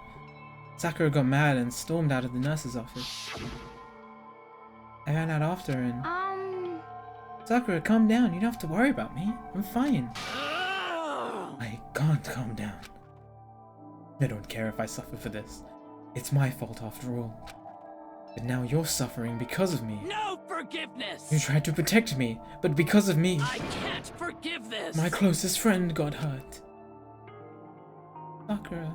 Sakura got mad and stormed out of the nurse's office. I ran out after her and... Sakura, calm down. You don't have to worry about me. I'm fine. I can't calm down. I don't care if I suffer for this. It's my fault after all. But now you're suffering because of me. No forgiveness! You tried to protect me, but because of me, I can't forgive this! my closest friend got hurt. Sakura,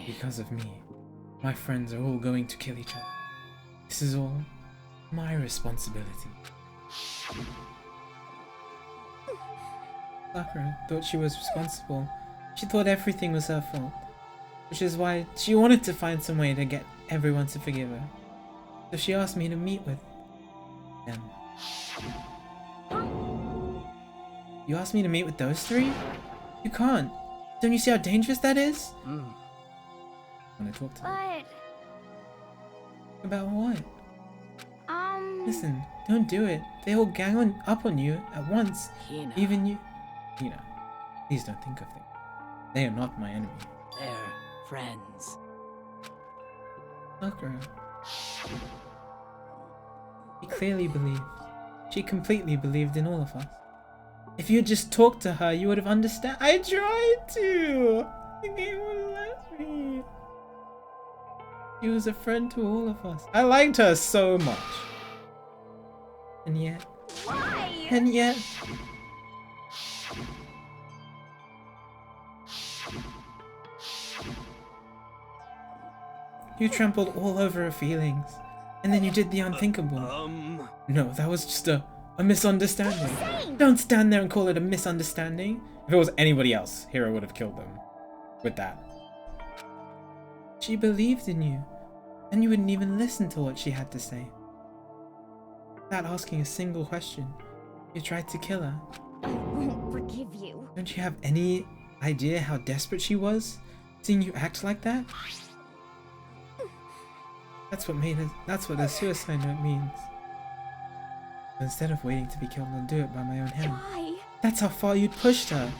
because of me, my friends are all going to kill each other. This is all my responsibility. Sakura thought she was responsible. She thought everything was her fault. Which is why she wanted to find some way to get everyone to forgive her. So she asked me to meet with them. You asked me to meet with those three? You can't. Don't you see how dangerous that is? When I talk to them. But... About what? Listen, don't do it. They all gang up on you at once. Hina. Even you. Hina, please don't think of them. They are not my enemy. They're friends. Sakura. She clearly believed. She completely believed in all of us. If you had just talked to her, you would have understood. I tried to! The game wouldn't let me. She was a friend to all of us. I liked her so much. And yet... Why? And yet... You trampled all over her feelings. And then you did the unthinkable. No, that was just a misunderstanding. Don't stand there and call it a misunderstanding. If it was anybody else, Hiro would have killed them. With that. She believed in you. And you wouldn't even listen to what she had to say. Without asking a single question, you tried to kill her. I won't forgive you. Don't you have any idea how desperate she was? Seeing you act like that? That's what a suicide note means. But instead of waiting to be killed, I'll do it by my own hand. Why? That's how far you'd pushed her.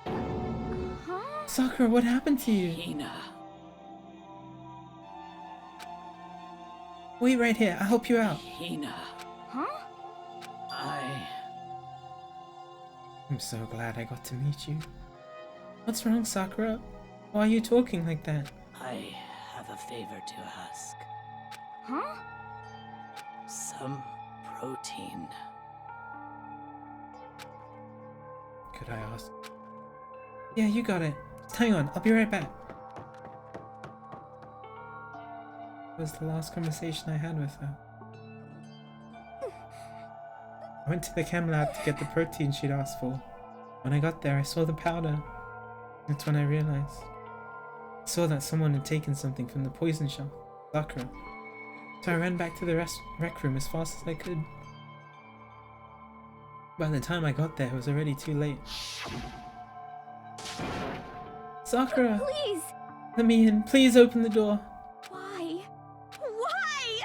Huh? Sakura, what happened to you? Hina. Wait right here, I'll help you out. Hina. Huh? I'm so glad I got to meet you. What's wrong, Sakura? Why are you talking like that? I have a favor to ask. Huh? Some protein. Could I ask? Yeah, you got it. Just hang on, I'll be right back. It was the last conversation I had with her. I went to the chem lab to get the protein she'd asked for. When I got there, I saw the powder. That's when I realized. I saw that someone had taken something from the poison shelf, Sakura. So I ran back to the rec room as fast as I could. By the time I got there, it was already too late. Sakura! Please! Let me in. Please open the door. Why? Why?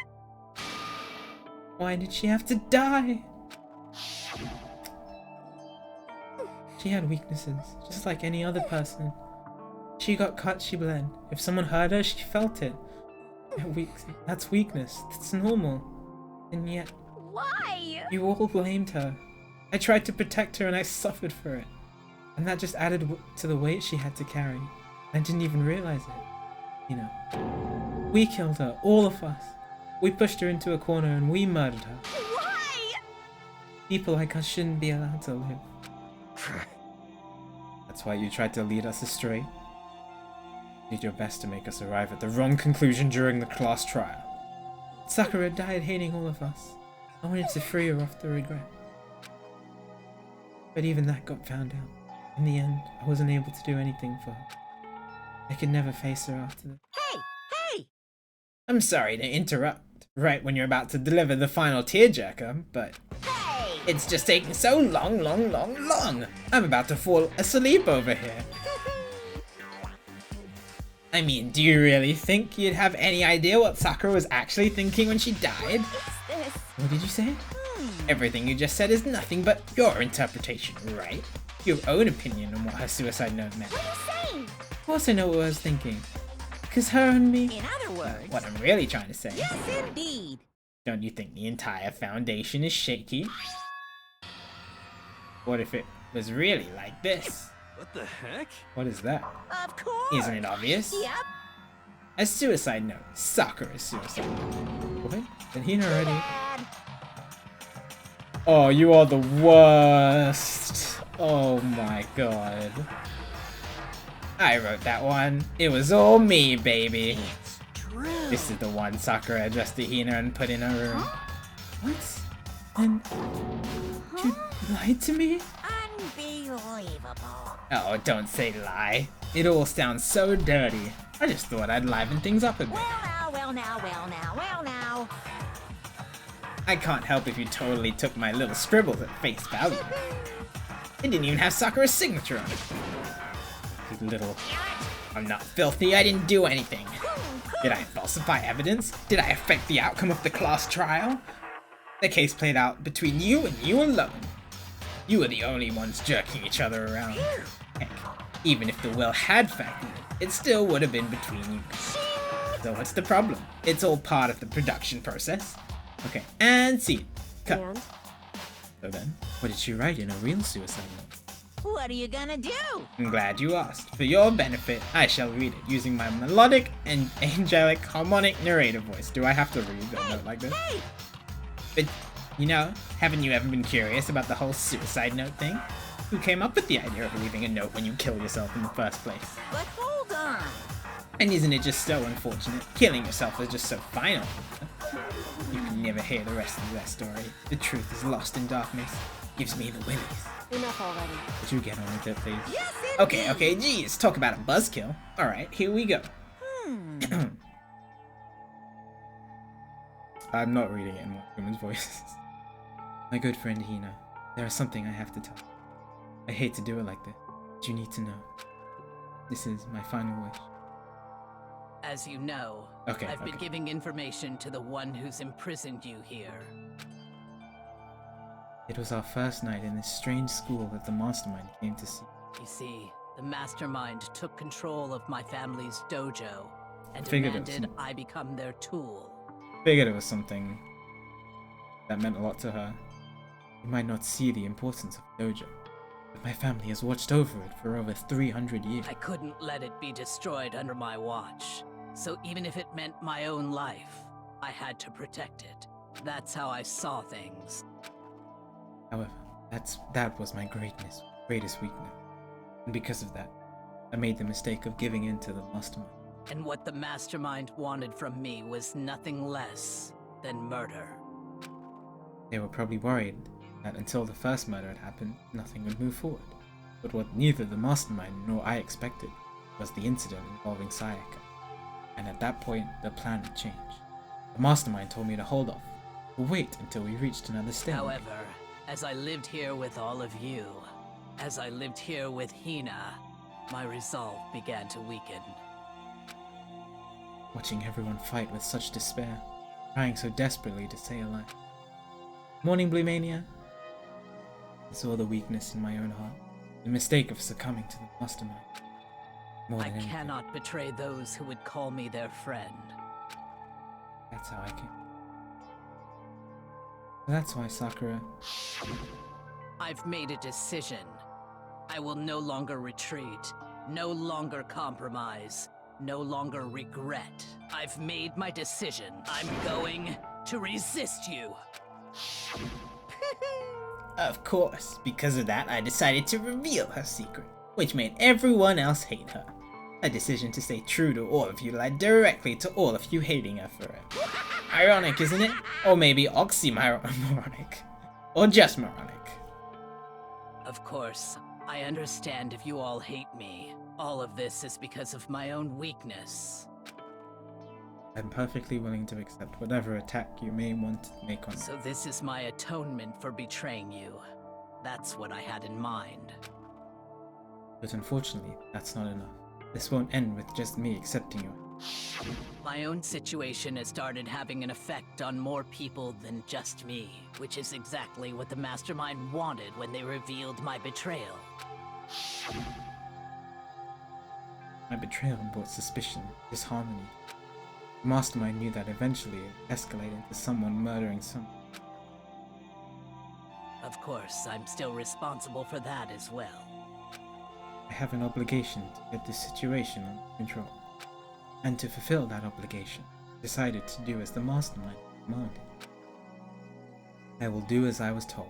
Why did she have to die? She had weaknesses, just like any other person. She got cut, she bled. If someone hurt her, she felt it. That's weakness. That's normal. And yet, Why? you all blamed her. I tried to protect her and I suffered for it. And that just added to the weight she had to carry. I didn't even realize it. You know. We killed her, all of us. We pushed her into a corner and we murdered her. Why? People like us shouldn't be allowed to live. That's why you tried to lead us astray. You did your best to make us arrive at the wrong conclusion during the class trial. Sakura died hating all of us. I wanted to free her off the regret. But even that got found out. In the end, I wasn't able to do anything for her. I could never face her after that. Hey! Hey! I'm sorry to interrupt right when you're about to deliver the final tearjerker, but Hey! it's just taking so long. I'm about to fall asleep over here. I mean, do you really think you'd have any idea what Sakura was actually thinking when she died? What's this? What did you say? Everything you just said is nothing but your interpretation, right? Your own opinion on what her suicide note meant. What are you saying? Of course I know what I was thinking. Because her and me... In other words... What I'm really trying to say... Yes, indeed! Don't you think the entire foundation is shaky? What if it was really like this? What the heck? What is that? Of course! Isn't it obvious? Yep! A suicide note. Sakura's suicide note. What? Did he already? Dad! Oh, you are the worst. Oh my god. I wrote that one. It was all me, baby. It's true! This is the one Sakura addressed to Hina and put in her room. What? And you lied to me? Unbelievable! Oh, don't say lie. It all sounds so dirty. I just thought I'd liven things up a bit. Well now. I can't help if you totally took my little scribbles at face value. It didn't even have Sakura's signature on it. You little... I'm not filthy, I didn't do anything. Did I falsify evidence? Did I affect the outcome of the class trial? The case played out between you and you alone. You were the only ones jerking each other around. Heck, even if the will had factored it still would have been between you. So what's the problem? It's all part of the production process. Okay, and scene. Cut. And? So then, what did she write in a real suicide note? What are you gonna do? I'm glad you asked. For your benefit, I shall read it using my melodic and angelic harmonic narrator voice. Do I have to read a note like this? Hey! But, you know, haven't you ever been curious about the whole suicide note thing? Who came up with the idea of leaving a note when you kill yourself in the first place? But hold on! And isn't it just so unfortunate? Killing yourself is just so final. You can never hear the rest of that story. The truth is lost in darkness. Gives me the willies. Enough already. Would you get on with it, please? Yes, Okay, geez, talk about a buzzkill. Alright, here we go. I'm not reading it in more women's voices. My good friend Hina, there is something I have to tell you. I hate to do it like this, but you need to know. This is my final wish. As you know, I've been giving information to the one who's imprisoned you here. It was our first night in this strange school that the mastermind came to see. You see, the mastermind took control of my family's dojo and Figured it was demanded I become their tool. Figured it was something that meant a lot to her. You might not see the importance of dojo, but my family has watched over it for over 300 years. I couldn't let it be destroyed under my watch. So even if it meant my own life, I had to protect it. That's how I saw things. However, that was my greatest weakness. And because of that, I made the mistake of giving in to the mastermind. And what the mastermind wanted from me was nothing less than murder. They were probably worried that until the first murder had happened, nothing would move forward. But what neither the mastermind nor I expected was the incident involving Sayaka. And at that point, the plan had changed. The mastermind told me to hold off, to wait until we reached another stage. However, as I lived here with all of you, as I lived here with Hina, my resolve began to weaken. Watching everyone fight with such despair, trying so desperately to stay alive. Morning Blue Mania. I saw the weakness in my own heart, the mistake of succumbing to the mastermind. More I than anything. cannot betray those who would call me their friend. That's how I came. That's why, Sakura. I've made a decision. I will no longer retreat, no longer compromise, no longer regret. I've made my decision. I'm going to resist you. Of course, because of that, I decided to reveal her secret, which made everyone else hate her. A decision to stay true to all of you led directly to all of you hating her for it. Ironic, isn't it? Or maybe oxymoronic. Or just moronic. Of course, I understand if you all hate me. All of this is because of my own weakness. I'm perfectly willing to accept whatever attack you may want to make on me. So this is my atonement for betraying you. That's what I had in mind. But unfortunately, that's not enough. This won't end with just me accepting you. My own situation has started having an effect on more people than just me, which is exactly what the Mastermind wanted when they revealed my betrayal. My betrayal brought suspicion, disharmony. The Mastermind knew that eventually it would escalate into someone murdering someone. Of course, I'm still responsible for that as well. I have an obligation to get this situation under control. And to fulfill that obligation, I decided to do as the Mastermind demanded. I will do as I was told.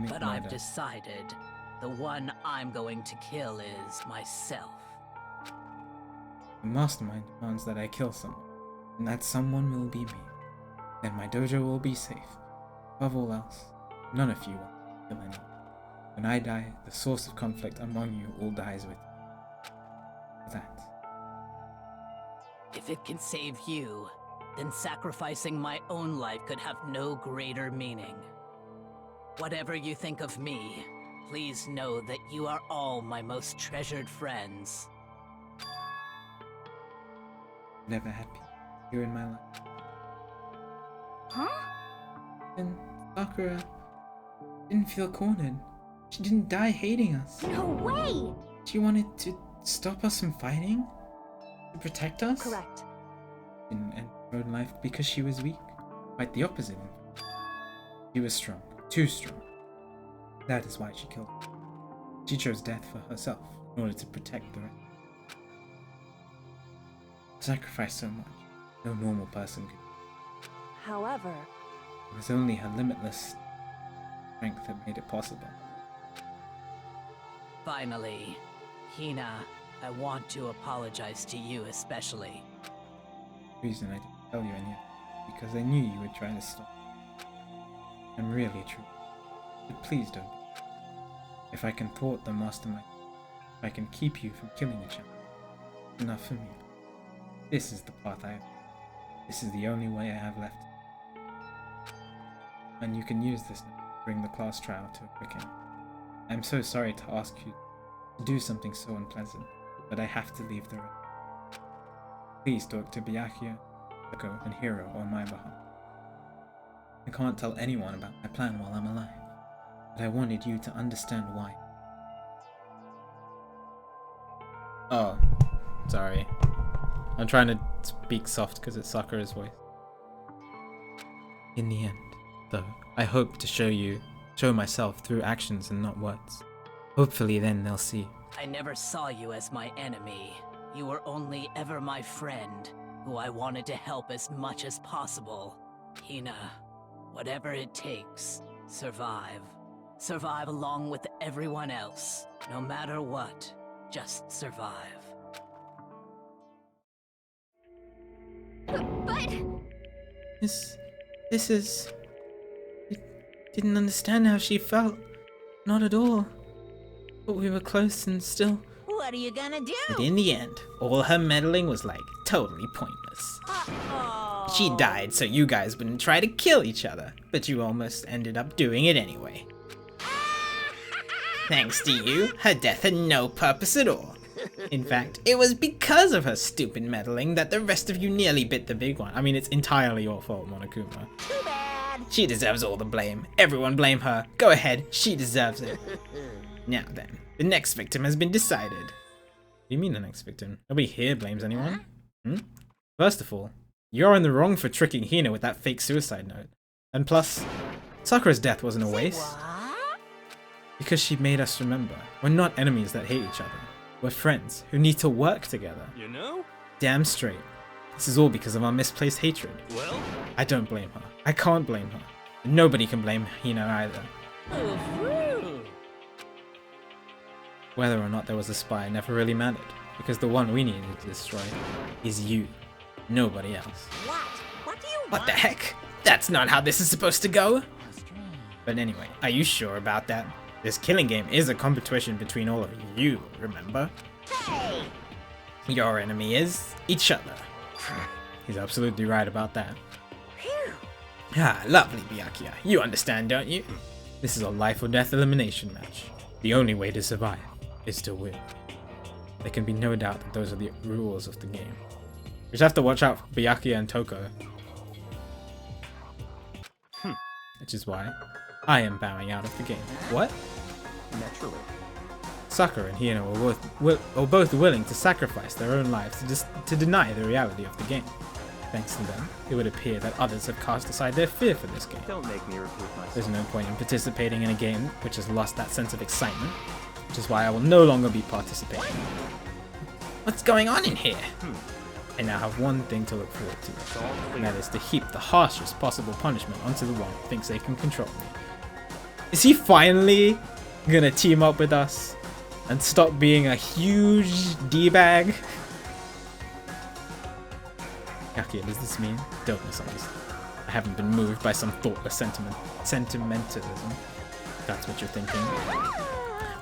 But I've decided the one I'm going to kill is myself. The Mastermind demands that I kill someone, and that someone will be me. Then my dojo will be safe. Above all else, none of you will kill anyone. When I die, the source of conflict among you all dies with me. That. If it can save you, then sacrificing my own life could have no greater meaning. Whatever you think of me, please know that you are all my most treasured friends. Never had people here in my life. Huh? And Sakura didn't feel cornered. She didn't die hating us. No way! She wanted to stop us from fighting? To protect us? Correct. And her own life because she was weak. Quite the opposite. She was strong. Too strong. That is why she killed her. She chose death for herself in order to protect the rest. Sacrificed so much, no normal person could. However, It was only her limitless strength that made it possible. Finally, Hina, I want to apologize to you especially. The reason I didn't tell you any of it, because I knew you would try to stop. I'm really true. But please don't. If I can thwart the Mastermind, if I can keep you from killing each other, enough for me. This is the path I have. This is the only way I have left. And you can use this now to bring the class trial to a quick end. I'm so sorry to ask you to do something so unpleasant, but I have to leave the room. Please talk to Byakuya, Yoko, and Hiro on my behalf. I can't tell anyone about my plan while I'm alive, but I wanted you to understand why. Oh, sorry. I'm trying to speak soft because it's Sakura's voice. In the end, though, I hope to show myself through actions and not words. Hopefully then they'll see. I never saw you as my enemy. You were only ever my friend, who I wanted to help as much as possible. Hina, whatever it takes, survive. Survive along with everyone else. No matter what, just survive. But... This is... I didn't understand how she felt. Not at all. But we were close and still... What are you gonna do? But in the end, all her meddling was like totally pointless. Uh-oh. She died so you guys wouldn't try to kill each other, but you almost ended up doing it anyway. Thanks to you, her death had no purpose at all. In fact, it was because of her stupid meddling that the rest of you nearly bit the big one. I mean, it's entirely your fault, Monokuma. Too bad. She deserves all the blame. Everyone blame her. Go ahead, she deserves it. Now then, the next victim has been decided. What do you mean the next victim? Nobody here blames anyone. First of all, you're in the wrong for tricking Hina with that fake suicide note. And plus, Sakura's death wasn't a waste. What? Because she made us remember, we're not enemies that hate each other. We're friends who need to work together. You know? Damn straight. This is all because of our misplaced hatred. Well, I don't blame her. I can't blame her. Nobody can blame Hina either. Whether or not there was a spy never really mattered, because the one we needed to destroy is you, nobody else. What? What do you What the heck? That's not how this is supposed to go. But anyway, are you sure about that? This killing game is a competition between all of you, remember? Hey! Your enemy is each other. He's absolutely right about that. Phew. Ah, lovely, Byakuya. You understand, don't you? This is a life or death elimination match. The only way to survive is to win. There can be no doubt that those are the rules of the game. You just have to watch out for Byakuya and Toko. Which is why I am bowing out of the game. What? Naturally. Sakura and Hina were both willing to sacrifice their own lives to deny the reality of the game. Thanks to them, it would appear that others have cast aside their fear for this game. Don't make me repeat myself. There's no point in participating in a game which has lost that sense of excitement, which is why I will no longer be participating. What's going on in here? I now have one thing to look forward to, and that is to heap the harshest possible punishment onto the one who thinks they can control me. Is he finally gonna team up with us and stop being a huge D-bag? Okay, does this mean? Don't misunderstand. I haven't been moved by some thoughtless sentimentalism. That's what you're thinking.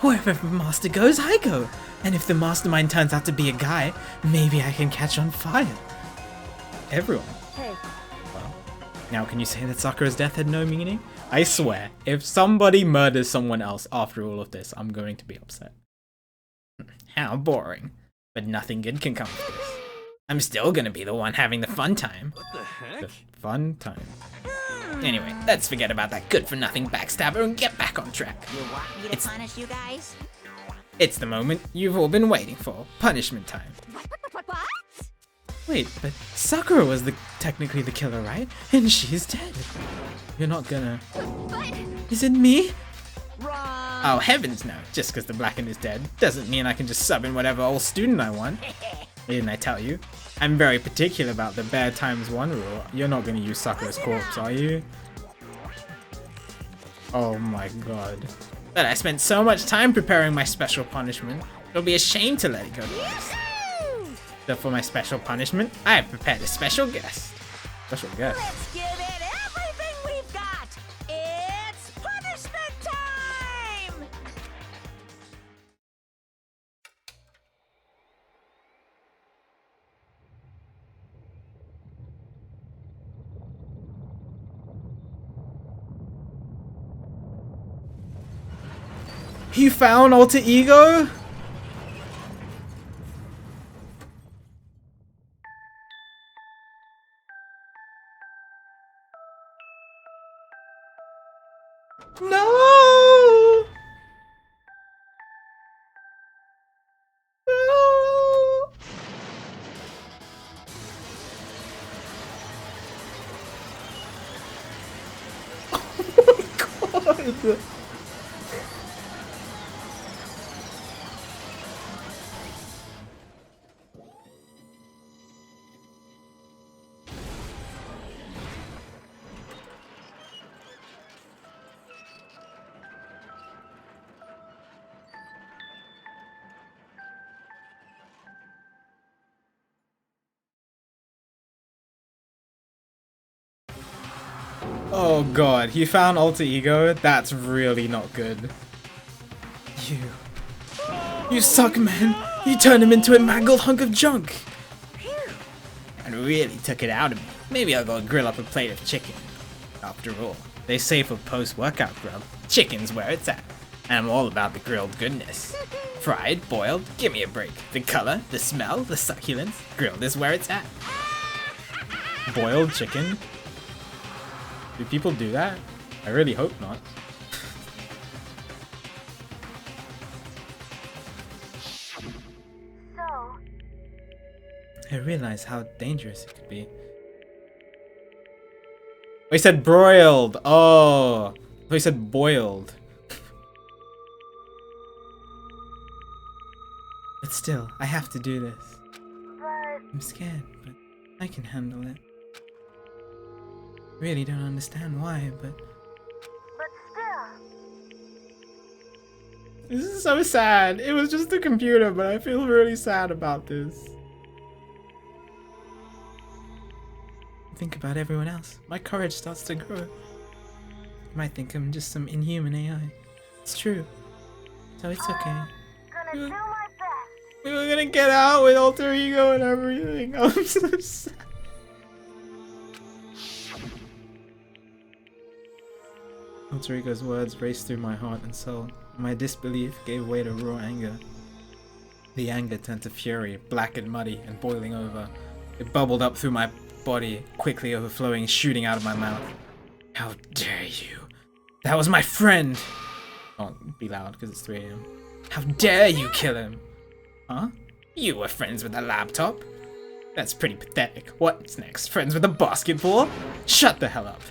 Wherever the master goes, I go. And if the mastermind turns out to be a guy, maybe I can catch on fire. Everyone. Hey, Well, now can you say that Sakura's death had no meaning? I swear, if somebody murders someone else after all of this, I'm going to be upset. How boring. But nothing good can come of this. I'm still gonna be the one having the fun time. What the heck? The fun time. Anyway, let's forget about that good-for-nothing backstabber and get back on track. You want me to punish you guys? It's the moment you've all been waiting for. Punishment time. What? Wait, but Sakura was technically the killer, right? And she's dead. You're not gonna... But Is it me? Wrong. Oh, heavens no. Just because the Blackened is dead doesn't mean I can just sub in whatever old student I want. Didn't I tell you? I'm very particular about the bare times one rule. You're not gonna use Sakura's corpse, are you? Oh my god. But I spent so much time preparing my special punishment. It'll be a shame to let it go to waste. So for my special punishment, I have prepared a special guest. Special guest? Let's give it everything we've got. It's punishment time. You found Alter Ego? No! No! Oh my god! Oh god, he found Alter Ego? That's really not good. You suck, man! You turned him into a mangled hunk of junk! And really took it out of me. Maybe I'll go grill up a plate of chicken. After all, they say for post-workout grub, chicken's where it's at. And I'm all about the grilled goodness. Fried, boiled, give me a break. The color, the smell, the succulence, grilled is where it's at. Boiled chicken? Do people do that? I really hope not. I realize how dangerous it could be. Oh, he said broiled. Oh, he said boiled. But still, I have to do this. I'm scared, but I can handle it. Really don't understand why, but still. This is so sad. It was just a computer, but I feel really sad about this. think about everyone else, my courage starts to grow. You might think I'm just some inhuman AI. It's true. So it's okay. Gonna do my best. We were gonna get out with alter ego and everything. I'm so sad. Alter ego's words raced through my heart and soul. My disbelief gave way to raw anger. The anger turned to fury, black and muddy and boiling over. It bubbled up through my body, quickly overflowing, shooting out of my mouth. How dare you? That was my friend! Oh, be loud because it's 3 AM. How dare you kill him? Huh? You were friends with a laptop? That's pretty pathetic. What's next? Friends with a basketball? Shut the hell up.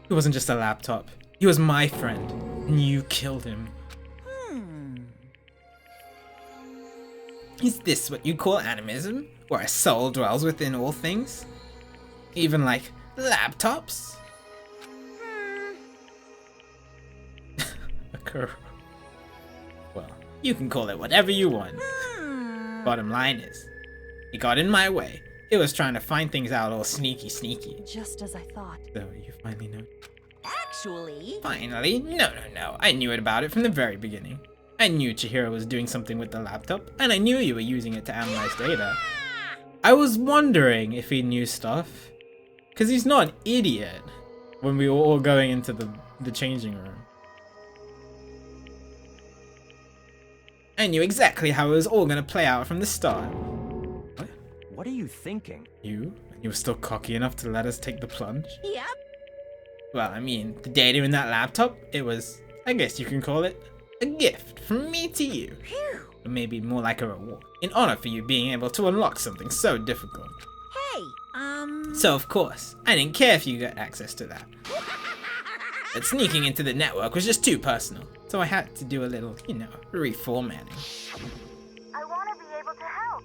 It wasn't just a laptop. He was my friend, and you killed him. Is this what you call animism? Where a soul dwells within all things? Even like laptops? Well, you can call it whatever you want. Bottom line is, he got in my way. He was trying to find things out all sneaky. Just as I thought. So you finally know. Actually, Finally? No. I knew about it from the very beginning. I knew Chihiro was doing something with the laptop, and I knew you were using it to analyze data. I was wondering if he knew stuff. Because he's not an idiot when we were all going into the changing room. I knew exactly how it was all going to play out from the start. What? What are you thinking? You? And you were still cocky enough to let us take the plunge? yep. Well, I mean, the data in that laptop, it was, I guess you can call it, a gift from me to you. Or maybe more like a reward, in honor for you being able to unlock something so difficult. Hey, So of course, I didn't care if you got access to that. But sneaking into the network was just too personal, so I had to do a little, reformatting. I want to be able to help.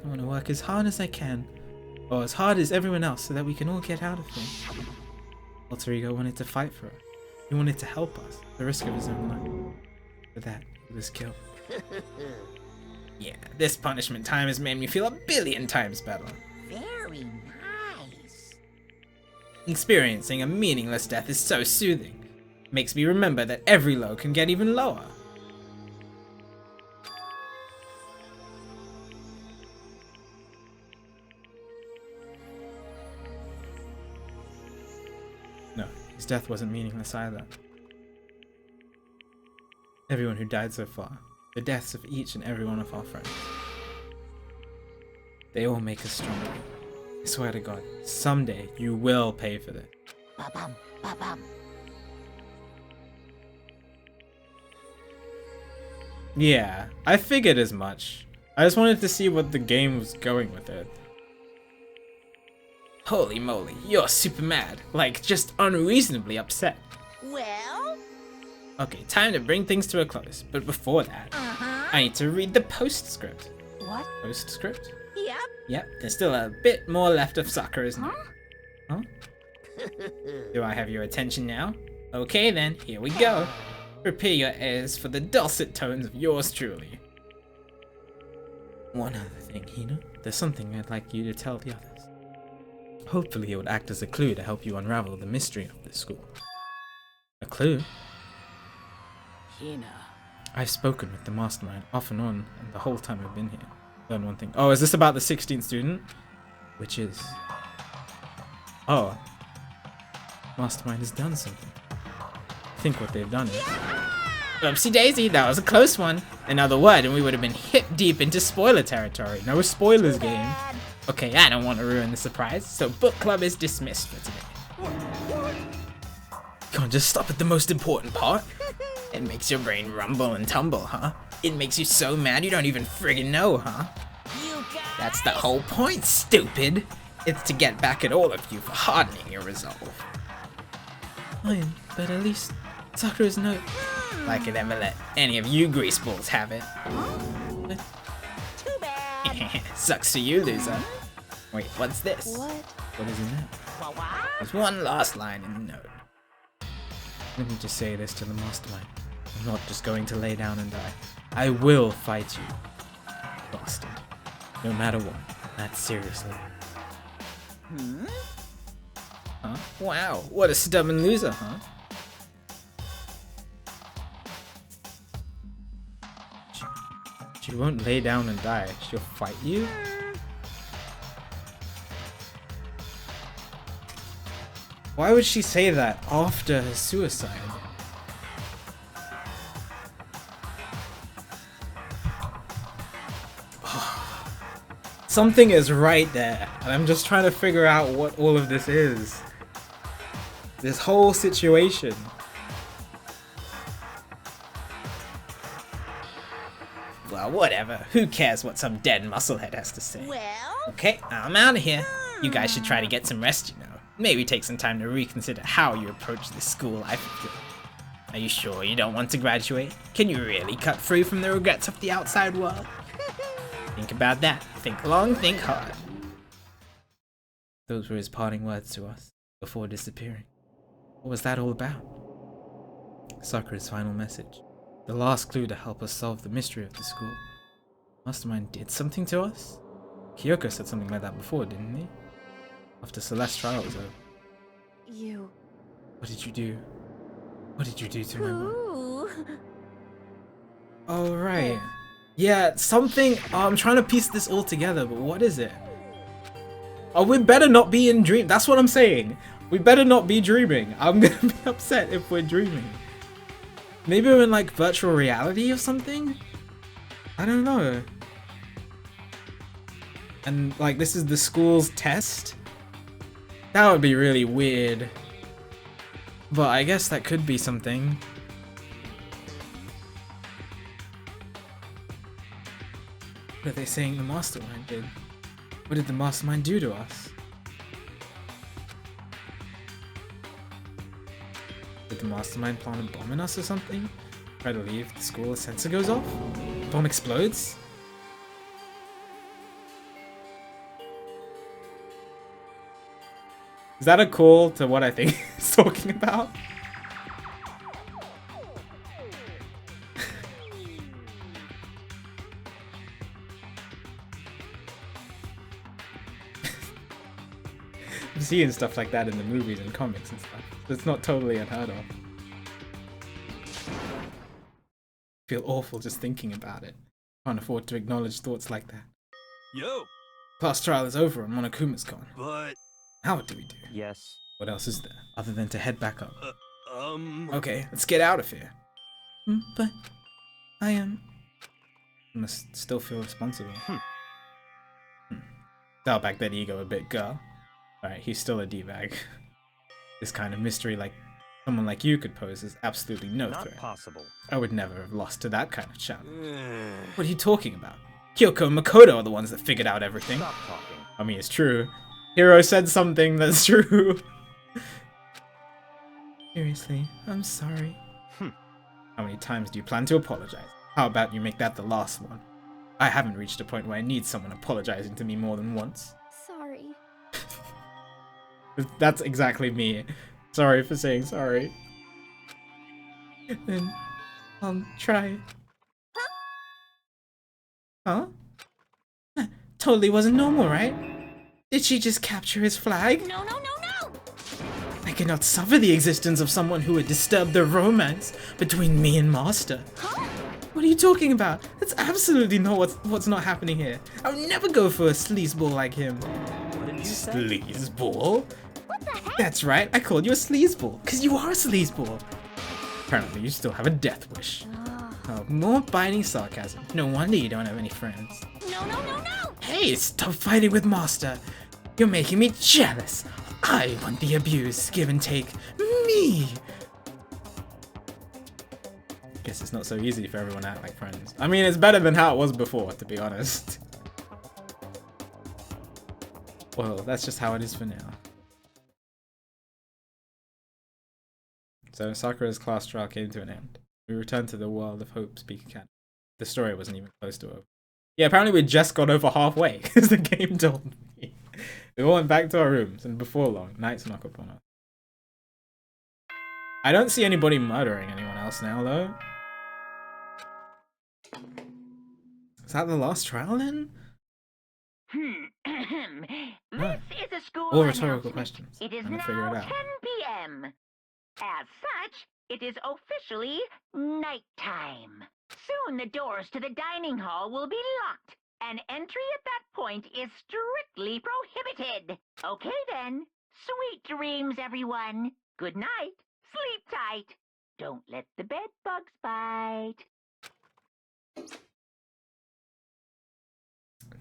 I want to work as hard as I can, or as hard as everyone else, so that we can all get out of here. Alter Ego wanted to fight for us. He wanted to help us, at the risk of his own life. For that, he was killed. Yeah, this punishment time has made me feel 1,000,000,000 times better. very nice. Experiencing a meaningless death is so soothing. It makes me remember that every low can get even lower. No, his death wasn't meaningless either. Everyone who died so far, the deaths of each and every one of our friends, they all make us stronger. I swear to God, someday you will pay for this. Ba-bum, ba-bum. Yeah, I figured as much. I just wanted to see what the game was going with it. Holy moly, you're super mad. Like, just unreasonably upset. Well, Okay, time to bring things to a close. But before that, I need to read the postscript. What? Postscript? yep. Yep, there's still a bit more left of Sakura's note. Huh? Do I have your attention now? Okay then, here we go. Prepare your ears for the dulcet tones of yours truly. One other thing, Hina. There's something I'd like you to tell the others. Hopefully it would act as a clue to help you unravel the mystery of this school. A clue? Hina. I've spoken with the mastermind off and on and the whole time I've been here. Learn one thing. Oh, is this about the 16th student? Which is... Oh. Mastermind has done something. I think what they've done is... Oopsie daisy, that was a close one. Another word and we would have been hip deep into spoiler territory. No spoilers, game. Okay, I don't want to ruin the surprise, so book club is dismissed for today. Can't just stop at the most important part. It makes your brain rumble and tumble, huh? It makes you so mad you don't even friggin' know, huh? That's the whole point, stupid! It's to get back at all of you for hardening your resolve. Fine, but at least Sakura's note. Like it ever let any of you greaseballs have it. Too bad. Sucks for you, loser. Wait, what's this? What? What is in that? What? There's one last line in the note. Let me just say this to the mastermind. I'm not just going to lay down and die. I will fight you, bastard. No matter what. Not seriously. Huh? Wow, what a stubborn loser, huh? She won't lay down and die. She'll fight you? Why would she say that after her suicide? Something is right there, and I'm just trying to figure out what all of this is. This whole situation. Well, whatever. Who cares what some dead musclehead has to say? Well? Okay, I'm out of here. You guys should try to get some rest, you know. Maybe take some time to reconsider how you approach this school life of yours. Are you sure you don't want to graduate? Can you really cut free from the regrets of the outside world? Think about that. Think long, think hard. Those were his parting words to us, before disappearing. What was that all about? Sakura's final message. The last clue to help us solve the mystery of the school. Mastermind did something to us? Kyoko said something like that before, didn't he? After Celeste's trial was over. You... What did you do? What did you do to my mom? Ooh. Oh, right. Yeah, something... I'm trying to piece this all together, but what is it? Oh, we better not be in dream. That's what I'm saying. We better not be dreaming. I'm gonna be upset if we're dreaming. Maybe we're in like virtual reality or something? I don't know. And like this is the school's test? That would be really weird. But I guess that could be something. What are they saying the mastermind did? What did the mastermind do to us? Did the mastermind plant a bomb in us or something? Try to leave the school, a sensor goes off? The bomb explodes? Is that a call to what I think he's talking about? I'm seeing stuff like that in the movies and comics and stuff. It's not totally unheard of. I feel awful just thinking about it. Can't afford to acknowledge thoughts like that. Yo, Class trial is over and Monokuma's gone. but... Now what do we do? Yes. What else is there other than to head back up? Okay. Okay, let's get out of here. But I must still feel responsible. Dial back that ego a bit, girl. Alright, he's still a D-bag. This kind of mystery like someone like you could pose is absolutely no Not threat. possible. I would never have lost to that kind of challenge. What are you talking about? Kyoko and Makoto are the ones that figured out everything. Stop talking. I mean, it's true. Hiro said something that's true. Seriously, I'm sorry. How many times do you plan to apologize? How about you make that the last one? I haven't reached a point where I need someone apologizing to me more than once. Sorry. That's exactly me. Sorry for saying sorry. Then I'll try. Huh? That totally wasn't normal, right? Did she just capture his flag? No, no, no, no! I cannot suffer the existence of someone who would disturb the romance between me and Master. Huh? What are you talking about? That's absolutely not what's not happening here. I would never go for a sleazeball like him. What did you say? Sleazeball? What the heck? That's right, I called you a sleazeball, because you are a sleazeball. Apparently you still have a death wish. Oh, more biting sarcasm. No wonder you don't have any friends. No, no, no, no! Hey, stop fighting with Master. You're making me jealous. I want the abuse, give and take. Me! Guess it's not so easy for everyone to act like friends. I mean, it's better than how it was before, to be honest. Well, that's just how it is for now. So Sakura's class trial came to an end. We returned to the world of Hope Speak Academy. The story wasn't even close to over. Yeah, apparently we just got over halfway, because the game told me. We all went back to our rooms, and before long, night snuck upon us. I don't see anybody murdering anyone else now, though. Is that the last trial then? This is a school All rhetorical announcement. questions. It is I'm gonna now figure it 10 out. p.m. As such, it is officially nighttime. Soon the doors to the dining hall will be locked, and entry at that point is strictly prohibited. Okay then. Sweet dreams, everyone. Good night. Sleep tight. Don't let the bed bugs bite.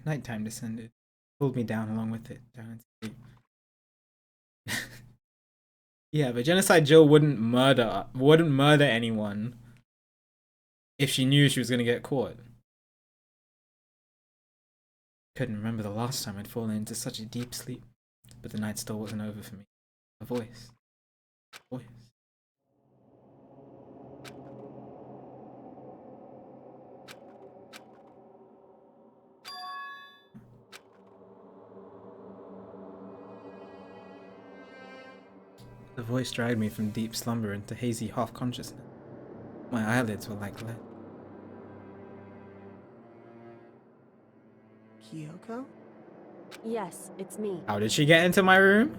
Nighttime descended, pulled me down along with it, down into sleep. Yeah, but Genocide Jill wouldn't murder anyone if she knew she was gonna get caught. Couldn't remember the last time I'd fallen into such a deep sleep, but the night still wasn't over for me. A voice. A voice. The voice dragged me from deep slumber into hazy half-consciousness. My eyelids were like lead. Kyoko? Yes, it's me. How did she get into my room?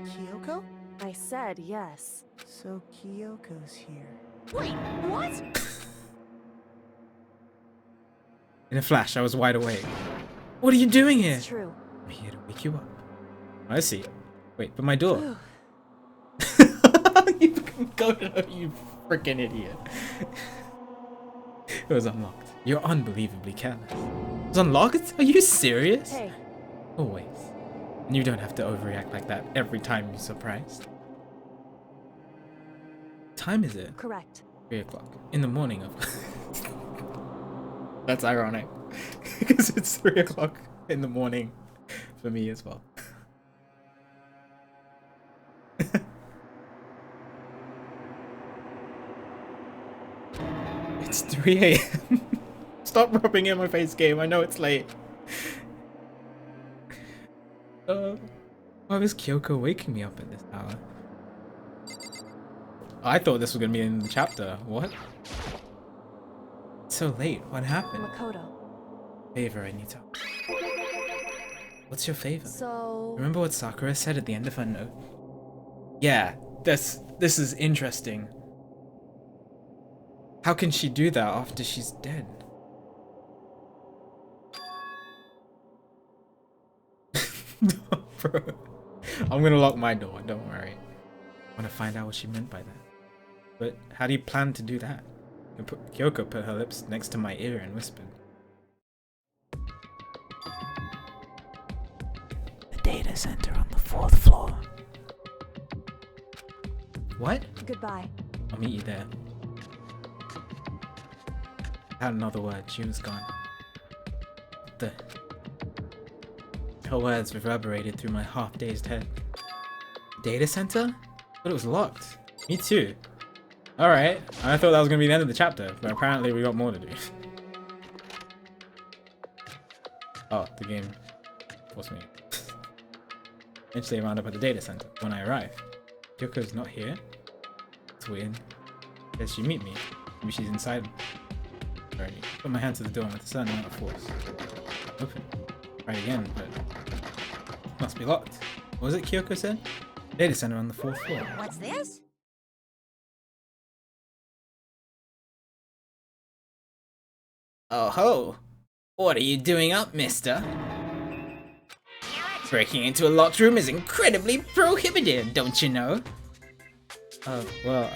Kyoko? I said yes. So Kyoko's here. Wait, what? In a flash, I was wide awake. What are you doing here? It's true. I'm here to wake you up. I see. Wait, but my door. You go to you freaking idiot. It was unlocked. You're unbelievably careless. It was unlocked? Are you serious? Hey, Always. And you don't have to overreact like that every time you're surprised. What time is it? correct. 3 o'clock. In the morning of... That's ironic. Because it's 3 o'clock in the morning for me as well. It's 3 a.m. Stop rubbing in my face, game. I know it's late. Why was Kyoko waking me up at this hour? I thought this was gonna be in the chapter. What? It's so late. What happened? Makoto. Favor, I need to. What's your favor? So... Remember what Sakura said at the end of her note? Yeah, this is interesting. How can she do that after she's dead? Bro, I'm gonna lock my door, don't worry. I wanna find out what she meant by that. But how do you plan to do that? Kyoko put her lips next to my ear and whispered. The data center on the 4th floor. What? Goodbye. I'll meet you there. Without another word, she was gone. Her words reverberated through my half-dazed head. Data center? But it was locked. Me too. Alright, I thought that was gonna be the end of the chapter, but apparently we got more to do. Oh, the game forced me. Eventually I wound up at the data center. When I arrived, Kyoko's not here. It's weird. Guess she meet me. Maybe she's inside already. Put my hand to the door with a certain amount of force. Open. Try again, but must be locked. What was it Kyoko said? Data center on the 4th floor. What's this? Oh ho! What are you doing up, mister? Breaking into a locked room is incredibly prohibited, don't you know? Well,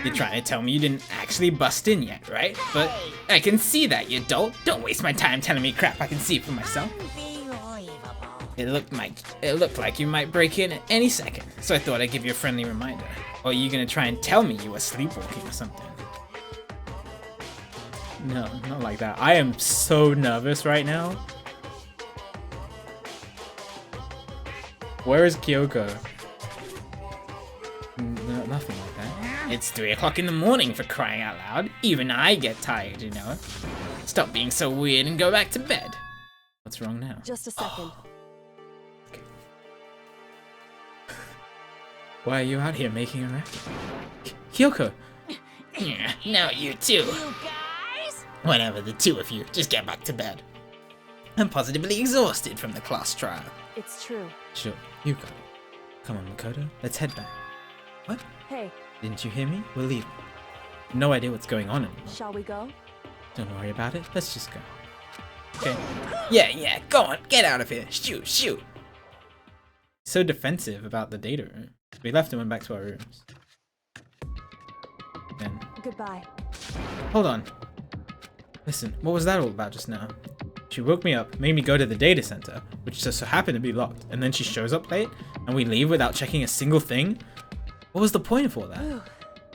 You're trying to tell me you didn't actually bust in yet, right? But I can see that, you dolt. Don't waste my time telling me crap I can see for myself. Unbelievable. It looked like you might break in at any second, so I thought I'd give you a friendly reminder. Or are you gonna try and tell me you were sleepwalking or something? No, not like that. I am so nervous right now. Where is Kyoko? No, nothing like that. It's 3 o'clock in the morning, for crying out loud. Even I get tired, you know. Stop being so weird and go back to bed. What's wrong now? Just a second. Okay. Why are you out here making a racket? Kyoko! Now you too. You guys? Whatever, the two of you, just get back to bed. I'm positively exhausted from the class trial. It's true. Sure, you got it. Come on, Makoto, let's head back. What? Hey, Didn't you hear me? We're leaving. No idea what's going on anymore. shall we go? Don't worry about it, let's just go. Okay. Yeah, go on, get out of here. Shoot. So defensive about the data room. We left and went back to our rooms. Then, Goodbye. hold on. Listen, what was that all about just now? She woke me up, made me go to the data center, which just so happened to be locked, and then she shows up late, and we leave without checking a single thing? What was the point of all that?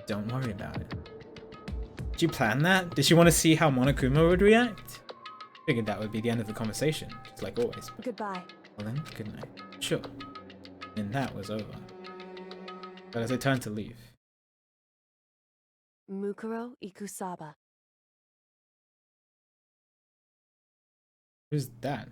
Don't worry about it. Did you plan that? Did she want to see how Monokuma would react? Figured that would be the end of the conversation, just like always. Goodbye. Well then, good night. Sure. And that was over. But as I turned to leave, Mukuro Ikusaba. who's that?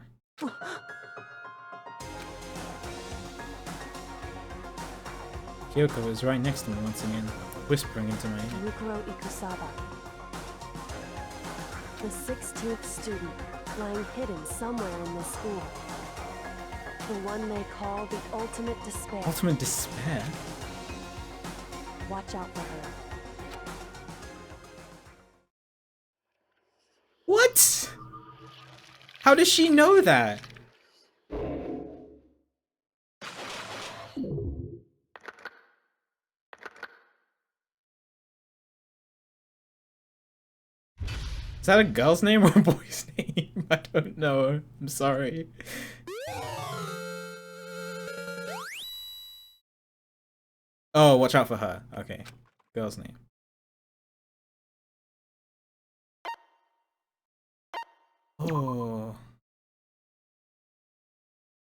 Kyoko was right next to me once again, whispering into my ear. Mukuro Ikusaba. The 16th student, lying hidden somewhere in this school. The one they call the ultimate despair. Ultimate despair? Watch out for her. What? How does she know that? Is that a girl's name or a boy's name? I don't know. I'm sorry. Oh, watch out for her. Okay. Girl's name. Oh.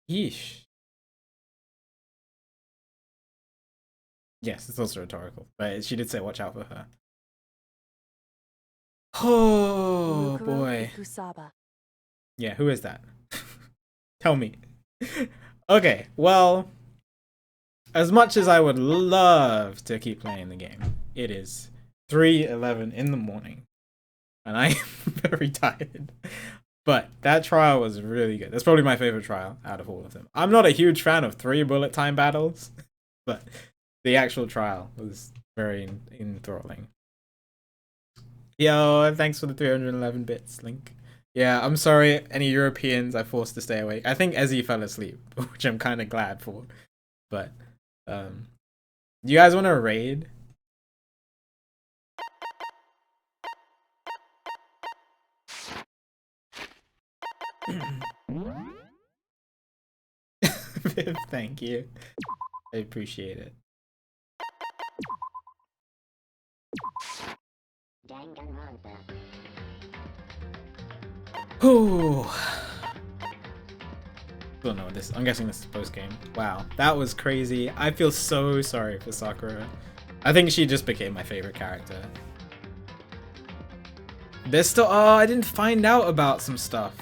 Yeesh. Yes, it's also rhetorical, but she did say watch out for her. Oh Mukuro boy. Ikusaba. Yeah, who is that? Tell me. Okay, well, as much as I would love to keep playing the game, it is 3:11 in the morning, and I am very tired. But that trial was really good. That's probably my favorite trial out of all of them. I'm not a huge fan of 3 bullet time battles, but the actual trial was very enthralling. Yo, thanks for the 311 bits, Link. Yeah, I'm sorry any Europeans I forced to stay awake. I think Ezzy fell asleep, which I'm kind of glad for. But, you guys want to raid? Thank you. I appreciate it. Danganronpa. Oh. Don't know what this. I'm guessing this is post game. Wow, that was crazy. I feel so sorry for Sakura. I think she just became my favorite character. There's still. Oh, I didn't find out about some stuff.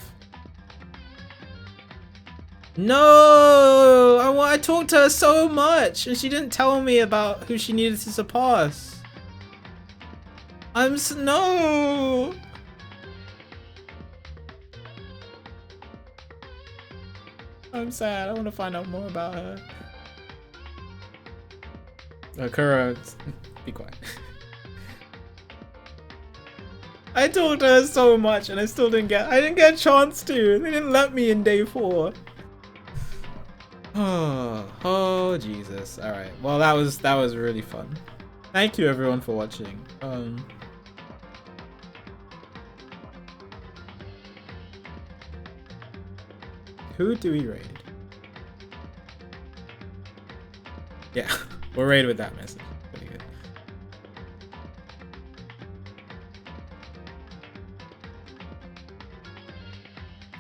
No, I talked to her so much, and she didn't tell me about who she needed to surpass. No. I'm sad. I want to find out more about her. Sakura, be quiet. I talked to her so much, and I didn't get a chance to. They didn't let me in day 4. Oh Jesus. All right. Well, that was really fun. Thank you everyone for watching. Who do we raid? Yeah, we'll raid with that message. Pretty good.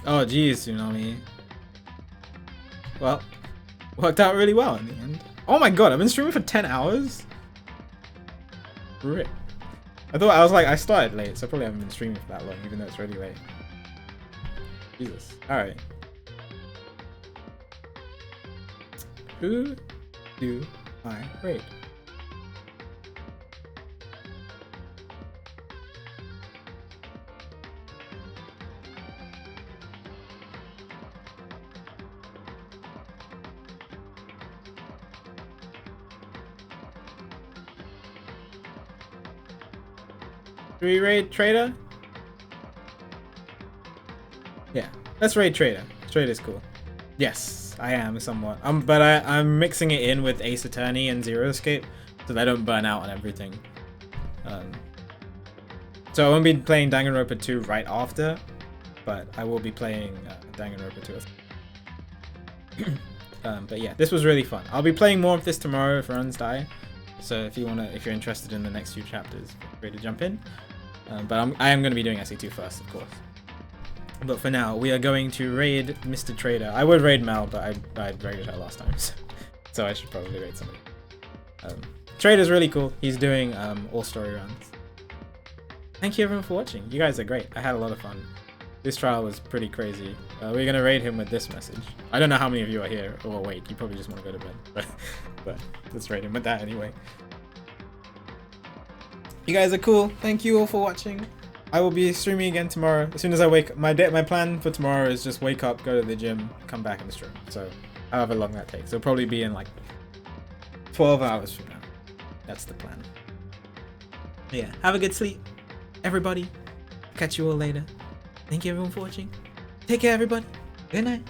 Oh geez, Tsunami. Well, worked out really well in the end. Oh my god, I've been streaming for 10 hours? Rip. I started late, so I probably haven't been streaming for that long, even though it's really late. Jesus. Alright. Who do I raid? Do we raid Trader? Yeah, let's raid Trader. Trader's cool. Yes, I am somewhat. But I'm mixing it in with Ace Attorney and Zero Escape so that I don't burn out on everything. So I won't be playing Danganronpa 2 right after, but I will be playing Danganronpa 2. But yeah, this was really fun. I'll be playing more of this tomorrow if runs die. So if you're interested in the next few chapters, feel free to jump in. But I am going to be doing SE2 first, of course. But for now, we are going to raid Mr. Trader. I would raid Mel, but I raided her last time, so I should probably raid somebody. Trader's really cool. He's doing all story runs. Thank you everyone for watching. You guys are great. I had a lot of fun. This trial was pretty crazy. We're gonna raid him with this message. I don't know how many of you are here. Oh wait, you probably just want to go to bed. But let's raid him with that anyway. You guys are cool. Thank you all for watching. I will be streaming again tomorrow. As soon as I wake my plan for tomorrow is just wake up, go to the gym, come back and stream. So however long that takes. It'll probably be in like 12 hours from now. That's the plan. But yeah, have a good sleep, everybody. Catch you all later. Thank you everyone for watching. Take care everybody. Good night.